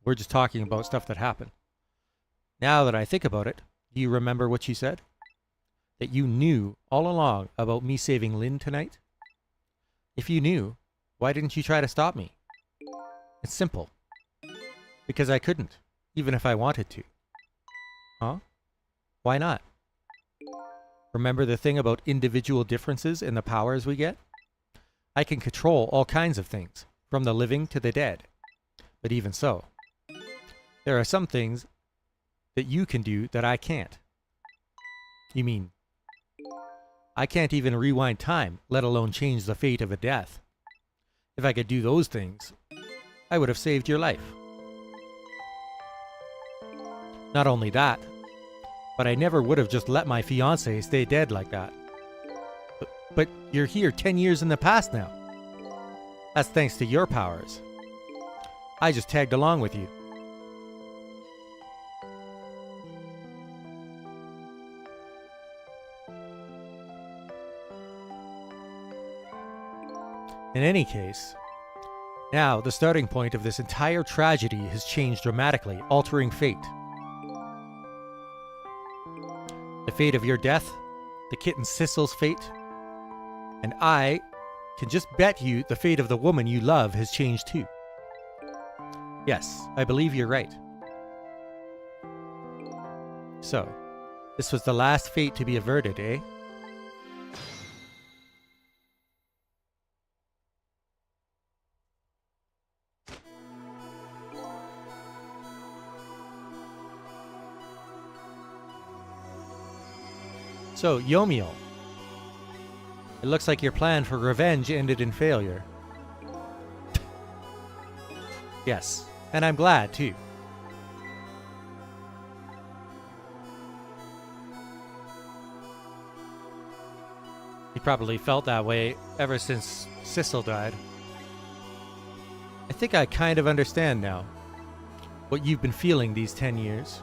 We're just talking about stuff that happened. Now that I think about it, do you remember what you said? That you knew all along about me saving Lynne tonight? If you knew, why didn't you try to stop me? It's simple. Because I couldn't, even if I wanted to. Huh? Why not? Remember the thing about individual differences in the powers we get? I can control all kinds of things, from the living to the dead. But even so, there are some things that you can do that I can't. You mean, I can't even rewind time, let alone change the fate of a death. If I could do those things, I would have saved your life. Not only that, but I never would have just let my fiancé stay dead like that. But you're here 10 years in the past now. That's thanks to your powers. I just tagged along with you. In any case, now the starting point of this entire tragedy has changed dramatically, altering fate. The fate of your death, the kitten Sissel's fate, and I can just bet you the fate of the woman you love has changed too. Yes, I believe you're right. So, this was the last fate to be averted, eh? So, Yomio, it looks like your plan for revenge ended in failure. Yes, and I'm glad too. He probably felt that way ever since Sissel died. I think I kind of understand now what you've been feeling these 10 years.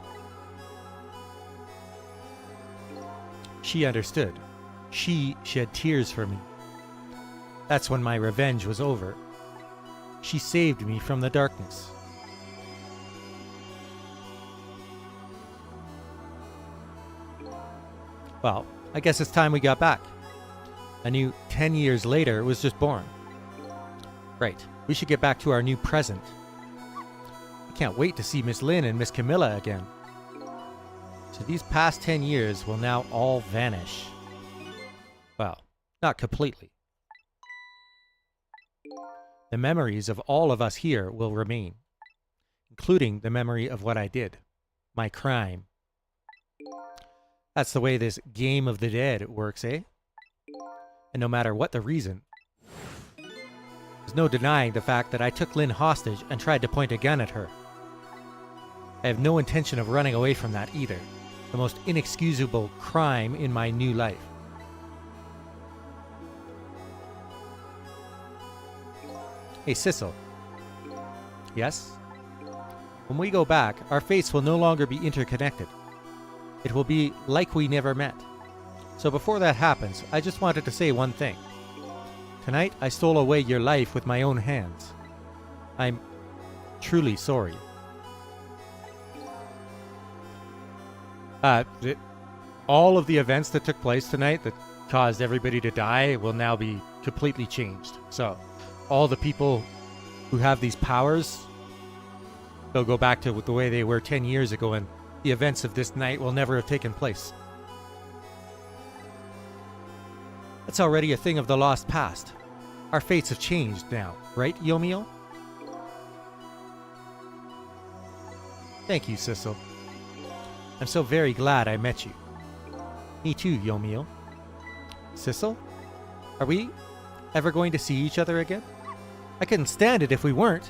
She understood. She shed tears for me. That's when my revenge was over. She saved me from the darkness. Well, I guess it's time we got back. A new 10 years later was just born. Right, we should get back to our new present. I can't wait to see Miss Lynne and Miss Camilla again. So these past 10 years will now all vanish. Well, not completely. The memories of all of us here will remain, including the memory of what I did, my crime. That's the way this game of the dead works, eh? And no matter what the reason, there's no denying the fact that I took Lynne hostage and tried to point a gun at her. I have no intention of running away from that either. The most inexcusable crime in my new life. Hey, Sissel. Yes? When we go back, our fates will no longer be interconnected. It will be like we never met. So before that happens, I just wanted to say one thing. Tonight, I stole away your life with my own hands. I'm truly sorry. All of the events that took place tonight that caused everybody to die will now be completely changed. So, all the people who have these powers, they'll go back to the way they were 10 years ago, and the events of this night will never have taken place. That's already a thing of the lost past. Our fates have changed now, right, Yomio? Thank you, Sissel. I'm so very glad I met you. Me too, Yomio. Sissel? Are we ever going to see each other again? I couldn't stand it if we weren't.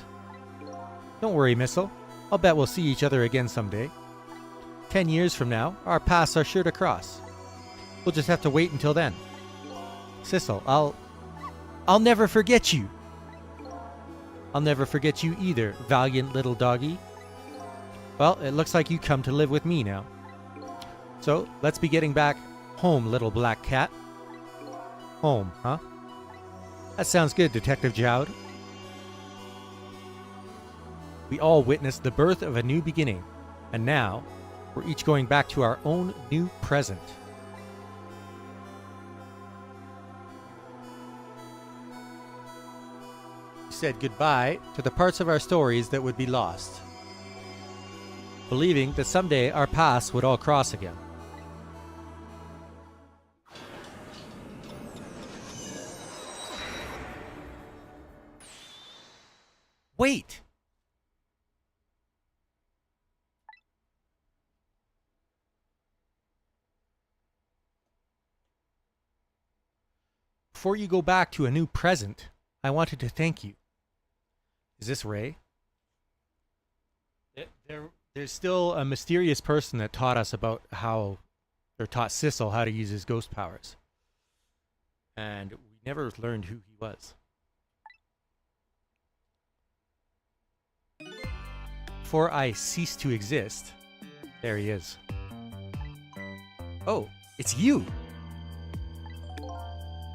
Don't worry, Missile. I'll bet we'll see each other again someday. 10 years from now, our paths are sure to cross. We'll just have to wait until then. Sissel, I'll never forget you. I'll never forget you either, valiant little doggy. Well, it looks like you come to live with me now. So, let's be getting back home, little black cat. Home, huh? That sounds good, Detective Jowd. We all witnessed the birth of a new beginning, and now we're each going back to our own new present. We said goodbye to the parts of our stories that would be lost, believing that someday our paths would all cross again. Wait! Before you go back to a new present, I wanted to thank you. Is this Ray? There's still a mysterious person that taught us about how, or taught Sissel how to use his ghost powers. And we never learned who he was. Before I cease to exist, there he is. Oh, it's you!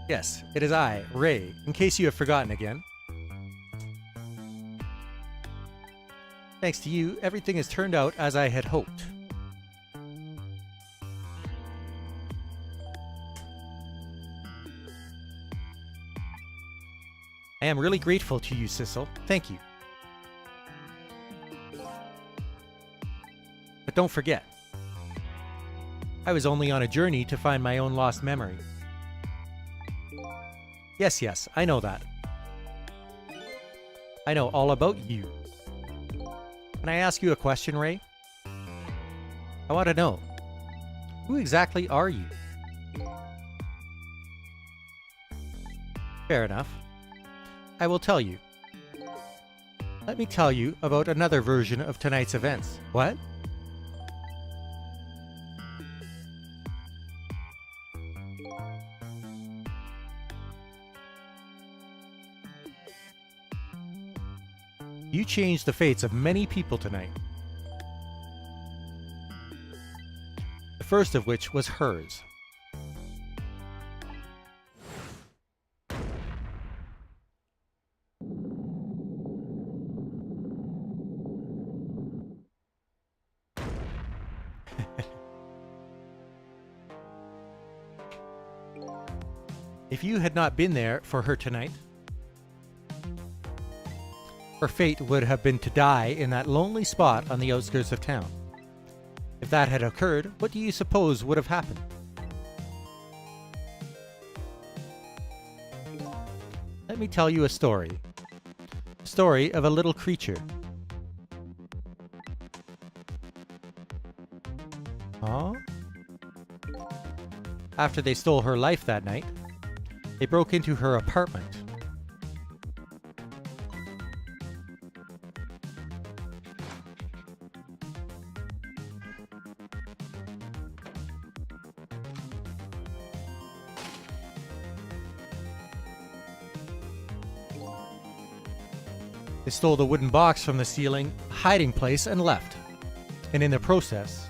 Yes, it is I, Ray, in case you have forgotten again. Thanks to you, everything has turned out as I had hoped. I am really grateful to you, Sissel. Thank you. But don't forget, I was only on a journey to find my own lost memory. Yes, I know that. I know all about you. Can I ask you a question, Ray? I want to know, who exactly are you? Fair enough. I will tell you. Let me tell you about another version of tonight's events. What? You changed the fates of many people tonight. The first of which was hers. If you had not been there for her tonight, her fate would have been to die in that lonely spot on the outskirts of town. If that had occurred, what do you suppose would have happened? Let me tell you a story. A story of a little creature. Huh? After they stole her life that night, they broke into her apartment. They stole the wooden box from the ceiling, hiding place, and left. And in the process,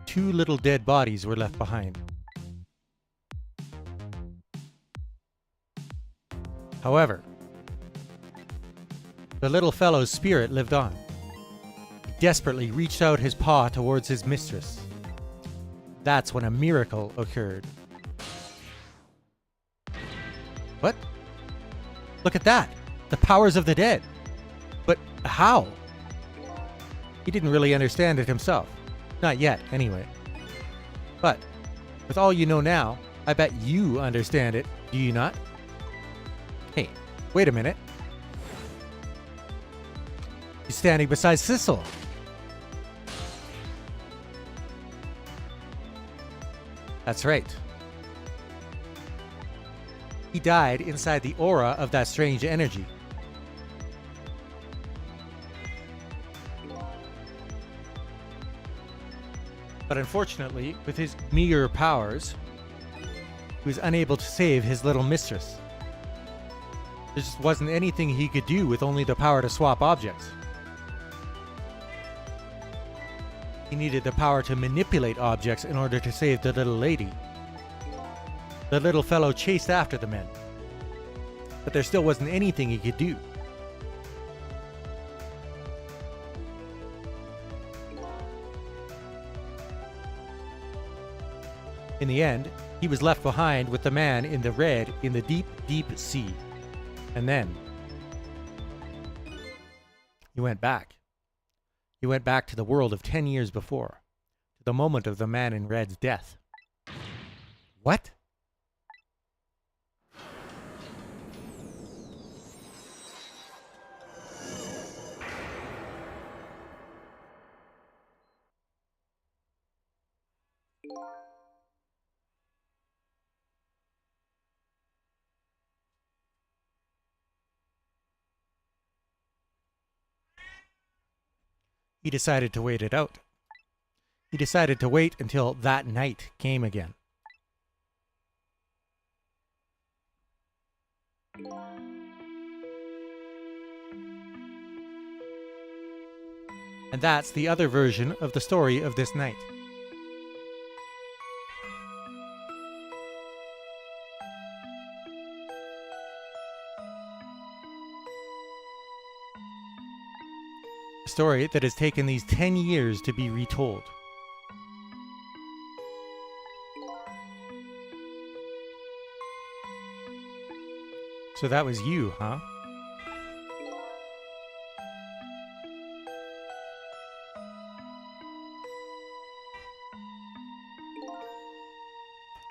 two little dead bodies were left behind. However, the little fellow's spirit lived on. He desperately reached out his paw towards his mistress. That's when a miracle occurred. What? Look at that! The powers of the dead! But how? He didn't really understand it himself. Not yet, anyway. But, with all you know now, I bet you understand it, do you not? Hey, wait a minute. He's standing beside Sissel. That's right. He died inside the aura of that strange energy. But unfortunately, with his meager powers, he was unable to save his little mistress. There just wasn't anything he could do with only the power to swap objects. He needed the power to manipulate objects in order to save the little lady. The little fellow chased after the men, but there still wasn't anything he could do. In the end, he was left behind with the man in the red in the deep, deep sea. And then he went back. He went back to the world of 10 years before, to the moment of the man in red's death. What? He decided to wait it out. He decided to wait until that night came again. And that's the other version of the story of this night. A story that has taken these 10 years to be retold. So that was you, huh?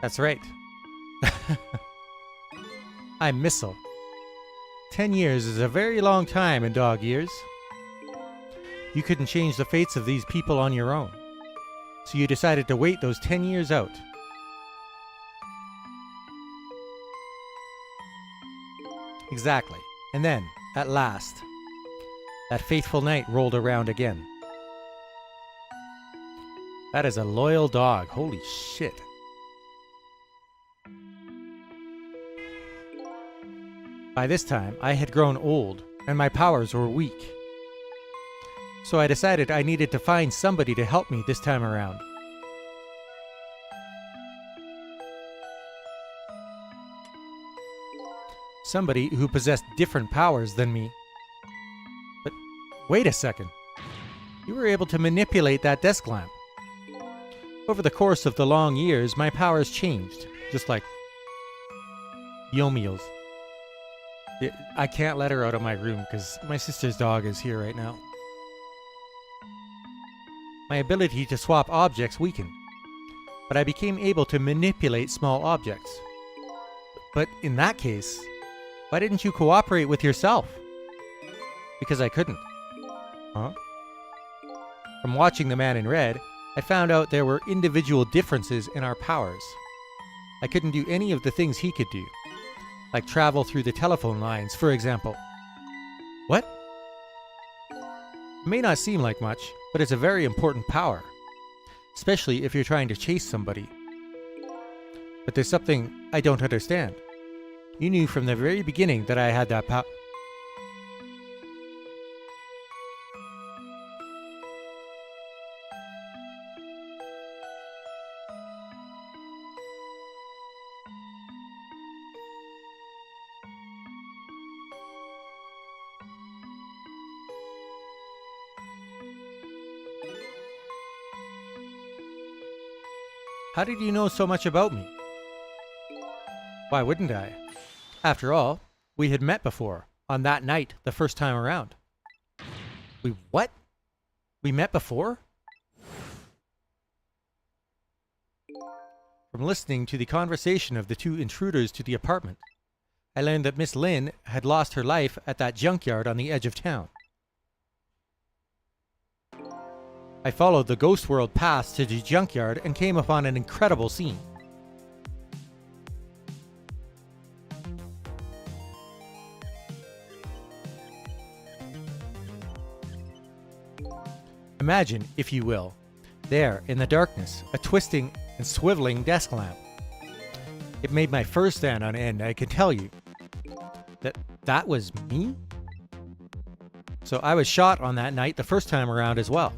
That's right. I'm Missile. 10 years is a very long time in dog years. you couldn't change the fates of these people on your own. So you decided to wait those 10 years out. Exactly. And then, at last, that fateful night rolled around again. That is a loyal dog. Holy shit. By this time, I had grown old, and my powers were weak. So I decided I needed to find somebody to help me this time around. Somebody who possessed different powers than me. But wait a second. You were able to manipulate that desk lamp. Over the course of the long years, my powers changed, just like Yomiel's. I can't let her out of my room because my sister's dog is here right now. My ability to swap objects weakened, but I became able to manipulate small objects. But in that case, why didn't you cooperate with yourself? Because I couldn't. Huh? From watching The Man in Red, I found out there were individual differences in our powers. I couldn't do any of the things he could do, like travel through the telephone lines, for example. What? It may not seem like much, but it's a very important power, especially if you're trying to chase somebody. But there's something I don't understand. You knew from the very beginning that I had that power. How did you know so much about me? Why wouldn't I? After all, we had met before, on that night, the first time around. We what? We met before? From listening to the conversation of the two intruders to the apartment, I learned that Miss Lynne had lost her life at that junkyard on the edge of town. I followed the Ghost World path to the junkyard and came upon an incredible scene. Imagine, if you will, there in the darkness, a twisting and swiveling desk lamp. It made my fur stand on end, I can tell you. That was me? So I was shot on that night the first time around as well.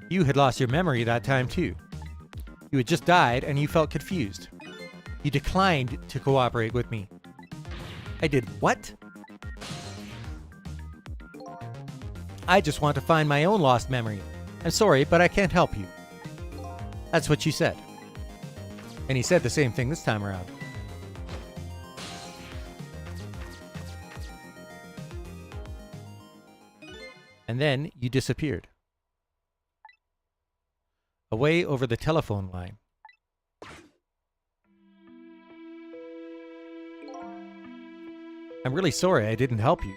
You had lost your memory that time too. You had just died and you felt confused. You declined to cooperate with me. I did what? I just want to find my own lost memory. I'm sorry, but I can't help you. That's what you said. And he said the same thing this time around. And then you disappeared. Away over the telephone line. I'm really sorry I didn't help you.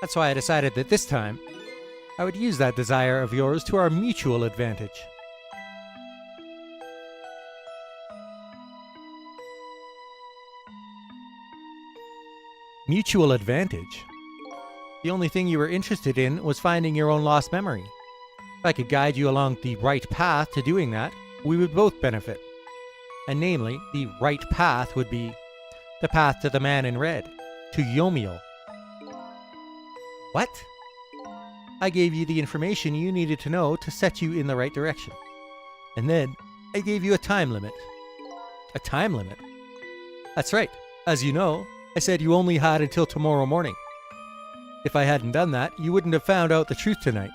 That's why I decided that this time, I would use that desire of yours to our mutual advantage. Mutual advantage? The only thing you were interested in was finding your own lost memory. If I could guide you along the right path to doing that, we would both benefit. And namely, the right path would be the path to the Man in Red, to Yomiel. What? I gave you the information you needed to know to set you in the right direction. And then I gave you a time limit. A time limit? That's right. As you know, I said you only had until tomorrow morning. If I hadn't done that, you wouldn't have found out the truth tonight.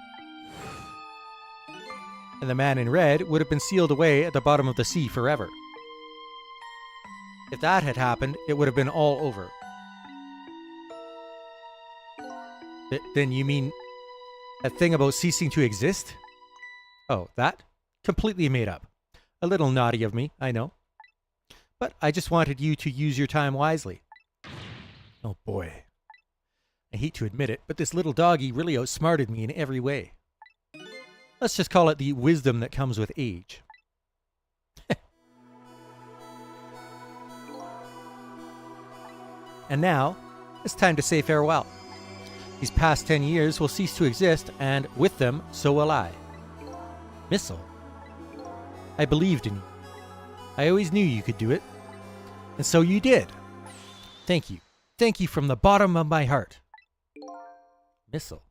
And the Man in Red would have been sealed away at the bottom of the sea forever. If that had happened, it would have been all over. Then you mean that thing about ceasing to exist? Oh, that? Completely made up. A little naughty of me, I know. But I just wanted you to use your time wisely. Oh boy. I hate to admit it, but this little doggy really outsmarted me in every way. Let's just call it the wisdom that comes with age. And now, it's time to say farewell. These past 10 years will cease to exist, and with them, so will I. Missile, I believed in you. I always knew you could do it. And so you did. Thank you. Thank you from the bottom of my heart. Missile.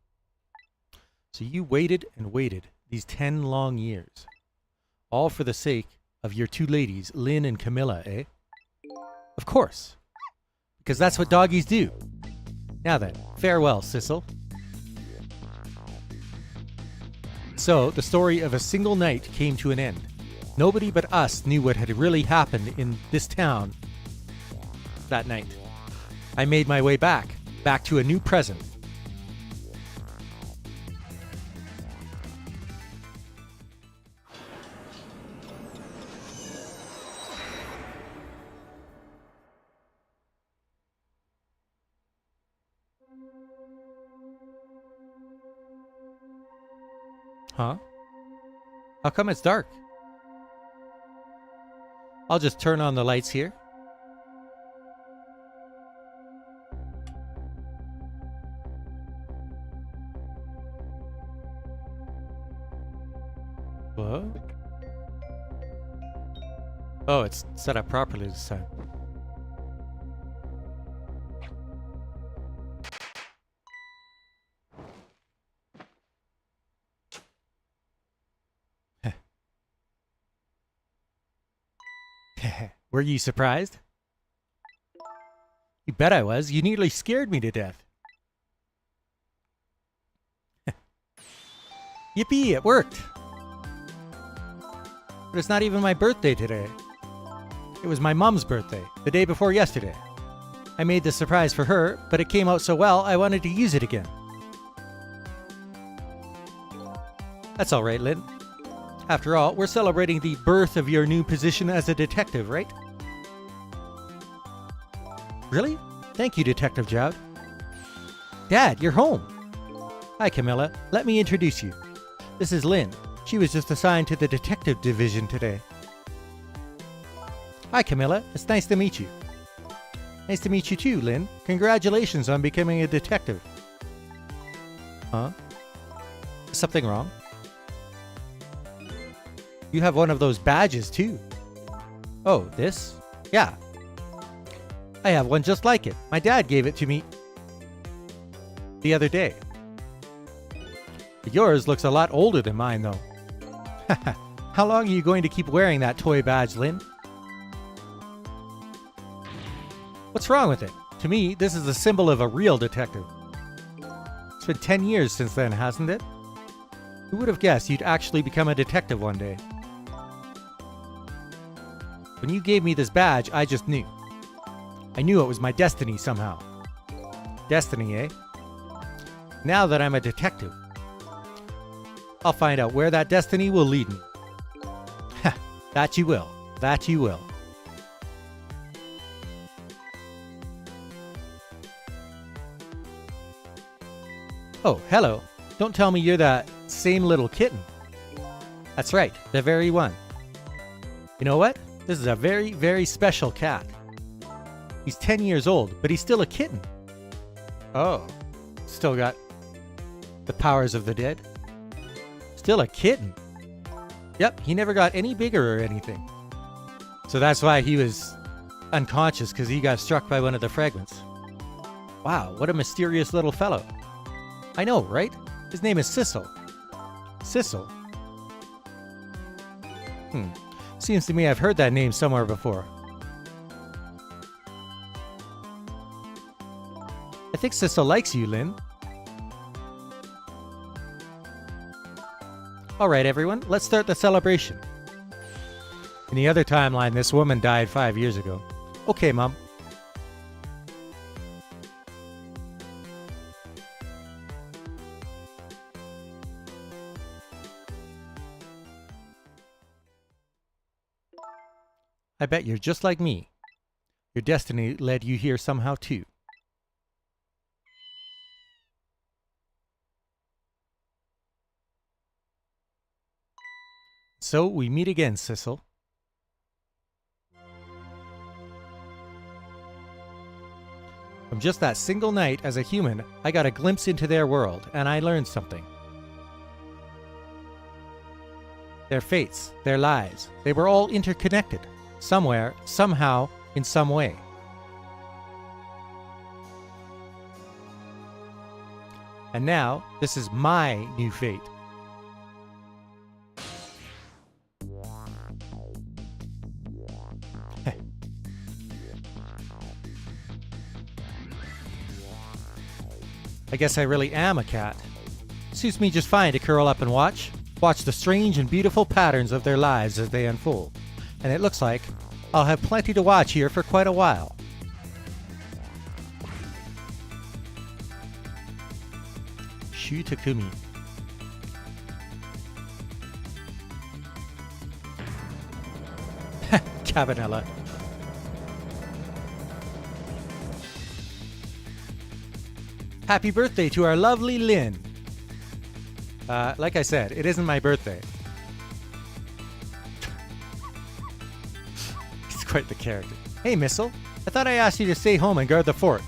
So you waited and waited these 10 long years. All for the sake of your two ladies, Lynne and Camilla, eh? Of course. Because that's what doggies do. Now then, farewell, Sissel. So, the story of a single night came to an end. Nobody but us knew what had really happened in this town that night. I made my way back to a new present. Huh? How come it's dark? I'll just turn on the lights here. What? Oh, it's set up properly this time. Were you surprised? You bet I was. You nearly scared me to death. Yippee, it worked! But it's not even my birthday today. It was my mom's birthday, the day before yesterday. I made the surprise for her, but it came out so well I wanted to use it again. That's all right, Lynne. After all, we're celebrating the birth of your new position as a detective, right? Really? Thank you, Detective Jowd. Dad, you're home. Hi, Camilla. Let me introduce you. This is Lynne. She was just assigned to the detective division today. Hi, Camilla. It's nice to meet you. Nice to meet you too, Lynne. Congratulations on becoming a detective. Huh? Is something wrong? You have one of those badges too. Oh, this? Yeah. I have one just like it. My dad gave it to me the other day. Yours looks a lot older than mine, though. How long are you going to keep wearing that toy badge, Lynne? What's wrong with it? To me, this is a symbol of a real detective. It's been 10 years since then, hasn't it? Who would have guessed you'd actually become a detective one day? When you gave me this badge, I just knew. I knew it was my destiny somehow. Destiny, eh? Now that I'm a detective, I'll find out where that destiny will lead me. Ha! That you will. That you will. Oh, hello. Don't tell me you're that same little kitten. That's right, the very one. You know what? This is a very, very special cat. He's 10 years old, but he's still a kitten. Oh, still got the powers of the dead. Still a kitten. Yep, he never got any bigger or anything. So that's why he was unconscious, because he got struck by one of the fragments. Wow, what a mysterious little fellow. I know, right? His name is Sissel. Sissel? Seems to me I've heard that name somewhere before. I think Sissel likes you, Lynne. Alright everyone, let's start the celebration. In the other timeline, this woman died 5 years ago. Okay, Mom. I bet you're just like me. Your destiny led you here somehow too. So we meet again, Sissel. From just that single night as a human, I got a glimpse into their world, and I learned something. Their fates, their lives, they were all interconnected. Somewhere, somehow, in some way. And now, this is my new fate. I guess I really am a cat. Suits me just fine to curl up and watch the strange and beautiful patterns of their lives as they unfold. And it looks like I'll have plenty to watch here for quite a while. Shu Takumi. Cabanela. Happy birthday to our lovely Lynne. Like I said, it isn't my birthday. He's quite the character. Hey, Missile. I thought I asked you to stay home and guard the fort.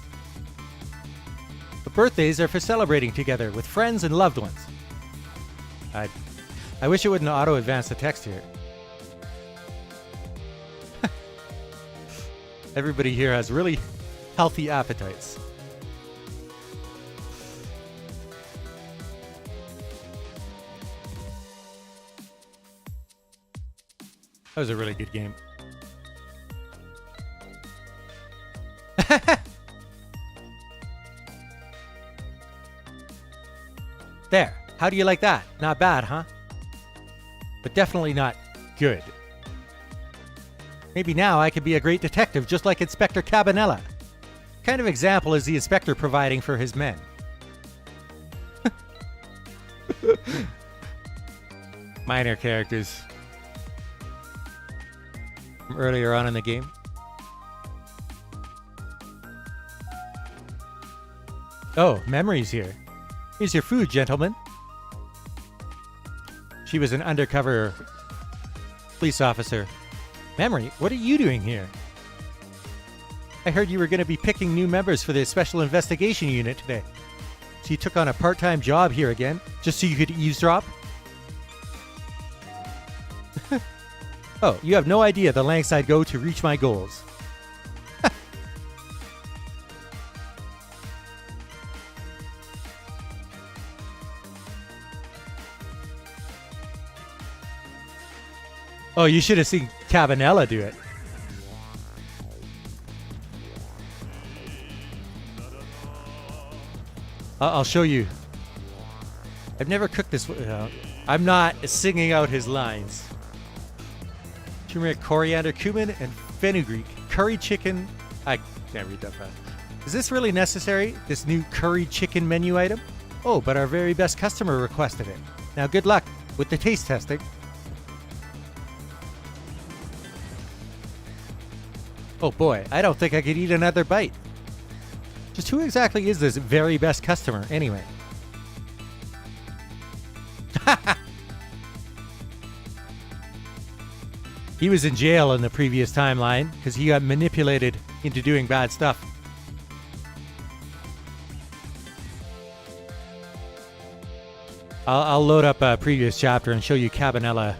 The birthdays are for celebrating together with friends and loved ones. I wish it wouldn't auto-advance the text here. Everybody here has really healthy appetites. That was a really good game. There. How do you like that? Not bad, huh? But definitely not good. Maybe now I could be a great detective just like Inspector Cabanela. What kind of example is the inspector providing for his men? Minor characters from earlier on in the game. Oh, Memory's here. Here's your food, gentlemen. She was an undercover police officer. Memory, what are you doing here? I heard you were going to be picking new members for the Special Investigation Unit today. So you took on a part-time job here again, just so you could eavesdrop? Oh, you have no idea the lengths I'd go to reach my goals. Oh, you should have seen Cabanela do it. I'll show you. I've never cooked this. I'm not singing out his lines. Turmeric, coriander, cumin, and fenugreek. Curry chicken. I can't read that fast. Is this really necessary? This new curry chicken menu item? Oh, but our very best customer requested it. Now, good luck with the taste testing. Oh boy, I don't think I could eat another bite. Just who exactly is this very best customer, anyway? He was in jail in the previous timeline because he got manipulated into doing bad stuff. I'll load up a previous chapter and show you Cabanela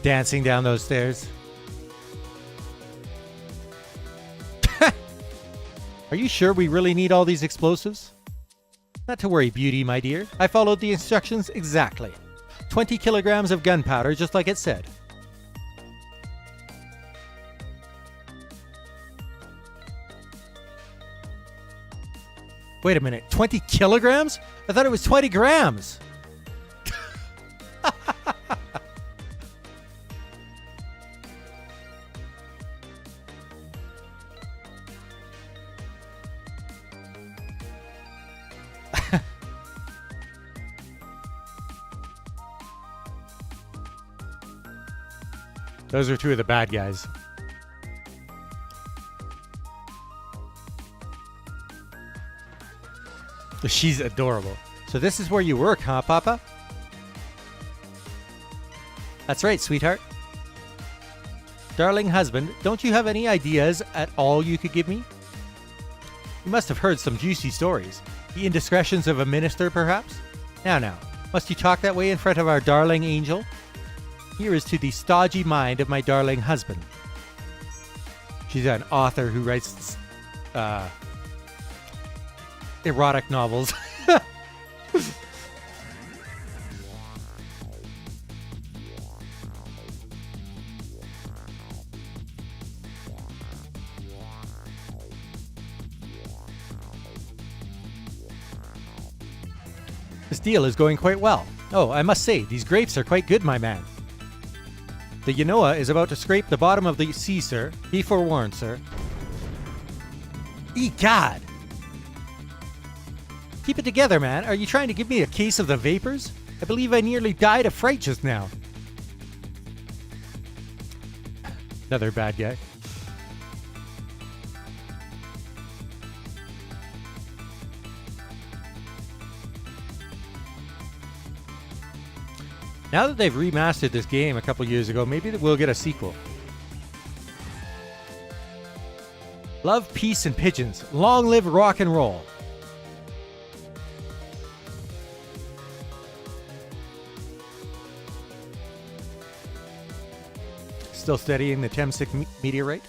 dancing down those stairs. Are you sure we really need all these explosives? Not to worry, Beauty, my dear. I followed the instructions exactly. 20 kilograms of gunpowder, just like it said. Wait a minute, 20 kilograms? I thought it was 20 grams. Those are two of the bad guys. She's adorable. So this is where you work, huh, Papa? That's right, sweetheart. Darling husband, don't you have any ideas at all you could give me? You must have heard some juicy stories. The indiscretions of a minister, perhaps? Now, must you talk that way in front of our darling angel? Here is to the stodgy mind of my darling husband. She's an author who writes erotic novels. This deal is going quite well. Oh, I must say, these grapes are quite good, my man. The Yanoa is about to scrape the bottom of the sea, sir. Be forewarned, sir. Egad! Keep it together, man. Are you trying to give me a case of the vapors? I believe I nearly died of fright just now. Another bad guy. Now that they've remastered this game a couple years ago, maybe we'll get a sequel. Love, peace, and pigeons. Long live rock and roll. Still studying the Temsic meteorite?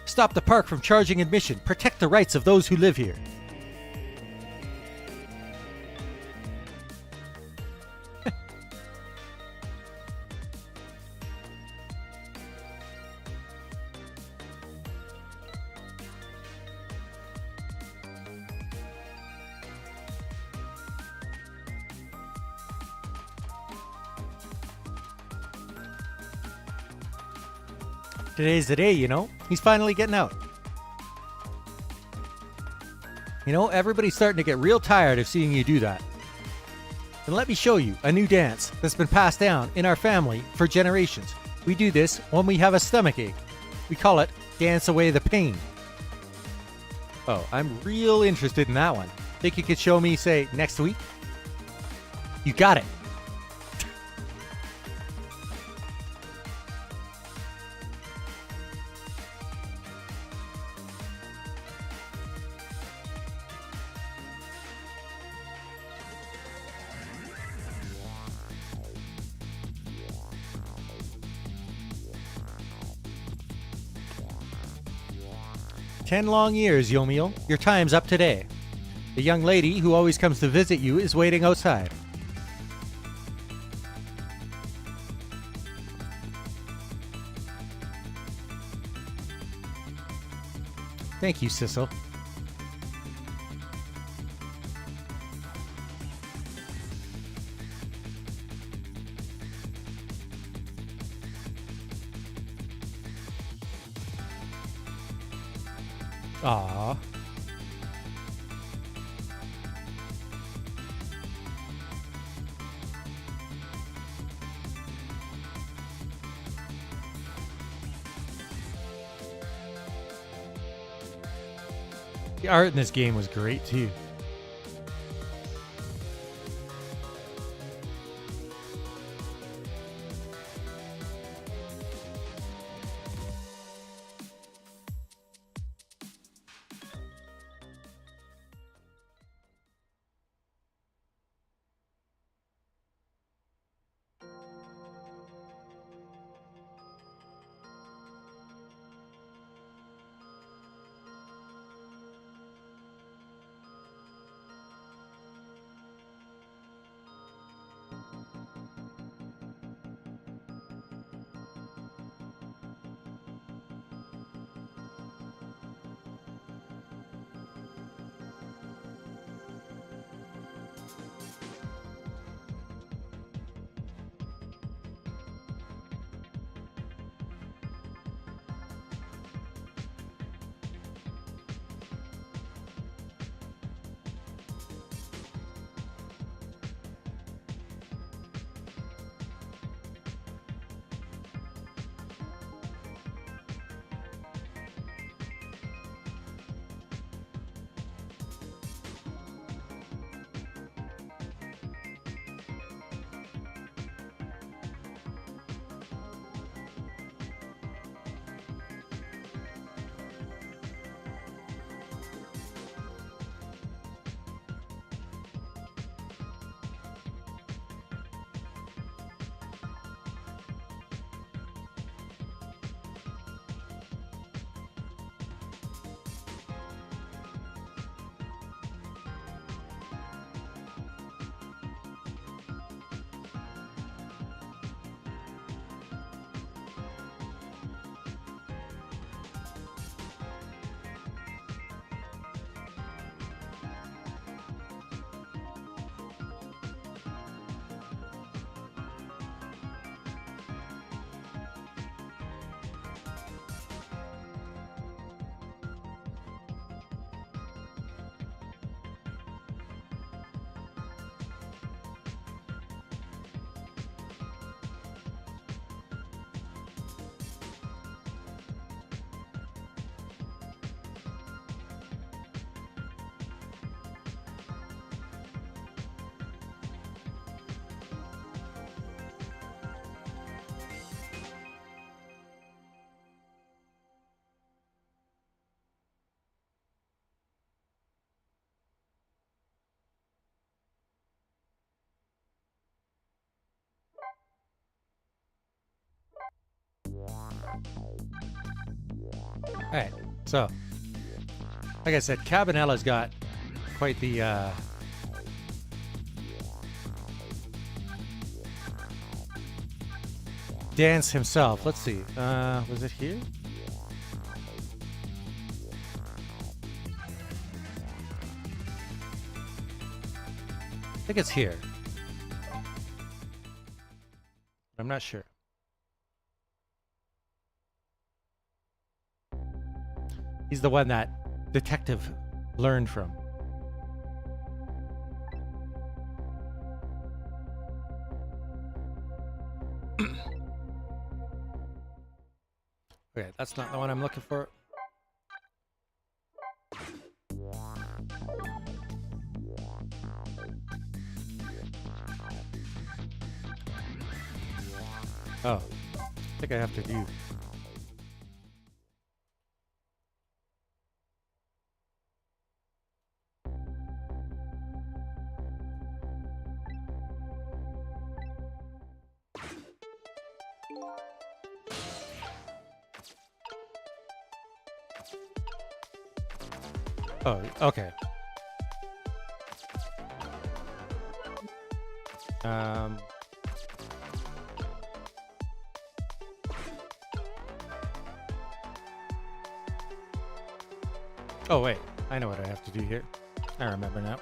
Stop the park from charging admission. Protect the rights of those who live here. Today's the day, you know. He's finally getting out. You know, everybody's starting to get real tired of seeing you do that. And let me show you a new dance that's been passed down in our family for generations. We do this when we have a stomachache. We call it Dance Away the Pain. Oh, I'm real interested in that one. Think you could show me, say, next week? You got it. 10 long years, Yomiel. Your time's up today. The young lady who always comes to visit you is waiting outside. Thank you, Sissel. Aww. The art in this game was great too. Alright, so like I said, Cabanela's got quite the dance himself. Let's see. Was it here? I think it's here. I'm not sure. He's the one that detective learned from. Okay, that's not the one I'm looking for. Oh, I think I have to do. Oh, okay. Oh wait, I know what I have to do here. I remember now.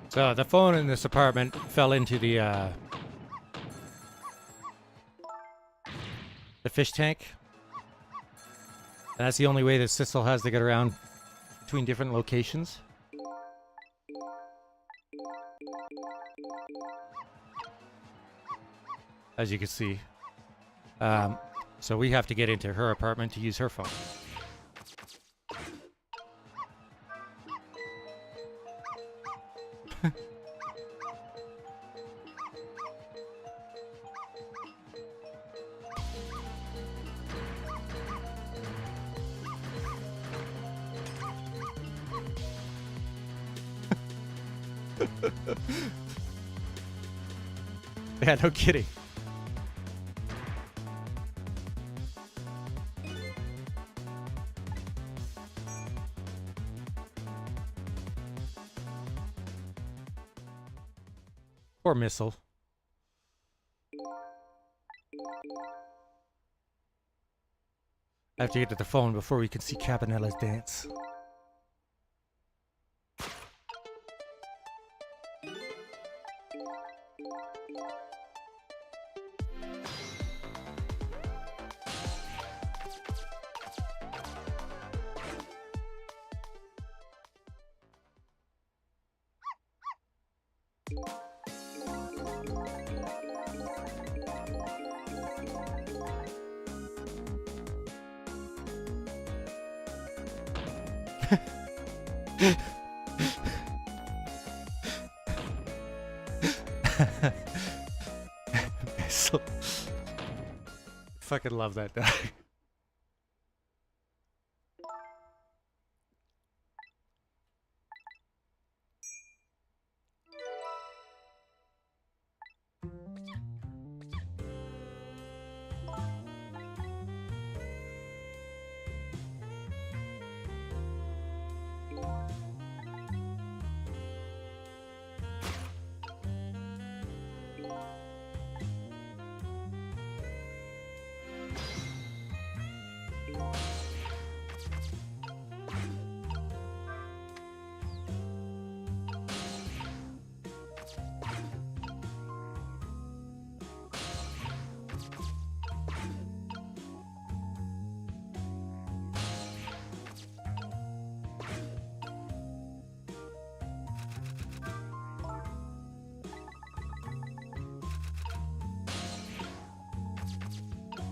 So the phone in this apartment fell into the fish tank. And that's the only way that Sissel has to get around between different locations. As you can see. So we have to get into her apartment to use her phone. Yeah, no kidding. Or missile. I have to get to the phone before we can see Cabanela's dance. So, fucking love that guy.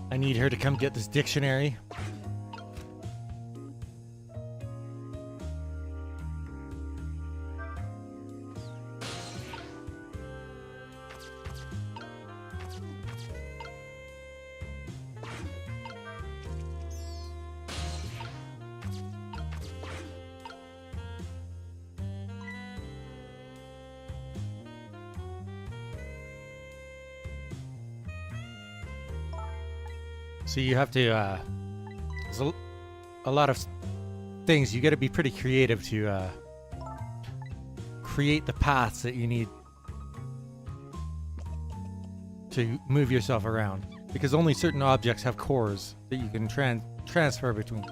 I need her to come get this dictionary. So you have to, there's a lot of things. You got to be pretty creative to create the paths that you need to move yourself around. Because only certain objects have cores that you can transfer between.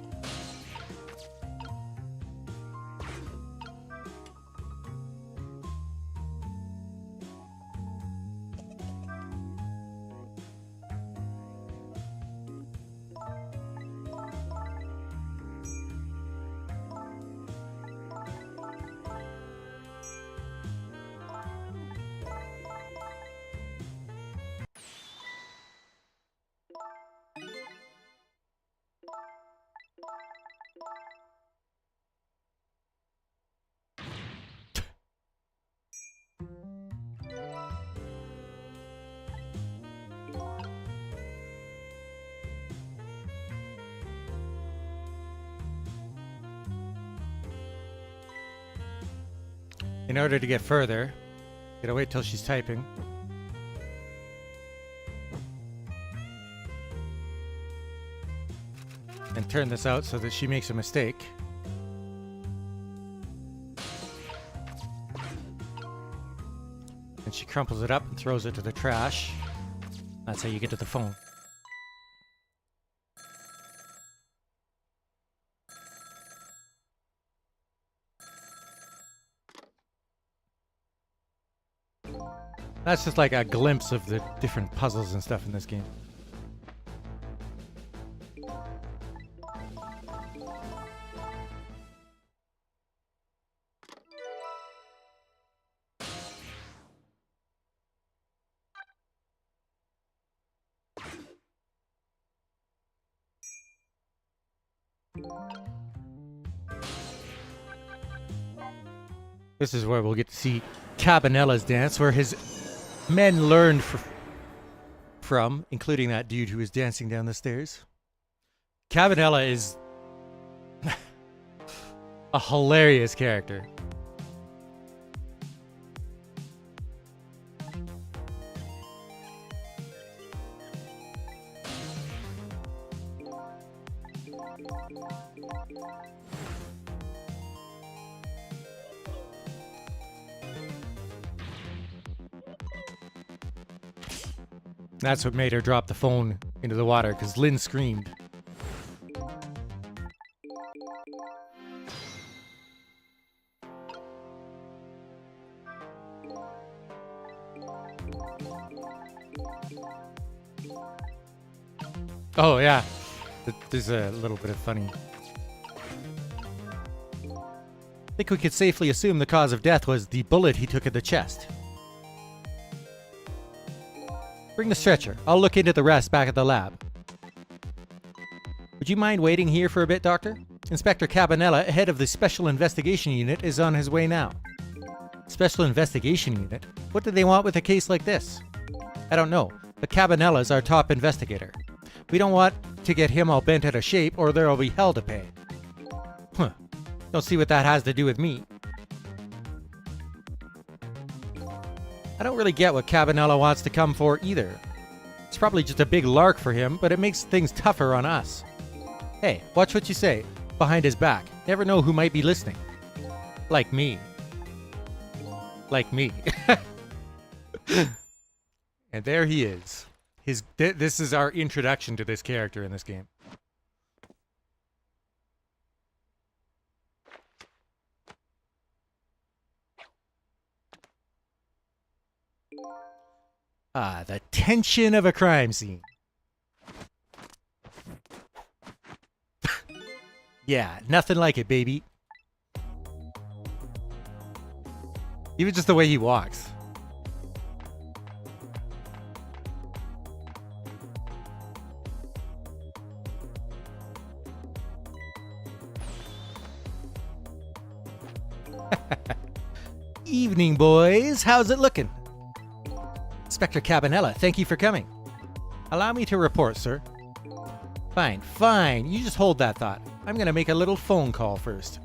In order to get further, you gotta wait till she's typing. And turn this out so that she makes a mistake. And she crumples it up and throws it to the trash. That's how you get to the phone. That's just like a glimpse of the different puzzles and stuff in this game. This is where we'll get to see Cabanela's dance, where his men learned from, including that dude who was dancing down the stairs. Cabanela is a hilarious character. That's what made her drop the phone into the water, because Lynne screamed. Oh, yeah. There's a little bit of funny. I think we could safely assume the cause of death was the bullet he took in the chest. Bring the stretcher. I'll look into the rest back at the lab. Would you mind waiting here for a bit, Doctor? Inspector Cabanela, head of the Special Investigation Unit, is on his way now. Special Investigation Unit? What do they want with a case like this? I don't know, but Cabanela's our top investigator. We don't want to get him all bent out of shape, or there'll be hell to pay. Huh. Don't see what that has to do with me. I don't really get what Cabanela wants to come for either. It's probably just a big lark for him, but it makes things tougher on us. Hey, watch what you say. Behind his back. Never know who might be listening. Like me. Like me. And there he is. This is our introduction to this character in this game. Ah, the tension of a crime scene. Yeah, nothing like it, baby. Even just the way he walks. Evening, boys. How's it looking? Inspector Cabanela, thank you for coming. Allow me to report, sir. Fine, fine. You just hold that thought. I'm going to make a little phone call first.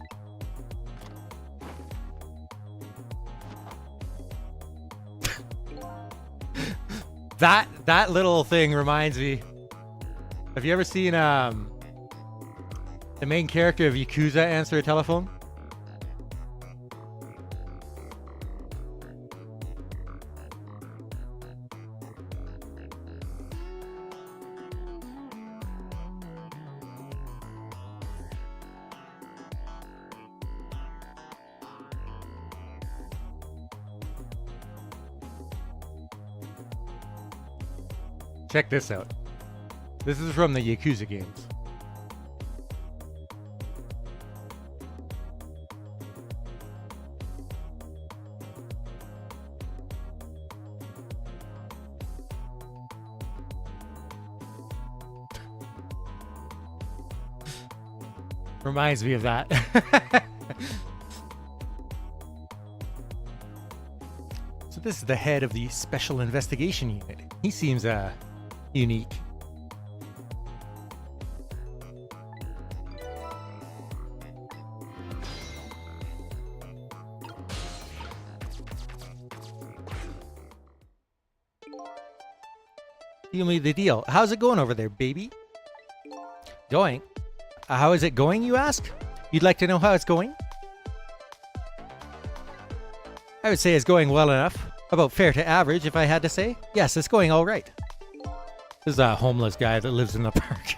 That little thing reminds me Have you ever seen the main character of Yakuza answer a telephone? Check this out. This is from the Yakuza games. Reminds me of that. So this is the head of the Special Investigation Unit. He seems unique. Deal me the deal. How's it going over there, baby? Going? How is it going, you ask? You'd like to know how it's going? I would say it's going well enough. About fair to average, if I had to say. Yes, it's going all right. This is a homeless guy that lives in the park.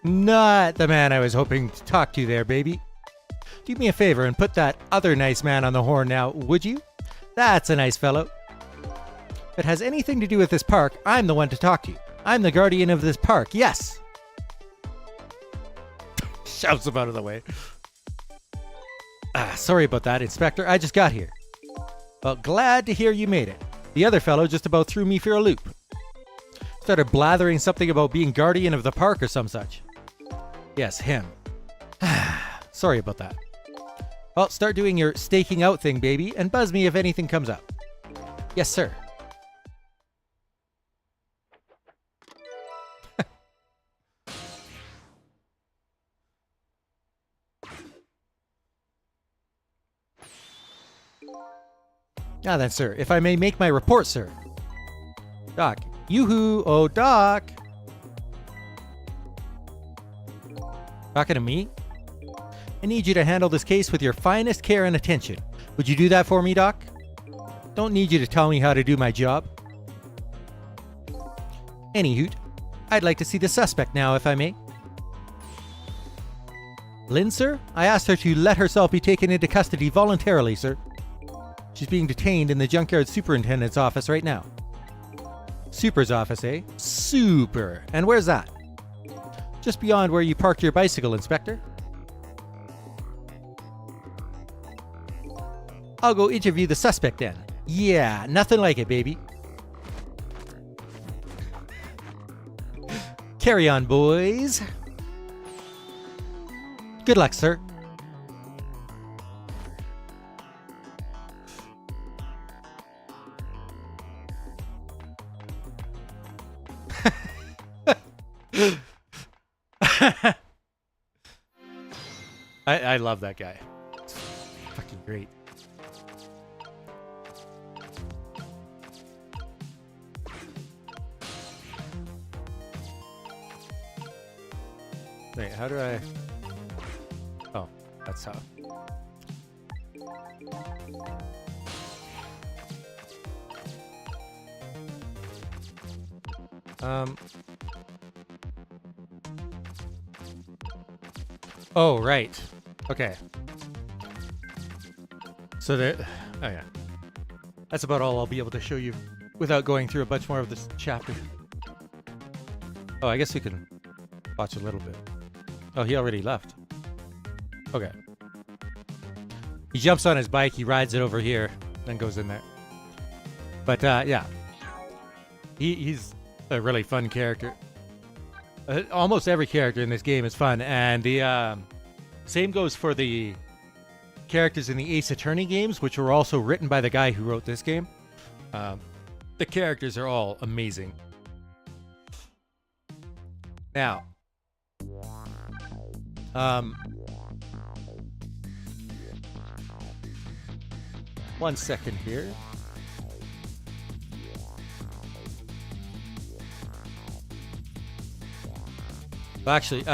Not the man I was hoping to talk to there, baby. Do me a favor and put that other nice man on the horn now, would you? That's a nice fellow. If it has anything to do with this park, I'm the one to talk to. I'm the guardian of this park, yes. Shouts him out of the way. Sorry about that, Inspector. I just got here. Well, glad to hear you made it. The other fellow just about threw me for a loop. Started blathering something about being guardian of the park or some such. Yes, him. Sorry about that. Well, start doing your staking out thing, baby, and buzz me if anything comes up. Yes, sir. Now then, sir, if I may make my report, sir. Doc. Yoo-hoo! Oh, Doc! Talking to me? I need you to handle this case with your finest care and attention. Would you do that for me, Doc? Don't need you to tell me how to do my job. Anyhoot, I'd like to see the suspect now, if I may. Lynne, sir? I asked her to let herself be taken into custody voluntarily, sir. She's being detained in the junkyard superintendent's office right now. Super's office, eh? Super. And where's that? Just beyond where you parked your bicycle, Inspector. I'll go interview the suspect then. Yeah, nothing like it, baby. Carry on, boys. Good luck, sir. I love that guy. It's fucking great. Wait, how do I... Oh, that's how. Oh, right. Okay. So there... Oh, yeah. That's about all I'll be able to show you without going through a bunch more of this chapter. Oh, I guess we can watch a little bit. Oh, he already left. Okay. He jumps on his bike, he rides it over here, then goes in there. But, yeah. He's a really fun character. Almost every character in this game is fun, and the same goes for the characters in the Ace Attorney games, which were also written by the guy who wrote this game. The characters are all amazing. Now, 1 second here. Well, actually,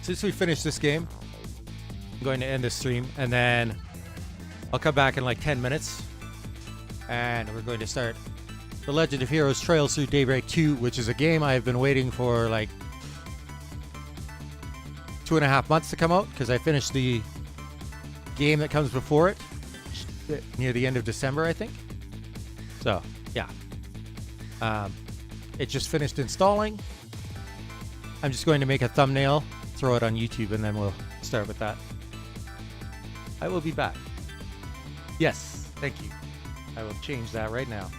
since we finished this game, I'm going to end this stream, and then I'll come back in like 10 minutes, and we're going to start The Legend of Heroes Trails Through Daybreak 2, which is a game I've been waiting for like 2.5 months to come out, because I finished the game that comes before it near the end of December, I think. So, yeah. It just finished installing. I'm just going to make a thumbnail, throw it on YouTube, and then we'll start with that. I will be back. Yes, thank you. I will change that right now.